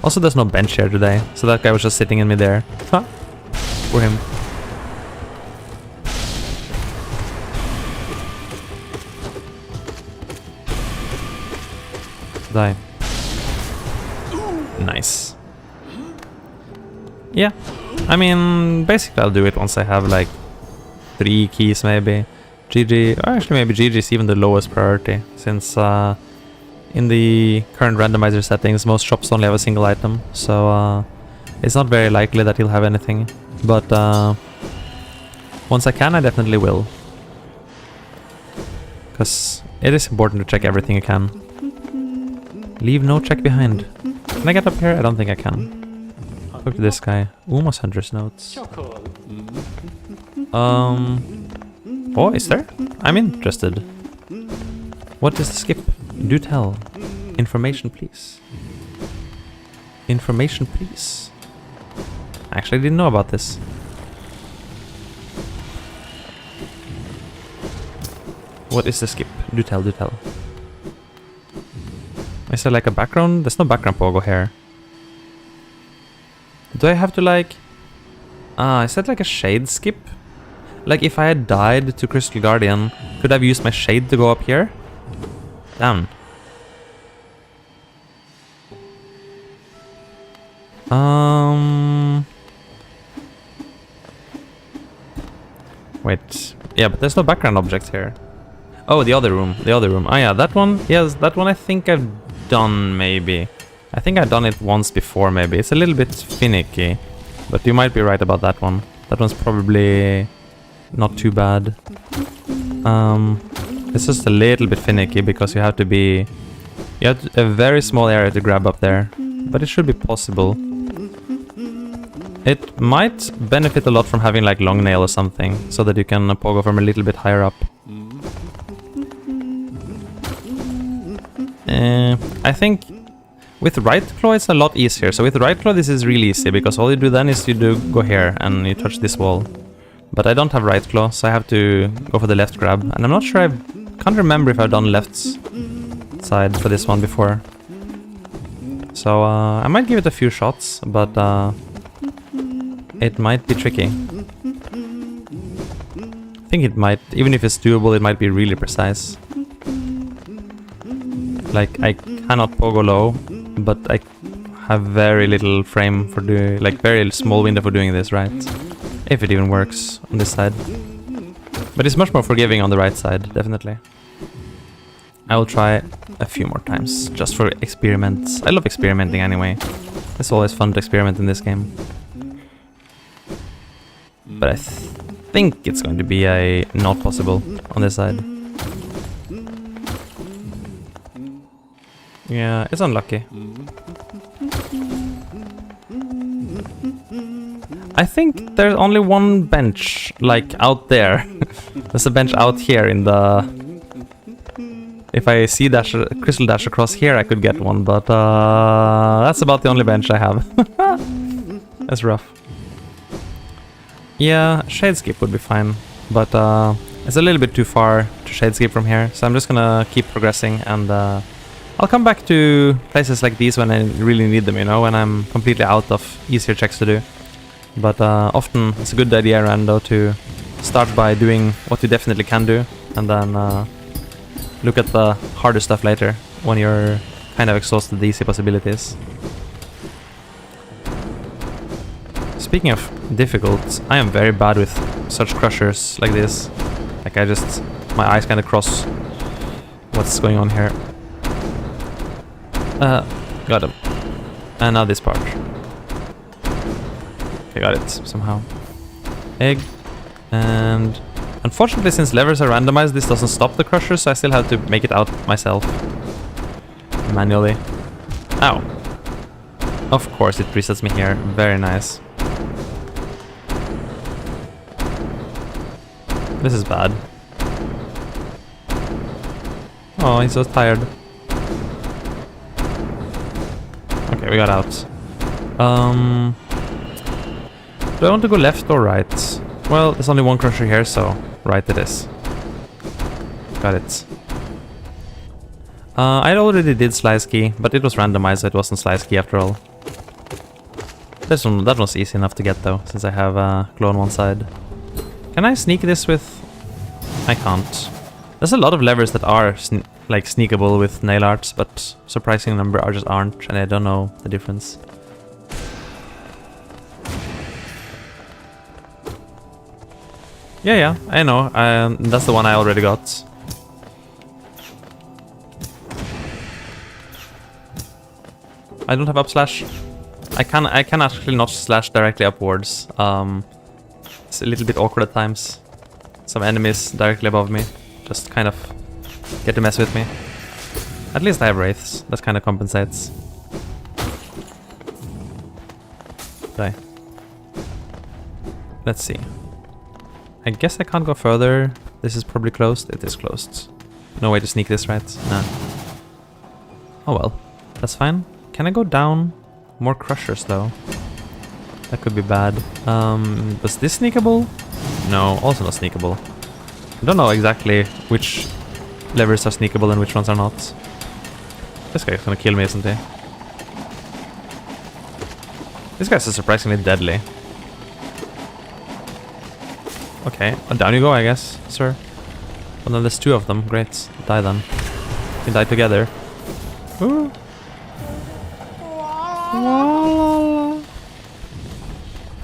Also, there's no bench here today, so that guy was just sitting in midair. Huh? For him. Die. Nice. Yeah, I mean, basically I'll do it once I have like 3 keys maybe. GG, or actually maybe GG is even the lowest priority, since in the current randomizer settings most shops only have a single item, so it's not very likely that he'll have anything. But once I can, I definitely will. Because it is important to check everything you can. Leave no check behind. Can I get up here? I don't think I can. Talk to this guy. Uma's Hunter's Notes. Oh, is there? I'm interested. What is the skip? Do tell. Information, please. Information, please. I actually didn't know about this. What is the skip? Do tell, do tell. Is there like a background? There's no background pogo here. Do I have to like... is that like a shade skip? Like if I had died to Crystal Guardian, could I have used my shade to go up here? Damn. Wait. Yeah, but there's no background object here. Oh, the other room. The other room. Oh yeah, that one. Yes, that one I think I've done maybe. I think I've done it once before maybe. It's a little bit finicky. But you might be right about that one. That one's probably not too bad. It's just a little bit finicky because you have to be... You have a very small area to grab up there. But it should be possible. It might benefit a lot from having like long nail or something, so that you can pogo from a little bit higher up. I think with right claw it's a lot easier. So with right claw this is really easy, because all you do then is you do go here and you touch this wall. But I don't have right claw, so I have to go for the left grab. And I'm not sure, can't remember if I've done left side for this one before. So I might give it a few shots, but it might be tricky. I think it might, even if it's doable, it might be really precise. Like, I cannot pogo low, but I have very little frame for doing, like very small window for doing this, right? If it even works on this side. But it's much more forgiving on the right side, definitely. I will try a few more times, just for experiments. I love experimenting anyway. It's always fun to experiment in this game. But I think it's going to be a not possible on this side. Yeah, it's unlucky. I think there's only one bench, like, out there. There's a bench out here in the... If I see dash, crystal dash across here, I could get one, but that's about the only bench I have. That's rough. Yeah, Shadeskip would be fine, but it's a little bit too far to Shadeskip from here, so I'm just gonna keep progressing, and I'll come back to places like these when I really need them, you know, when I'm completely out of easier checks to do. But often it's a good idea, Rando, to start by doing what you definitely can do, and then look at the harder stuff later, when you're kind of exhausted the easy possibilities. Speaking of difficult, I am very bad with such crushers like this. Like my eyes kind of cross what's going on here. Got him. And now this part. I got it somehow. Egg. And unfortunately, since levers are randomized, this doesn't stop the crusher, so I still have to make it out myself. Manually. Ow. Of course, it resets me here. Very nice. This is bad. Oh, he's so tired. Okay, we got out. Do I want to go left or right? Well, there's only one crusher here, so right it is. Got it. I already did slice key, but it was randomized, so it wasn't slice key after all. That was easy enough to get though, since I have claw on one side. Can I sneak this with... I can't. There's a lot of levers that are like sneakable with nail arts, but surprising number are just aren't, and I don't know the difference. Yeah, I know. That's the one I already got. I don't have up slash. I can actually not slash directly upwards. It's a little bit awkward at times. Some enemies directly above me just kind of get to mess with me. At least I have wraiths. That kind of compensates. Die. Let's see. I guess I can't go further. This is probably closed. It is closed. No way to sneak this, right? Nah. Oh well. That's fine. Can I go down? More crushers though. That could be bad. Was this sneakable? No, also not sneakable. I don't know exactly which levers are sneakable and which ones are not. This guy's gonna kill me, isn't he? This guy's surprisingly deadly. Okay, well, down you go, I guess, sir. Well, then there's two of them. Great. Die then. We die together. Ooh.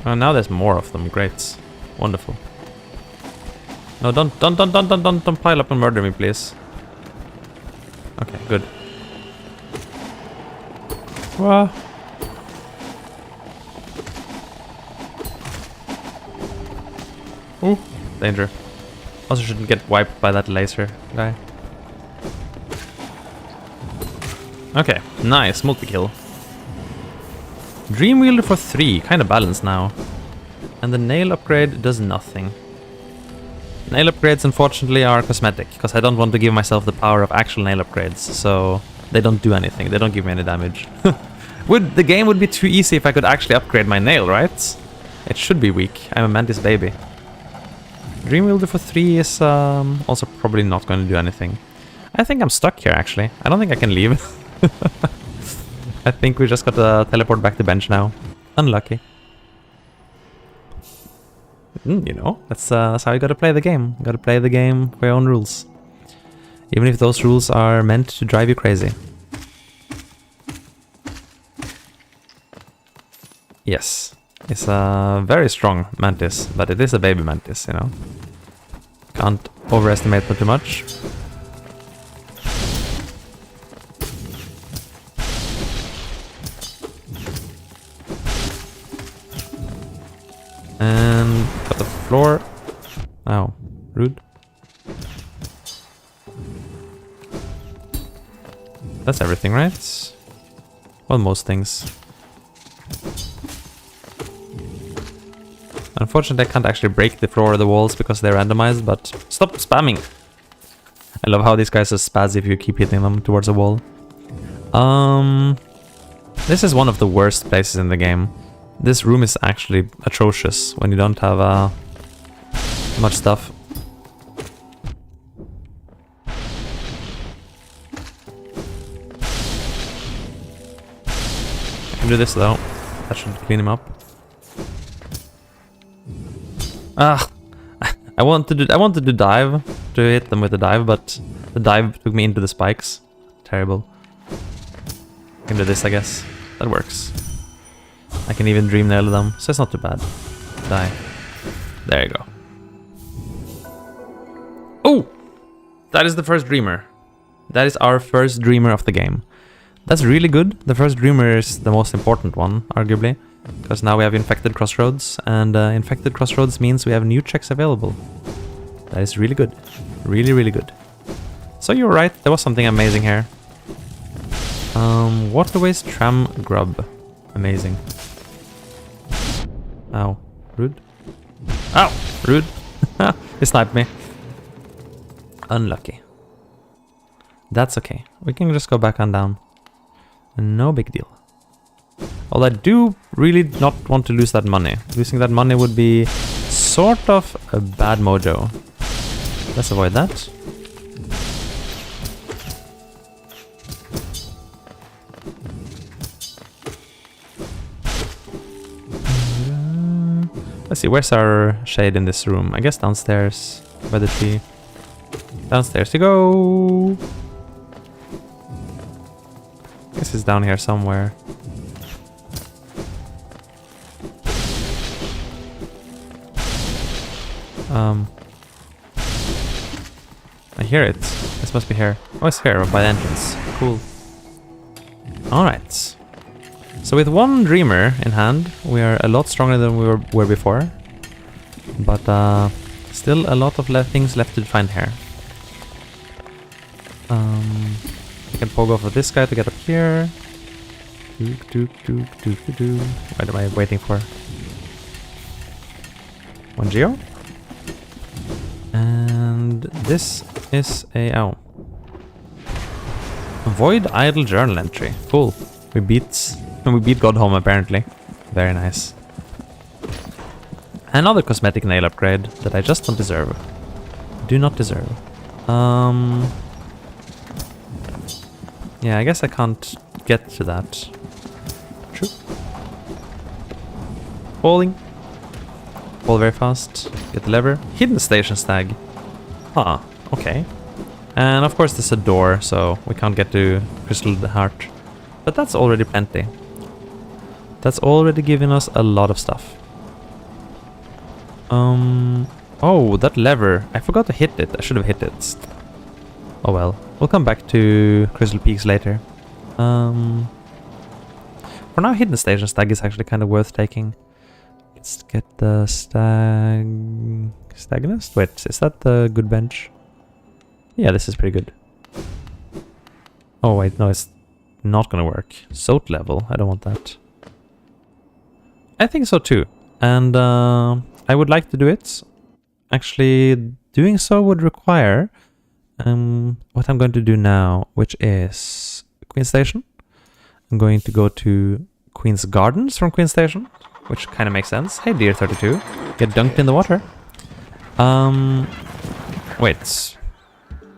Oh, now there's more of them. Great. Wonderful. No, don't pile up and murder me, please. Okay, good. Wah. Ooh, danger. Also shouldn't get wiped by that laser guy. Okay, nice, multi-kill. Dream Wielder for 3, kind of balanced now. And the nail upgrade does nothing. Nail upgrades, unfortunately, are cosmetic, because I don't want to give myself the power of actual nail upgrades, so they don't do anything, they don't give me any damage. The game would be too easy if I could actually upgrade my nail, right? It should be weak. I'm a Mantis baby. Dream Wielder for 3 is also probably not going to do anything. I think I'm stuck here, actually. I don't think I can leave. I think we just got to teleport back to bench now. Unlucky. You know, that's how you gotta play the game. You gotta play the game by your own rules. Even if those rules are meant to drive you crazy. Yes. It's a very strong mantis, but it is a baby mantis, you know. Can't overestimate them too much. And got the floor. Ow, rude. That's everything, right? Well, most things. Unfortunately, I can't actually break the floor or the walls because they're randomized, but stop spamming! I love how these guys are spaz if you keep hitting them towards a wall. This is one of the worst places in the game. This room is actually atrocious when you don't have much stuff. I can do this though. That should clean him up. Ah, I wanted to dive to hit them with the dive, but the dive took me into the spikes. Terrible. I can do this, I guess. That works. I can even dream nail them, so it's not too bad. Die. There you go. Oh! That is the first dreamer. That is our first dreamer of the game. That's really good. The first dreamer is the most important one, arguably. Because now we have infected crossroads, and infected crossroads means we have new checks available. That is really good. Really, really good. So you're right, there was something amazing here. Waterways tram grub. Amazing. Ow. Rude. Ow! Rude. He sniped me. Unlucky. That's okay. We can just go back on down. No big deal. Although I do really not want to lose that money. Losing that money would be sort of a bad mojo. Let's avoid that. Let's see, where's our shade in this room? I guess downstairs by the tree. Downstairs you go! I guess it's down here somewhere. I hear it. This must be here. Oh, it's here by the entrance. Cool. Alright. So with one dreamer in hand, we are a lot stronger than we were before. But still a lot of things left to find here. I can pogo for this guy to get up here. What am I waiting for? One geo. And this is a... oh. Avoid idle journal entry. Cool. We beat Godhome apparently. Very nice. Another cosmetic nail upgrade that I just don't deserve. Do not deserve. Yeah, I guess I can't get to that. True. Falling. Fall very fast. Get the lever. Hidden station stag. Ah, okay. And of course there's a door, so we can't get to Crystal Heart. But that's already plenty. That's already giving us a lot of stuff. Oh, that lever. I forgot to hit it. I should have hit it. Oh well. We'll come back to Crystal Peaks later. For now, Hidden Station Stag is actually kind of worth taking. Let's get the stagnist. Wait, is that the good bench? Yeah, this is pretty good. Oh wait, no, it's not gonna work. Soat level, I don't want that. I think so too. And I would like to do it. Actually, doing so would require what I'm going to do now, which is Queen Station. I'm going to go to Queen's Gardens from Queen Station, which kind of makes sense. Hey, dear 32, get dunked in the water. Wait.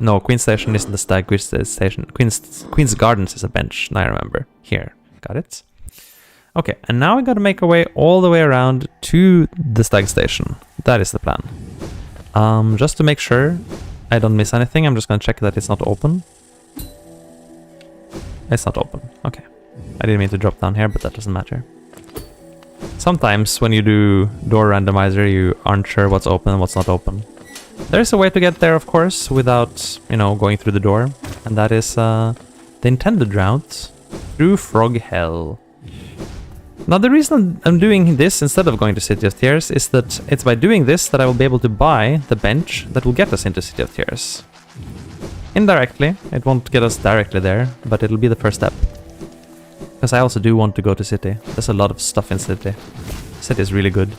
No, Queen Station isn't the stag. Queen Station. Queen's Gardens is a bench. Now I remember. Here, got it. Okay, and now I gotta make our way all the way around to the stag station. That is the plan. Just to make sure I don't miss anything, I'm just gonna check that it's not open. It's not open. Okay. I didn't mean to drop down here, but that doesn't matter. Sometimes when you do door randomizer, you aren't sure what's open and what's not open. There's a way to get there, of course, without, you know, going through the door. And that is the intended route through Frog Hell. Now, the reason I'm doing this instead of going to City of Tears is that it's by doing this that I will be able to buy the bench that will get us into City of Tears. Indirectly, it won't get us directly there, but it'll be the first step. Because I also do want to go to City. There's a lot of stuff in City. City is really good.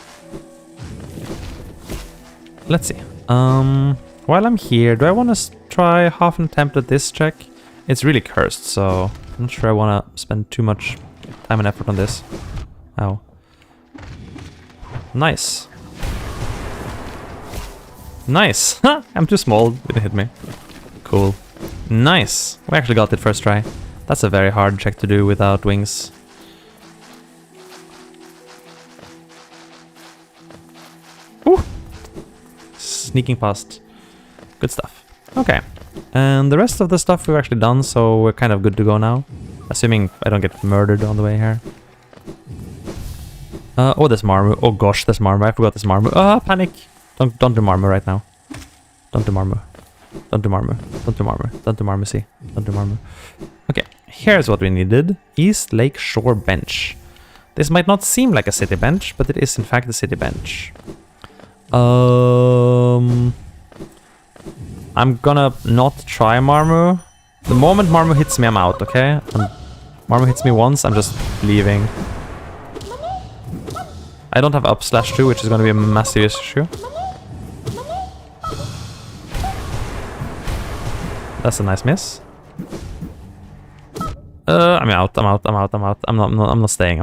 Let's see. While I'm here, do I want to try half an attempt at this check? It's really cursed, so I'm not sure I want to spend too much time and effort on this. Ow. Nice. Nice! I'm too small, it didn't hit me. Cool. Nice! We actually got it first try. That's a very hard check to do without wings. Ooh! Sneaking past. Good stuff. Okay. And the rest of the stuff we've actually done, so we're kind of good to go now. Assuming I don't get murdered on the way here. Oh, there's Marmu. Oh gosh, there's Marmu. I forgot there's Marmu. Ah, panic! Don't do Marmu right now. Don't do Marmu. Don't do Marmu. Don't do Marmu. Don't do Marmu, see. Don't do Marmu. Okay, here's what we needed. East Lake Shore Bench. This might not seem like a city bench, but it is in fact a city bench. I'm gonna not try Marmu. The moment Marmu hits me, I'm out, okay? Marmu hits me once, I'm just leaving. I don't have up/2, which is gonna be a massive issue. That's a nice miss. I'm out. I'm not staying.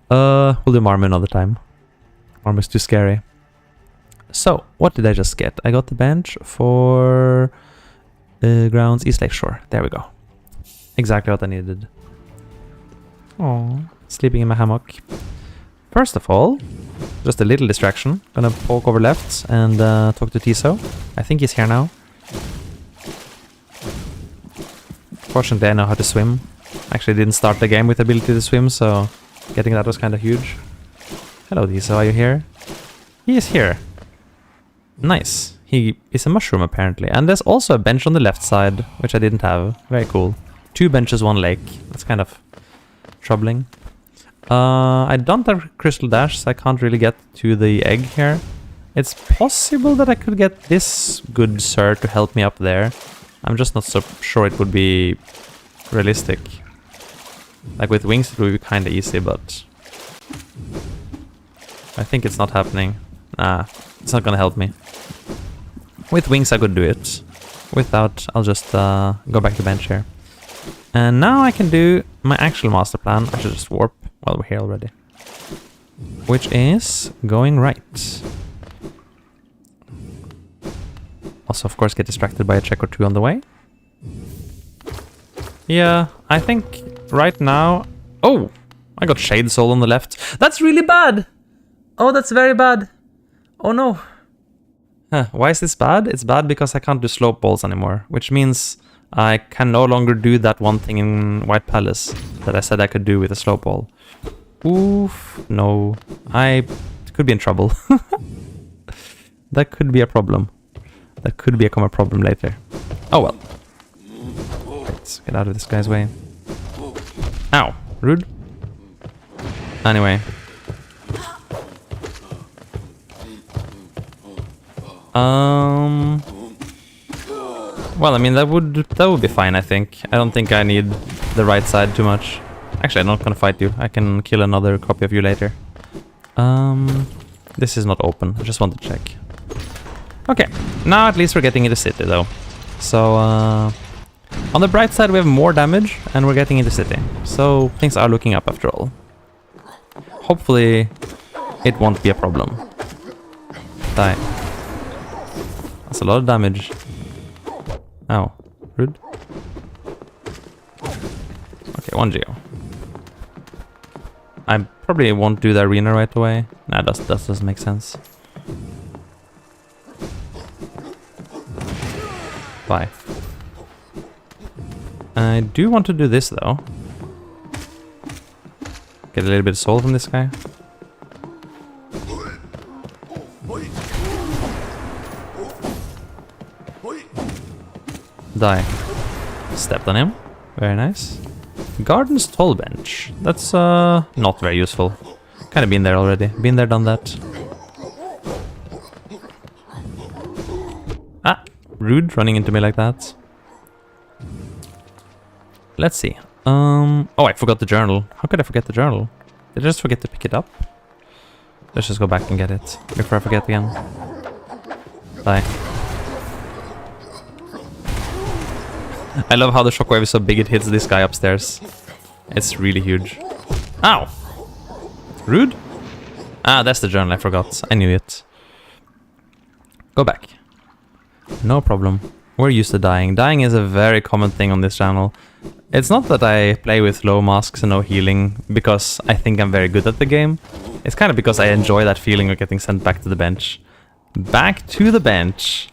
We'll do Marmu another time. Marmu's too scary. So, what did I just get? I got the bench for grounds East Lake Shore. There we go. Exactly what I needed. Oh, sleeping in my hammock. First of all, just a little distraction. Gonna poke over left and talk to Tiso. I think he's here now. Fortunately, I know how to swim. Actually, didn't start the game with the ability to swim, so getting that was kind of huge. Hello, Tiso, are you here? He is here. Nice. He is a mushroom, apparently. And there's also a bench on the left side, which I didn't have. Very cool. 2 benches, 1 lake. That's kind of troubling. I don't have Crystal Dash, so I can't really get to the egg here. It's possible that I could get this good sir to help me up there. I'm just not so sure it would be realistic. Like with wings it would be kind of easy, but I think it's not happening. Nah, it's not gonna help me. With wings I could do it. Without, I'll just go back to bench here. And now I can do my actual master plan. I should just warp while we're here already. Which is going right. Also, of course, get distracted by a check or 2 on the way. Yeah, I think right now... Oh! I got Shade Soul on the left. That's really bad! Oh, that's very bad. Oh no. Huh, why is this bad? It's bad because I can't do slope balls anymore. Which means I can no longer do that one thing in White Palace that I said I could do with a slope ball. Oof. No. I could be in trouble. That could be a problem. That could become a problem later. Oh well. Let's get out of this guy's way. Ow. Rude. Anyway. Well, I mean, that would be fine, I think. I don't think I need the right side too much. Actually, I'm not gonna fight you. I can kill another copy of you later. This is not open. I just want to check. Okay, now at least we're getting into city, though. So, on the bright side, we have more damage, and we're getting into city. So, things are looking up after all. Hopefully, it won't be a problem. Die. That's a lot of damage. Ow. Rude. Okay, 1 geo. I probably won't do the arena right away. Nah, that doesn't make sense. Bye. I do want to do this, though. Get a little bit of soul from this guy. Die. Stepped on him. Very nice. Garden's toll bench. That's not very useful. Kind of been there already. Been there, done that. Ah! Rude, running into me like that. Let's see. Oh, I forgot the journal. How could I forget the journal? Did I just forget to pick it up? Let's just go back and get it before I forget again. Die. I love how the shockwave is so big it hits this guy upstairs. It's really huge. Ow! Rude? Ah, that's the journal, I forgot. I knew it. Go back. No problem. We're used to dying. Dying is a very common thing on this channel. It's not that I play with low masks and no healing because I think I'm very good at the game. It's kind of because I enjoy that feeling of getting sent back to the bench. Back to the bench.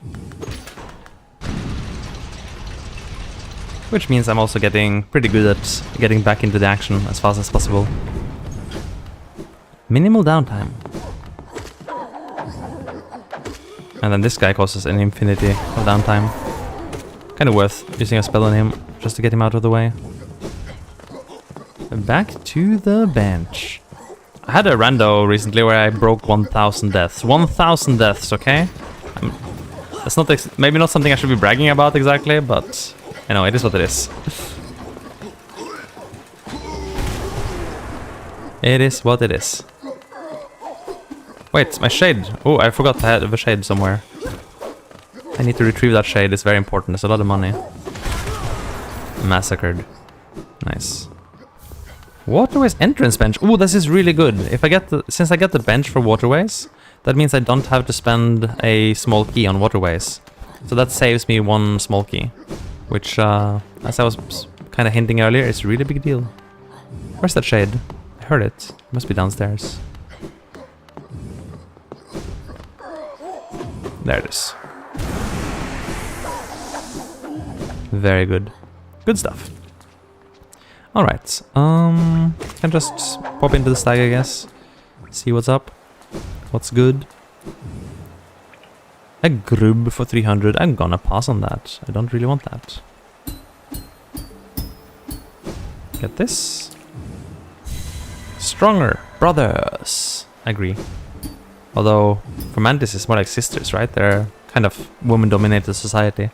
Which means I'm also getting pretty good at getting back into the action as fast as possible. Minimal downtime. And then this guy causes an infinity of downtime. Kind of worth using a spell on him just to get him out of the way. Back to the bench. I had a rando recently where I broke 1,000 deaths. 1,000 deaths, okay? That's not maybe not something I should be bragging about exactly, but you know, it is what it is. It is what it is. Wait, my shade. Oh, I forgot I had a shade somewhere. I need to retrieve that shade. It's very important. It's a lot of money. Massacred. Nice. Waterways entrance bench. Oh, this is really good. If I get since I get the bench for waterways, that means I don't have to spend a small key on waterways. So that saves me 1 small key. Which, as I was kind of hinting earlier, is a really big deal. Where's that shade? I heard it. It must be downstairs. There it is. Very good. Good stuff. Alright. Can just pop into the stag, I guess. See what's up. What's good. A grub for 300. I'm gonna pass on that. I don't really want that. Get this. Stronger brothers. Agree. Although, for Mantis it's more like sisters, right? They're kind of woman-dominated society.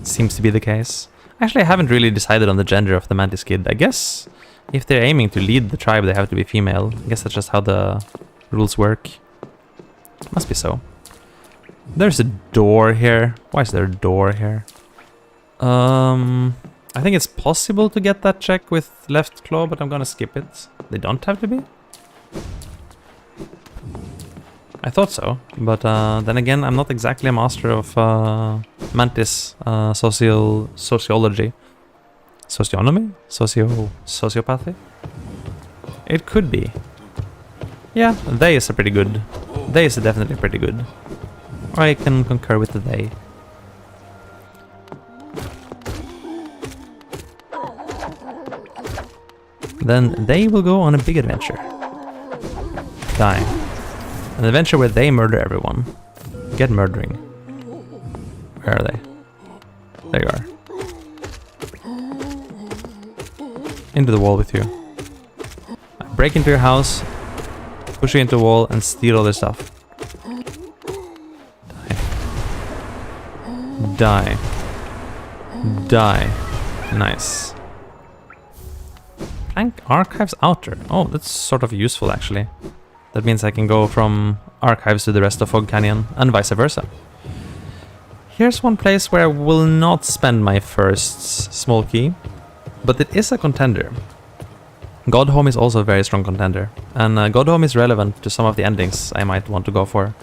Seems to be the case. Actually, I haven't really decided on the gender of the Mantis kid. I guess if they're aiming to lead the tribe, they have to be female. I guess that's just how the rules work. Must be so. There's a door here. Why is there a door here? I think it's possible to get that check with left claw, but I'm gonna skip it. They don't have to be? I thought so, but then again, I'm not exactly a master of Mantis sociology. Socionomy? Sociopathy? It could be. Yeah, they is a pretty good. They is definitely pretty good. I can concur with the they. Then they will go on a big adventure. Die. An adventure where they murder everyone. Get murdering. Where are they? There you are. Into the wall with you. I break into your house, push you into a wall, and steal all their stuff. Die. Die. Die. Nice. Plank Archives Outer. Oh, that's sort of useful actually. That means I can go from Archives to the rest of Fog Canyon and vice versa. Here's one place where I will not spend my first small key, but it is a contender. Godhome is also a very strong contender, and Godhome is relevant to some of the endings I might want to go for.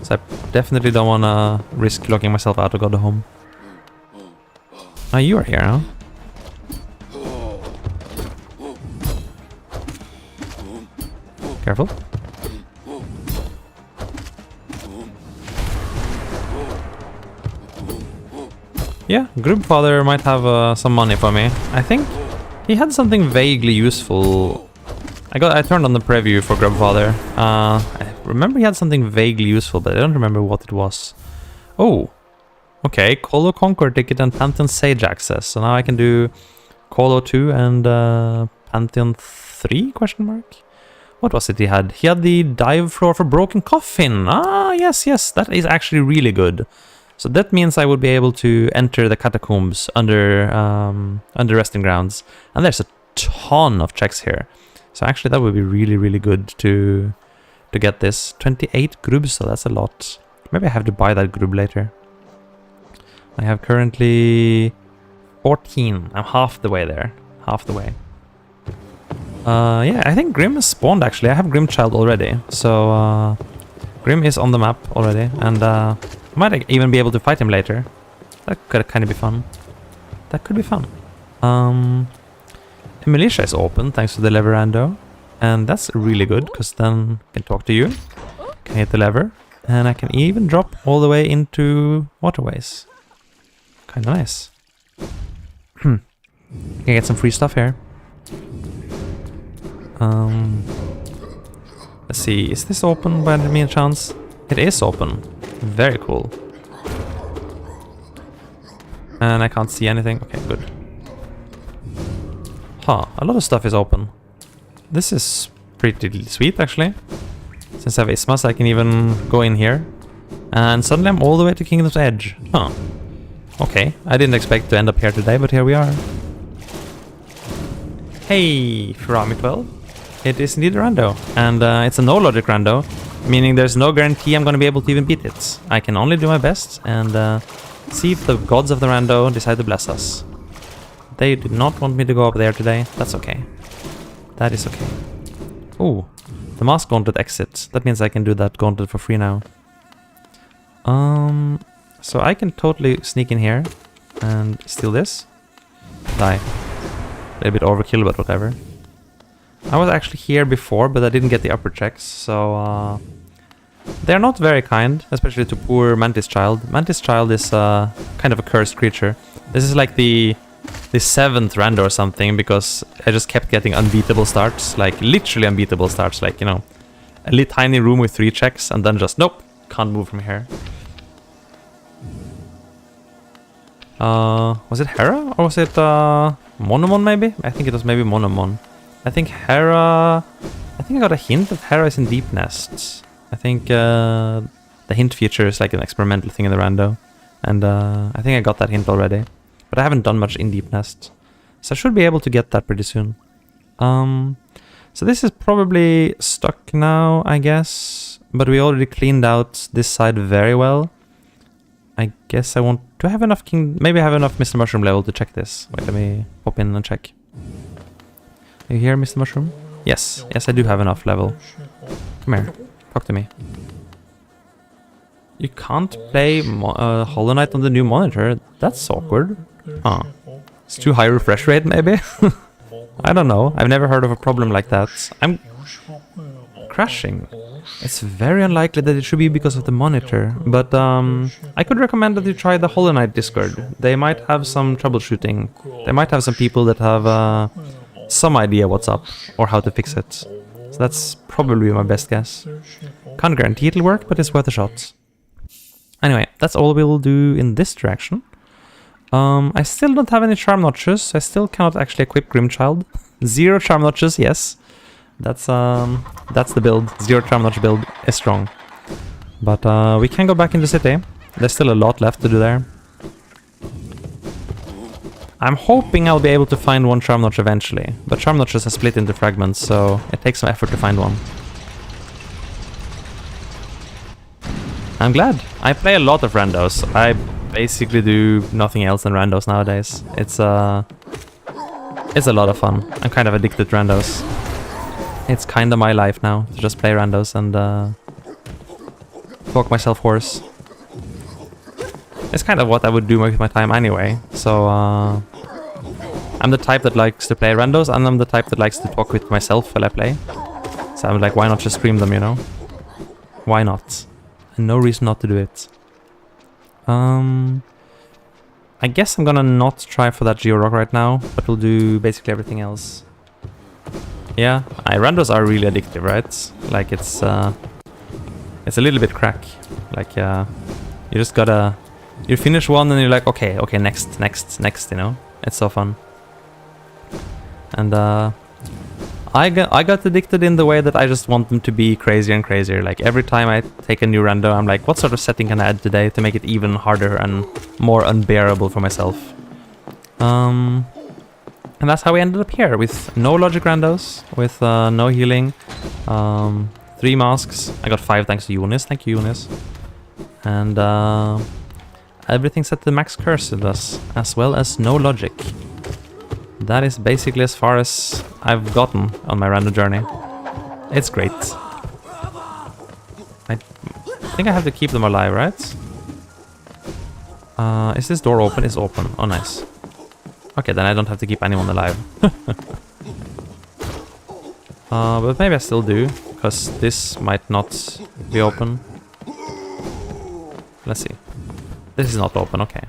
So I definitely don't want to risk locking myself out of Godhome. Ah, you are here, huh? Careful. Yeah, Grubfather might have some money for me. I think he had something vaguely useful. I turned on the preview for Grubfather. I remember he had something vaguely useful, but I don't remember what it was. Oh, okay. Colo Conquer ticket and Pantheon Sage access. So now I can do Colo 2 and Pantheon 3? Question mark. What was it he had? He had the dive floor for Broken Coffin. Ah, yes, yes. That is actually really good. So that means I would be able to enter the catacombs under resting grounds, and there's a ton of checks here. So actually, that would be really, really good to get this. 28 grubs, so that's a lot. Maybe I have to buy that grub later. I have currently 14. I'm half the way there. Half the way. Yeah, I think Grim has spawned actually. I have Grimchild already, so Grim is on the map already, and I might even be able to fight him later. That could kind of be fun. That could be fun. The militia is open thanks to the lever rando, and that's really good because then I can talk to you, can hit the lever, and I can even drop all the way into waterways. Kind of nice. Can get some free stuff here. Let's see, is this open by any chance? It is open. Very cool. And I can't see anything. Okay, good. Huh, a lot of stuff is open. This is pretty sweet actually. Since I have Ismas, I can even go in here. And suddenly I'm all the way to Kingdom's Edge. Huh. Okay, I didn't expect to end up here today, but here we are. Hey, Ferrami 12. It is indeed a rando, and it's a no-logic rando, meaning there's no guarantee I'm going to be able to even beat it. I can only do my best and see if the gods of the rando decide to bless us. They did not want me to go up there today. That's okay. That is okay. Ooh, the Mask Gauntlet exit. That means I can do that gauntlet for free now. So I can totally sneak in here and steal this. Die. A little bit overkill, but whatever. I was actually here before, but I didn't get the upper checks, so they're not very kind, especially to poor Mantis Child. Mantis Child is kind of a cursed creature. This is like the 7th rando or something, because I just kept getting unbeatable starts, like literally unbeatable starts, like, you know, a little tiny room with 3 checks, and then just, nope, can't move from here. Was it Hera, or was it Monomon maybe? I think it was maybe Monomon. I think Hera... I think I got a hint that Hera is in Deep Nests. I think the hint feature is like an experimental thing in the rando. And I think I got that hint already. But I haven't done much in Deep Nest. So I should be able to get that pretty soon. So this is probably stuck now, I guess. But we already cleaned out this side very well. I guess I want... Do I have enough King... Maybe I have enough Mr. Mushroom level to check this. Wait, let me pop in and check. Are you here, Mr. Mushroom? Yes. Yes, I do have enough level. Come here. Talk to me. You can't play Hollow Knight on the new monitor. That's awkward. Huh. It's too high refresh rate, maybe? I don't know. I've never heard of a problem like that. I'm crashing. It's very unlikely that it should be because of the monitor, but I could recommend that you try the Hollow Knight Discord. They might have some troubleshooting. They might have some people that have some idea what's up or how to fix it. So that's probably my best guess. Can't guarantee it'll work, but it's worth a shot. Anyway, that's all we'll do in this direction. I still don't have any charm notches. I still cannot actually equip Grimchild. 0 charm notches, yes. That's the build. 0 charm notch build is strong. But we can go back into city. There's still a lot left to do there. I'm hoping I'll be able to find one charm notch eventually, but charm notches are split into fragments, so it takes some effort to find one. I'm glad. I play a lot of randos. I basically do nothing else than randos nowadays. It's a lot of fun. I'm kind of addicted to randos. It's kind of my life now, to just play randos and talk myself hoarse. It's kind of what I would do with my time anyway, so I'm the type that likes to play randos, and I'm the type that likes to talk with myself while I play. So I'm like, why not just stream them, you know? Why not? And no reason not to do it. I guess I'm gonna not try for that Geo Rock right now, but we'll do basically everything else. Yeah, randos are really addictive, right? Like it's a little bit crack. Like you just gotta, you finish one and you're like, okay, next, you know? It's so fun. And I got addicted in the way that I just want them to be crazier and crazier. Like every time I take a new rando, I'm like, what sort of setting can I add today to make it even harder and more unbearable for myself? And that's how we ended up here, with no logic randos, with no healing, 3 masks. I got 5 thanks to Eunice. Thank you, Eunice. And everything set to max curse with us, as well as no logic. That is basically as far as I've gotten on my random journey. It's great. I think I have to keep them alive, right? Is this door open? It's open. Oh, nice. Okay, then I don't have to keep anyone alive. But maybe I still do, because this might not be open. Let's see. This is not open, okay.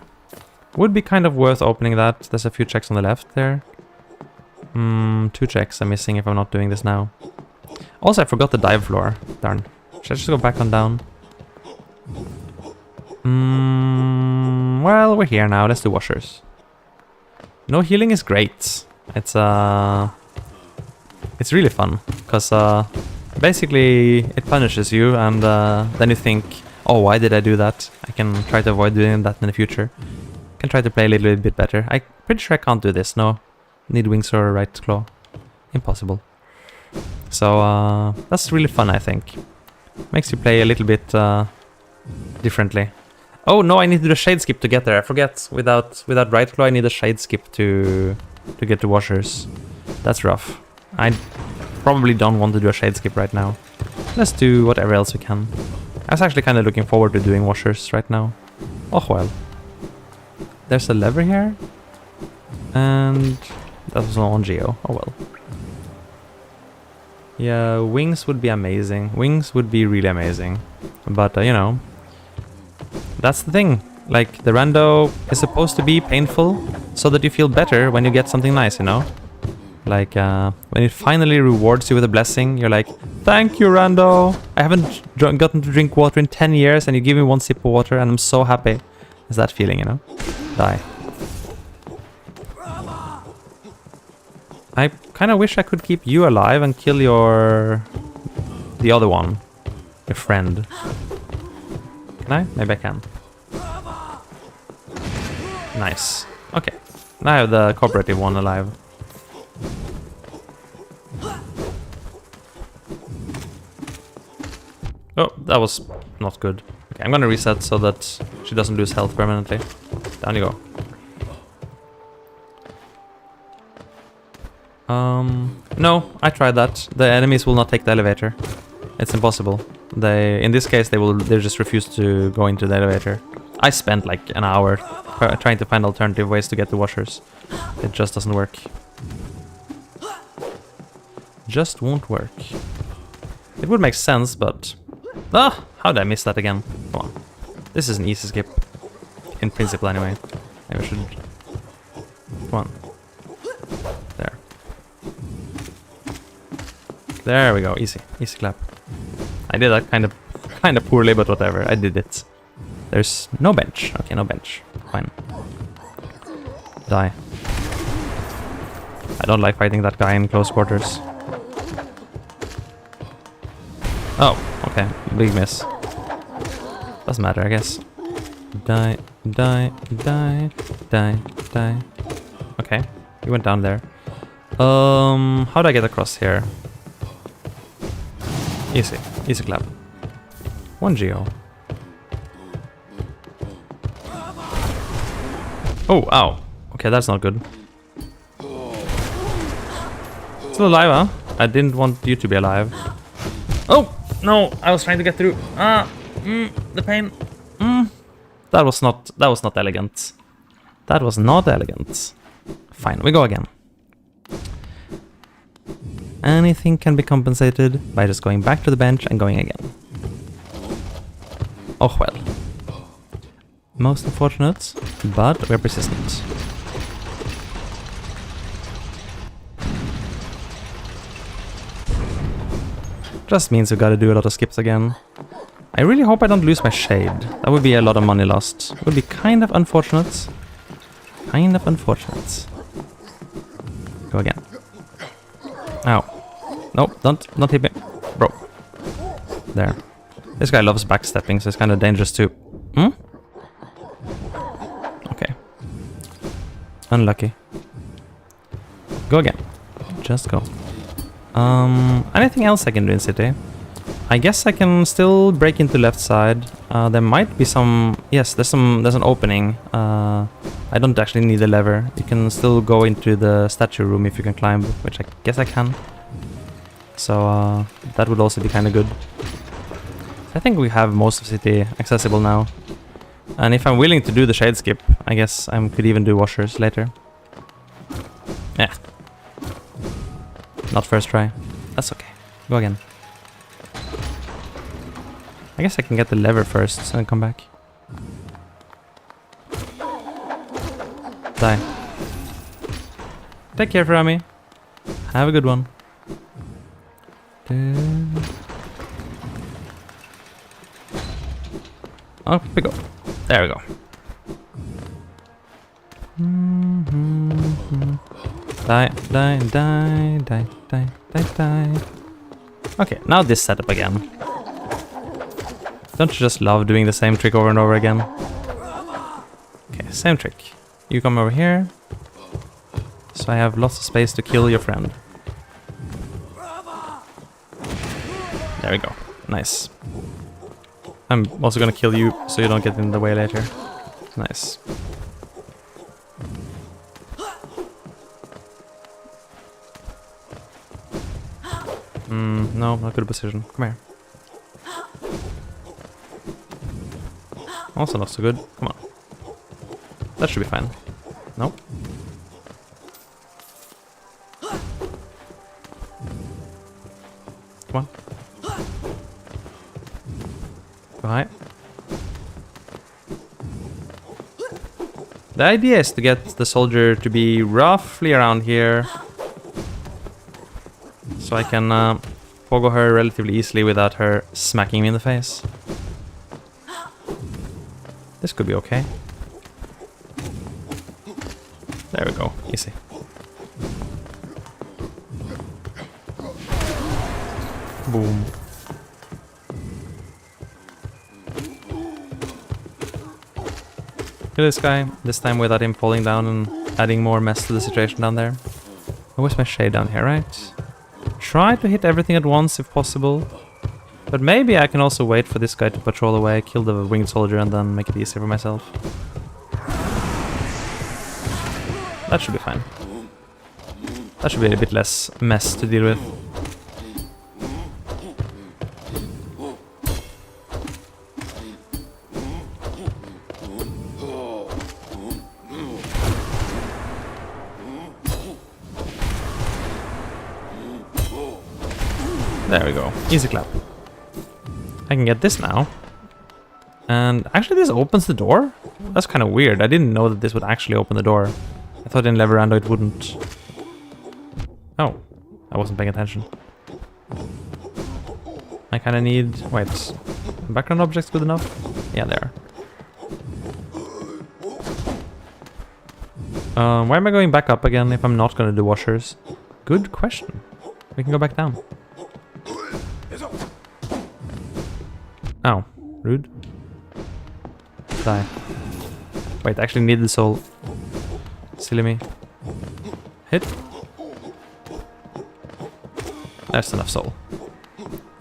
Would be kind of worth opening that. There's a few checks on the left there. 2 checks I'm missing if I'm not doing this now. Also, I forgot the dive floor. Darn. Should I just go back on down? Well, we're here now. Let's do washers. No healing is great. It's really fun, because basically it punishes you, and then you think, oh, why did I do that? I can try to avoid doing that in the future. I can try to play a little bit better. I'm pretty sure I can't do this, no. Need wings or right claw. Impossible. So that's really fun, I think. Makes you play a little bit differently. Oh no, I need to do a shade skip to get there. I forget. Without right claw, I need a shade skip to get to washers. That's rough. I probably don't want to do a shade skip right now. Let's do whatever else we can. I was actually kind of looking forward to doing washers right now. Oh well. There's a lever here. And that was on Geo. Oh well. Yeah, wings would be amazing. Wings would be really amazing. But, you know, that's the thing. Like, the rando is supposed to be painful so that you feel better when you get something nice, you know? Like, when it finally rewards you with a blessing, you're like, thank you, rando! I haven't gotten to drink water in 10 years and you give me 1 sip of water and I'm so happy. It's that feeling, you know? Die. I kind of wish I could keep you alive and kill the other one. Your friend. Can I? Maybe I can. Nice. Okay. Now I have the cooperative one alive. Oh, that was not good. Okay, I'm gonna reset so that she doesn't lose health permanently. Down you go. No, I tried that. The enemies will not take the elevator. It's impossible. In this case, they just refuse to go into the elevator. I spent like an hour trying to find alternative ways to get the washers. It just doesn't work. Just won't work. It would make sense, but... Ah! How did I miss that again? Come on. This is an easy skip. In principle, anyway. Maybe I should... Come on. There. There we go. Easy. Easy clap. I did that kind of poorly, but whatever. I did it. There's no bench. Okay, no bench. Fine. Die. I don't like fighting that guy in close quarters. Oh, okay. Big miss. Doesn't matter, I guess. Die, die, die, die, die. he went down there. How do I get across here? Easy. Easy clap. 1 geo. Oh, ow. Okay, that's not good. Still alive, huh? I didn't want you to be alive. Oh! No! I was trying to get through. The pain. That was not elegant. That was not elegant. Fine, we go again. Anything can be compensated by just going back to the bench and going again. Oh well. Most unfortunate, but we're persistent. Just means we gotta do a lot of skips again. I really hope I don't lose my shade. That would be a lot of money lost. It would be kind of unfortunate. Kind of unfortunate. Go again. Ow. No, don't hit me. Bro. There. This guy loves backstepping, so it's kind of dangerous too. Okay. Unlucky. Go again. Just go. Anything else I can do in city? I guess I can still break into left side. There might be some... Yes, there's an opening. I don't actually need a lever. You can still go into the statue room if you can climb, which I guess I can. So that would also be kind of good. I think we have most of city accessible now. And if I'm willing to do the shade skip, I guess I could even do washers later. Yeah. Not first try. That's okay. Go again. I guess I can get the lever first and then come back. Die. Take care, Rami. Have a good one. Oh, we go. There we go. Die, die, die, die, die, die, die. Okay, now this setup again. Don't you just love doing the same trick over and over again? Okay, same trick. You come over here. So I have lots of space to kill your friend. There we go. Nice. I'm also gonna kill you so you don't get in the way later. Nice. No, not good position. Come here. Also not so good. Come on. That should be fine. Nope. Come on. Go high. The idea is to get the soldier to be roughly around here. So I can pogo her relatively easily without her smacking me in the face. This could be okay. There we go. Easy. Boom. Kill this guy, this time without him falling down and adding more mess to the situation down there. Where's my shade down here, right? Try to hit everything at once if possible. But maybe I can also wait for this guy to patrol away, kill the winged soldier, and then make it easier for myself. That should be fine. That should be a bit less mess to deal with. There we go. Easy clap. I can get this now. And actually this opens the door? That's kind of weird. I didn't know that this would actually open the door. I thought in lever rando it wouldn't. Oh. I wasn't paying attention. I kind of need... Wait. Background objects good enough? Yeah, they are. Why am I going back up again if I'm not going to do washers? Good question. We can go back down. Oh, rude. Die. Wait, I actually need the soul. Silly me. Hit. There's enough soul.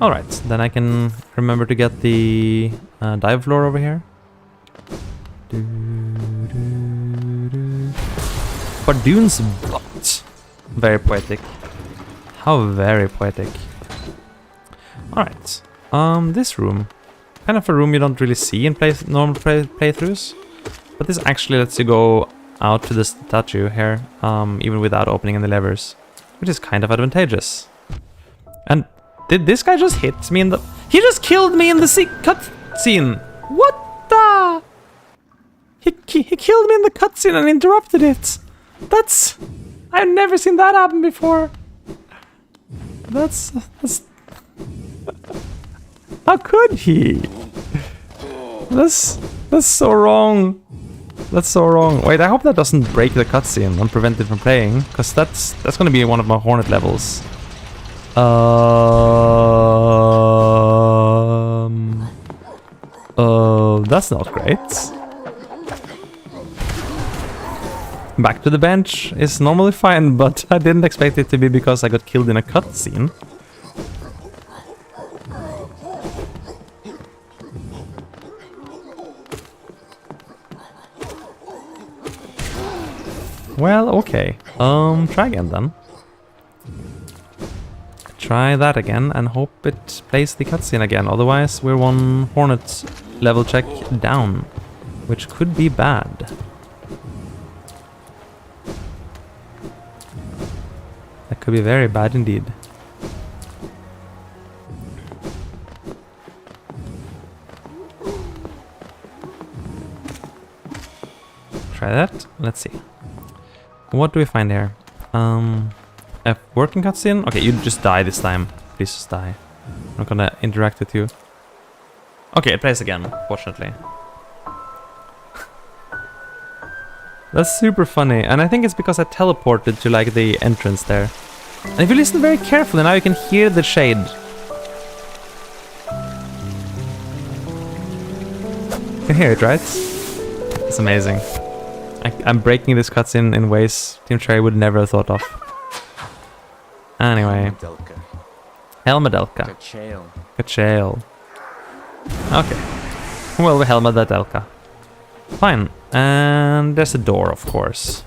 Alright, then I can remember to get the dive floor over here. Bardoon's butt. Very poetic. How very poetic. Alright. This room. Kind of a room you don't really see in normal playthroughs. But this actually lets you go out to the statue here, even without opening any levers. Which is kind of advantageous. And did this guy just hit me in the... He just killed me in the cutscene! What the... He killed me in the cutscene and interrupted it! That's... I've never seen that happen before! That's... How could he? That's so wrong. That's so wrong. Wait, I hope that doesn't break the cutscene and prevent it from playing, because that's gonna be one of my Hornet levels. That's not great. Back to the bench is normally fine, but I didn't expect it to be because I got killed in a cutscene. Well, okay. Try again then. Try that again and hope it plays the cutscene again. Otherwise, we're one Hornet level check down, which could be bad. That could be very bad indeed. Try that. Let's see. What do we find here? A working cutscene? Okay, you just die this time. Please just die. I'm not gonna interact with you. Okay, it plays again, fortunately. That's super funny, and I think it's because I teleported to like the entrance there. And if you listen very carefully now, you can hear the shade. You can hear it, right? It's amazing. I'm breaking this cutscene in ways Team Cherry would never have thought of. Anyway. Helmadelka. Kachail. Okay. Well, we Helmadelka. Fine. And there's a door, of course.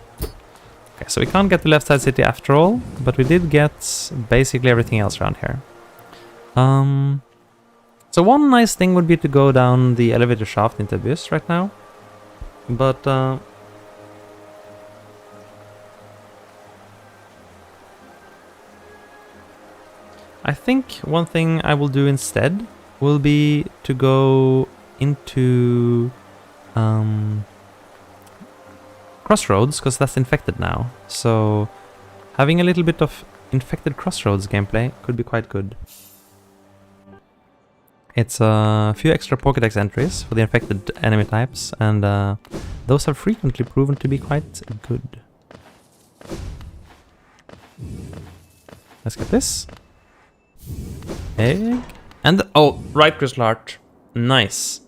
Okay, so we can't get the left side city after all, but we did get basically everything else around here. So one nice thing would be to go down the elevator shaft into Abyss right now. But I think one thing I will do instead will be to go into Crossroads, because that's infected now. So having a little bit of infected Crossroads gameplay could be quite good. It's a few extra Pokédex entries for the infected enemy types, and those have frequently proven to be quite good. Let's get this. Egg. And oh, right crystal heart. Nice.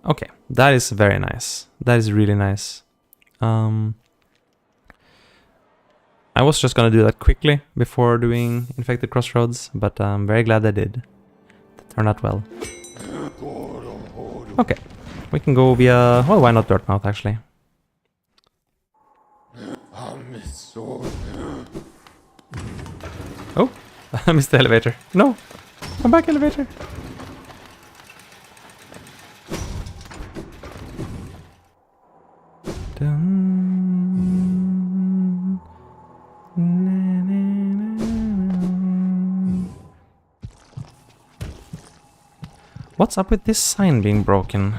Okay, that is very nice. That is really nice. I was just gonna do that quickly before doing Infected Crossroads, but I'm very glad I did. That turned out well. Okay, we can go via... Well, why not Dirtmouth, actually? Oh, I missed the elevator. No! Come back, elevator! What's up with this sign being broken?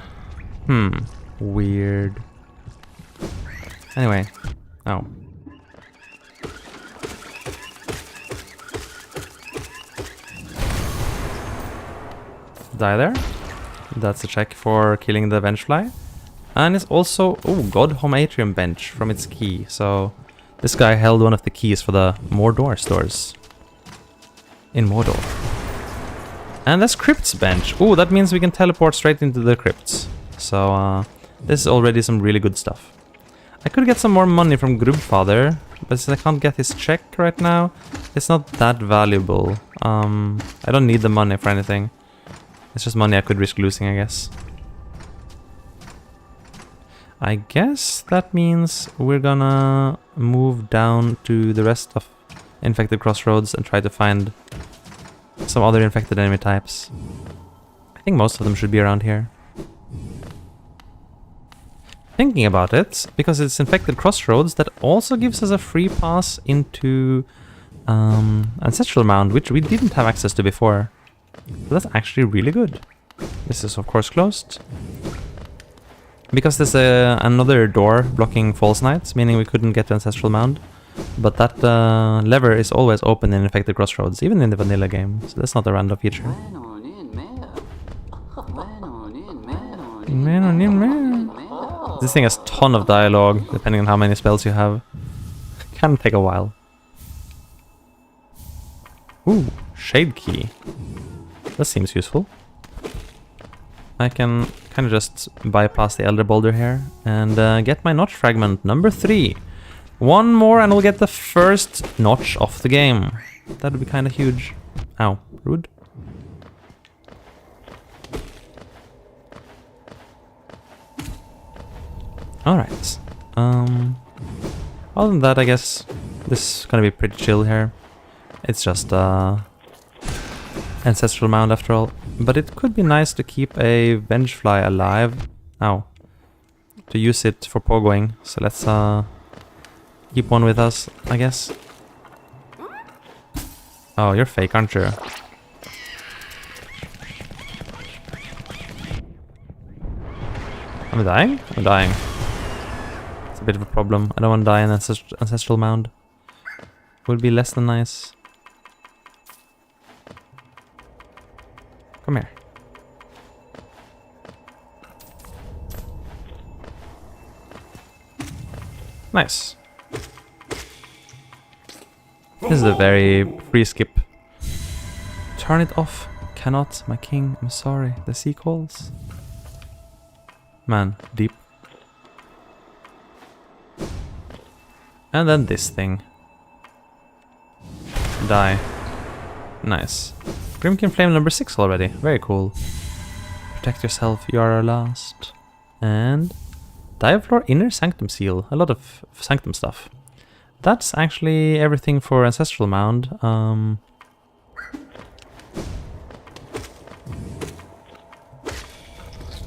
Weird. Anyway. Oh. Die there. That's a check for killing the Vengefly. And it's also... Oh, Godhome Atrium bench from its key. So this guy held one of the keys for the Mordor stores. In Mordor. And that's Crypt's bench. Oh, that means we can teleport straight into the crypts. So this is already some really good stuff. I could get some more money from Grubfather but since I can't get his check right now, it's not that valuable. I don't need the money for anything. It's just money I could risk losing, I guess. I guess that means we're gonna move down to the rest of Infected Crossroads and try to find some other infected enemy types. I think most of them should be around here. Thinking about it, because it's Infected Crossroads, that also gives us a free pass into Ancestral Mound, which we didn't have access to before. So that's actually really good. This is of course closed. Because there's another door blocking False Knights, meaning we couldn't get to Ancestral Mound. But that lever is always open in Infected Crossroads, even in the vanilla game, so that's not a random feature. This thing has a ton of dialogue, depending on how many spells you have. Can take a while. Ooh, Shade Key. That seems useful. I can kind of just bypass the Elder Boulder here and get my Notch Fragment number 3. One more and we'll get the first notch of the game. That would be kind of huge. Ow, rude. Alright. Other than that, I guess this is gonna be pretty chill here. It's just Ancestral Mound after all. But it could be nice to keep a Vengefly alive. Ow. To use it for pogoing. So let's keep one with us, I guess. Oh, you're fake, aren't you? Am I dying? I'm dying. It's a bit of a problem. I don't want to die in Ancestral Mound. Would be less than nice. Come here. Nice. This is a very free skip. Turn it off. Cannot, my king. I'm sorry. The sea calls. Man, deep. And then this thing. Die. Nice. Grimkin Flame number 6 already. Very cool. Protect yourself, you are our last. And Dive Floor Inner Sanctum Seal. A lot of Sanctum stuff. That's actually everything for Ancestral Mound.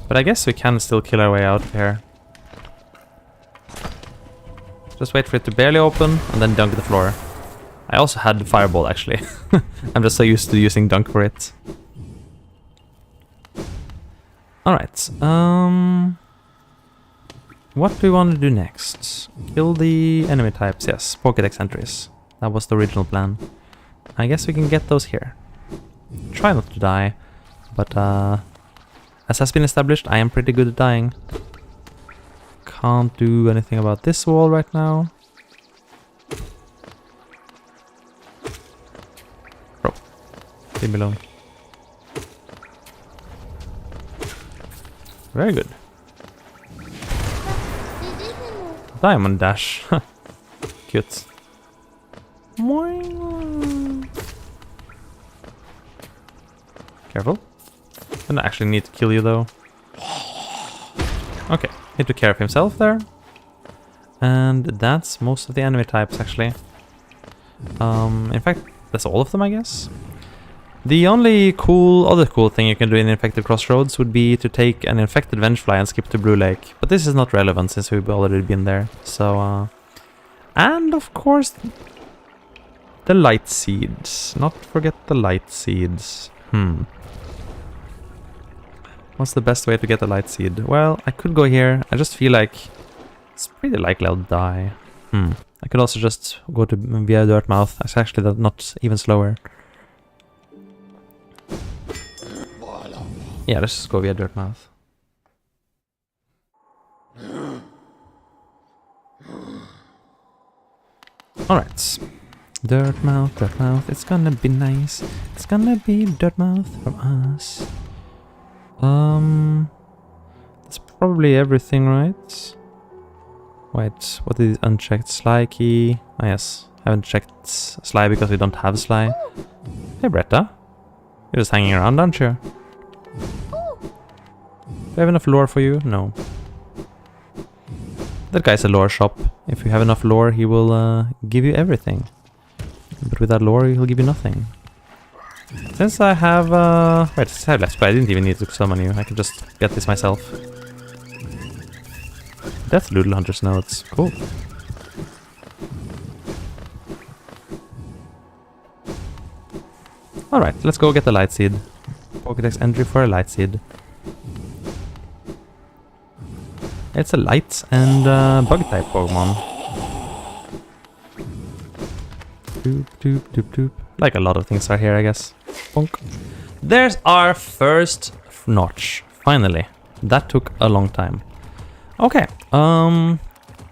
But I guess we can still kill our way out of here. Just wait for it to barely open and then dunk the floor. I also had the Fireball actually. I'm just so used to using dunk for it. Alright. What do we want to do next? Kill the enemy types, yes. Pokédex entries. That was the original plan. I guess we can get those here. Try not to die. But as has been established, I am pretty good at dying. Can't do anything about this wall right now. Bro, leave me alone. Very good. Diamond dash. Cute. Careful. I don't actually need to kill you though. Okay, he took care of himself there. And that's most of the enemy types actually. In fact, that's all of them I guess. The only other cool thing you can do in Infected Crossroads would be to take an infected Vengefly and skip to Blue Lake. But this is not relevant since we've already been there. So, and of course, the Light Seeds. Not forget the Light Seeds. What's the best way to get a Light Seed? Well, I could go here. I just feel like it's pretty likely I'll die. I could also just go to via Dirtmouth. It's actually not even slower. Yeah, let's just go via Dirtmouth. Alright. Dirtmouth, it's gonna be nice. It's gonna be Dirtmouth from us. That's probably everything, right? Wait, what is unchecked? Sly key. Ah, yes. Haven't checked Sly because we don't have Sly. Hey, Bretta. You're just hanging around, aren't you? Do I have enough lore for you? No. That guy's a lore shop. If you have enough lore, he will give you everything. But without lore, he'll give you nothing. Since I have... Wait, since I have left, but I didn't even need to summon you. I can just get this myself. Death Doodle Hunter's notes. Cool. Alright, let's go get the Light Seed. Pokédex entry for a Light Seed. It's a Light and Bug type Pokemon. Doop, doop, doop, doop. Like a lot of things are here, I guess. Bonk. There's our first notch. Finally. That took a long time. Okay.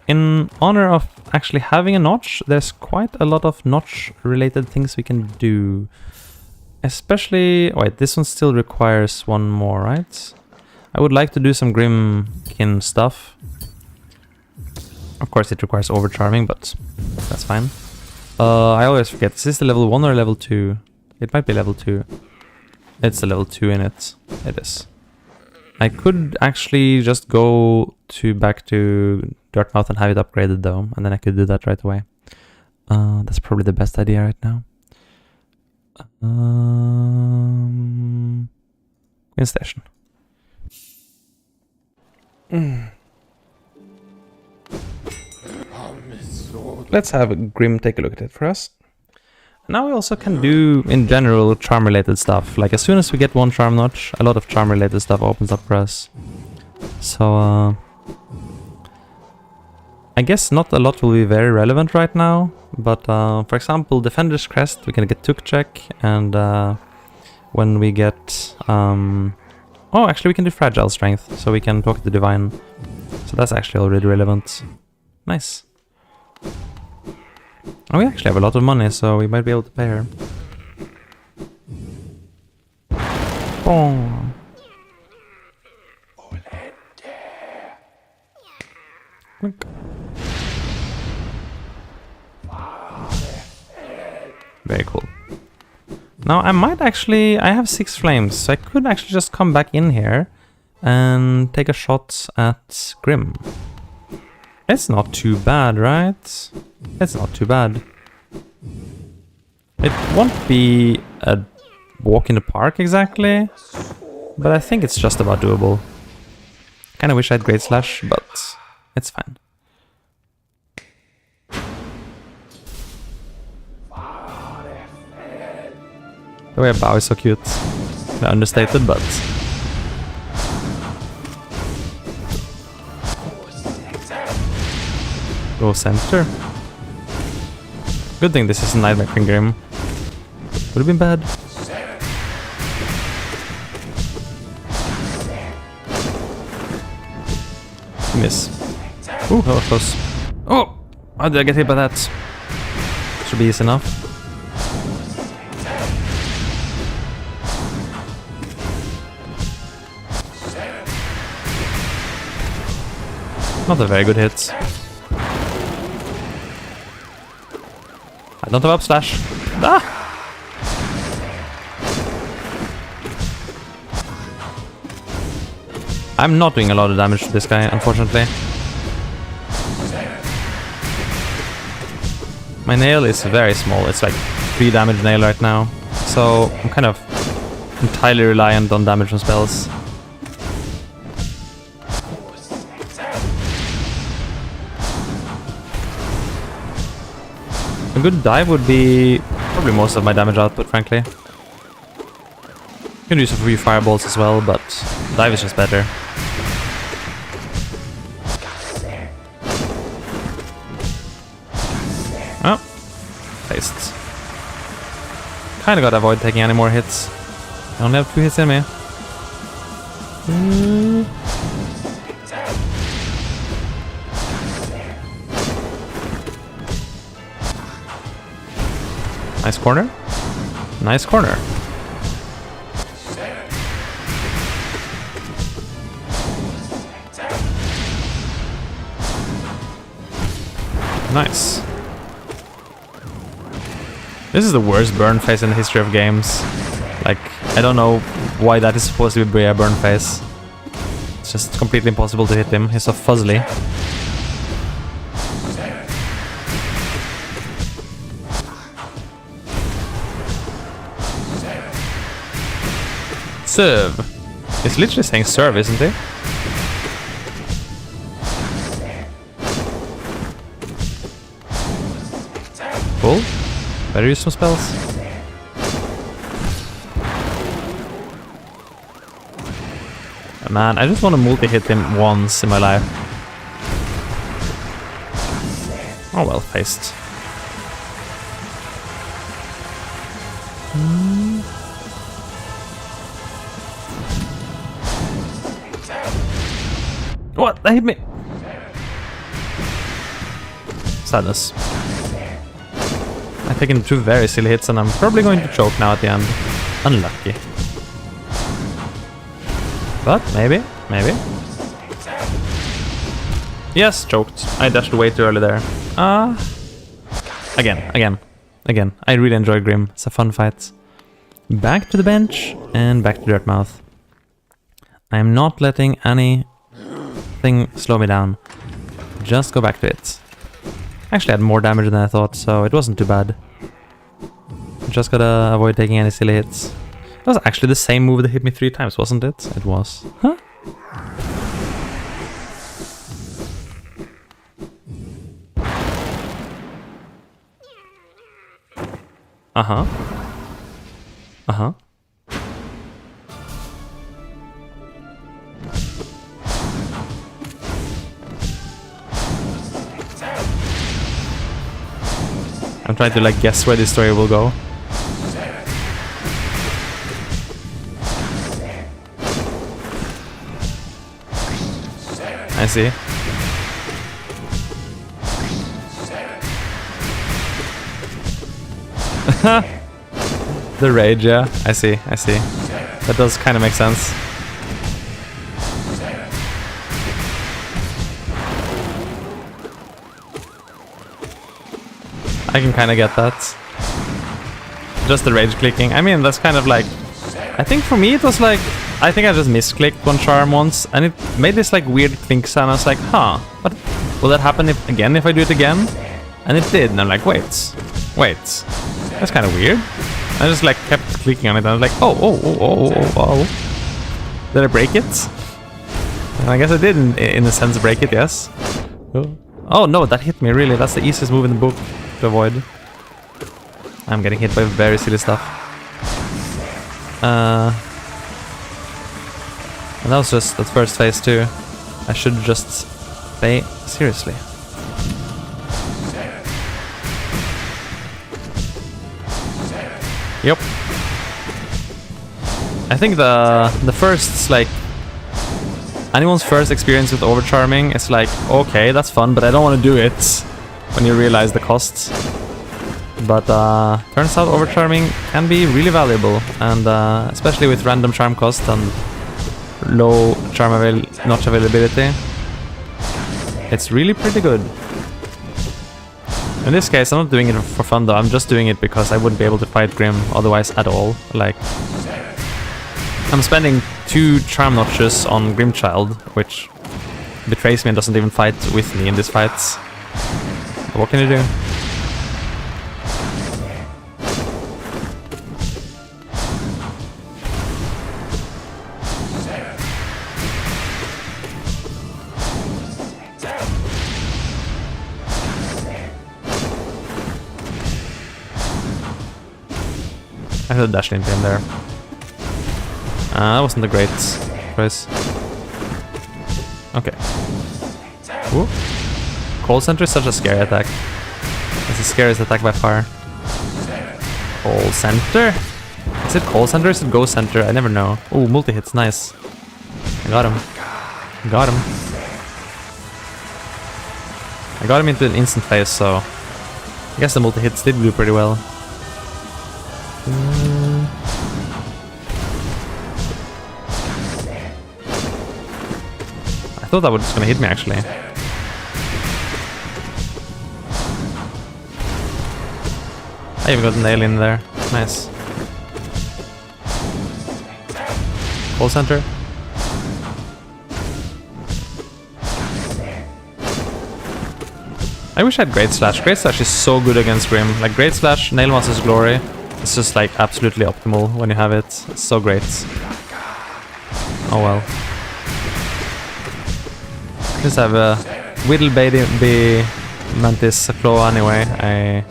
In honor of actually having a notch, there's quite a lot of notch-related things we can do. Especially... Wait, this one still requires one more, right? I would like to do some Grimkin stuff. Of course, it requires overcharming, but that's fine. I always forget. Is this the level 1 or level 2? It might be level 2. It's a level 2 in it. It is. I could actually just go back to Dirtmouth and have it upgraded though, and then I could do that right away. That's probably the best idea right now. Queen Station. Let's have Grim take a look at it for us. Now we also can do, in general, charm-related stuff. Like, as soon as we get one charm notch, a lot of charm-related stuff opens up for us. So, I guess not a lot will be very relevant right now. But, for example, Defender's Crest, we can get Tuk Check. And when we get... oh, actually, we can do Fragile Strength, so we can talk to Divine. So that's actually already relevant. Nice. And we actually have a lot of money, so we might be able to pay her. Boom. Very cool. Now I might actually... I have 6 flames, so I could actually just come back in here and take a shot at Grim. It's not too bad, right? It's not too bad. It won't be a walk in the park exactly, but I think it's just about doable. Kinda wish I had Great Slash, but it's fine. The way I bow is so cute. Understated, but... Go center. Good thing this is a Nightmare Queen Grim. Would have been bad. Miss. Ooh, that was close. Oh! How did I get hit by that? Should be easy enough. Not a very good hit. I don't have up slash. Ah! I'm not doing a lot of damage to this guy, unfortunately. My nail is very small. It's like 3 damage nail right now. So I'm kind of entirely reliant on damage from spells. A good dive would be probably most of my damage output, frankly. You can use a few fireballs as well, but dive is just better. Oh, taste. Kinda gotta avoid taking any more hits. I only have 2 hits in me. Nice corner. Nice corner. Nice. This is the worst burn phase in the history of games. Like, I don't know why that is supposed to be a burn phase. It's just completely impossible to hit him. He's so fuzzly. Serve. He's literally saying serve, isn't he? Cool. Better use some spells. Man, I just want to multi-hit him once in my life. Oh well, faced. What? That hit me! Sadness. I've taken 2 very silly hits and I'm probably going to choke now at the end. Unlucky. But maybe, maybe. Yes, choked. I dashed way too early there. Again. I really enjoy Grim. It's a fun fight. Back to the bench and back to Dirtmouth. I am not letting anything slow me down. Just go back to it. Actually had more damage than I thought, so it wasn't too bad. Just gotta avoid taking any silly hits. That was actually the same move that hit me 3 times, wasn't it? It was. Huh? Uh-huh. Uh-huh. I'm trying to like guess where this story will go. I see. The rage, yeah. I see. That does kind of make sense. I can kind of get that. Just the rage clicking. I mean, that's kind of like... I think for me it was like... I think I just misclicked one charm once and it made this like weird clink sound. I was like, huh, what will that happen if I do it again? And it did, and I'm like, wait, that's kind of weird. I just like kept clicking on it and I was like, oh. Did I break it? And I guess I did in a sense break it, yes. Oh no, that hit me really. That's the easiest move in the book to avoid. I'm getting hit by very silly stuff. And that was just that first phase too. I should just play seriously. Yep. I think the first, like, anyone's first experience with overcharming is like, okay, that's fun, but I don't want to do it when you realize the costs. But turns out overcharming can be really valuable, and especially with random charm cost and low charm notch availability, it's really pretty good. In this case, I'm not doing it for fun though, I'm just doing it because I wouldn't be able to fight Grim otherwise at all. Like, I'm spending 2 charm notches on Grimchild, which betrays me and doesn't even fight with me in these fights. But what can you do? I could have dashed into him there. That wasn't a great choice. Okay. Whoop. Cold Center is such a scary attack. It's the scariest attack by far. Cold Center? Is it Cold Center or is it Ghost Center? I never know. Ooh, multi-hits, nice. I got him. Got him. I got him into an instant phase, so I guess the multi-hits did do pretty well. I thought that was just gonna hit me actually. I even got a nail in there. Nice. Whole center. I wish I had Great Slash. Great Slash is so good against Grim. Like Great Slash, Nailmaster's Glory. It's just like absolutely optimal when you have it. It's so great. Oh well. Just have a Whittle Baby Mantis Claw anyway. I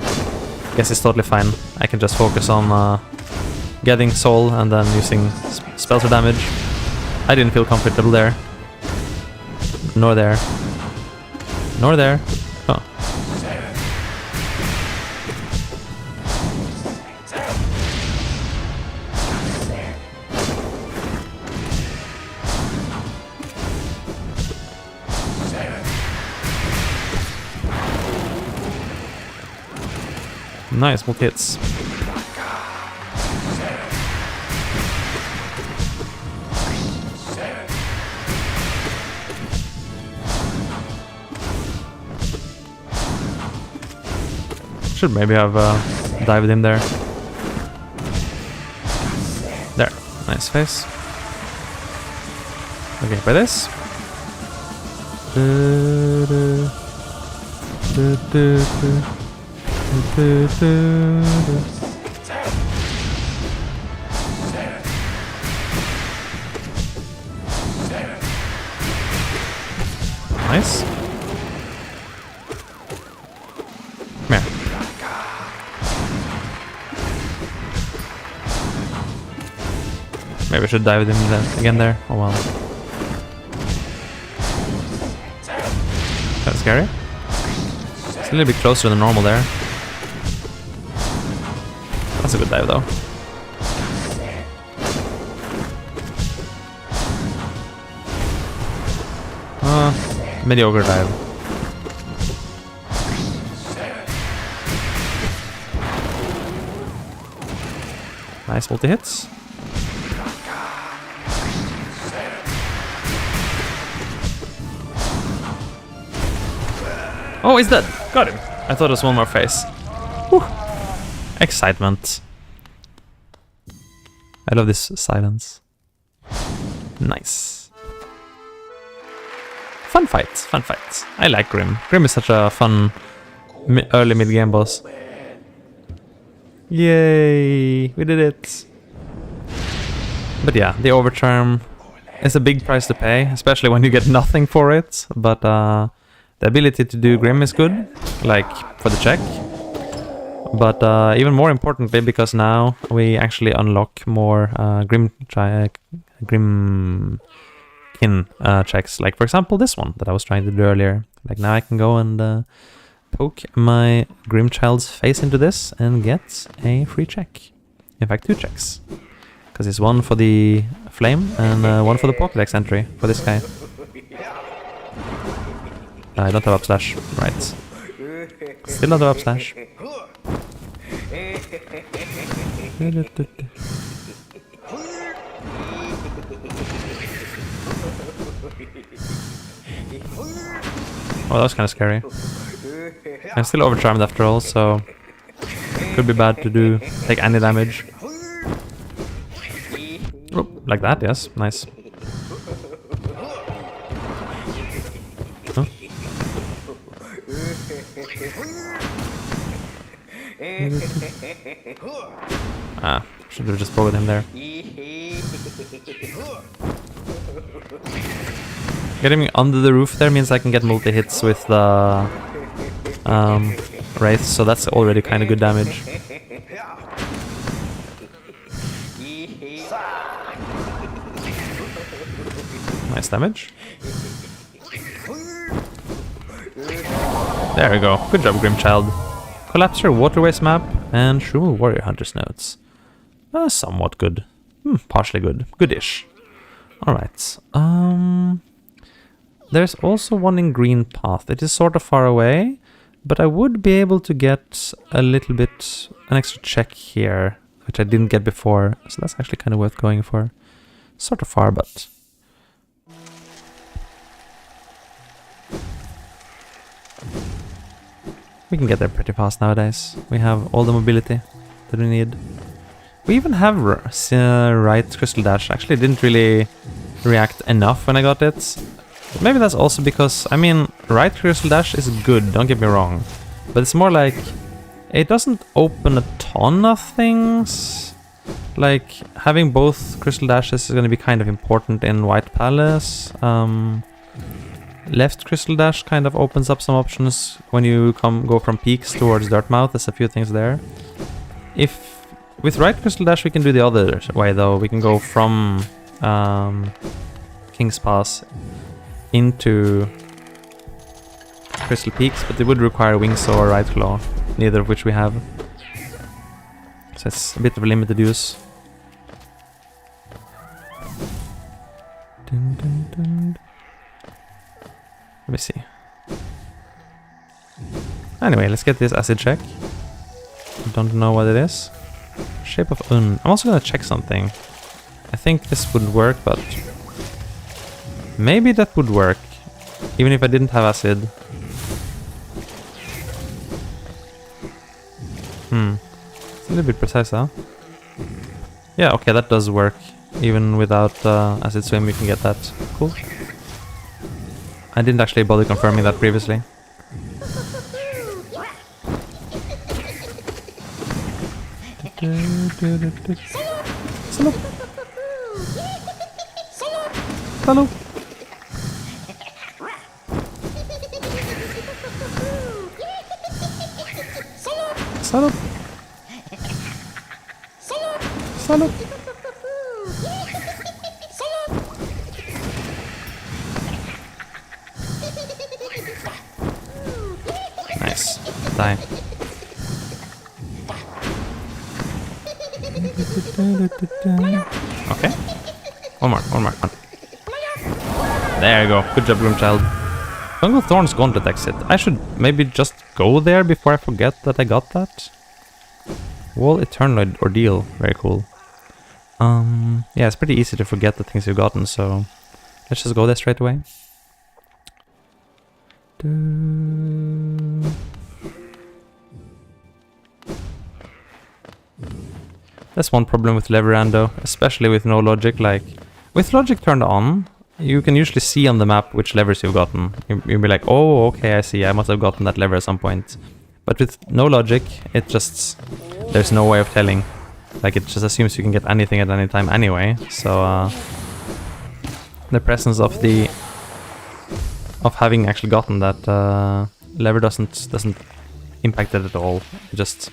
guess it's totally fine. I can just focus on getting soul and then using spells for damage. I didn't feel comfortable there. Nor there. Nor there. Oh. Nice, multi hits. Should maybe have dived in there. There, nice face. Okay, by this. Nice. Come here. Maybe I should dive with him again there. Oh well. That's scary. It's a little bit closer than normal there. That's a good dive though. Mediocre dive. Nice multi hits. Oh, he's dead. Got him. I thought it was one more face. Whew. Excitement. I love this silence. Nice. Fun fights, fun fights. I like Grim. Grim is such a fun early mid-game boss. Yay, we did it. But yeah, the overcharm is a big price to pay, especially when you get nothing for it. But the ability to do Grim is good, like for the check. But even more importantly, because now we actually unlock more Grim checks, like for example this one that I was trying to do earlier. Like now I can go and poke my Grim Child's face into this and get a free check. In fact, 2 checks. Because it's one for the flame and one for the Pokédex entry for this guy. I don't have upslash. Right. Still not have upslash. Oh, that was kind of scary. I'm still overcharmed after all, so could be bad to take any damage. Oh, like that, yes, nice. Huh? Ah, should have just pogoed him there. Getting me under the roof there means I can get multi-hits with the Wraith, so that's already kind of good damage. Nice damage. There we go. Good job, Grimchild. Collapser, Waterways map, and Shroom Warrior Hunter's notes. Somewhat good. Partially good. Goodish. Alright. There's also one in Green Path. It is sort of far away, but I would be able to get a little bit, an extra check here, which I didn't get before, so that's actually kind of worth going for. Sort of far, but... We can get there pretty fast nowadays. We have all the mobility that we need. We even have right crystal dash. Actually, didn't really react enough when I got it. Maybe that's also because, I mean, right crystal dash is good, don't get me wrong. But it's more like, it doesn't open a ton of things. Like, having both crystal dashes is going to be kind of important in White Palace. Left crystal dash kind of opens up some options when you go from peaks towards Dirtmouth. There's a few things there. With right crystal dash we can do the other way though. We can go from King's Pass into Crystal Peaks, but it would require Wings or Right Claw, neither of which we have. So it's a bit of a limited use. Dun, dun, dun. Let me see. Anyway, let's get this acid check. I don't know what it is. Shape of Un. I'm also gonna check something. I think this would work, but maybe that would work, even if I didn't have acid. It's a little bit precise, huh? Yeah, okay, that does work. Even without acid swim, we can get that. Cool. I didn't actually bother confirming that previously. Salop. Salop. Salop. Salop. Nice. Die. Okay. One more. There you go. Good job, Gloomchild. Fungal Thorn's Gauntlet exit. I should maybe just go there before I forget that I got that. Wall Eternoid Ordeal. Very cool. Yeah, it's pretty easy to forget the things you've gotten, so let's just go there straight away. That's one problem with Lever Rando, especially with no logic. Like, with logic turned on, you can usually see on the map which levers you've gotten. You'll be like, oh, okay, I see, I must have gotten that lever at some point. But with no logic, it just... there's no way of telling. Like, it just assumes you can get anything at any time anyway. So, the presence of having actually gotten that lever doesn't impact it at all. It just...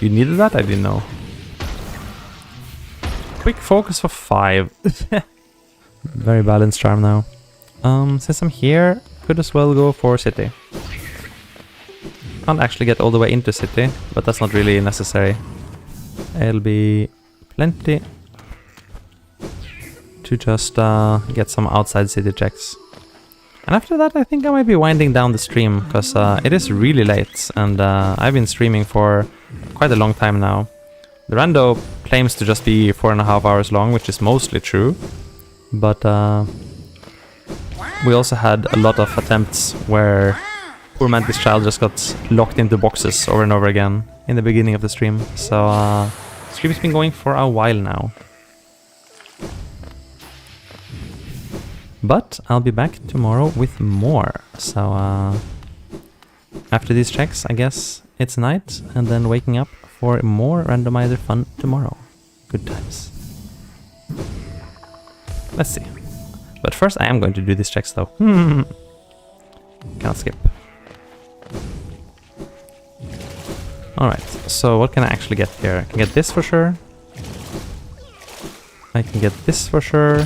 you needed that? I didn't know. Quick focus for 5. Very balanced charm now. Since I'm here, could as well go for city. Can't actually get all the way into city, but that's not really necessary. It'll be plenty to just get some outside city checks. And after that, I think I might be winding down the stream, because it is really late, and I've been streaming for quite a long time now. The rando claims to just be 4.5 hours long, which is mostly true, but we also had a lot of attempts where poor Mantis Child just got locked into boxes over and over again in the beginning of the stream. So the stream's been going for a while now. But I'll be back tomorrow with more. So after these checks, I guess it's night, and then waking up for more randomizer fun tomorrow. Good times. Let's see. But first I am going to do these checks though. Can't skip. Alright, so what can I actually get here? I can get this for sure. I can get this for sure.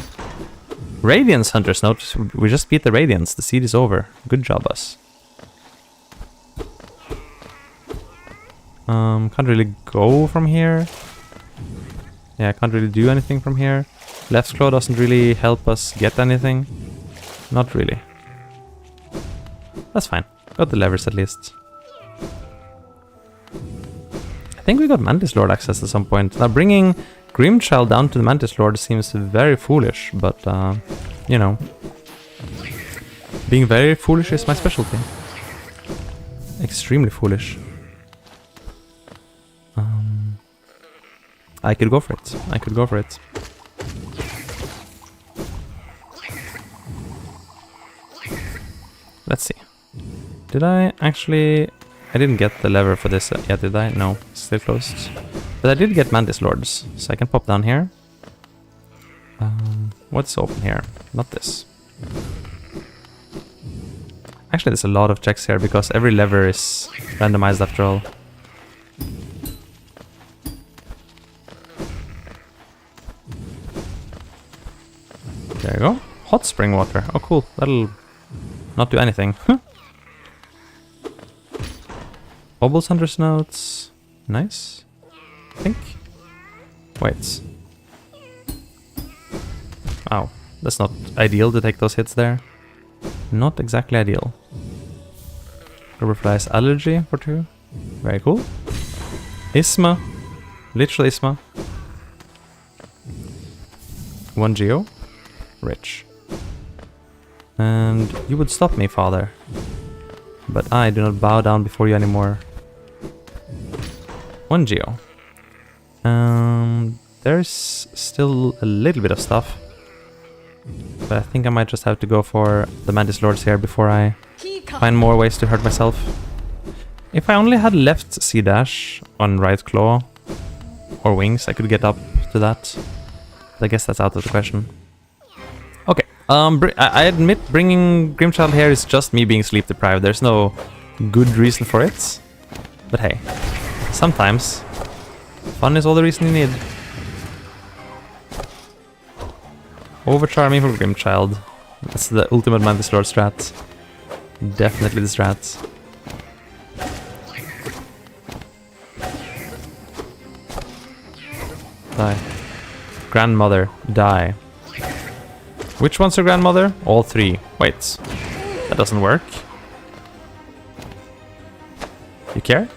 Radiance Hunter's Note. We just beat the Radiance. The seed is over. Good job, us. Can't really go from here. Yeah, I can't really do anything from here. Left claw doesn't really help us get anything. Not really. That's fine. Got the levers at least. I think we got Mantis Lord access at some point. Now bringing Grimchild down to the Mantis Lord seems very foolish, but you know. Being very foolish is my specialty. extremely foolish. I could go for it. I could go for it. Let's see. Did I actually... I didn't get the lever for this yet, did I? No, still closed. But I did get Mantis Lords, so I can pop down here. What's open here? Not this. Actually, there's a lot of checks here, because every lever is randomized after all. There you go. Hot spring water. Oh, cool. That'll not do anything. Bubbles under snouts. Nice. I think. Wait. Wow. That's not ideal to take those hits there. Not exactly ideal. Rubberfly's allergy for 2. Very cool. Isma. Literal Isma. 1 Geo. Rich. And you would stop me, father. But I do not bow down before you anymore. 1 Geo. There's still a little bit of stuff. But I think I might just have to go for the Mantis Lords here before I find more ways to hurt myself. If I only had left C-Dash on right claw or wings, I could get up to that. But I guess that's out of the question. Okay, I admit bringing Grimchild here is just me being sleep deprived. There's no good reason for it. But hey, sometimes fun is all the reason you need. Overcharm Evil Grimchild. That's the ultimate Mantis Lord strat. Definitely the strat. Die. Grandmother, die. Which one's your grandmother? All 3. Wait. That doesn't work. You care?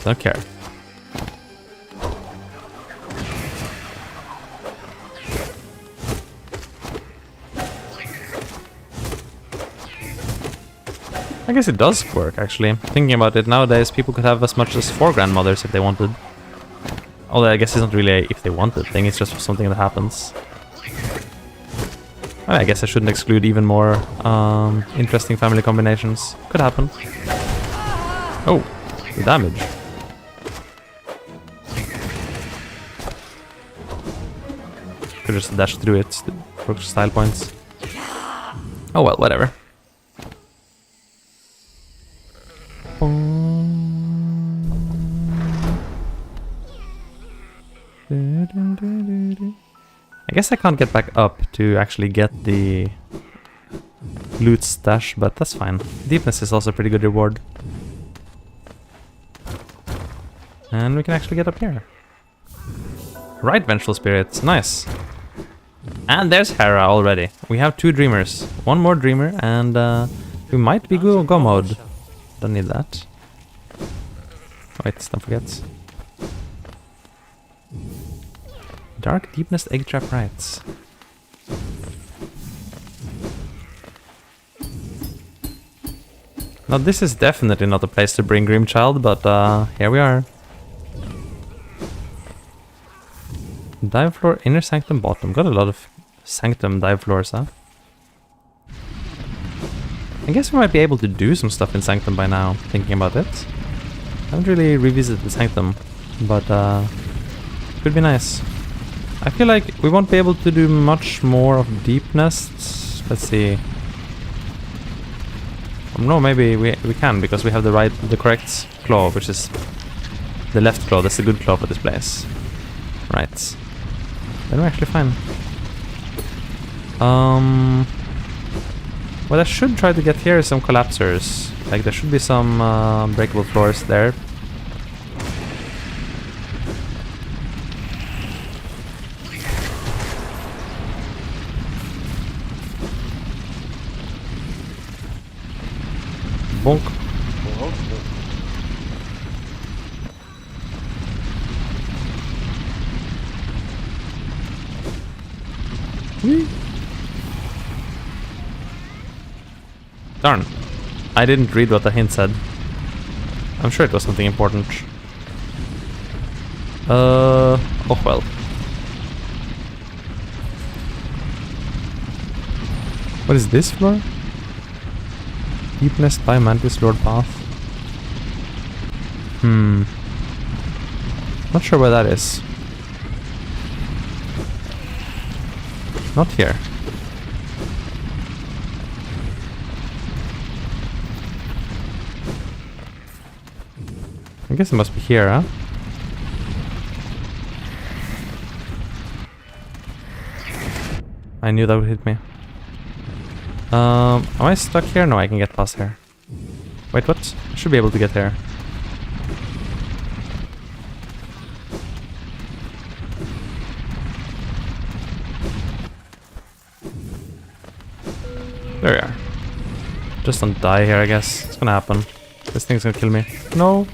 Don't care. I guess it does work, actually. Thinking about it, nowadays people could have as much as 4 grandmothers if they wanted. Although I guess it's not really a if they wanted thing, it's just something that happens. I guess I shouldn't exclude even more interesting family combinations. Could happen. Oh, the damage. Could just dash through it for style points. Oh well, whatever. I guess I can't get back up to actually get the loot stash, but that's fine. Deepness is also a pretty good reward. And we can actually get up here. Right, Vengeful Spirits, nice. And there's Hera already. We have 2 Dreamers. 1 more Dreamer, and we might be go mode. Don't need that. Wait, don't forget. Dark Deepness Egg Trap Rights. Now this is definitely not a place to bring Grimchild, but here we are. Dive floor, inner sanctum, bottom. Got a lot of sanctum dive floors, huh? I guess we might be able to do some stuff in sanctum by now, thinking about it. I haven't really revisited the sanctum, but could be nice. I feel like we won't be able to do much more of deepness. Let's see. No, maybe we can, because we have the correct claw, which is the left claw. That's the good claw for this place. Right. Then we're actually fine. What I should try to get here is some collapsers. Like there should be some breakable floors there. Bonk. Whee. Darn. I didn't read what the hint said. I'm sure it was something important. Oh well. What is this floor? Deepness by Mantis Lord Path. Not sure where that is. Not here. I guess it must be here, huh? I knew that would hit me. Am I stuck here? No, I can get past here. Wait, what? I should be able to get here. There we are. Just don't die here, I guess. It's gonna happen. This thing's gonna kill me. No!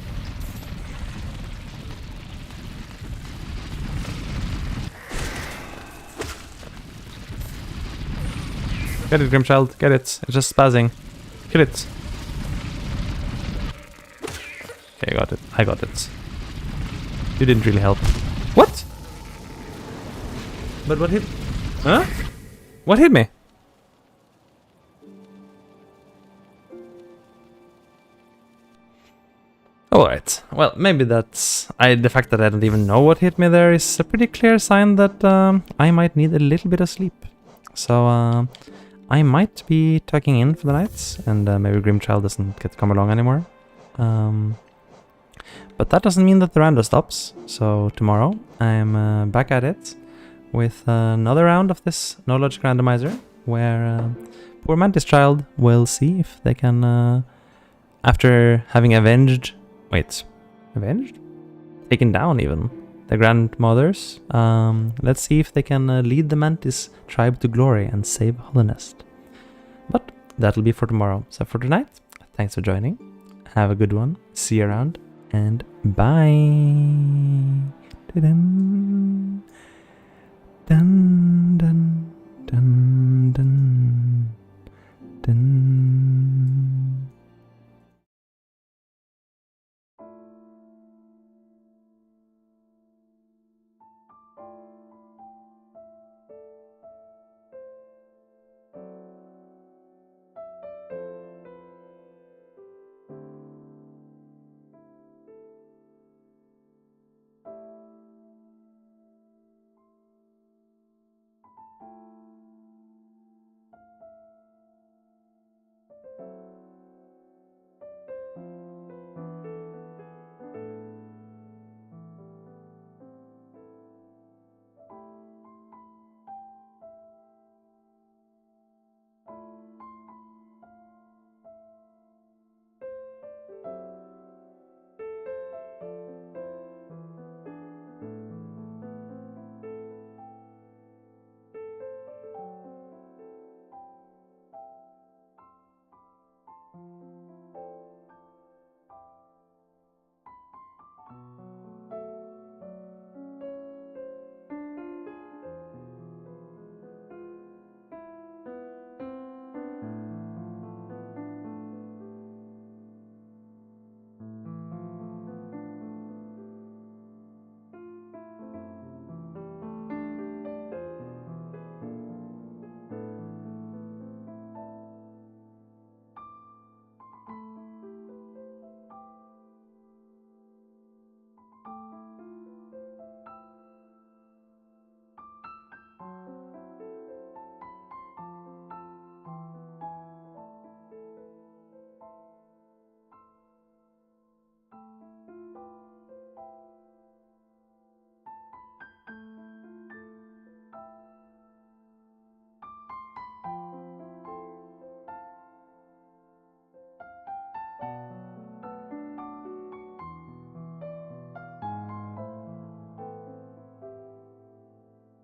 Get it, Grimchild. Get it. It's just spazzing. Kill it. Okay, I got it. I got it. You didn't really help. What? But what hit... Huh? What hit me? Alright. Well, maybe that's... the fact that I don't even know what hit me there is a pretty clear sign that I might need a little bit of sleep. So, I might be tucking in for the night, and maybe Grimchild doesn't get to come along anymore. But that doesn't mean that the rando stops, so tomorrow I'm back at it with another round of this no logic randomizer, where poor Mantis Child will see if they can, after having avenged... Wait, avenged? Taken down even. The grandmothers. Let's see if they can lead the Mantis tribe to glory and save Hollownest. But that'll be for tomorrow. So for tonight, thanks for joining. Have a good one. See you around. And bye. Dun, dun, dun.